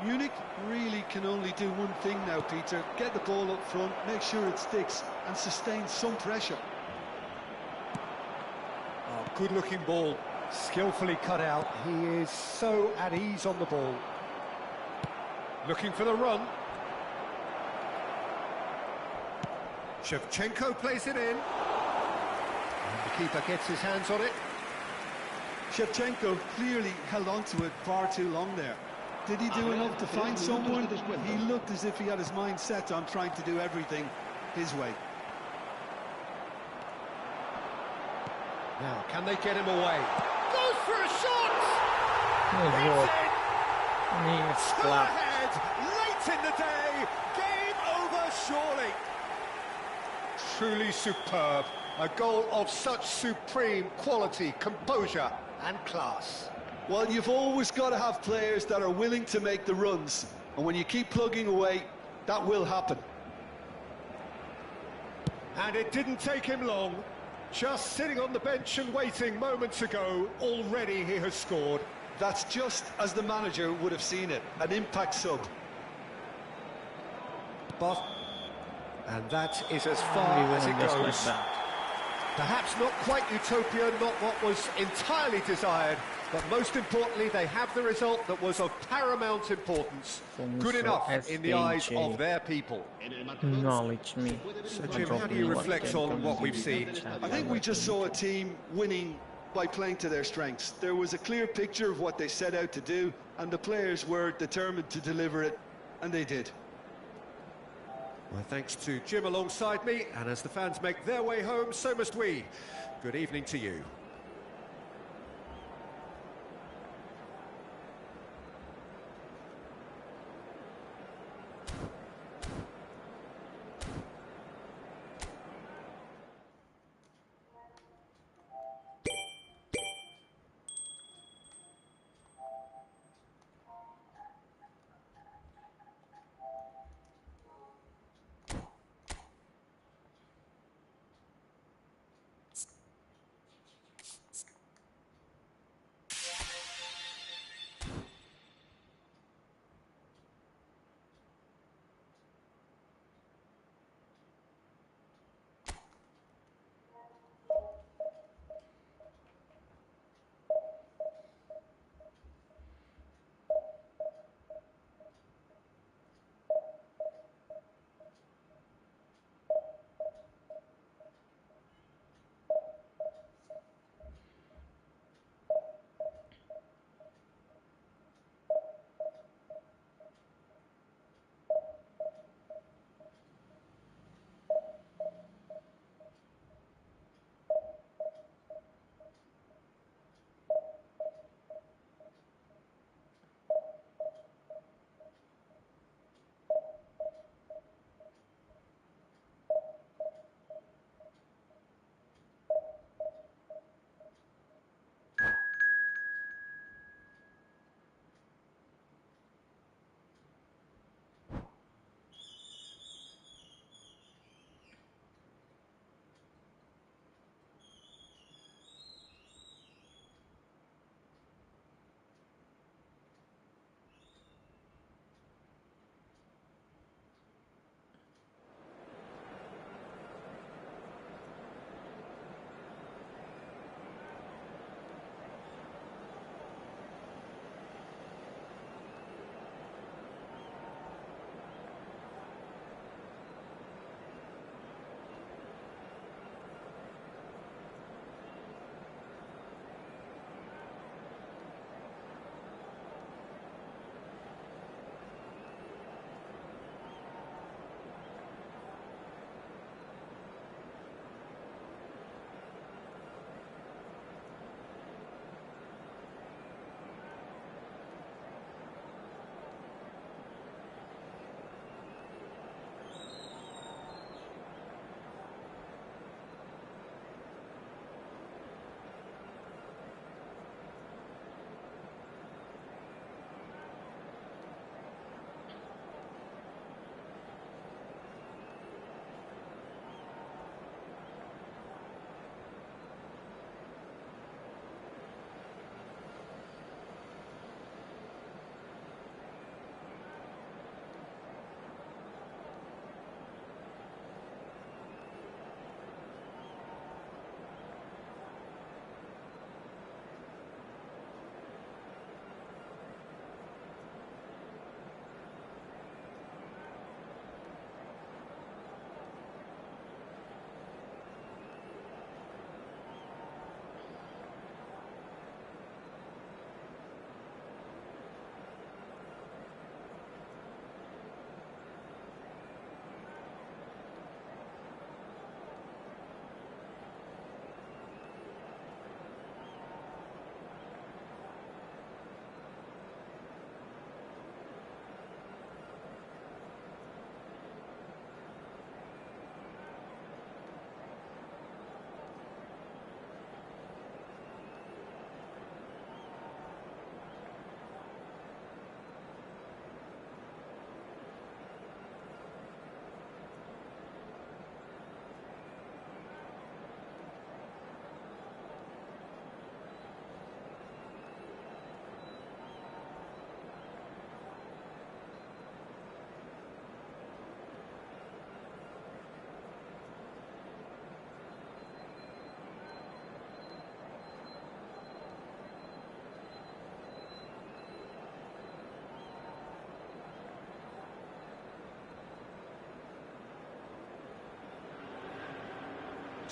Munich really can only do one thing now, Peter. Get the ball up front, make sure it sticks, and sustain some pressure. Oh, good-looking ball, skillfully cut out. He is so at ease on the ball. Looking for the run. Shevchenko plays it in. And the keeper gets his hands on it. Shevchenko clearly held on to it far too long there. Did he do enough to find someone? He looked as if he had his mind set on trying to do everything his way. Now, can they get him away? Goes for a shot! Oh, It's in! Go ahead! Late in the day! Game over, surely! Truly superb. A goal of such supreme quality, composure and class. Well, you've always got to have players that are willing to make the runs. And when you keep plugging away, that will happen. And it didn't take him long. Just sitting on the bench and waiting moments ago, already he has scored. That's just as the manager would have seen it, an impact sub. But, and that is as far as it goes. Perhaps not quite utopia, not what was entirely desired, but most importantly, they have the result that was of paramount importance. Good enough in the eyes of their people. Acknowledge me. So, Jim, how do you reflect on what we've seen? I think we just saw a team winning by playing to their strengths. There was a clear picture of what they set out to do, and the players were determined to deliver it, and they did. Well, thanks to Jim alongside me, and as the fans make their way home, so must we. Good evening to you.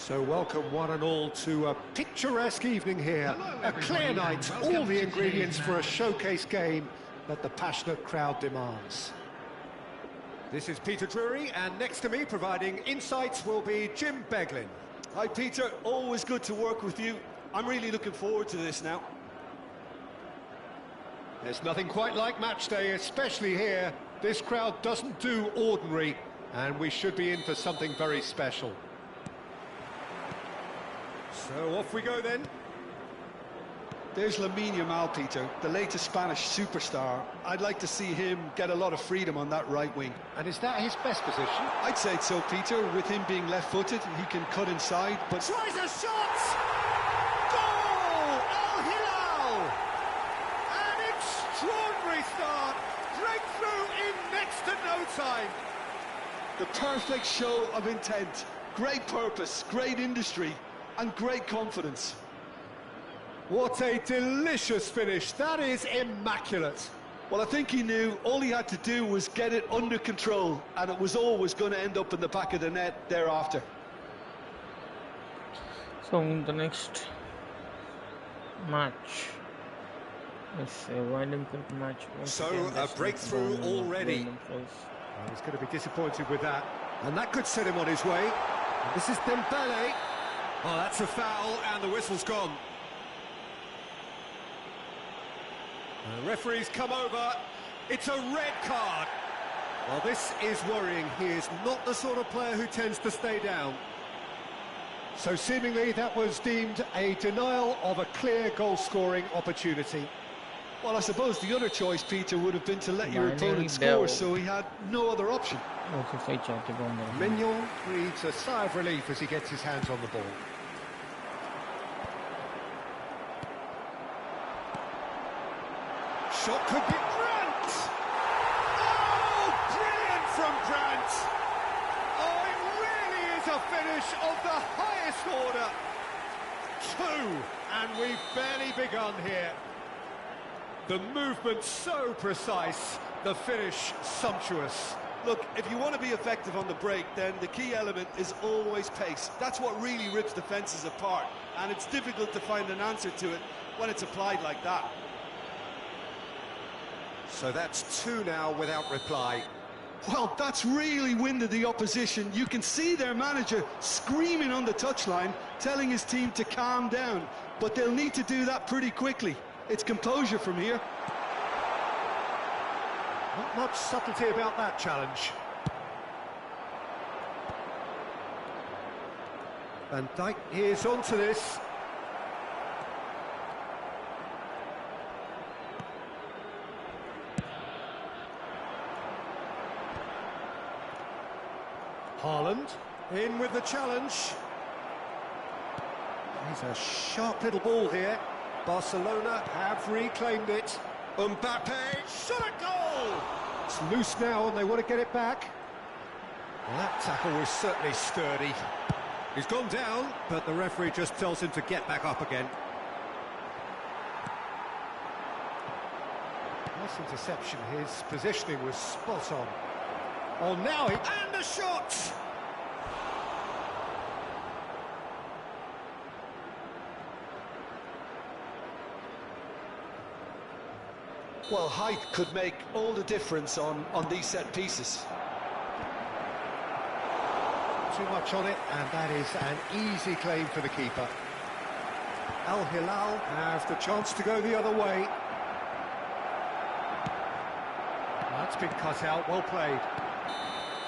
So welcome one and all to a picturesque evening here. A clear night, all the ingredients for a showcase game that the passionate crowd demands. This is Peter Drury, and next to me providing insights will be Jim Beglin. Hi Peter, always good to work with you. I'm really looking forward to this now. There's nothing quite like match day, especially here. This crowd doesn't do ordinary, and we should be in for something very special. So off we go then. There's Lamine Yamal, Peter, the latest Spanish superstar. I'd like to see him get a lot of freedom on that right wing. And is that his best position? I'd say so, Peter. With him being left-footed, he can cut inside, but... Tries a shot! Goal! Al Hilal! An extraordinary start! Breakthrough in next to no time! The perfect show of intent. Great purpose, great industry, and great confidence. What a delicious finish. That is immaculate. Well, I think he knew all he had to do was get it under control, and it was always going to end up in the back of the net thereafter. So in the next match, it's a random cricket match. So a breakthrough already. He's going to be disappointed with that, and that could set him on his way. And this is Dembele. Oh, that's a foul, and the whistle's gone. The referee's come over. It's a red card. Well, this is worrying. He is not the sort of player who tends to stay down. So seemingly that was deemed a denial of a clear goal-scoring opportunity. Well, I suppose the other choice, Peter, would have been to let your opponent score, so he had no other option. Mignon breathes a sigh of relief as he gets his hands on the ball. Shot could be Grant! Oh, brilliant from Grant! Oh, it really is a finish of the highest order. 2, and we've barely begun here. The movement so precise, the finish sumptuous. Look, if you want to be effective on the break, then the key element is always pace. That's what really rips defences apart, and it's difficult to find an answer to it when it's applied like that. So that's 2 now without reply. Well, that's really winded the opposition. You can see their manager screaming on the touchline, telling his team to calm down, but they'll need to do that pretty quickly. It's composure from here. Not much subtlety about that challenge. Van Dijk is onto this. Haaland in with the challenge. He's a sharp little ball here. Barcelona have reclaimed it. Mbappe, shot at goal! It's loose now and they want to get it back. Well, that tackle was certainly sturdy. He's gone down, but the referee just tells him to get back up again. Nice interception, his positioning was spot on. Oh, now he... and the shot! Well, height could make all the difference on these set pieces. Too much on it, and that is an easy claim for the keeper. Al Hilal have the chance to go the other way. That's been cut out, well played.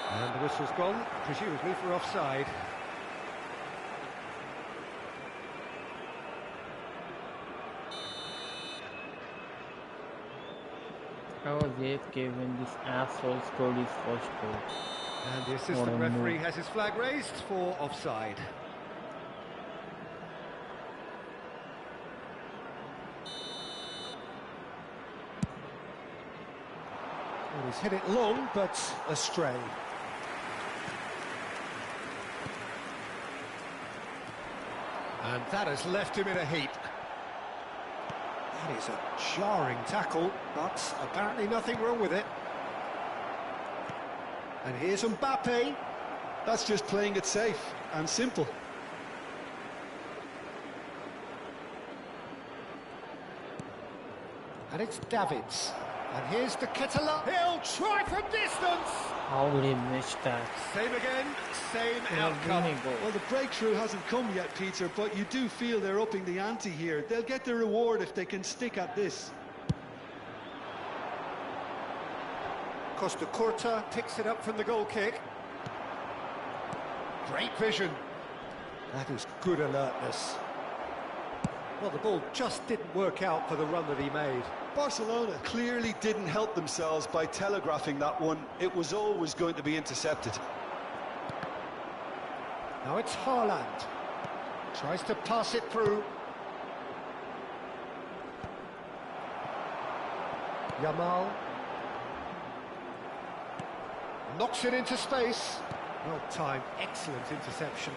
And the whistle's gone, presumably for offside. How was AFK when this asshole scored his first goal? And the assistant referee has his flag raised for offside. Well, he's hit it long, but astray. And that has left him in a heap. That is a jarring tackle, but apparently nothing wrong with it. And here's Mbappe. That's just playing it safe and simple. And it's Davids. And here's the Ketela. He'll try from distance. How did he miss that? Same again, same outcome. Well, the breakthrough hasn't come yet, Peter, but you do feel they're upping the ante here. They'll get the reward if they can stick at this. Costa Curta picks it up from the goal kick. Great vision. That is good alertness. Well, the ball just didn't work out for the run that he made. Barcelona clearly didn't help themselves by telegraphing that one. It was always going to be intercepted. Now it's Haaland. Tries to pass it through. Yamal. Knocks it into space. Well timed, excellent interception.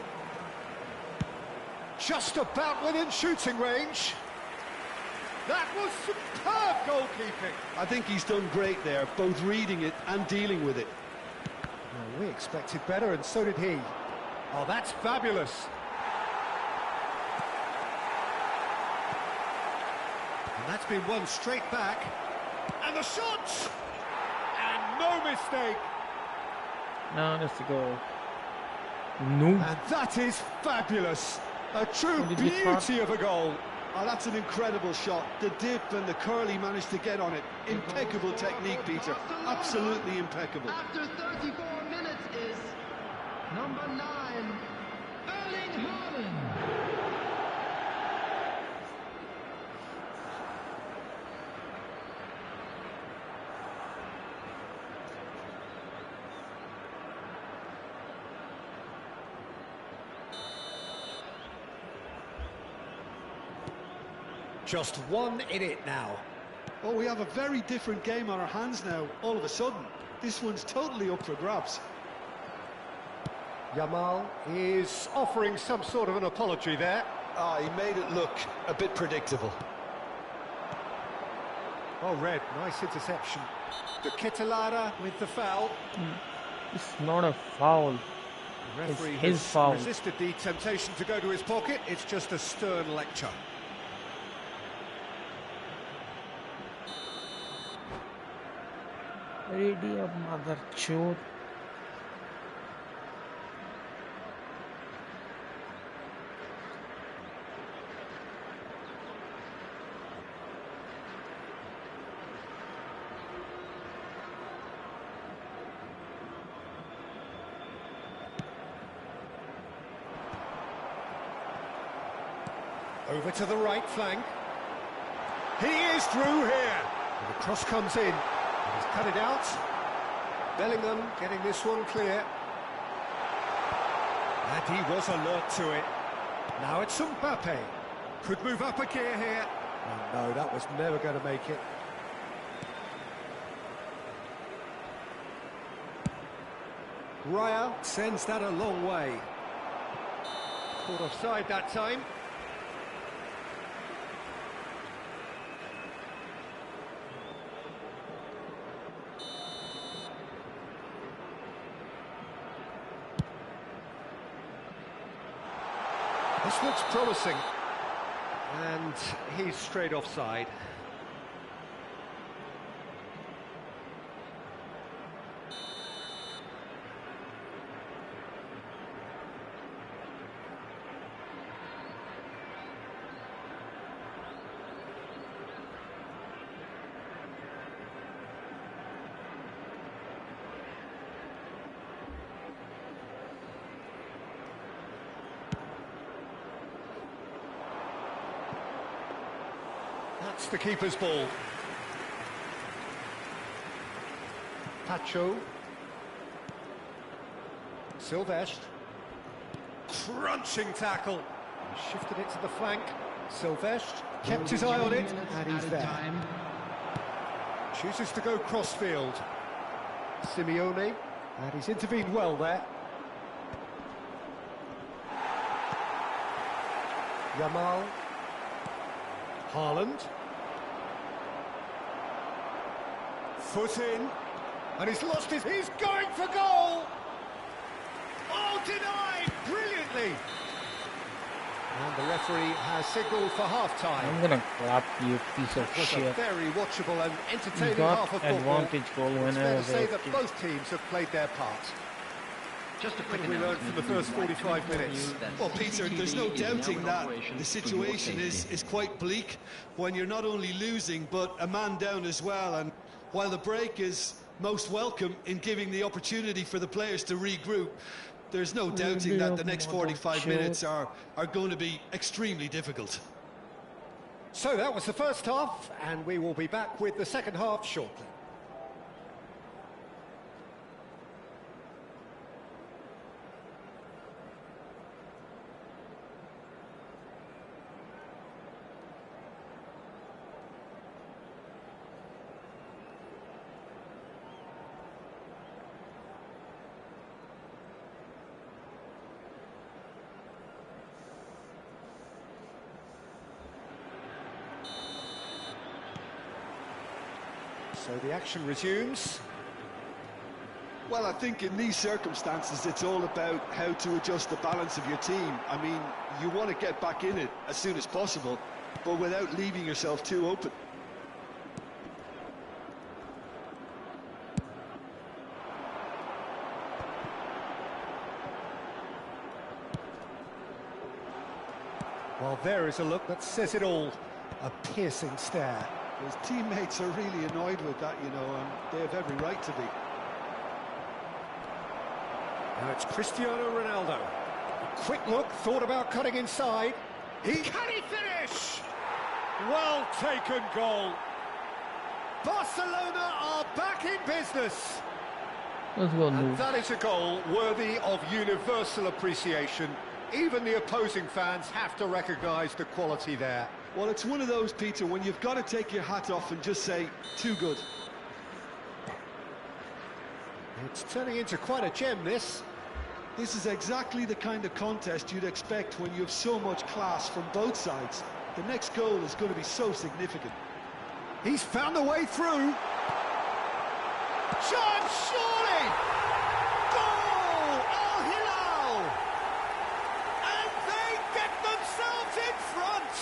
Just about within shooting range. That was superb goalkeeping. I think he's done great there, both reading it and dealing with it. Well, we expected better, and so did he. Oh, that's fabulous. And that's been won straight back. And the shot! And no mistake. No, that's the goal. No. And that is fabulous. A true beauty of a goal. Oh, that's an incredible shot. The dip and the curl he managed to get on it. Impeccable technique, Peter. Absolutely impeccable. After 34 minutes is number 9, Erling Haaland. Just 1 in it now. Oh, we have a very different game on our hands now, all of a sudden. This one's totally up for grabs. Yamal is offering some sort of an apology there. Ah, he made it look a bit predictable. Oh, red, nice interception. The Ketelada with the foul. It's not a foul. The referee It's his has foul. resisted the temptation to go to his pocket. It's just a stern lecture. Ready up, mother chode. Over to the right flank. He is through here. And the cross comes in. And he's cut it out. Bellingham getting this one clear. And he was alert to it. Now it's Mbappe. Could move up a gear here. Oh no, that was never going to make it. Raya sends that a long way. Caught offside that time. This looks promising. And he's straight offside. That's the keeper's ball. Pacho. Silvestre. Crunching tackle. He shifted it to the flank. Silvestre kept his eye on it, and he's there. Chooses to go crossfield. Simeone, and he's intervened well there. Yamal. Haaland. Foot in. And he's lost his... He's going for goal! Oh, denied! Brilliantly! And the referee has signalled for half-time. I'm gonna clap you, piece of It was a shit. very watchable and You entertaining got half of football. advantage goal It's when fair I to was say that AFK. both teams have played their part. Just a What quick have we learned from the first 45 minutes? Well, Peter, there's no doubting that the situation is quite bleak when you're not only losing, but a man down as well. And while the break is most welcome in giving the opportunity for the players to regroup, there's no doubting that the next 45 minutes are going to be extremely difficult. So that was the first half, and we will be back with the second half shortly. So the action resumes. Well, I think in these circumstances, it's all about how to adjust the balance of your team. I mean, you want to get back in it as soon as possible, but without leaving yourself too open. Well, there is a look that says it all. A piercing stare. His teammates are really annoyed with that, you know, and they have every right to be. Now it's Cristiano Ronaldo. A quick look, thought about cutting inside. Can he finish? Well taken goal. Barcelona are back in business. Let's go, And move. that is a goal worthy of universal appreciation. Even the opposing fans have to recognise the quality there. Well, it's one of those, Peter, when you've got to take your hat off and just say, too good. It's turning into quite a gem, this. This is exactly the kind of contest you'd expect when you have so much class from both sides. The next goal is going to be so significant. He's found a way through. Chance, surely! Goal! Al Hilal! And they get themselves in front!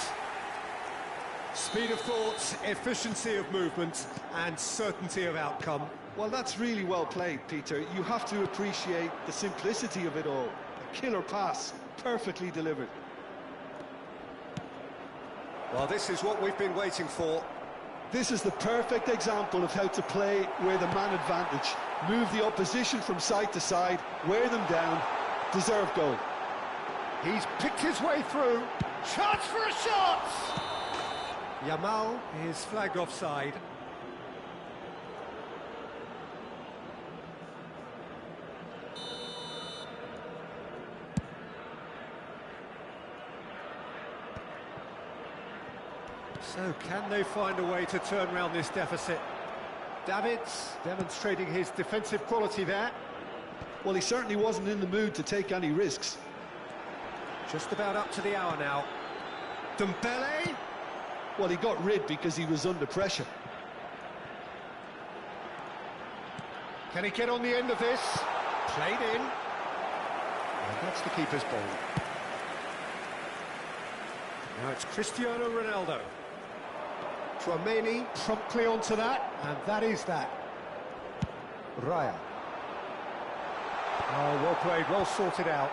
Speed of thought, efficiency of movement, and certainty of outcome. Well, that's really well played, Peter. You have to appreciate the simplicity of it all. A killer pass, perfectly delivered. Well, this is what we've been waiting for. This is the perfect example of how to play with a man advantage. Move the opposition from side to side, wear them down, deserve goal. He's picked his way through. Chance for a shot! Yamal is flagged offside. So can they find a way to turn around this deficit? Davids demonstrating his defensive quality there. Well, he certainly wasn't in the mood to take any risks. Just about up to the hour now. Dembele. Well, he got rid because he was under pressure. Can he get on the end of this? Played in. And that's the keeper's ball. Now it's Cristiano Ronaldo. Tchouaméni promptly onto that, and that is that. Raya. Oh, well played, well sorted out.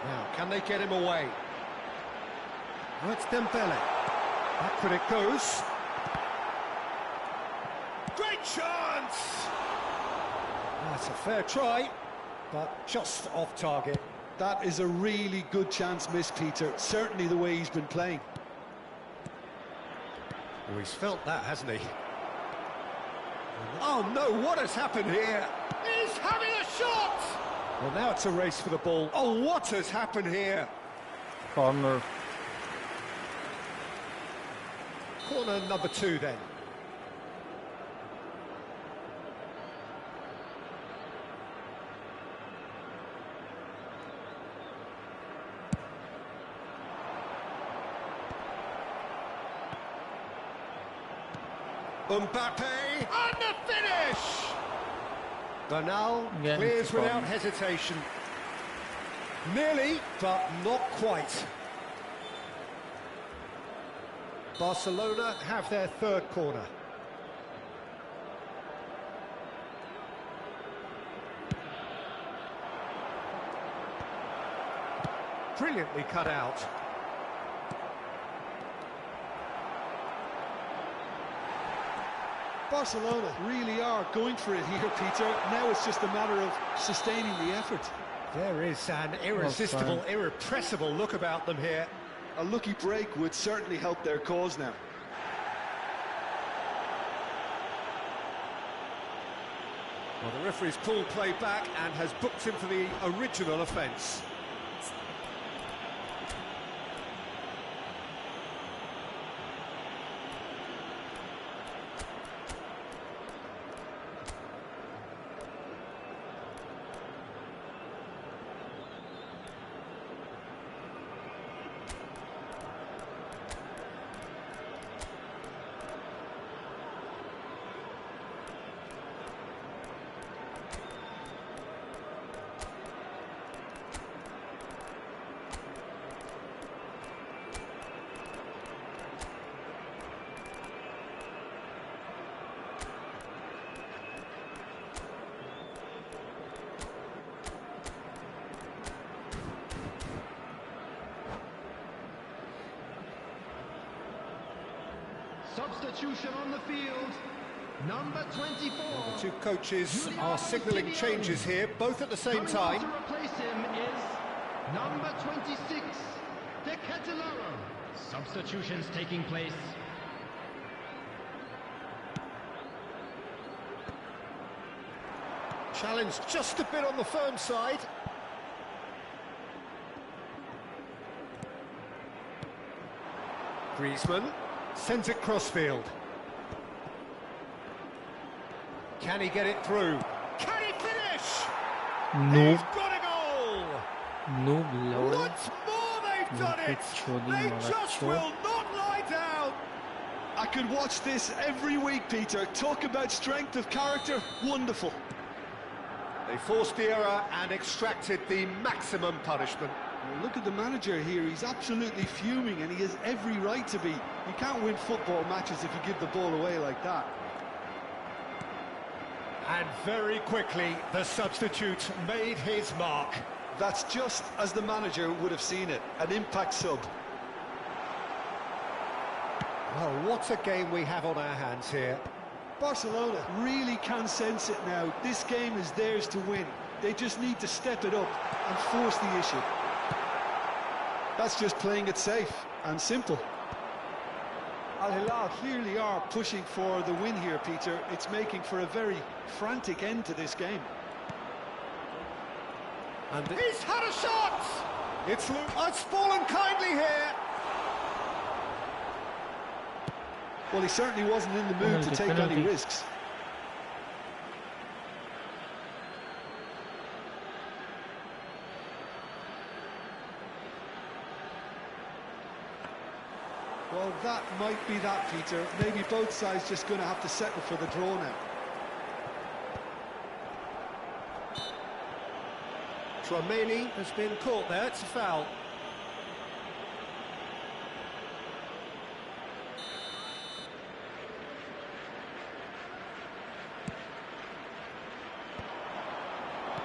Now, can they get him away? Now it's Dembele. Backward it goes. Great chance! That's a fair try, but just off target. That is a really good chance missed, Peter. Certainly the way he's been playing. Oh, he's felt that, hasn't he? Oh no, what has happened here? He's having a shot! Well, now it's a race for the ball. Oh, what has happened here? Corner. Corner number 2 then. Mbappe, and the finish! Bernal Yeah, clears it's a without problem. hesitation. Nearly, but not quite. Barcelona have their third corner. Brilliantly cut out. Barcelona really are going for it here, Peter. Now it's just a matter of sustaining the effort. There is an irresistible, irrepressible look about them here. A lucky break would certainly help their cause now. Well, the referee's pulled play back and has booked him for the original offence. Substitution on the field, number 24. The two coaches are signalling changes here, both at the same time. To replace him is number 26, De Ketelaere. Substitutions taking place. Challenge just a bit on the firm side. Griezmann sends it crossfield. Can he get it through? Can he finish? No, He's got a goal! no, Laura. Once more they've done it! They just will not lie down! I could watch this every week, Peter. Talk about strength of character. Wonderful. They forced the error and extracted the maximum punishment. Well, look at the manager here. He's absolutely fuming, and he has every right to be. You can't win football matches if you give the ball away like that. And very quickly, the substitute made his mark. That's just as the manager would have seen it. An impact sub. Well, what a game we have on our hands here. Barcelona really can sense it now. This game is theirs to win. They just need to step it up and force the issue. That's just playing it safe and simple. Al Hilal clearly are pushing for the win here, Peter. It's making for a very frantic end to this game. And he's had a shot! It's fallen kindly here. Well, he certainly wasn't in the mood to take any risks. Well, that might be that, Peter. Maybe both sides just going to have to settle for the draw now. Tchouaméni has been caught there. It's a foul.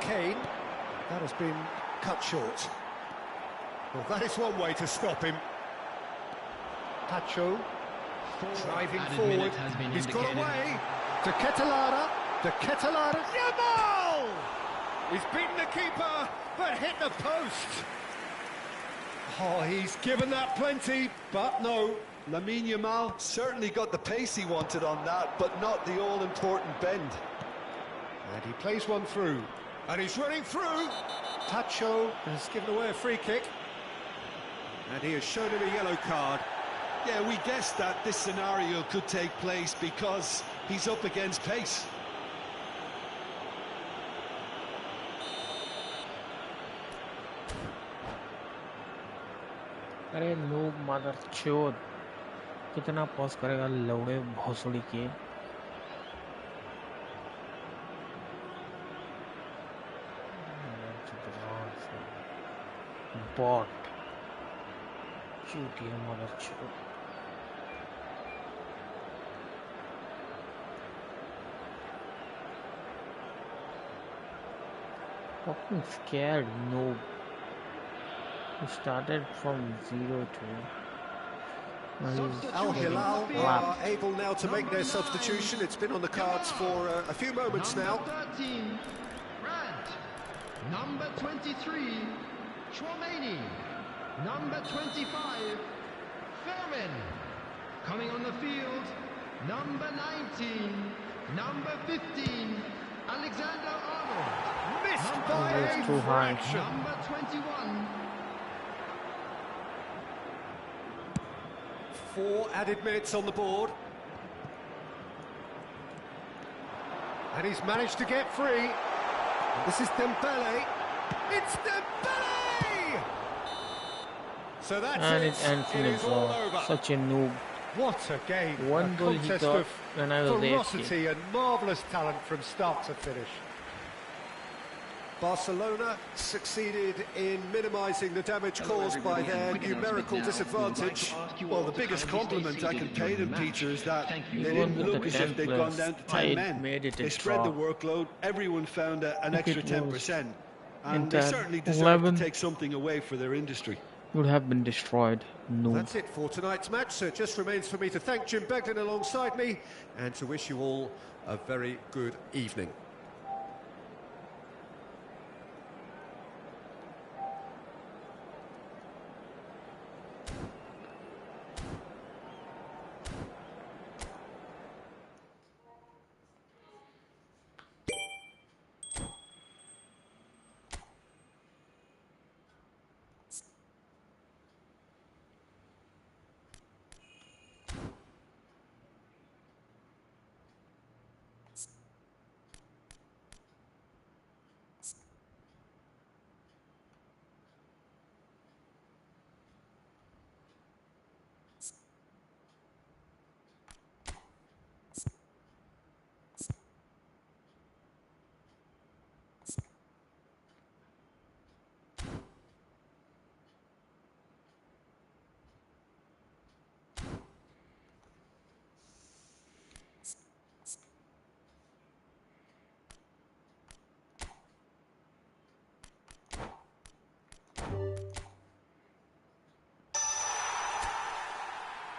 Kane, that has been cut short. Well, that is one way to stop him. Pacho, driving forward, he's got away. De Ketelaere, Yamal! He's beaten the keeper, but hit the post. Oh, he's given that plenty, but no. Lamine Yamal Certainly got the pace he wanted on that, but not the all-important bend. And he plays one through. And he's running through. Pacho has given away a free kick. And he has shown him a yellow card. Yeah, we guessed that this scenario could take place because he's up against pace. अरे लोग mother चोद कितना pause करेगा लौड़े भोसड़ी के spot. Shoot him or a shoot. Fucking scared noob. He started from 0 to Al Hilal are able now to make their substitution. It's been on the cards for a few moments now. Number 13, Grant. Number 23, Chouameni. Number 25, Fairman. Coming on the field, number 19, number 15, Alexander Arnold. Missed Number by It's a too high. fraction. Number 21, 4 added minutes on the board. And he's managed to get free. And this is Dembele. It's Dembele! So that's And it. it ends in It a is all draw. over. Such a noob. What a game. One A goal he contest got of when I was ferocity and marvellous talent from start to finish. Barcelona succeeded in minimising the damage caused by their numerical disadvantage. Well, the biggest compliment I can pay them, Peter, is that they Even didn't with look the as if 10 they'd gone down to 10 I men. made it a They spread the draw. workload, everyone found an If extra it was 10%. in And they that certainly deserve 11, to take something away for their industry. would have been destroyed. No. That's it for tonight's match, so it just remains for me to thank Jim Beglin alongside me and to wish you all a very good evening.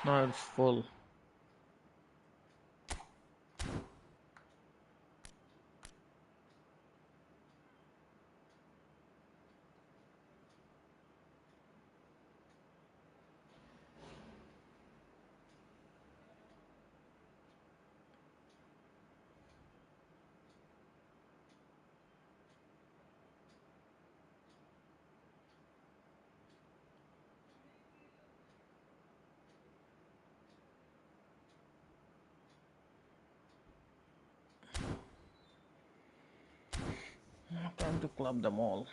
Now it's full. Time to club them all.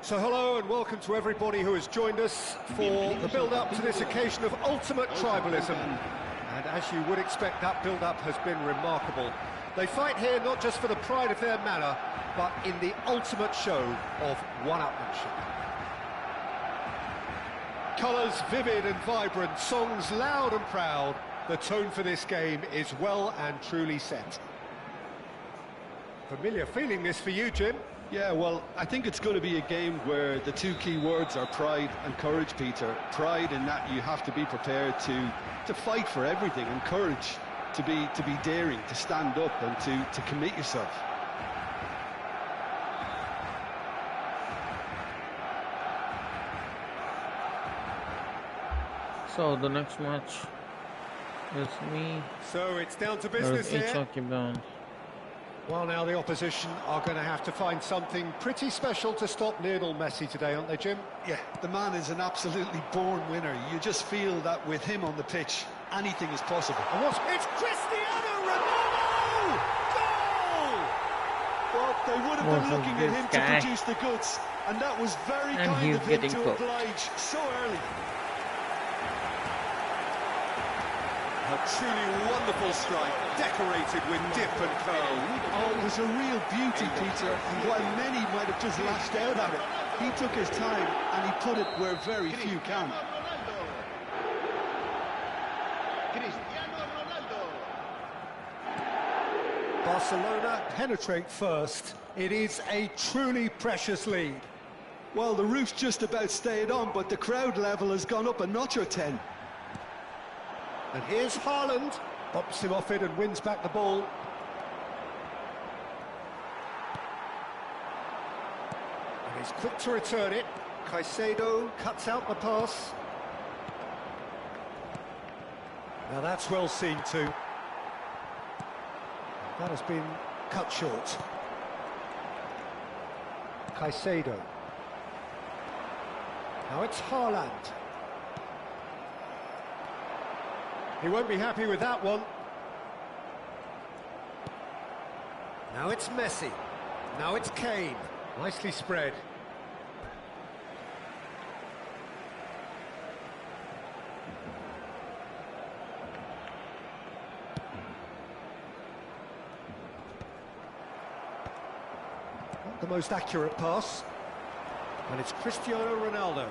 So hello and welcome to everybody who has joined us for the build-up to this occasion of ultimate tribalism. And as you would expect, that build-up has been remarkable. They fight here not just for the pride of their manor, but in the ultimate show of one-upmanship. Colours vivid and vibrant, songs loud and proud. The tone for this game is well and truly set. Familiar feeling this for you, Jim? Yeah, well, I think it's going to be a game where the two key words are pride and courage, Peter. Pride in that you have to be prepared to fight for everything, and courage to be daring, to stand up and to commit yourself. So the next match is me. So it's down to business here. HRKBOND. Well, now the opposition are going to have to find something pretty special to stop Lionel Messi today, aren't they, Jim? Yeah, the man is an absolutely born winner. You just feel that with him on the pitch, anything is possible. And it's Cristiano Ronaldo! Goal! Well, they would have been looking at him to produce the goods, and that was very kind of him to oblige so early. A truly wonderful strike, decorated with dip and curl. Oh, it was a real beauty, Peter, and while many might have just lashed out at it, he took his time and he put it where very few can. Barcelona penetrate first. It is a truly precious lead. Well, the roof's just about stayed on, but the crowd level has gone up a notch or 10. And here's Haaland, bops him off it and wins back the ball. And he's quick to return it. Caicedo cuts out the pass. Now that's well seen too. That has been cut short. Caicedo. Now it's Haaland. He won't be happy with that one. Now it's Messi. Now it's Kane. Nicely spread. Not the most accurate pass. And it's Cristiano Ronaldo.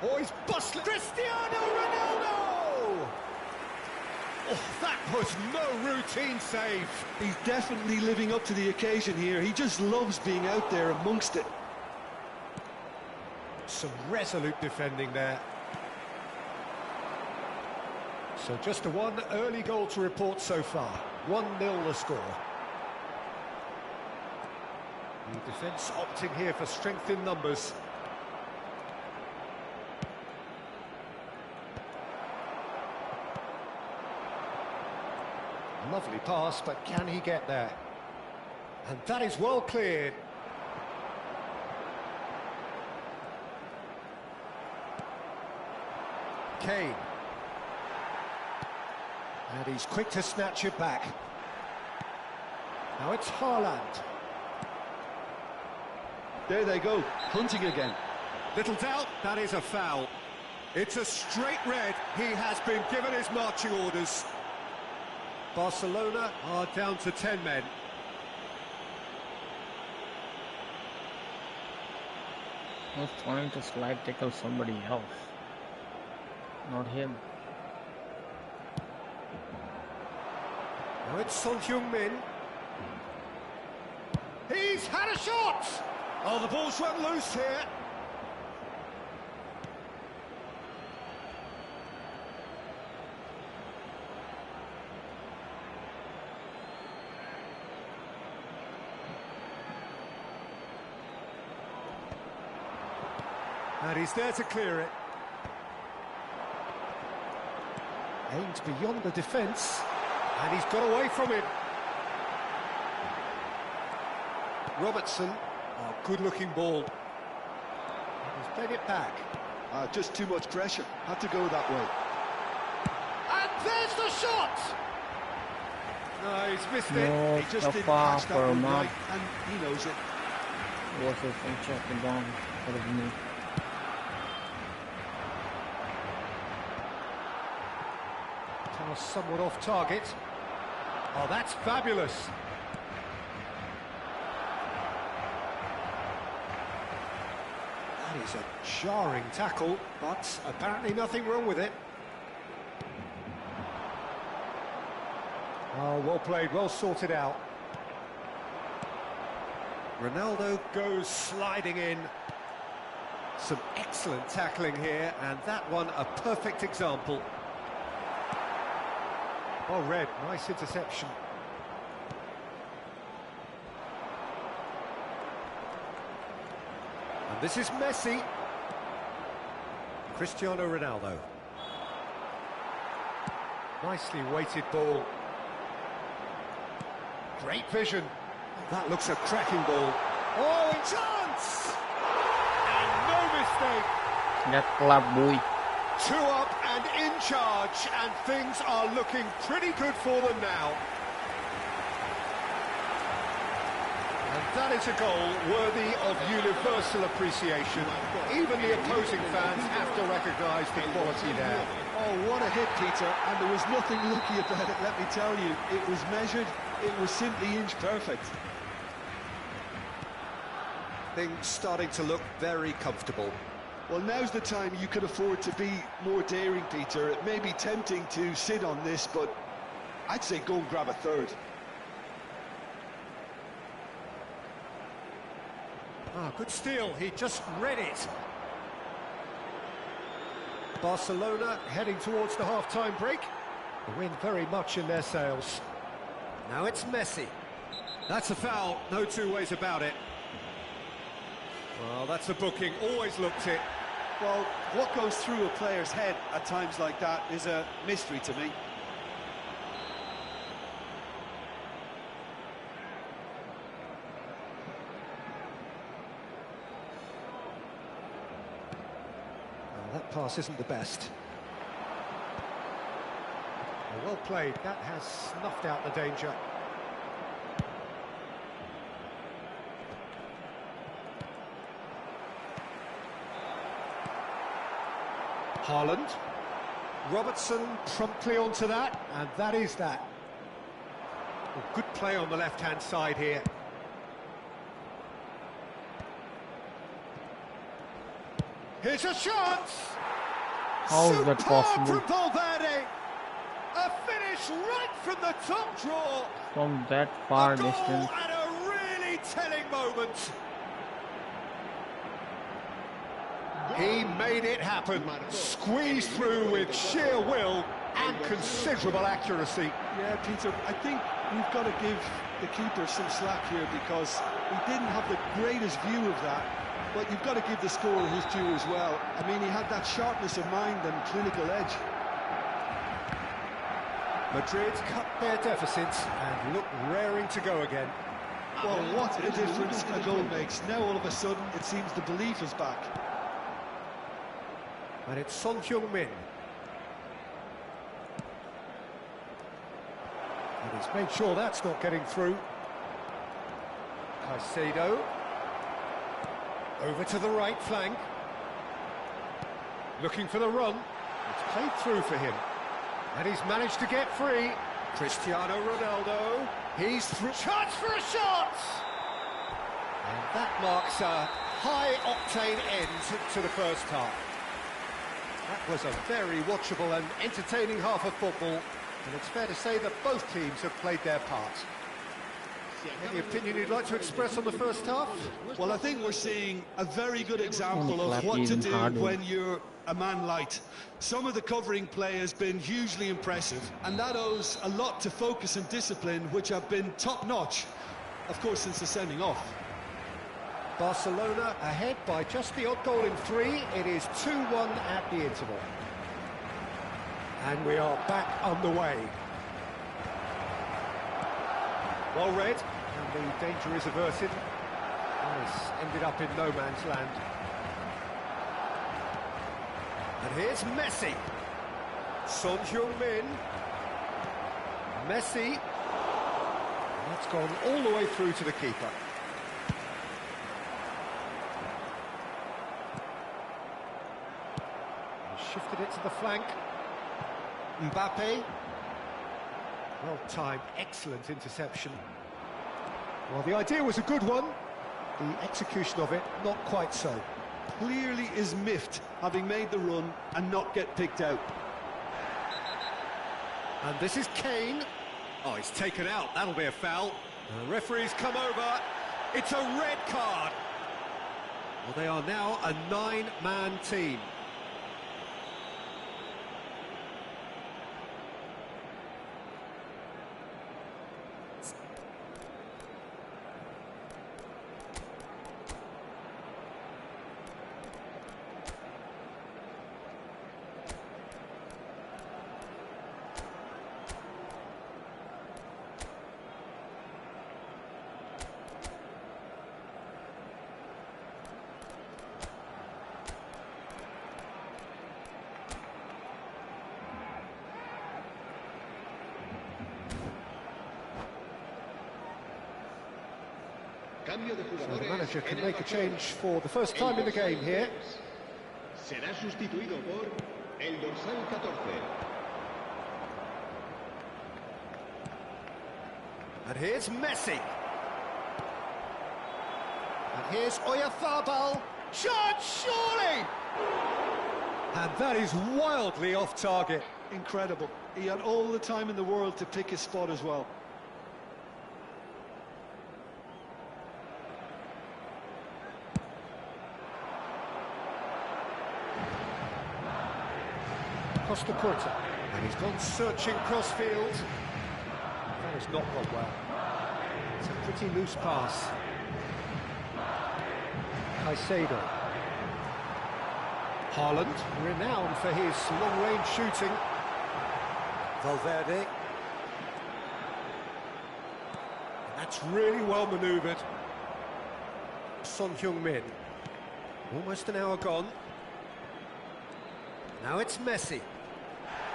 Oh, he's bustling. Cristiano Ronaldo! Oh, that was no routine save. He's definitely living up to the occasion here. He just loves being out there amongst it. Some resolute defending there. So just a one early goal to report so far. 1-0 the score. The defence opting here for strength in numbers. Lovely pass, but can he get there? And that is well cleared. Kane. And he's quick to snatch it back. Now it's Haaland. There they go, hunting again. Little doubt, that is a foul. It's a straight red. He has been given his marching orders. Barcelona are down to 10 men. I was trying to slide tackle somebody else, not him. Now it's Son Heung-min. He's had a shot! Oh, the ball's run loose here. And he's there to clear it. Aims beyond the defence, and he's got away from it. Robertson, oh, good-looking ball. He's played it back. Just too much pressure, had to go that way. And there's the shot! No, he's missed it. No, He just didn't far catch that for a one mark. right, and he knows it. Versus HRKBOND for the knee. Pass somewhat off target. Oh, that's fabulous. That is a jarring tackle, but apparently nothing wrong with it. Oh, well played, well sorted out. Ronaldo goes sliding in. Some excellent tackling here, and that one a perfect example. Oh, Red, nice interception. And this is Messi. Cristiano Ronaldo. Nicely weighted ball. Great vision. That looks a cracking ball. Oh, a chance! And no mistake. That club boy. 2 up and in charge, and things are looking pretty good for them now. And that is a goal worthy of universal appreciation. Even the opposing fans have to recognise the quality there. Oh, what a hit, Peter, and there was nothing lucky about it, let me tell you. It was measured, it was simply inch perfect. Things starting to look very comfortable. Well, now's the time you could afford to be more daring, Peter. It may be tempting to sit on this, but I'd say go and grab a third. Ah, good steal, he just read it. Barcelona heading towards the half-time break. The wind very much in their sails. Now it's Messi. That's a foul, no two ways about it. Well, that's a booking, always looked it. Well, what goes through a player's head at times like that is a mystery to me. Well, that pass isn't the best. Well played, that has snuffed out the danger. Haaland. Robertson promptly onto that, and that is that. Well, good play on the left-hand side here. Here's a chance! How is that possible? Superb from Valverde! A finish right from the top draw! From that far a goal distance. at a really telling moment. He made it happen, squeezed through with sheer will and considerable accuracy. Yeah, Peter, I think we've got to give the keeper some slack here because he didn't have the greatest view of that, but you've got to give the scorer his due as well. I mean, he had that sharpness of mind and clinical edge. Madrid cut their deficit and look raring to go again. Well, what a difference a goal makes. Now all of a sudden it seems the belief is back. And it's Son Heung-min. And he's made sure that's not getting through. Caicedo. Over to the right flank. Looking for the run. It's played through for him. And he's managed to get free. Cristiano Ronaldo. He's through. Chance for a shot! And that marks a high-octane end to the first half. That was a very watchable and entertaining half of football, and it's fair to say that both teams have played their part. Any opinion you'd like to express on the first half? Well, I think we're seeing a very good example of what to do when you're a man light. Some of the covering play has been hugely impressive, and that owes a lot to focus and discipline, which have been top-notch, of course, since the sending off. Barcelona ahead by just the odd goal in 3. It is 2-1 at the interval. And we are back underway. Well read, and the danger is averted. Nice, ended up in no man's land. And here's Messi. Son Heung-min. Messi. That's gone all the way through to the keeper. Shifted it to the flank. Mbappe. Well timed, excellent interception. Well, the idea was a good one. The execution of it, not quite so. Clearly is miffed, having made the run and not get picked out. And this is Kane. Oh, he's taken out. That'll be a foul. The referee's come over. It's a red card. Well, they are now a 9-man team. So the manager can make a change for the first time in the game here. Será sustituido por el dorsal 14. And here's Messi. And here's Oyarzabal. Shot, surely! And that is wildly off target. Incredible. He had all the time in the world to pick his spot as well. Costa Curta, and he's gone searching crossfield. That has not gone well. It's a pretty loose pass. Caicedo. Haaland, renowned for his long-range shooting. Valverde. And that's really well manoeuvred. Son Heung-min. Almost an hour gone. Now it's Messi.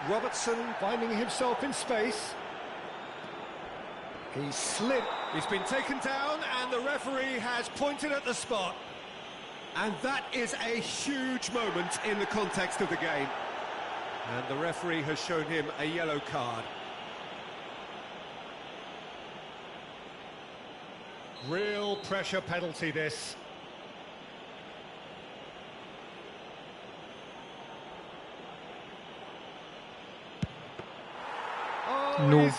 Robertson finding himself in space. He's slid. He's been taken down and the referee has pointed at the spot. And that is a huge moment in the context of the game. And the referee has shown him a yellow card. Real pressure penalty, this. Oh, No.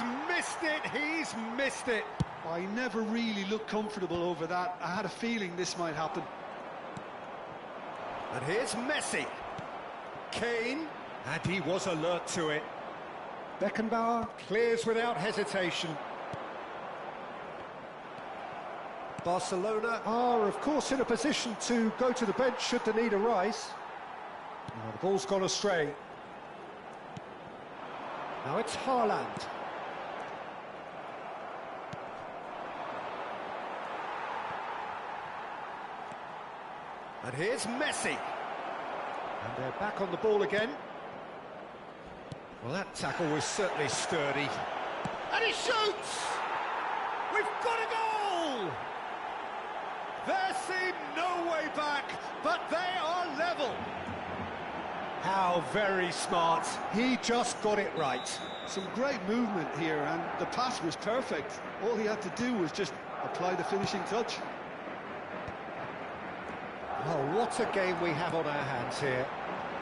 he's missed it. I never really looked comfortable over that. I had a feeling this might happen. And here's Messi. Kane, and he was alert to it. Beckenbauer clears without hesitation. Barcelona are, of course, in a position to go to the bench should the need arise. Now, the ball's gone astray. Now it's Haaland. And here's Messi. And they're back on the ball again. Well, that tackle was certainly sturdy. And he shoots! We've got a goal! There seemed no way back, but they are level. How very smart. He just got it right. Some great movement here, and the pass was perfect. All he had to do was just apply the finishing touch. Oh, what a game we have on our hands here.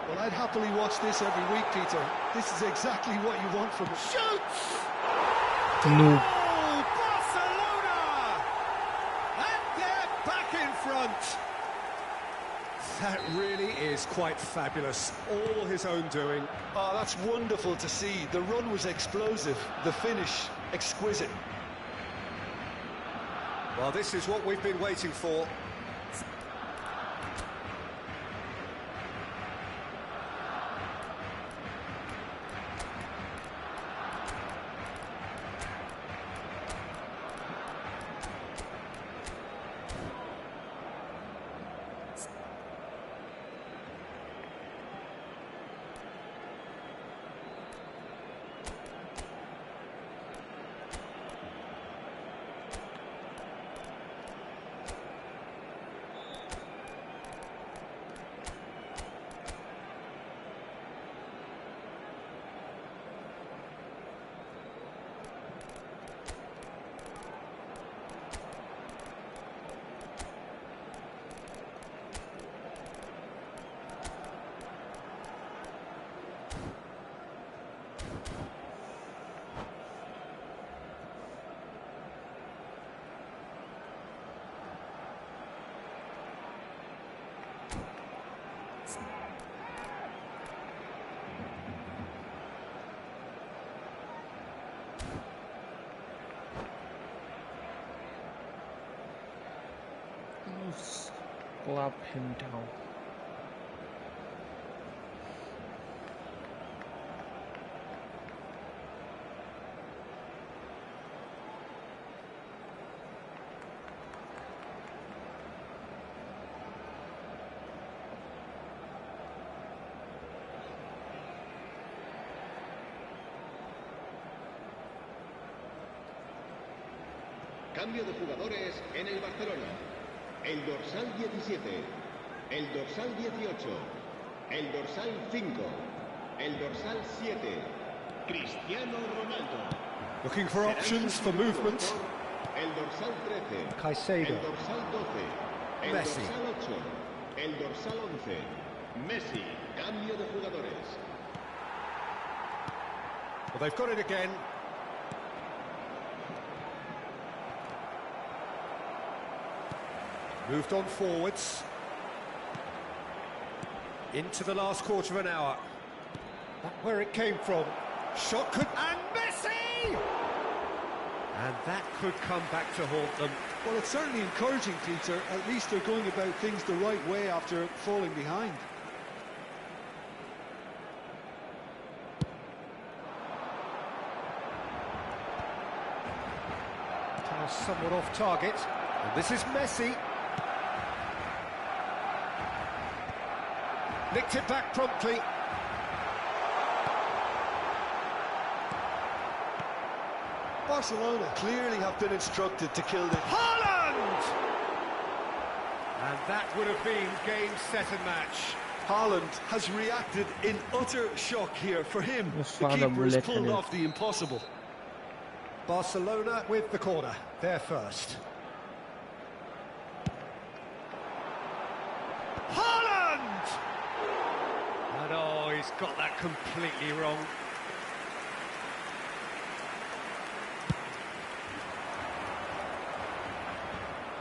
Well, I'd happily watch this every week, Peter. This is exactly what you want from it. Shoots! No. Oh, Barcelona! And they're back in front. That really is quite fabulous. All his own doing. Oh, that's wonderful to see. The run was explosive, the finish exquisite. Well, this is what we've been waiting for. clap him down. Cambio de jugadores en el Barcelona. El dorsal 17, el dorsal 18, el dorsal 5, el dorsal 7, Cristiano Ronaldo. Looking for options for movement. El dorsal 13, Caicedo. el dorsal 12, el Messi. dorsal 8, el dorsal 11, Messi. Cambio de jugadores. Well, they've got it again. Moved on forwards. Into the last quarter of an hour. Back where it came from. Shot could... And Messi! And that could come back to haunt them. Well, it's certainly encouraging, Peter. At least they're going about things the right way after falling behind. Pass somewhat off target. And this is Messi. Nicked it back promptly. Barcelona clearly have been instructed to kill this. Haaland! And that would have been game, set and match. Haaland has reacted in utter shock here. For him, the keeper has pulled off the impossible. Barcelona with the corner, they're first. Haaland! And oh, he's got that completely wrong.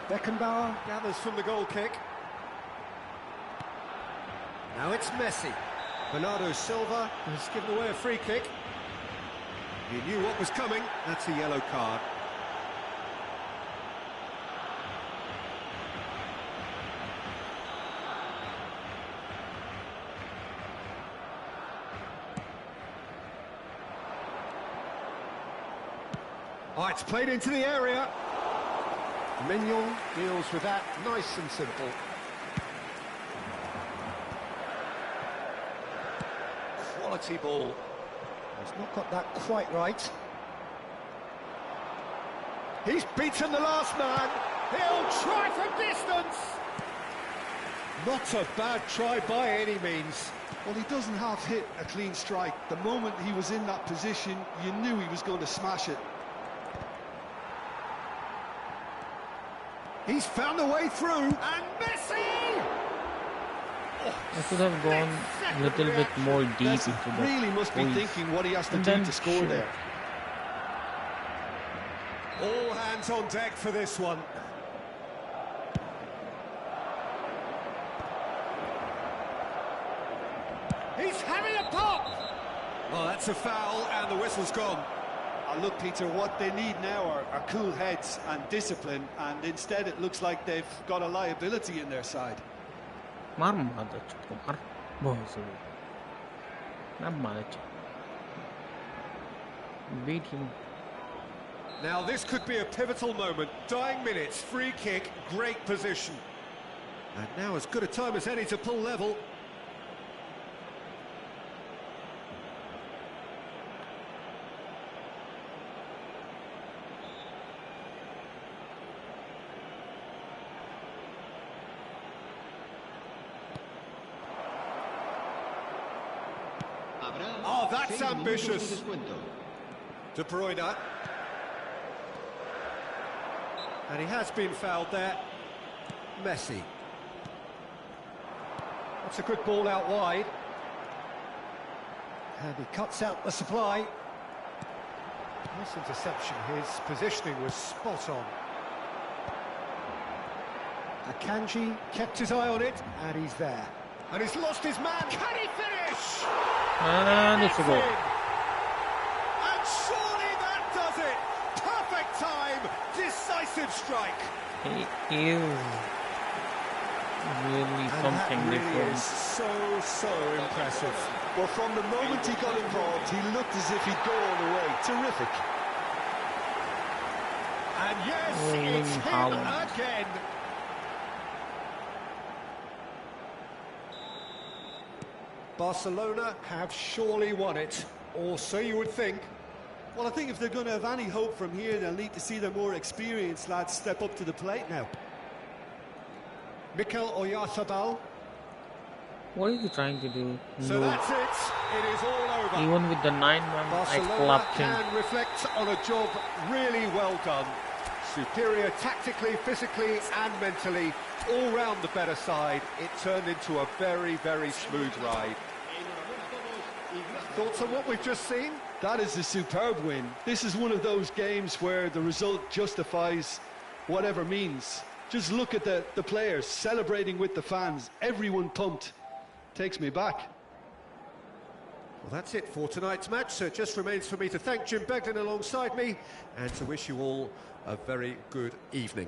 Beckenbauer gathers from the goal kick. Now it's Messi. Bernardo Silva has given away a free kick. He knew what was coming. That's a yellow card. Oh, it's played into the area. Mignon deals with that nice and simple. Quality ball. He's not got that quite right. He's beaten the last man. He'll try from distance. Not a bad try by any means. Well, he doesn't have hit a clean strike. The moment he was in that position, you knew he was going to smash it. He's found a way through, and Messi! I could have gone a little bit more deep into that. Really must be thinking what he has to do to score there. All hands on deck for this one. He's having a pop! Well, that's a foul, and the whistle's gone. Look, Peter, what they need now are cool heads and discipline, and instead it looks like they've got a liability in their side. Beat him. Now this could be a pivotal moment. Dying minutes, free kick, great position. And now as good a time as any to pull level. Oh, that's ambitious. De Bruyne. And he has been fouled there. Messi. That's a good ball out wide. And he cuts out the supply. Nice interception. His positioning was spot on. Akanji kept his eye on it, and he's there. And he's lost his man. Can he finish? And it's a goal. And surely that does it. Perfect time. Decisive strike. He is. Really something That really different. is so impressive. Well, from the moment he got involved, he looked as if he'd go all the way. Terrific. And yes, Erling it's him Haaland. again. Barcelona have surely won it, or so you would think. Well, I think if they're going to have any hope from here, they'll need to see their more experienced lads step up to the plate now. Mikel Oyarzabal. What is he trying to do? So No. that's it. It is all over. Even with the 9-1, I Barcelona clapped him. can reflect on a job really well done. Superior tactically, physically and mentally. All round the better side. It turned into a very, very smooth ride. Thoughts on what we've just seen? That is a superb win. This is one of those games where the result justifies whatever means. Just look at the players celebrating with the fans. Everyone pumped. Takes me back. Well, that's it for tonight's match, so it just remains for me to thank Jim Begden alongside me and to wish you all a very good evening.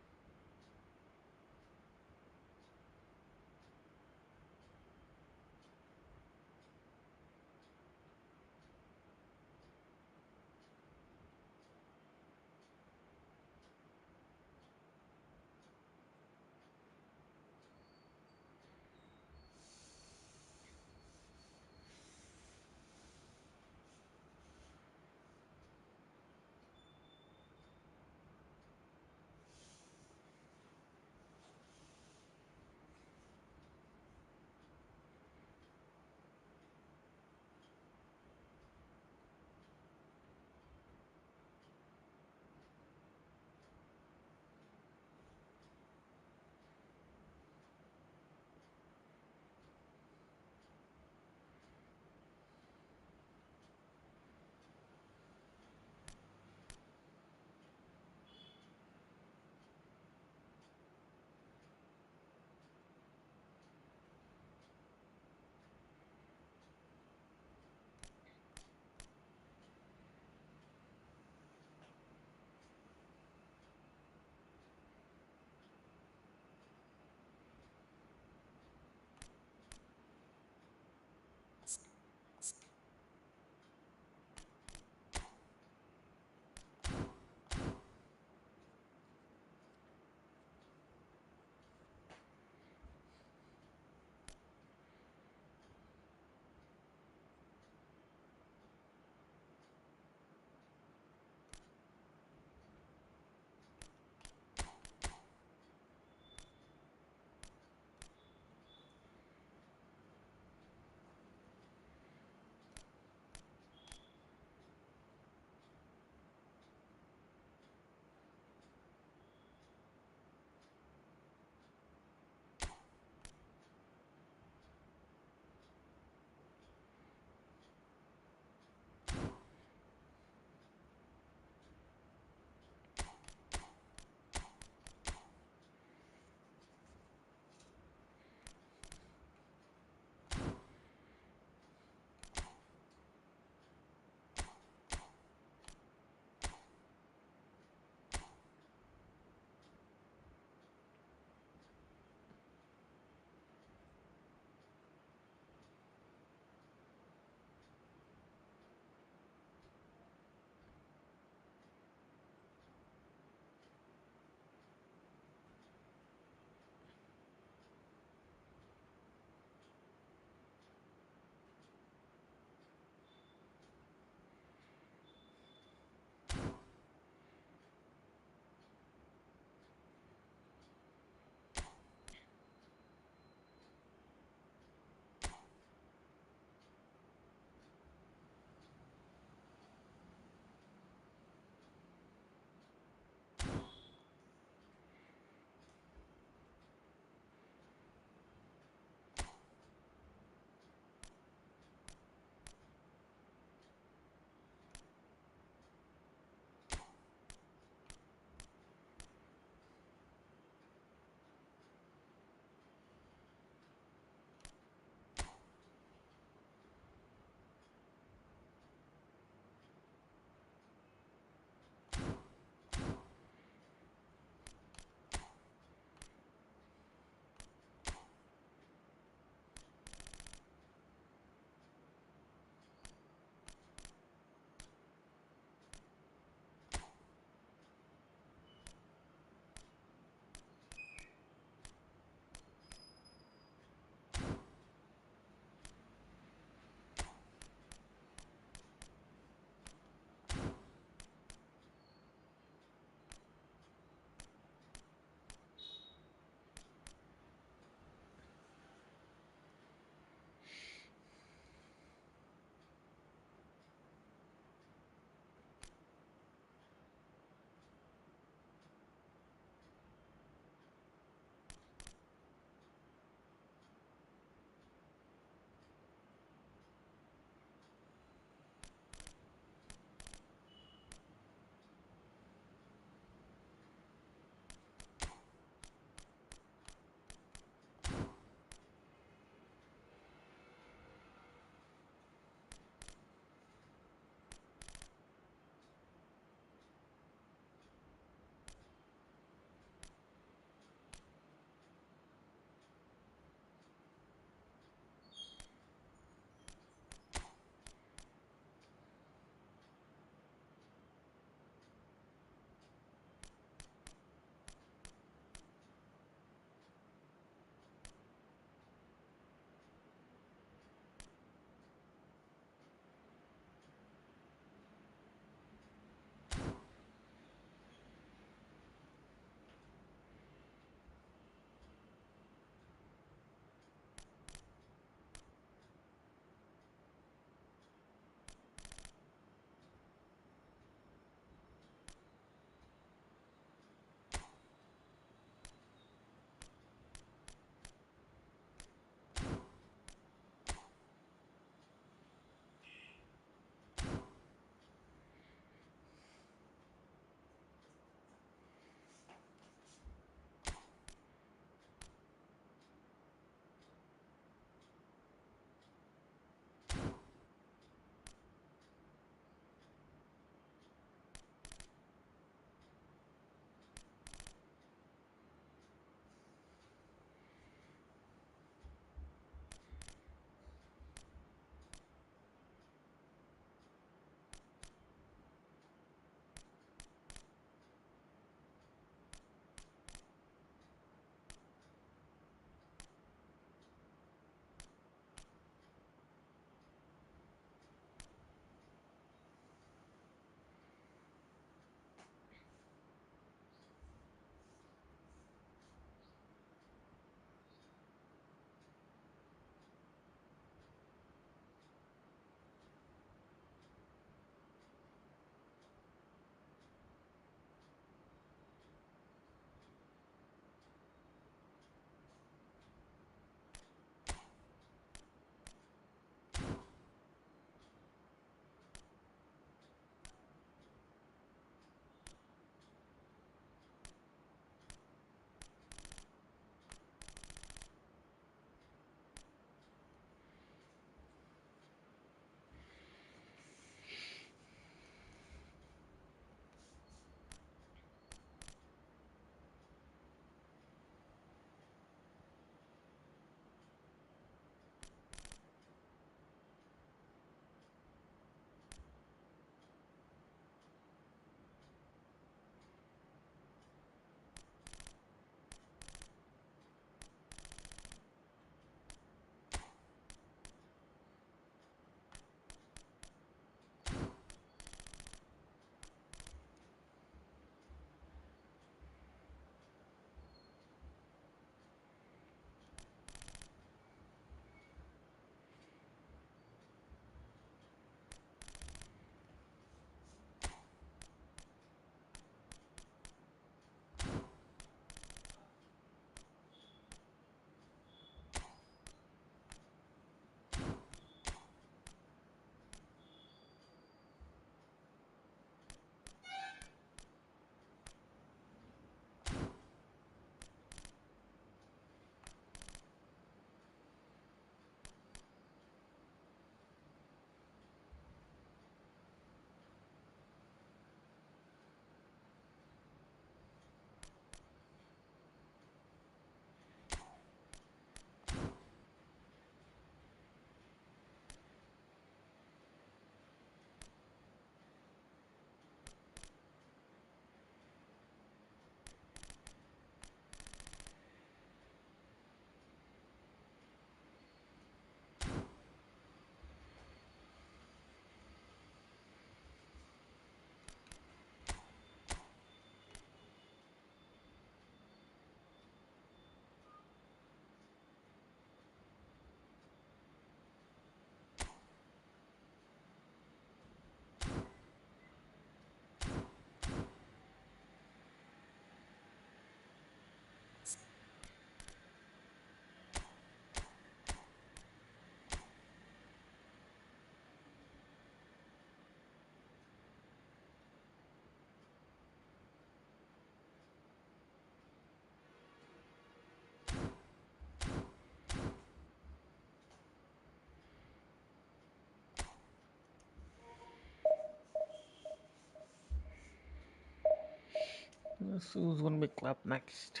So who's gonna be clapped next?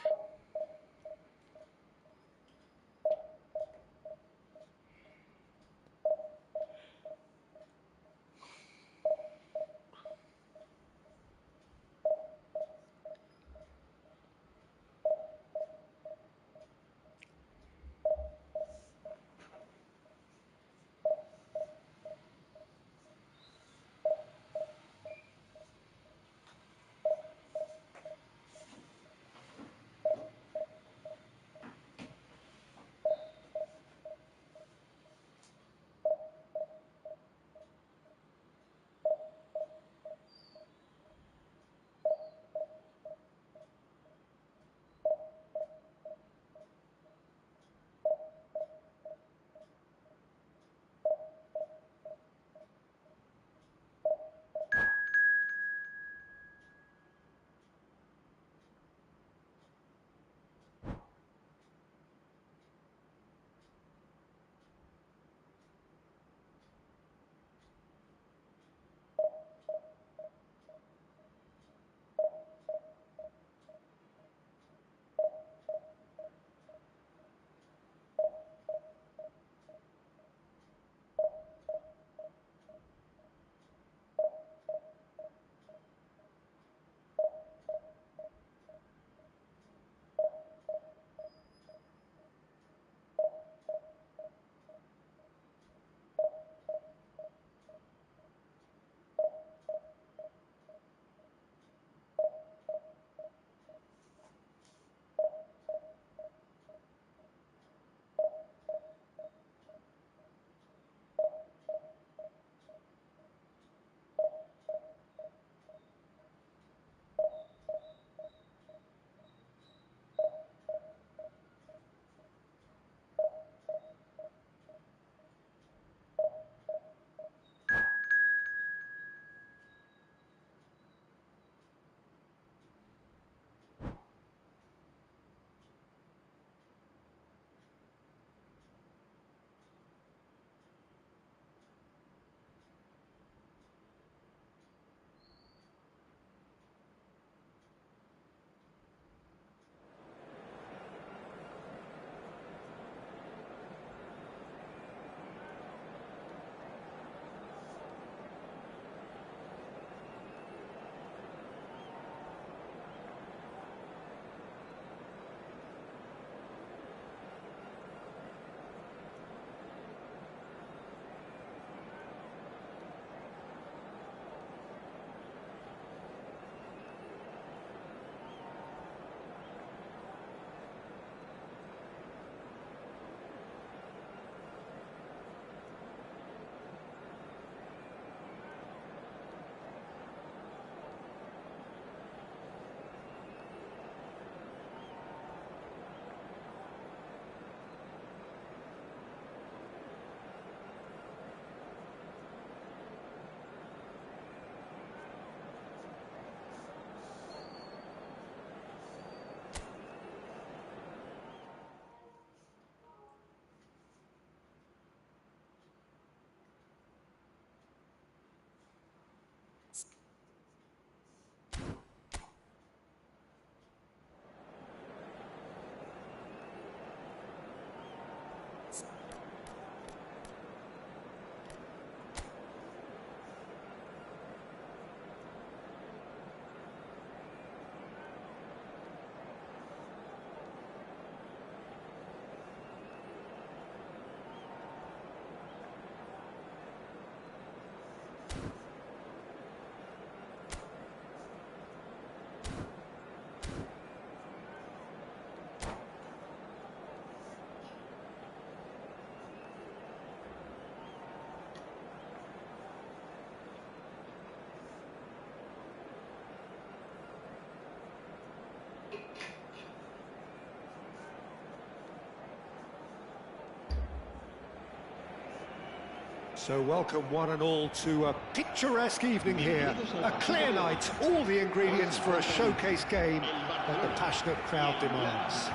So welcome one and all to a picturesque evening here. A clear night, all the ingredients for a showcase game that the passionate crowd demands.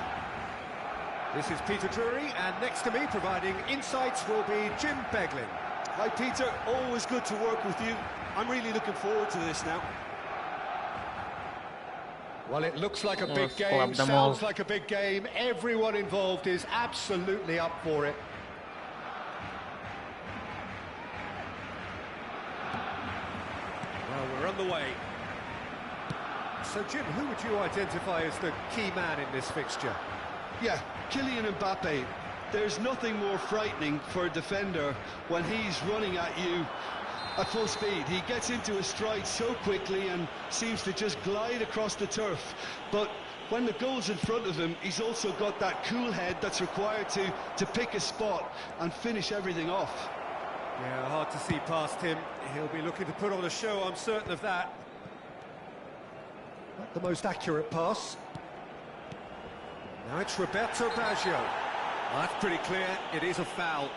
This is Peter Drury, and next to me providing insights will be Jim Beglin. Hi Peter, always good to work with you. I'm really looking forward to this now. Well, it looks like a big Let's game, club them sounds all. like a big game. Everyone involved is absolutely up for it. Well, we're on the way. So, Jim, who would you identify as the key man in this fixture? Yeah, Kylian Mbappe. There's nothing more frightening for a defender when he's running at you at full speed. He gets into a stride so quickly and seems to just glide across the turf. But when the goal's in front of him, he's also got that cool head that's required to pick a spot and finish everything off. Yeah, hard to see past him. He'll be looking to put on a show, I'm certain of that. Not the most accurate pass. Now it's Roberto Baggio. Well, that's pretty clear, it is a foul.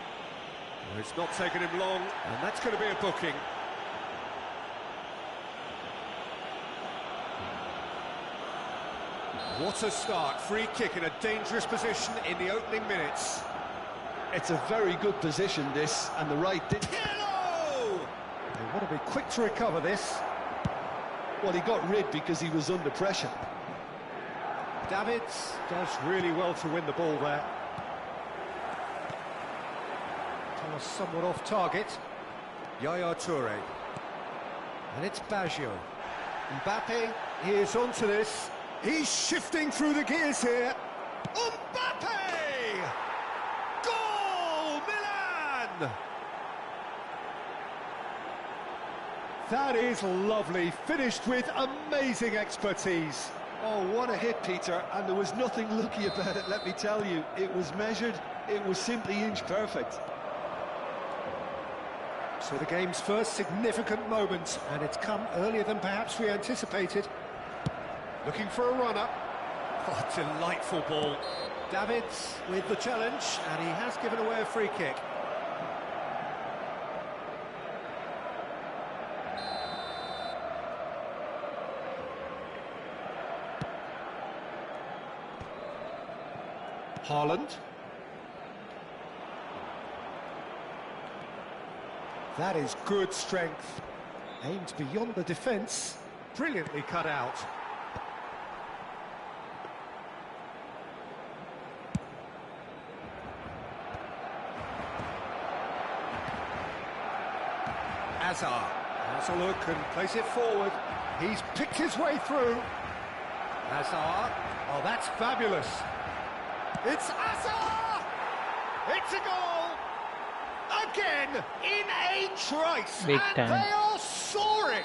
Well, it's not taken him long, and that's going to be a booking. What a start, free kick in a dangerous position in the opening minutes. It's a very good position, this, and the right... Hello! They want to be quick to recover this. Well, he got rid because he was under pressure. Davids does really well to win the ball there. Thomas somewhat off target. Yaya Toure. And it's Baggio. Mbappe, he is onto this. He's shifting through the gears here. Mbappe! Goal, Milan! That is lovely, finished with amazing expertise. Oh, what a hit, Peter, and there was nothing lucky about it, let me tell you. It was measured, it was simply inch perfect. So the game's first significant moment, and it's come earlier than perhaps we anticipated. Looking for a runner. Oh, delightful ball. Davids with the challenge, and he has given away a free kick. Haaland. That is good strength. Aimed beyond the defence. Brilliantly cut out. Hazard. Has a look and plays it forward. He's picked his way through. Hazard. Oh, that's fabulous. It's Hazard! It's a goal! Again, in a trice! Big and time. they are soaring!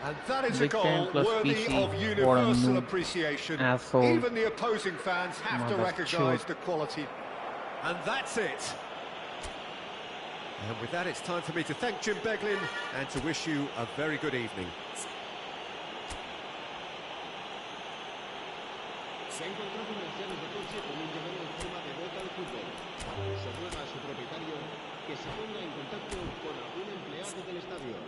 And that is Big a time goal plus worthy PC. of What a universal move. appreciation. Asshole. Even the opposing fans have to Mother recognise chode. the quality. And that's it. And with that, it's time for me to thank Jim Beglin and to wish you a very good evening. Se ha encontrado comerciales de coche con un llamado en forma de bota al fútbol. Se ruega a su propietario que se ponga en contacto con algún empleado del estadio.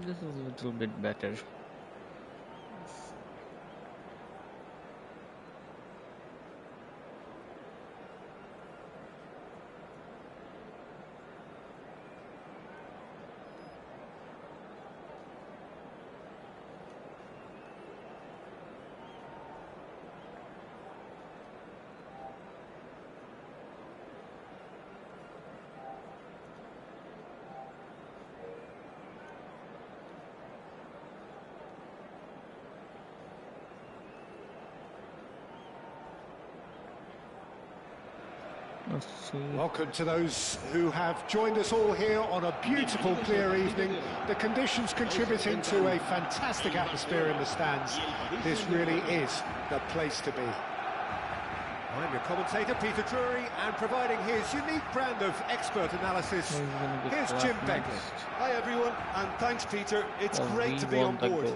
This is a little bit better. Let's see. Welcome to those who have joined us all here on a beautiful, clear evening. The conditions contributing to a fantastic atmosphere in the stands. This really is the place to be. I'm your commentator, Peter Drury, and providing his unique brand of expert analysis, here's Jim Begley. Hi everyone, and thanks Peter. It's great to be on board.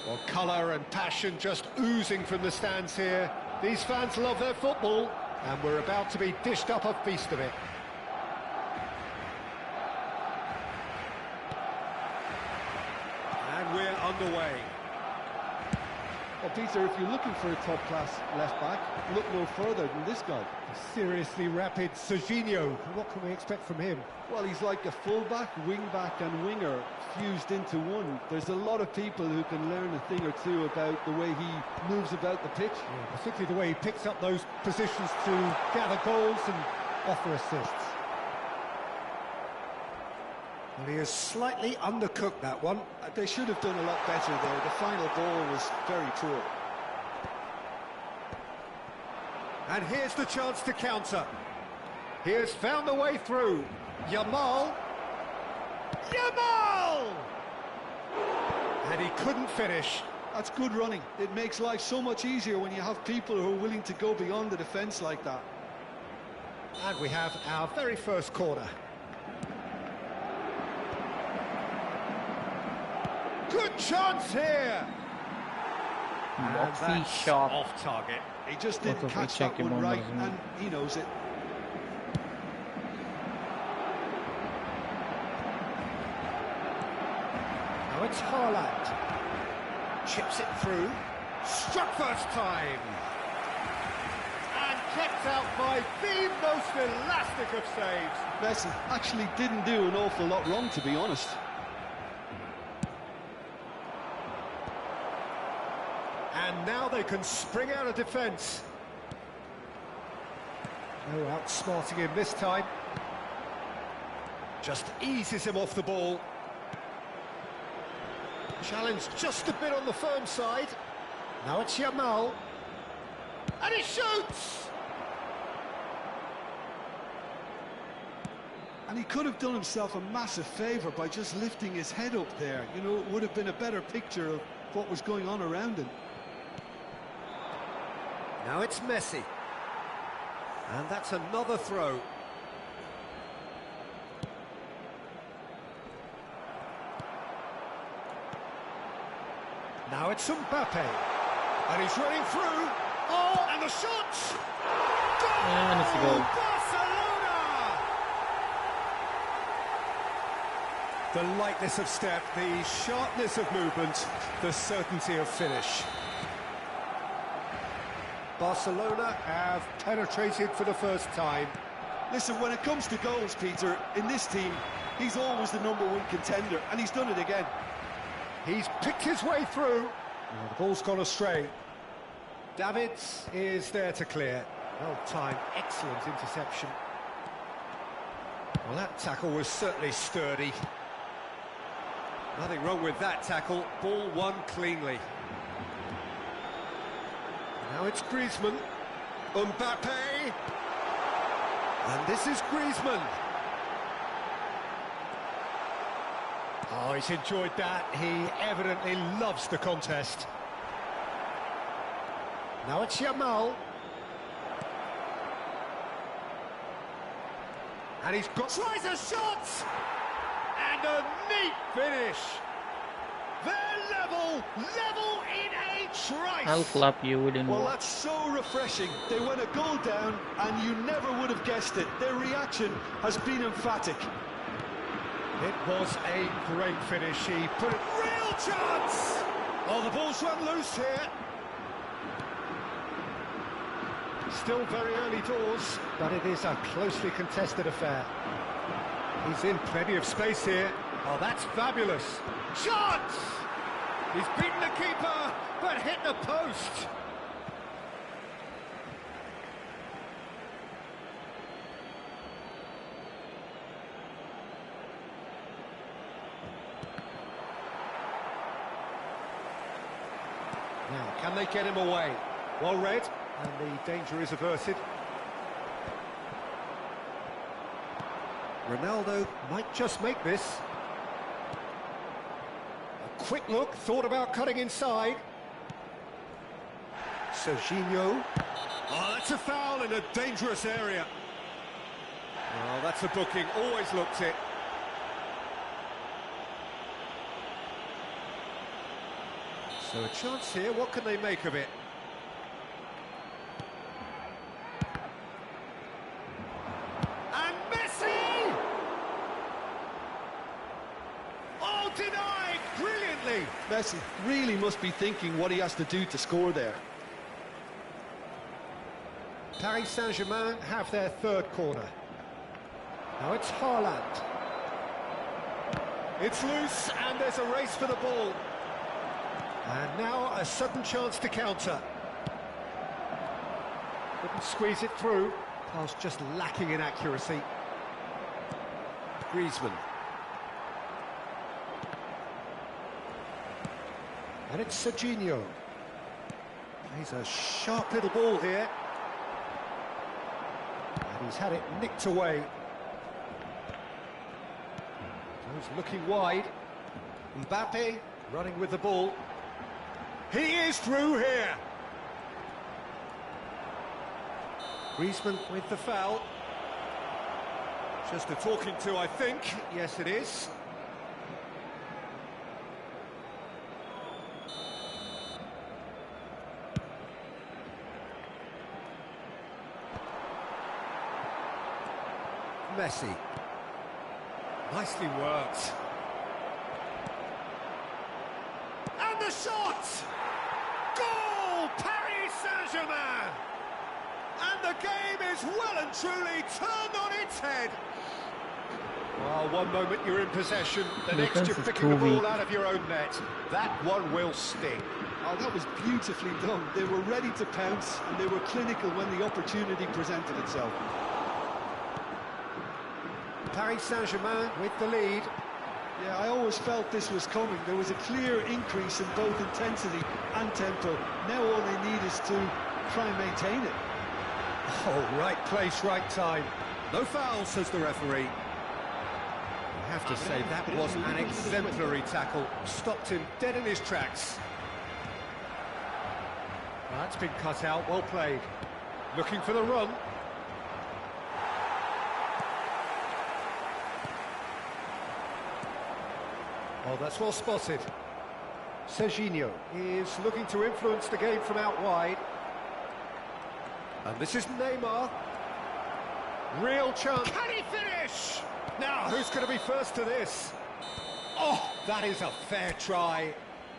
Well, colour and passion just oozing from the stands here. These fans love their football, and we're about to be dished up a feast of it. And we're underway. Well, Peter, if you're looking for a top-class left-back, look no further than this guy. Seriously rapid Serginho. What can we expect from him? Well, he's like a full-back, wing-back and winger fused into one. There's a lot of people who can learn a thing or two about the way he moves about the pitch. Yeah, particularly the way he picks up those positions to gather goals and offer assists. Well, he has slightly undercooked that one. They should have done a lot better there. The final ball was very poor. And here's the chance to counter. He has found the way through. Yamal! And he couldn't finish. That's good running. It makes life so much easier when you have people who are willing to go beyond the defence like that. And we have our very first corner. Good chance here! And that's shot off target. He just didn't catch that one right, and he knows it. Now it's Haaland. Chips it through. Struck first time. And kept out by the most elastic of saves. Messi actually didn't do an awful lot wrong, to be honest. And now they can spring out of defence. No outsmarting him this time. Just eases him off the ball. Challenge just a bit on the firm side. Now it's Yamal. And he shoots! And he could have done himself a massive favour by just lifting his head up there. You know, it would have been a better picture of what was going on around him. Now it's Messi. And that's another throw. Now it's Mbappe. And he's running through. Oh, and the shot! Goal! And it's a goal. Barcelona! The lightness of step, the sharpness of movement, the certainty of finish. Barcelona have penetrated for the first time. Listen, when it comes to goals, Peter, in this team, he's always the #1 contender, and he's done it again. He's picked his way through. Oh, the ball's gone astray. Davids is there to clear. Well timed, excellent interception. Well, that tackle was certainly sturdy. Nothing wrong with that tackle. Ball won cleanly. Now it's Griezmann. Mbappe. And this is Griezmann. Oh, he's enjoyed that. He evidently loves the contest. Now it's Yamal. And he's got... tries a shot! And a neat finish. They're level in a trice. I'll clap you within Well, one. that's so refreshing. They went a goal down, and you never would have guessed it. Their reaction has been emphatic. It was a great finish. He put it... Real chance! Oh, the ball's run loose here. Still very early doors, but it is a closely contested affair. He's in plenty of space here. Oh, that's fabulous. Shot! He's beaten the keeper, but hit the post. Now, can they get him away? Well read, and the danger is averted. Ronaldo might just make this. A quick look, thought about cutting inside. Serginho. Oh, that's a foul in a dangerous area. Oh, that's a booking, always looked it. So a chance here, what can they make of it? And Messi! Oh, denied brilliantly! Messi really must be thinking what he has to do to score there. Paris Saint-Germain have their third corner. Now it's Haaland. It's loose, and there's a race for the ball. And now a sudden chance to counter. Couldn't squeeze it through. Pass just lacking in accuracy. Griezmann. And it's Serginho. He's a sharp little ball here. And he's had it nicked away. He's looking wide. Mbappe running with the ball. He is through here. Griezmann with the foul. Just a talking to, I think. Yes, it is. Messi. Nicely worked. And the shot! Goal! Paris Saint-Germain! And the game is well and truly turned on its head. Well, one moment you're in possession, the next you're picking the ball out of your own net. That one will sting. Oh, that was beautifully done. They were ready to pounce, and they were clinical when the opportunity presented itself. Paris Saint-Germain with the lead. Yeah, I always felt this was coming. There was a clear increase in both intensity and tempo. Now all they need is to try and maintain it. Oh, right place, right time. No foul, says the referee. I have to say, that was an exemplary tackle. Stopped him dead in his tracks. That's been cut out, well played. Looking for the run. Oh, that's well spotted. Serginho is looking to influence the game from out wide. And this is Neymar. Real chance. Can he finish? Now, who's going to be first to this? Oh, that is a fair try.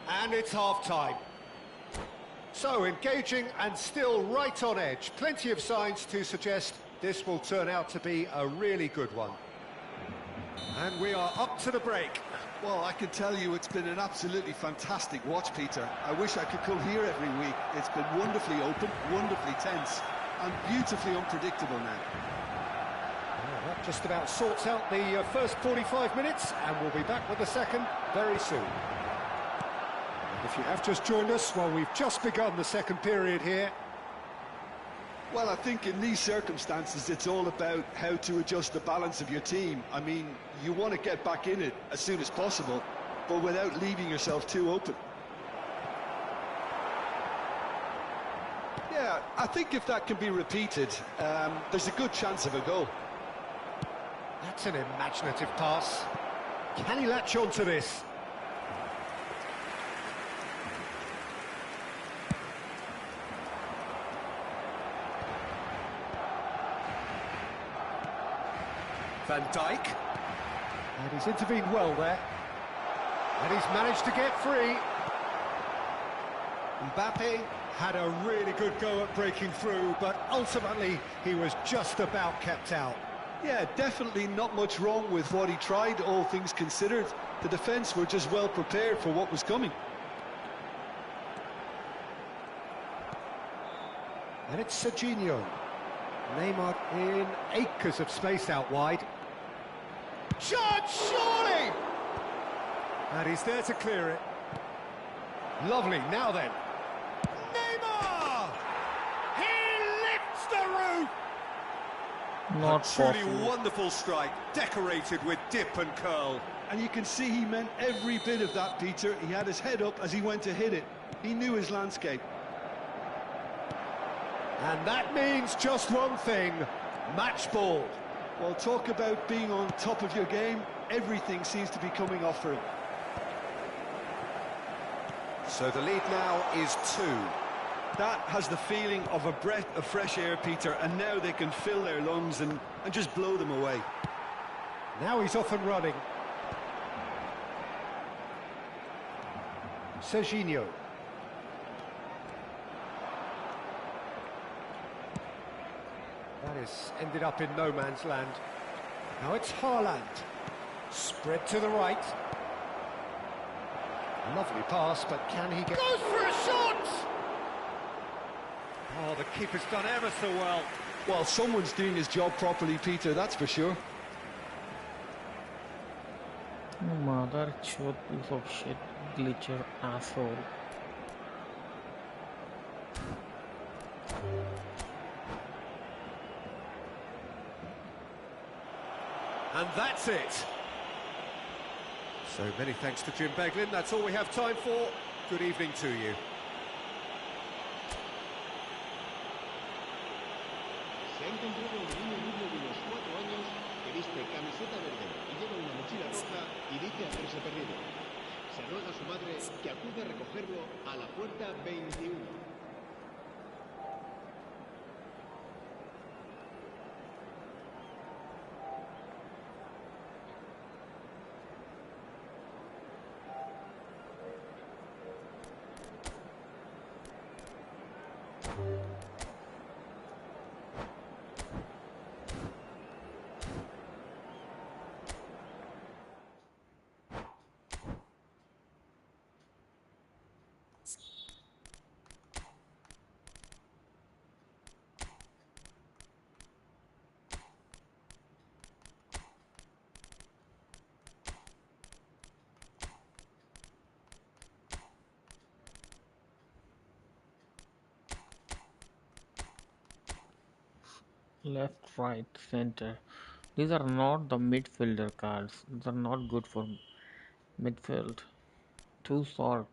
And it's half-time. So, engaging and still right on edge. Plenty of signs to suggest this will turn out to be a really good one. And we are up to the break. Well, I can tell you it's been an absolutely fantastic watch, Peter. I wish I could come here every week. It's been wonderfully open, wonderfully tense, and beautifully unpredictable now. Well, that just about sorts out the first 45 minutes, and we'll be back with the second very soon. And if you have just joined us, well, we've just begun the second period here. Well, I think in these circumstances, it's all about how to adjust the balance of your team. I mean, you want to get back in it as soon as possible, but without leaving yourself too open. Yeah, I think if that can be repeated, there's a good chance of a goal. That's an imaginative pass. Can he latch on to this? Van Dijk. And he's intervened well there. And he's managed to get free. Mbappe had a really good go at breaking through, but ultimately he was just about kept out. Yeah, definitely not much wrong with what he tried, all things considered. The defence were just well prepared for what was coming. And it's Serginho. Neymar in acres of space out wide. Shot, surely! And he's there to clear it. Lovely, now then. Neymar! He lifts the roof! Not A truly possible. wonderful strike, decorated with dip and curl. And you can see he meant every bit of that, Peter. He had his head up as he went to hit it. He knew his landscape. And that means just one thing, match ball. Well, talk about being on top of your game. Everything seems to be coming off for him. So the lead now is 2. That has the feeling of a breath of fresh air, Peter, and now they can fill their lungs and just blow them away. Now he's off and running. Serginho. That is ended up in no man's land. Now it's Haaland. Spread to the right. Lovely pass, but can he get... Goes for a shot! Oh, the keeper's done ever so well. Well, someone's doing his job properly, Peter, that's for sure. Mother chod piece of shit, glitcher asshole. And that's it. So many thanks to Jim Beglin. That's all we have time for. Good evening to you. Se ha encontrado un niño rubio de unos 4 años que viste camiseta verde y lleva una mochila roja y dice haberse perdido. Se ruega a su madre que acude a recogerlo a la puerta 21. Left, right, center. These are not the midfielder cards. These are not good for midfield. Too short.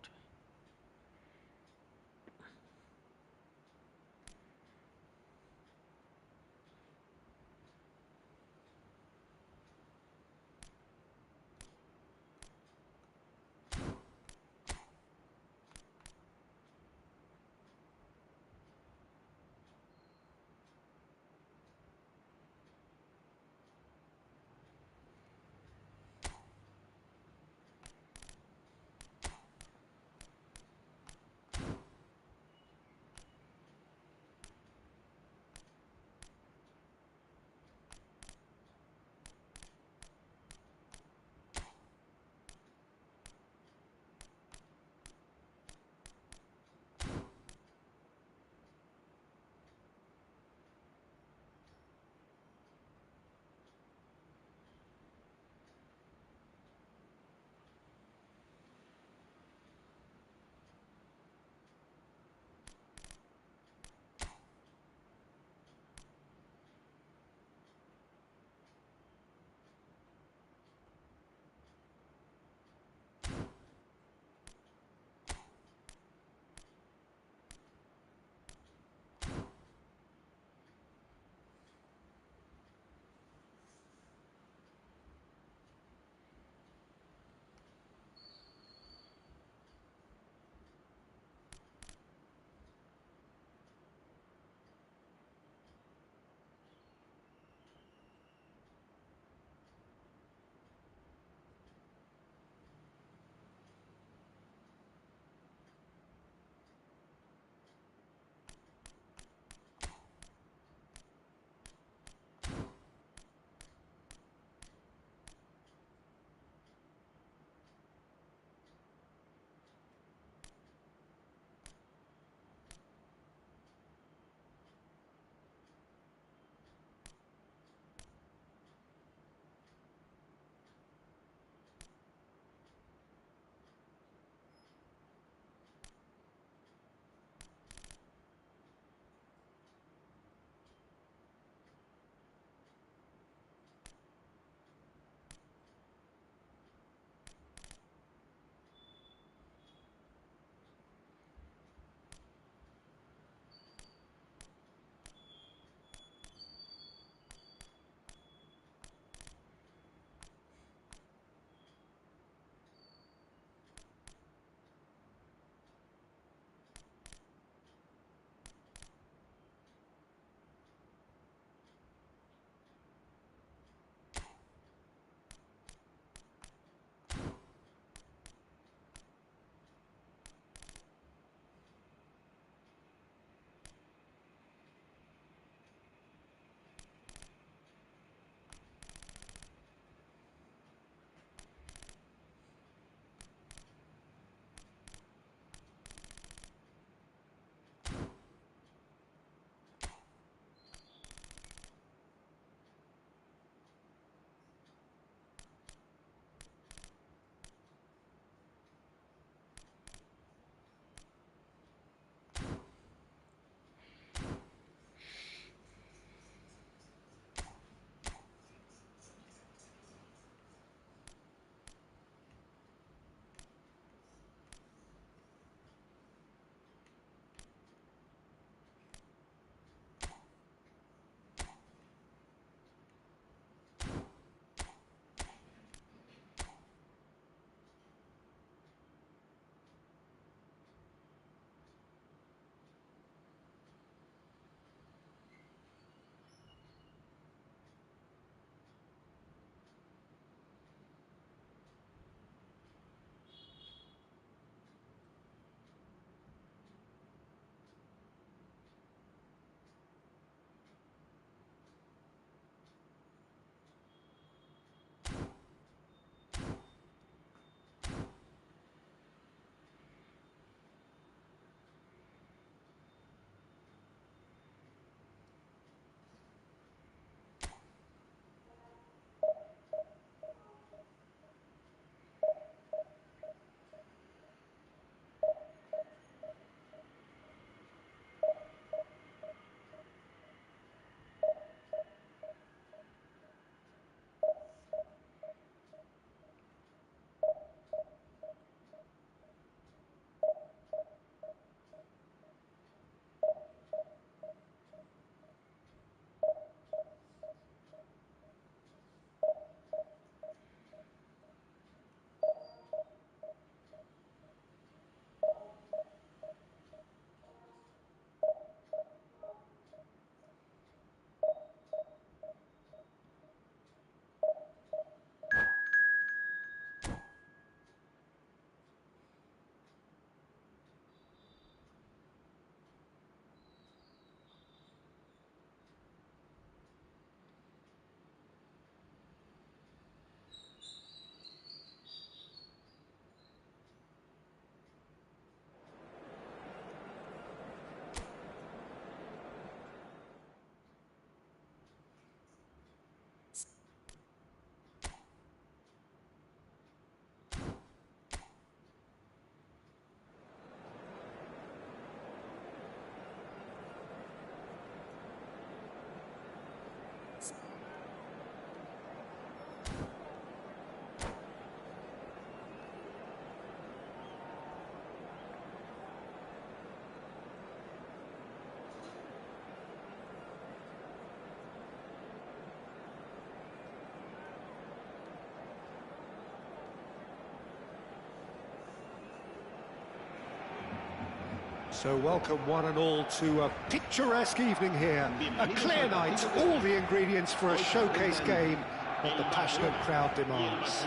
So welcome one and all to a picturesque evening here. A clear night, all the ingredients for a showcase game that the passionate crowd demands.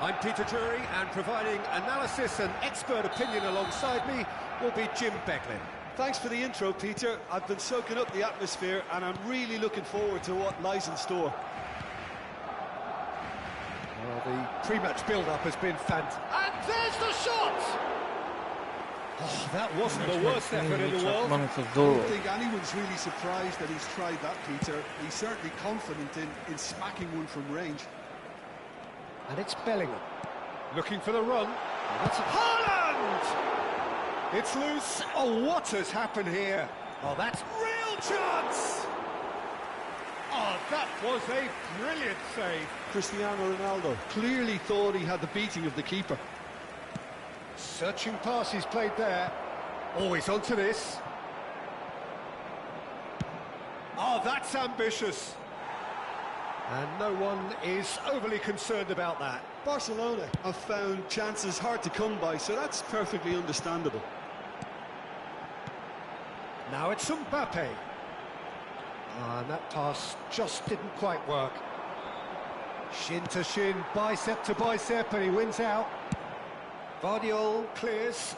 I'm Peter Drury, and providing analysis and expert opinion alongside me will be Jim Beglin. Thanks for the intro, Peter. I've been soaking up the atmosphere and I'm really looking forward to what lies in store. Well, the pre-match build-up has been fantastic. And there's the shot! Oh, that wasn't the worst effort in the world. I don't think anyone's really surprised that he's tried that, Peter. He's certainly confident in smacking one from range. And it's Bellingham. Looking for the run. And that's Haaland! It's loose. Oh, what has happened here? Oh, that's real chance! Oh, that was a brilliant save. Cristiano Ronaldo clearly thought he had the beating of the keeper. Searching pass he's played there. Oh, he's onto this. Oh, that's ambitious. And no one is overly concerned about that. Barcelona have found chances hard to come by, so that's perfectly understandable. Now it's Mbappe. And that pass just didn't quite work. Shin to shin, bicep to bicep, and he wins out. Vardiol clears.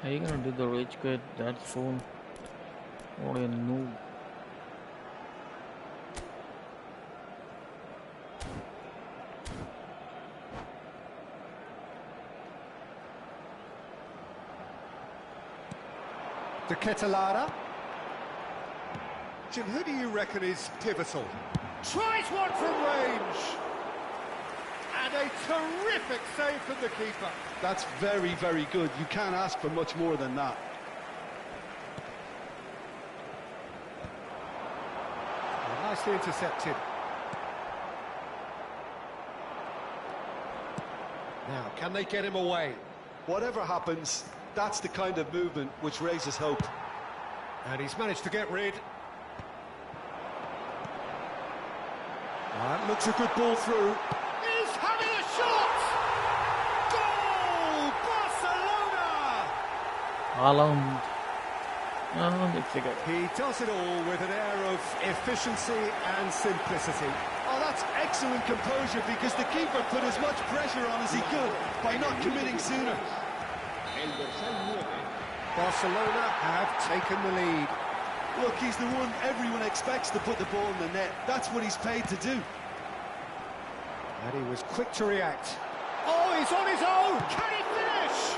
Are you gonna do the rage quit that soon? What a noob. De Ketelara. Jim, who do you reckon is pivotal? Tries one from range! And a terrific save from the keeper. That's very, very good. You can't ask for much more than that. Nicely intercepted. Now, can they get him away? Whatever happens, that's the kind of movement which raises hope. And he's managed to get rid. That looks a good ball through. He's having a shot! Goal! Barcelona! Haaland. He does it all with an air of efficiency and simplicity. Oh, that's excellent composure, because the keeper put as much pressure on as he could by not committing sooner. Barcelona have taken the lead. Look, he's the one everyone expects to put the ball in the net. That's what he's paid to do. And he was quick to react. Oh, he's on his own! Can he finish?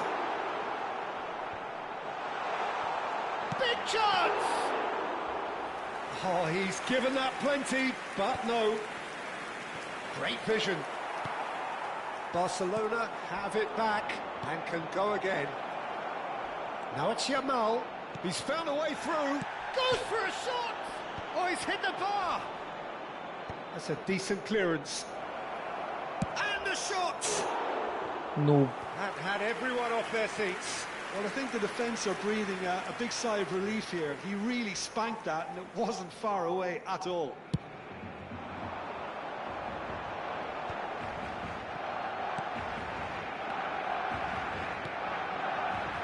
Big chance! Oh, he's given that plenty, but no. Great vision. Barcelona have it back and can go again. Now it's Yamal. He's found a way through. Goes for a shot! Oh, he's hit the bar! That's a decent clearance. And a shot! No. That had everyone off their seats. Well, I think the defence are breathing a big sigh of relief here. He really spanked that, and it wasn't far away at all.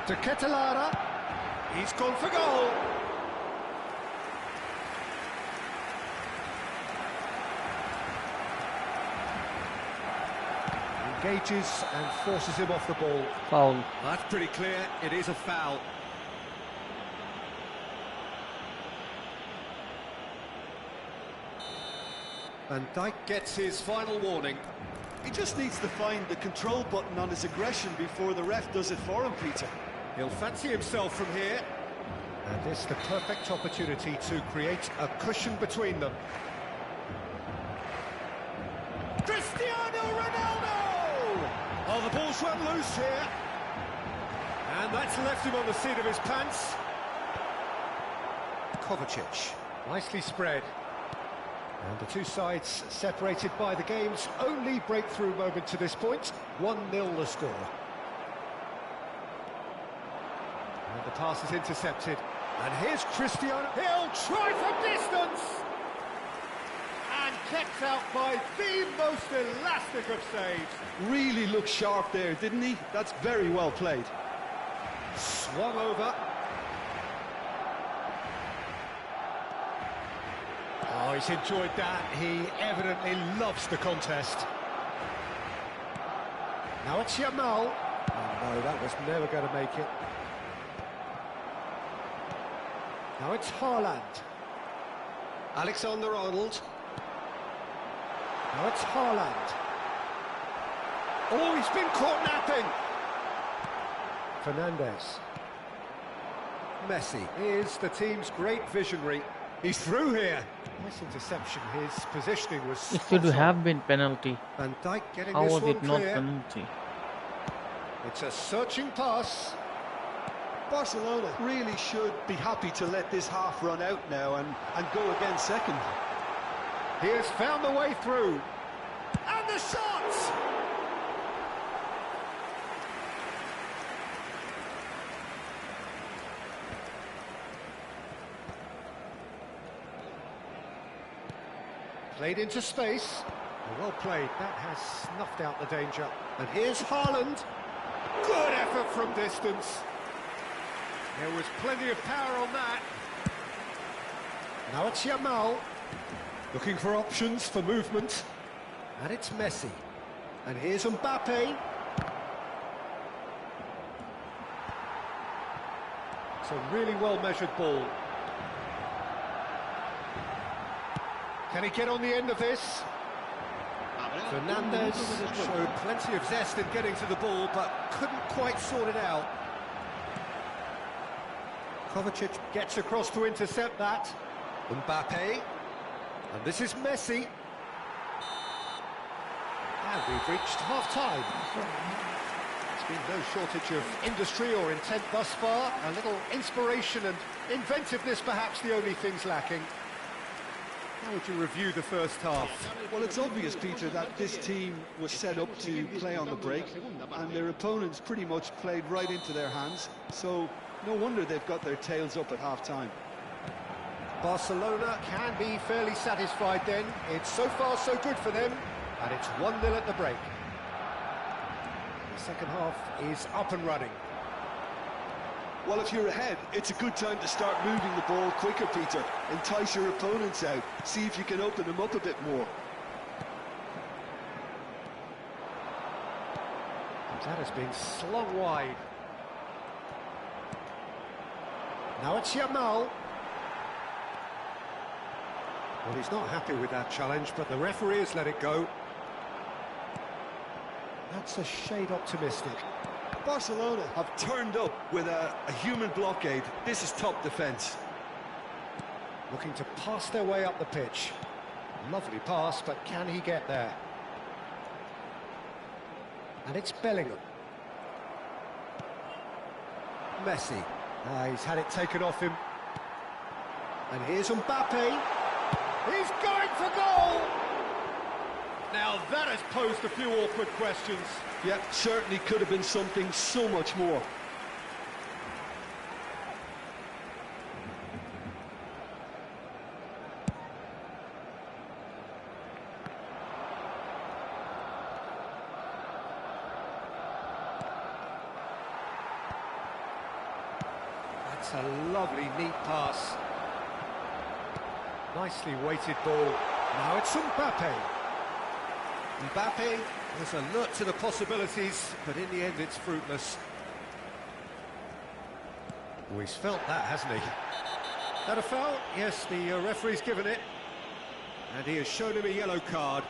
De Ketelara. He's gone for goal. Engages and forces him off the ball. Foul. That's pretty clear. It is a foul. Van Dijk gets his final warning. He just needs to find the control button on his aggression before the ref does it for him, Peter. He'll fancy himself from here. And this is the perfect opportunity to create a cushion between them. Cristiano Ronaldo! Oh, the ball's run loose here. That's left him on the seat of his pants. Kovacic, nicely spread. And the two sides separated by the game's only breakthrough moment to this point. 1-0 the score. And the pass is intercepted. And here's Cristiano. He'll try from distance! And kept out by the most elastic of saves. Really looked sharp there, didn't he? That's very well played. Swung over. Oh, he's enjoyed that. He evidently loves the contest. Now it's Yamal. Oh no, that was never going to make it. Now it's Haaland. Alexander-Arnold. Now it's Haaland. Oh, he's been caught napping. Fernandez. Messi is the team's great visionary. He's through here. Nice interception. His positioning was It should have been penalty. Van Dijk getting How this was one it not clear. penalty? It's a searching pass. Barcelona really should be happy to let this half run out now and go again second. He has found the way through. And the shot! Played into space. Well played. That has snuffed out the danger. And here's Haaland. Good effort from distance. There was plenty of power on that. Now it's Yamal. Looking for options for movement. And it's Messi. And here's Mbappe. It's a really well-measured ball. Can he get on the end of this? Fernandez showed plenty of zest in getting to the ball, but couldn't quite sort it out. Kovacic gets across to intercept that. Mbappe. And this is Messi. And we've reached half-time. There's been no shortage of industry or intent thus far. A little inspiration and inventiveness, perhaps the only things lacking. How would you review the first half? Well, it's obvious, Peter, that this team was set up to play on the break, and their opponents pretty much played right into their hands, so no wonder they've got their tails up at half-time. Barcelona can be fairly satisfied then. It's so far so good for them, and it's 1-0 at the break. The second half is up and running. Well, if you're ahead, it's a good time to start moving the ball quicker, Peter. Entice your opponents out. See if you can open them up a bit more. That has been slung wide. Now it's Yamal. Well, he's not happy with that challenge, but the referee has let it go. That's a shade optimistic. Barcelona have turned up with a human blockade. This is top defence. Looking to pass their way up the pitch. Lovely pass, but can he get there? And it's Bellingham. Messi. He's had it taken off him. And here's Mbappe. He's going for goal! Now that has posed a few awkward questions. Yeah, certainly could have been something so much more. That's a lovely, neat pass. Nicely weighted ball. Now it's Mbappe. Mbappe was alert to the possibilities, but in the end it's fruitless. Oh, he's felt that, hasn't he? That a foul? Yes, the referee's given it. And he has shown him a yellow card.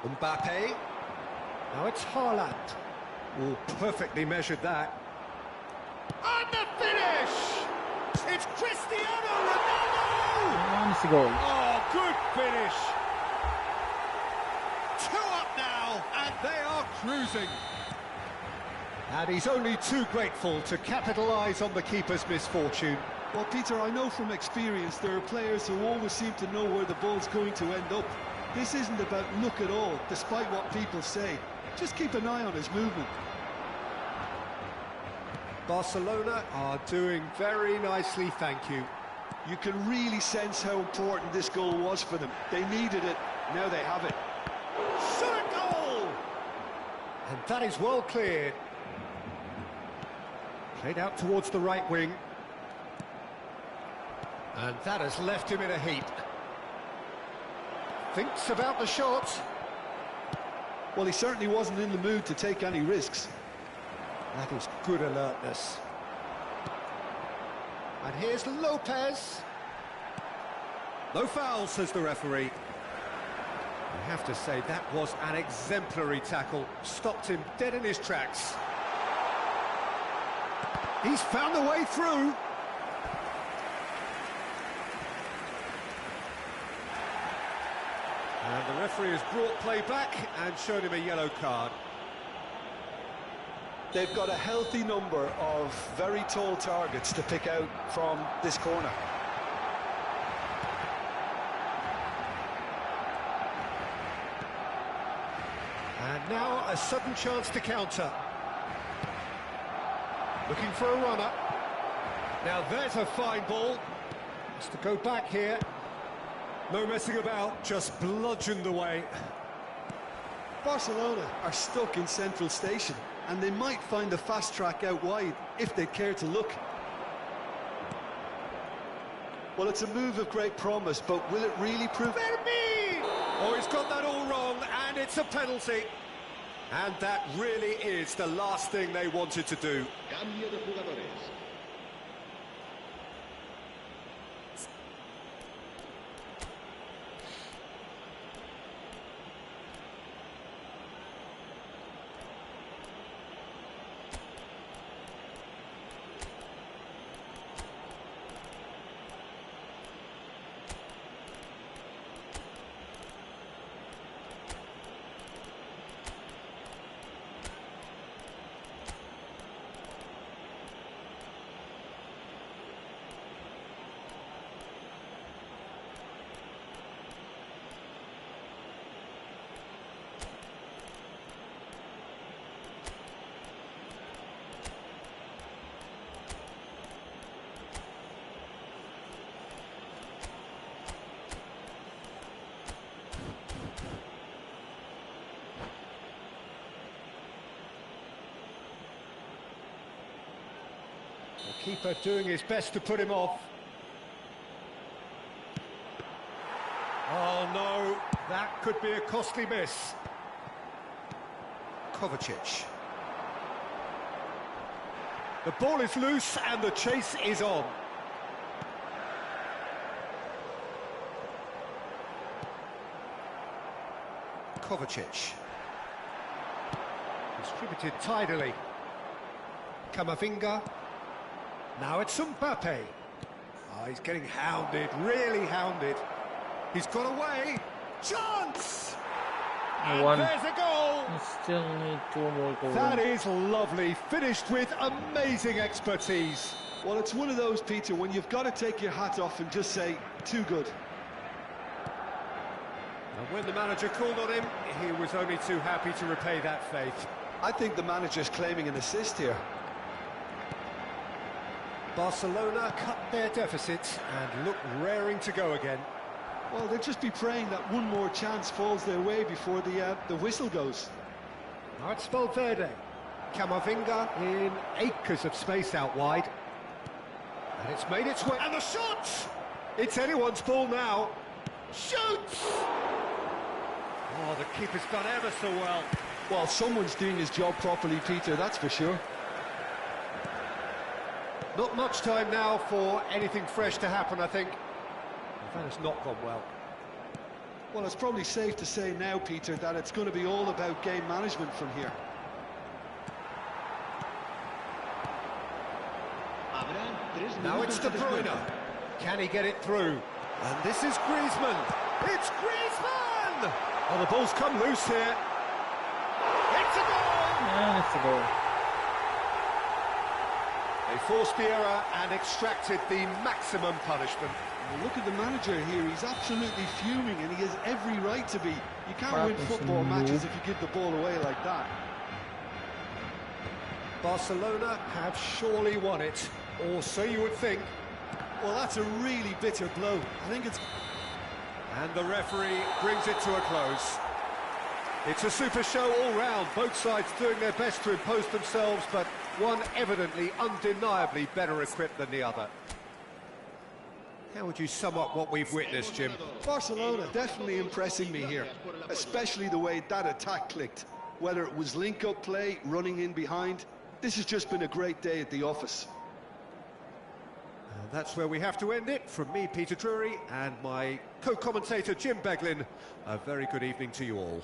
Mbappe. Now it's Haaland. Oh, perfectly measured that. And the finish! It's Cristiano Ronaldo! And it's a goal. Oh, good finish! 2 up now, and they are cruising. And he's only too grateful to capitalise on the keeper's misfortune. Well, Peter, I know from experience there are players who always seem to know where the ball's going to end up. This isn't about luck at all, despite what people say. Just keep an eye on his movement. Barcelona are doing very nicely, thank you. You can really sense how important this goal was for them. They needed it, now they have it. Shot a goal! And that is well cleared. Played out towards the right wing. And that has left him in a heap. Thinks about the shot. Well, he certainly wasn't in the mood to take any risks. That is good alertness. And here's Lopez. No foul, says the referee. I have to say, that was an exemplary tackle. Stopped him dead in his tracks. He's found a way through. And the referee has brought play back and showed him a yellow card. They've got a healthy number of very tall targets to pick out from this corner. And now a sudden chance to counter. Looking for a runner. Now there's a fine ball. Has to go back here. No messing about, just bludgeoned away. Barcelona are stuck in central station, and they might find a fast track out wide if they care to look. Well, it's a move of great promise, but will it really prove... Verbi! Oh, he's got that all wrong, and it's a penalty. And that really is the last thing they wanted to do. Cambio de jugadores. The keeper doing his best to put him off. Oh no, that could be a costly miss. Kovacic. The ball is loose and the chase is on. Kovacic. Distributed tidily. Camavinga. Now it's Mbappe. Oh, he's getting hounded, really hounded. He's got away. Chance! And there's a goal! We still need 2 more goals. That is lovely, finished with amazing expertise. Well, it's one of those, Peter, when you've got to take your hat off and just say, too good. And when the manager called on him, he was only too happy to repay that faith. I think the manager's claiming an assist here. Barcelona cut their deficit and look raring to go again. Well, they'll just be praying that one more chance falls their way before the whistle goes. Now it's Valverde. Camavinga in acres of space out wide. And it's made its way. And the shot! It's anyone's ball now. Shoots! Oh, the keeper's done ever so well. Well, someone's doing his job properly, Peter, that's for sure. Not much time now for anything fresh to happen, I think. That has not gone well. Well, it's probably safe to say now, Peter, that it's going to be all about game management from here. Now it's De Bruyne. Can he get it through? And this is Griezmann. It's Griezmann! Oh, the ball's come loose here. It's a goal! And it's a goal. They forced the error and extracted the maximum punishment. Well, look at the manager here. He's absolutely fuming, and he has every right to be. You can't win football matches if you give the ball away like that. Barcelona have surely won it, or so you would think. Well, that's a really bitter blow. I think it's... And the referee brings it to a close. It's a super show all round, both sides doing their best to impose themselves, but one evidently, undeniably better equipped than the other. How would you sum up what we've witnessed, Jim? Barcelona definitely impressing me here, especially the way that attack clicked. Whether it was link-up play, running in behind, this has just been a great day at the office. And that's where we have to end it. From me, Peter Drury, and my co-commentator, Jim Beglin, a very good evening to you all.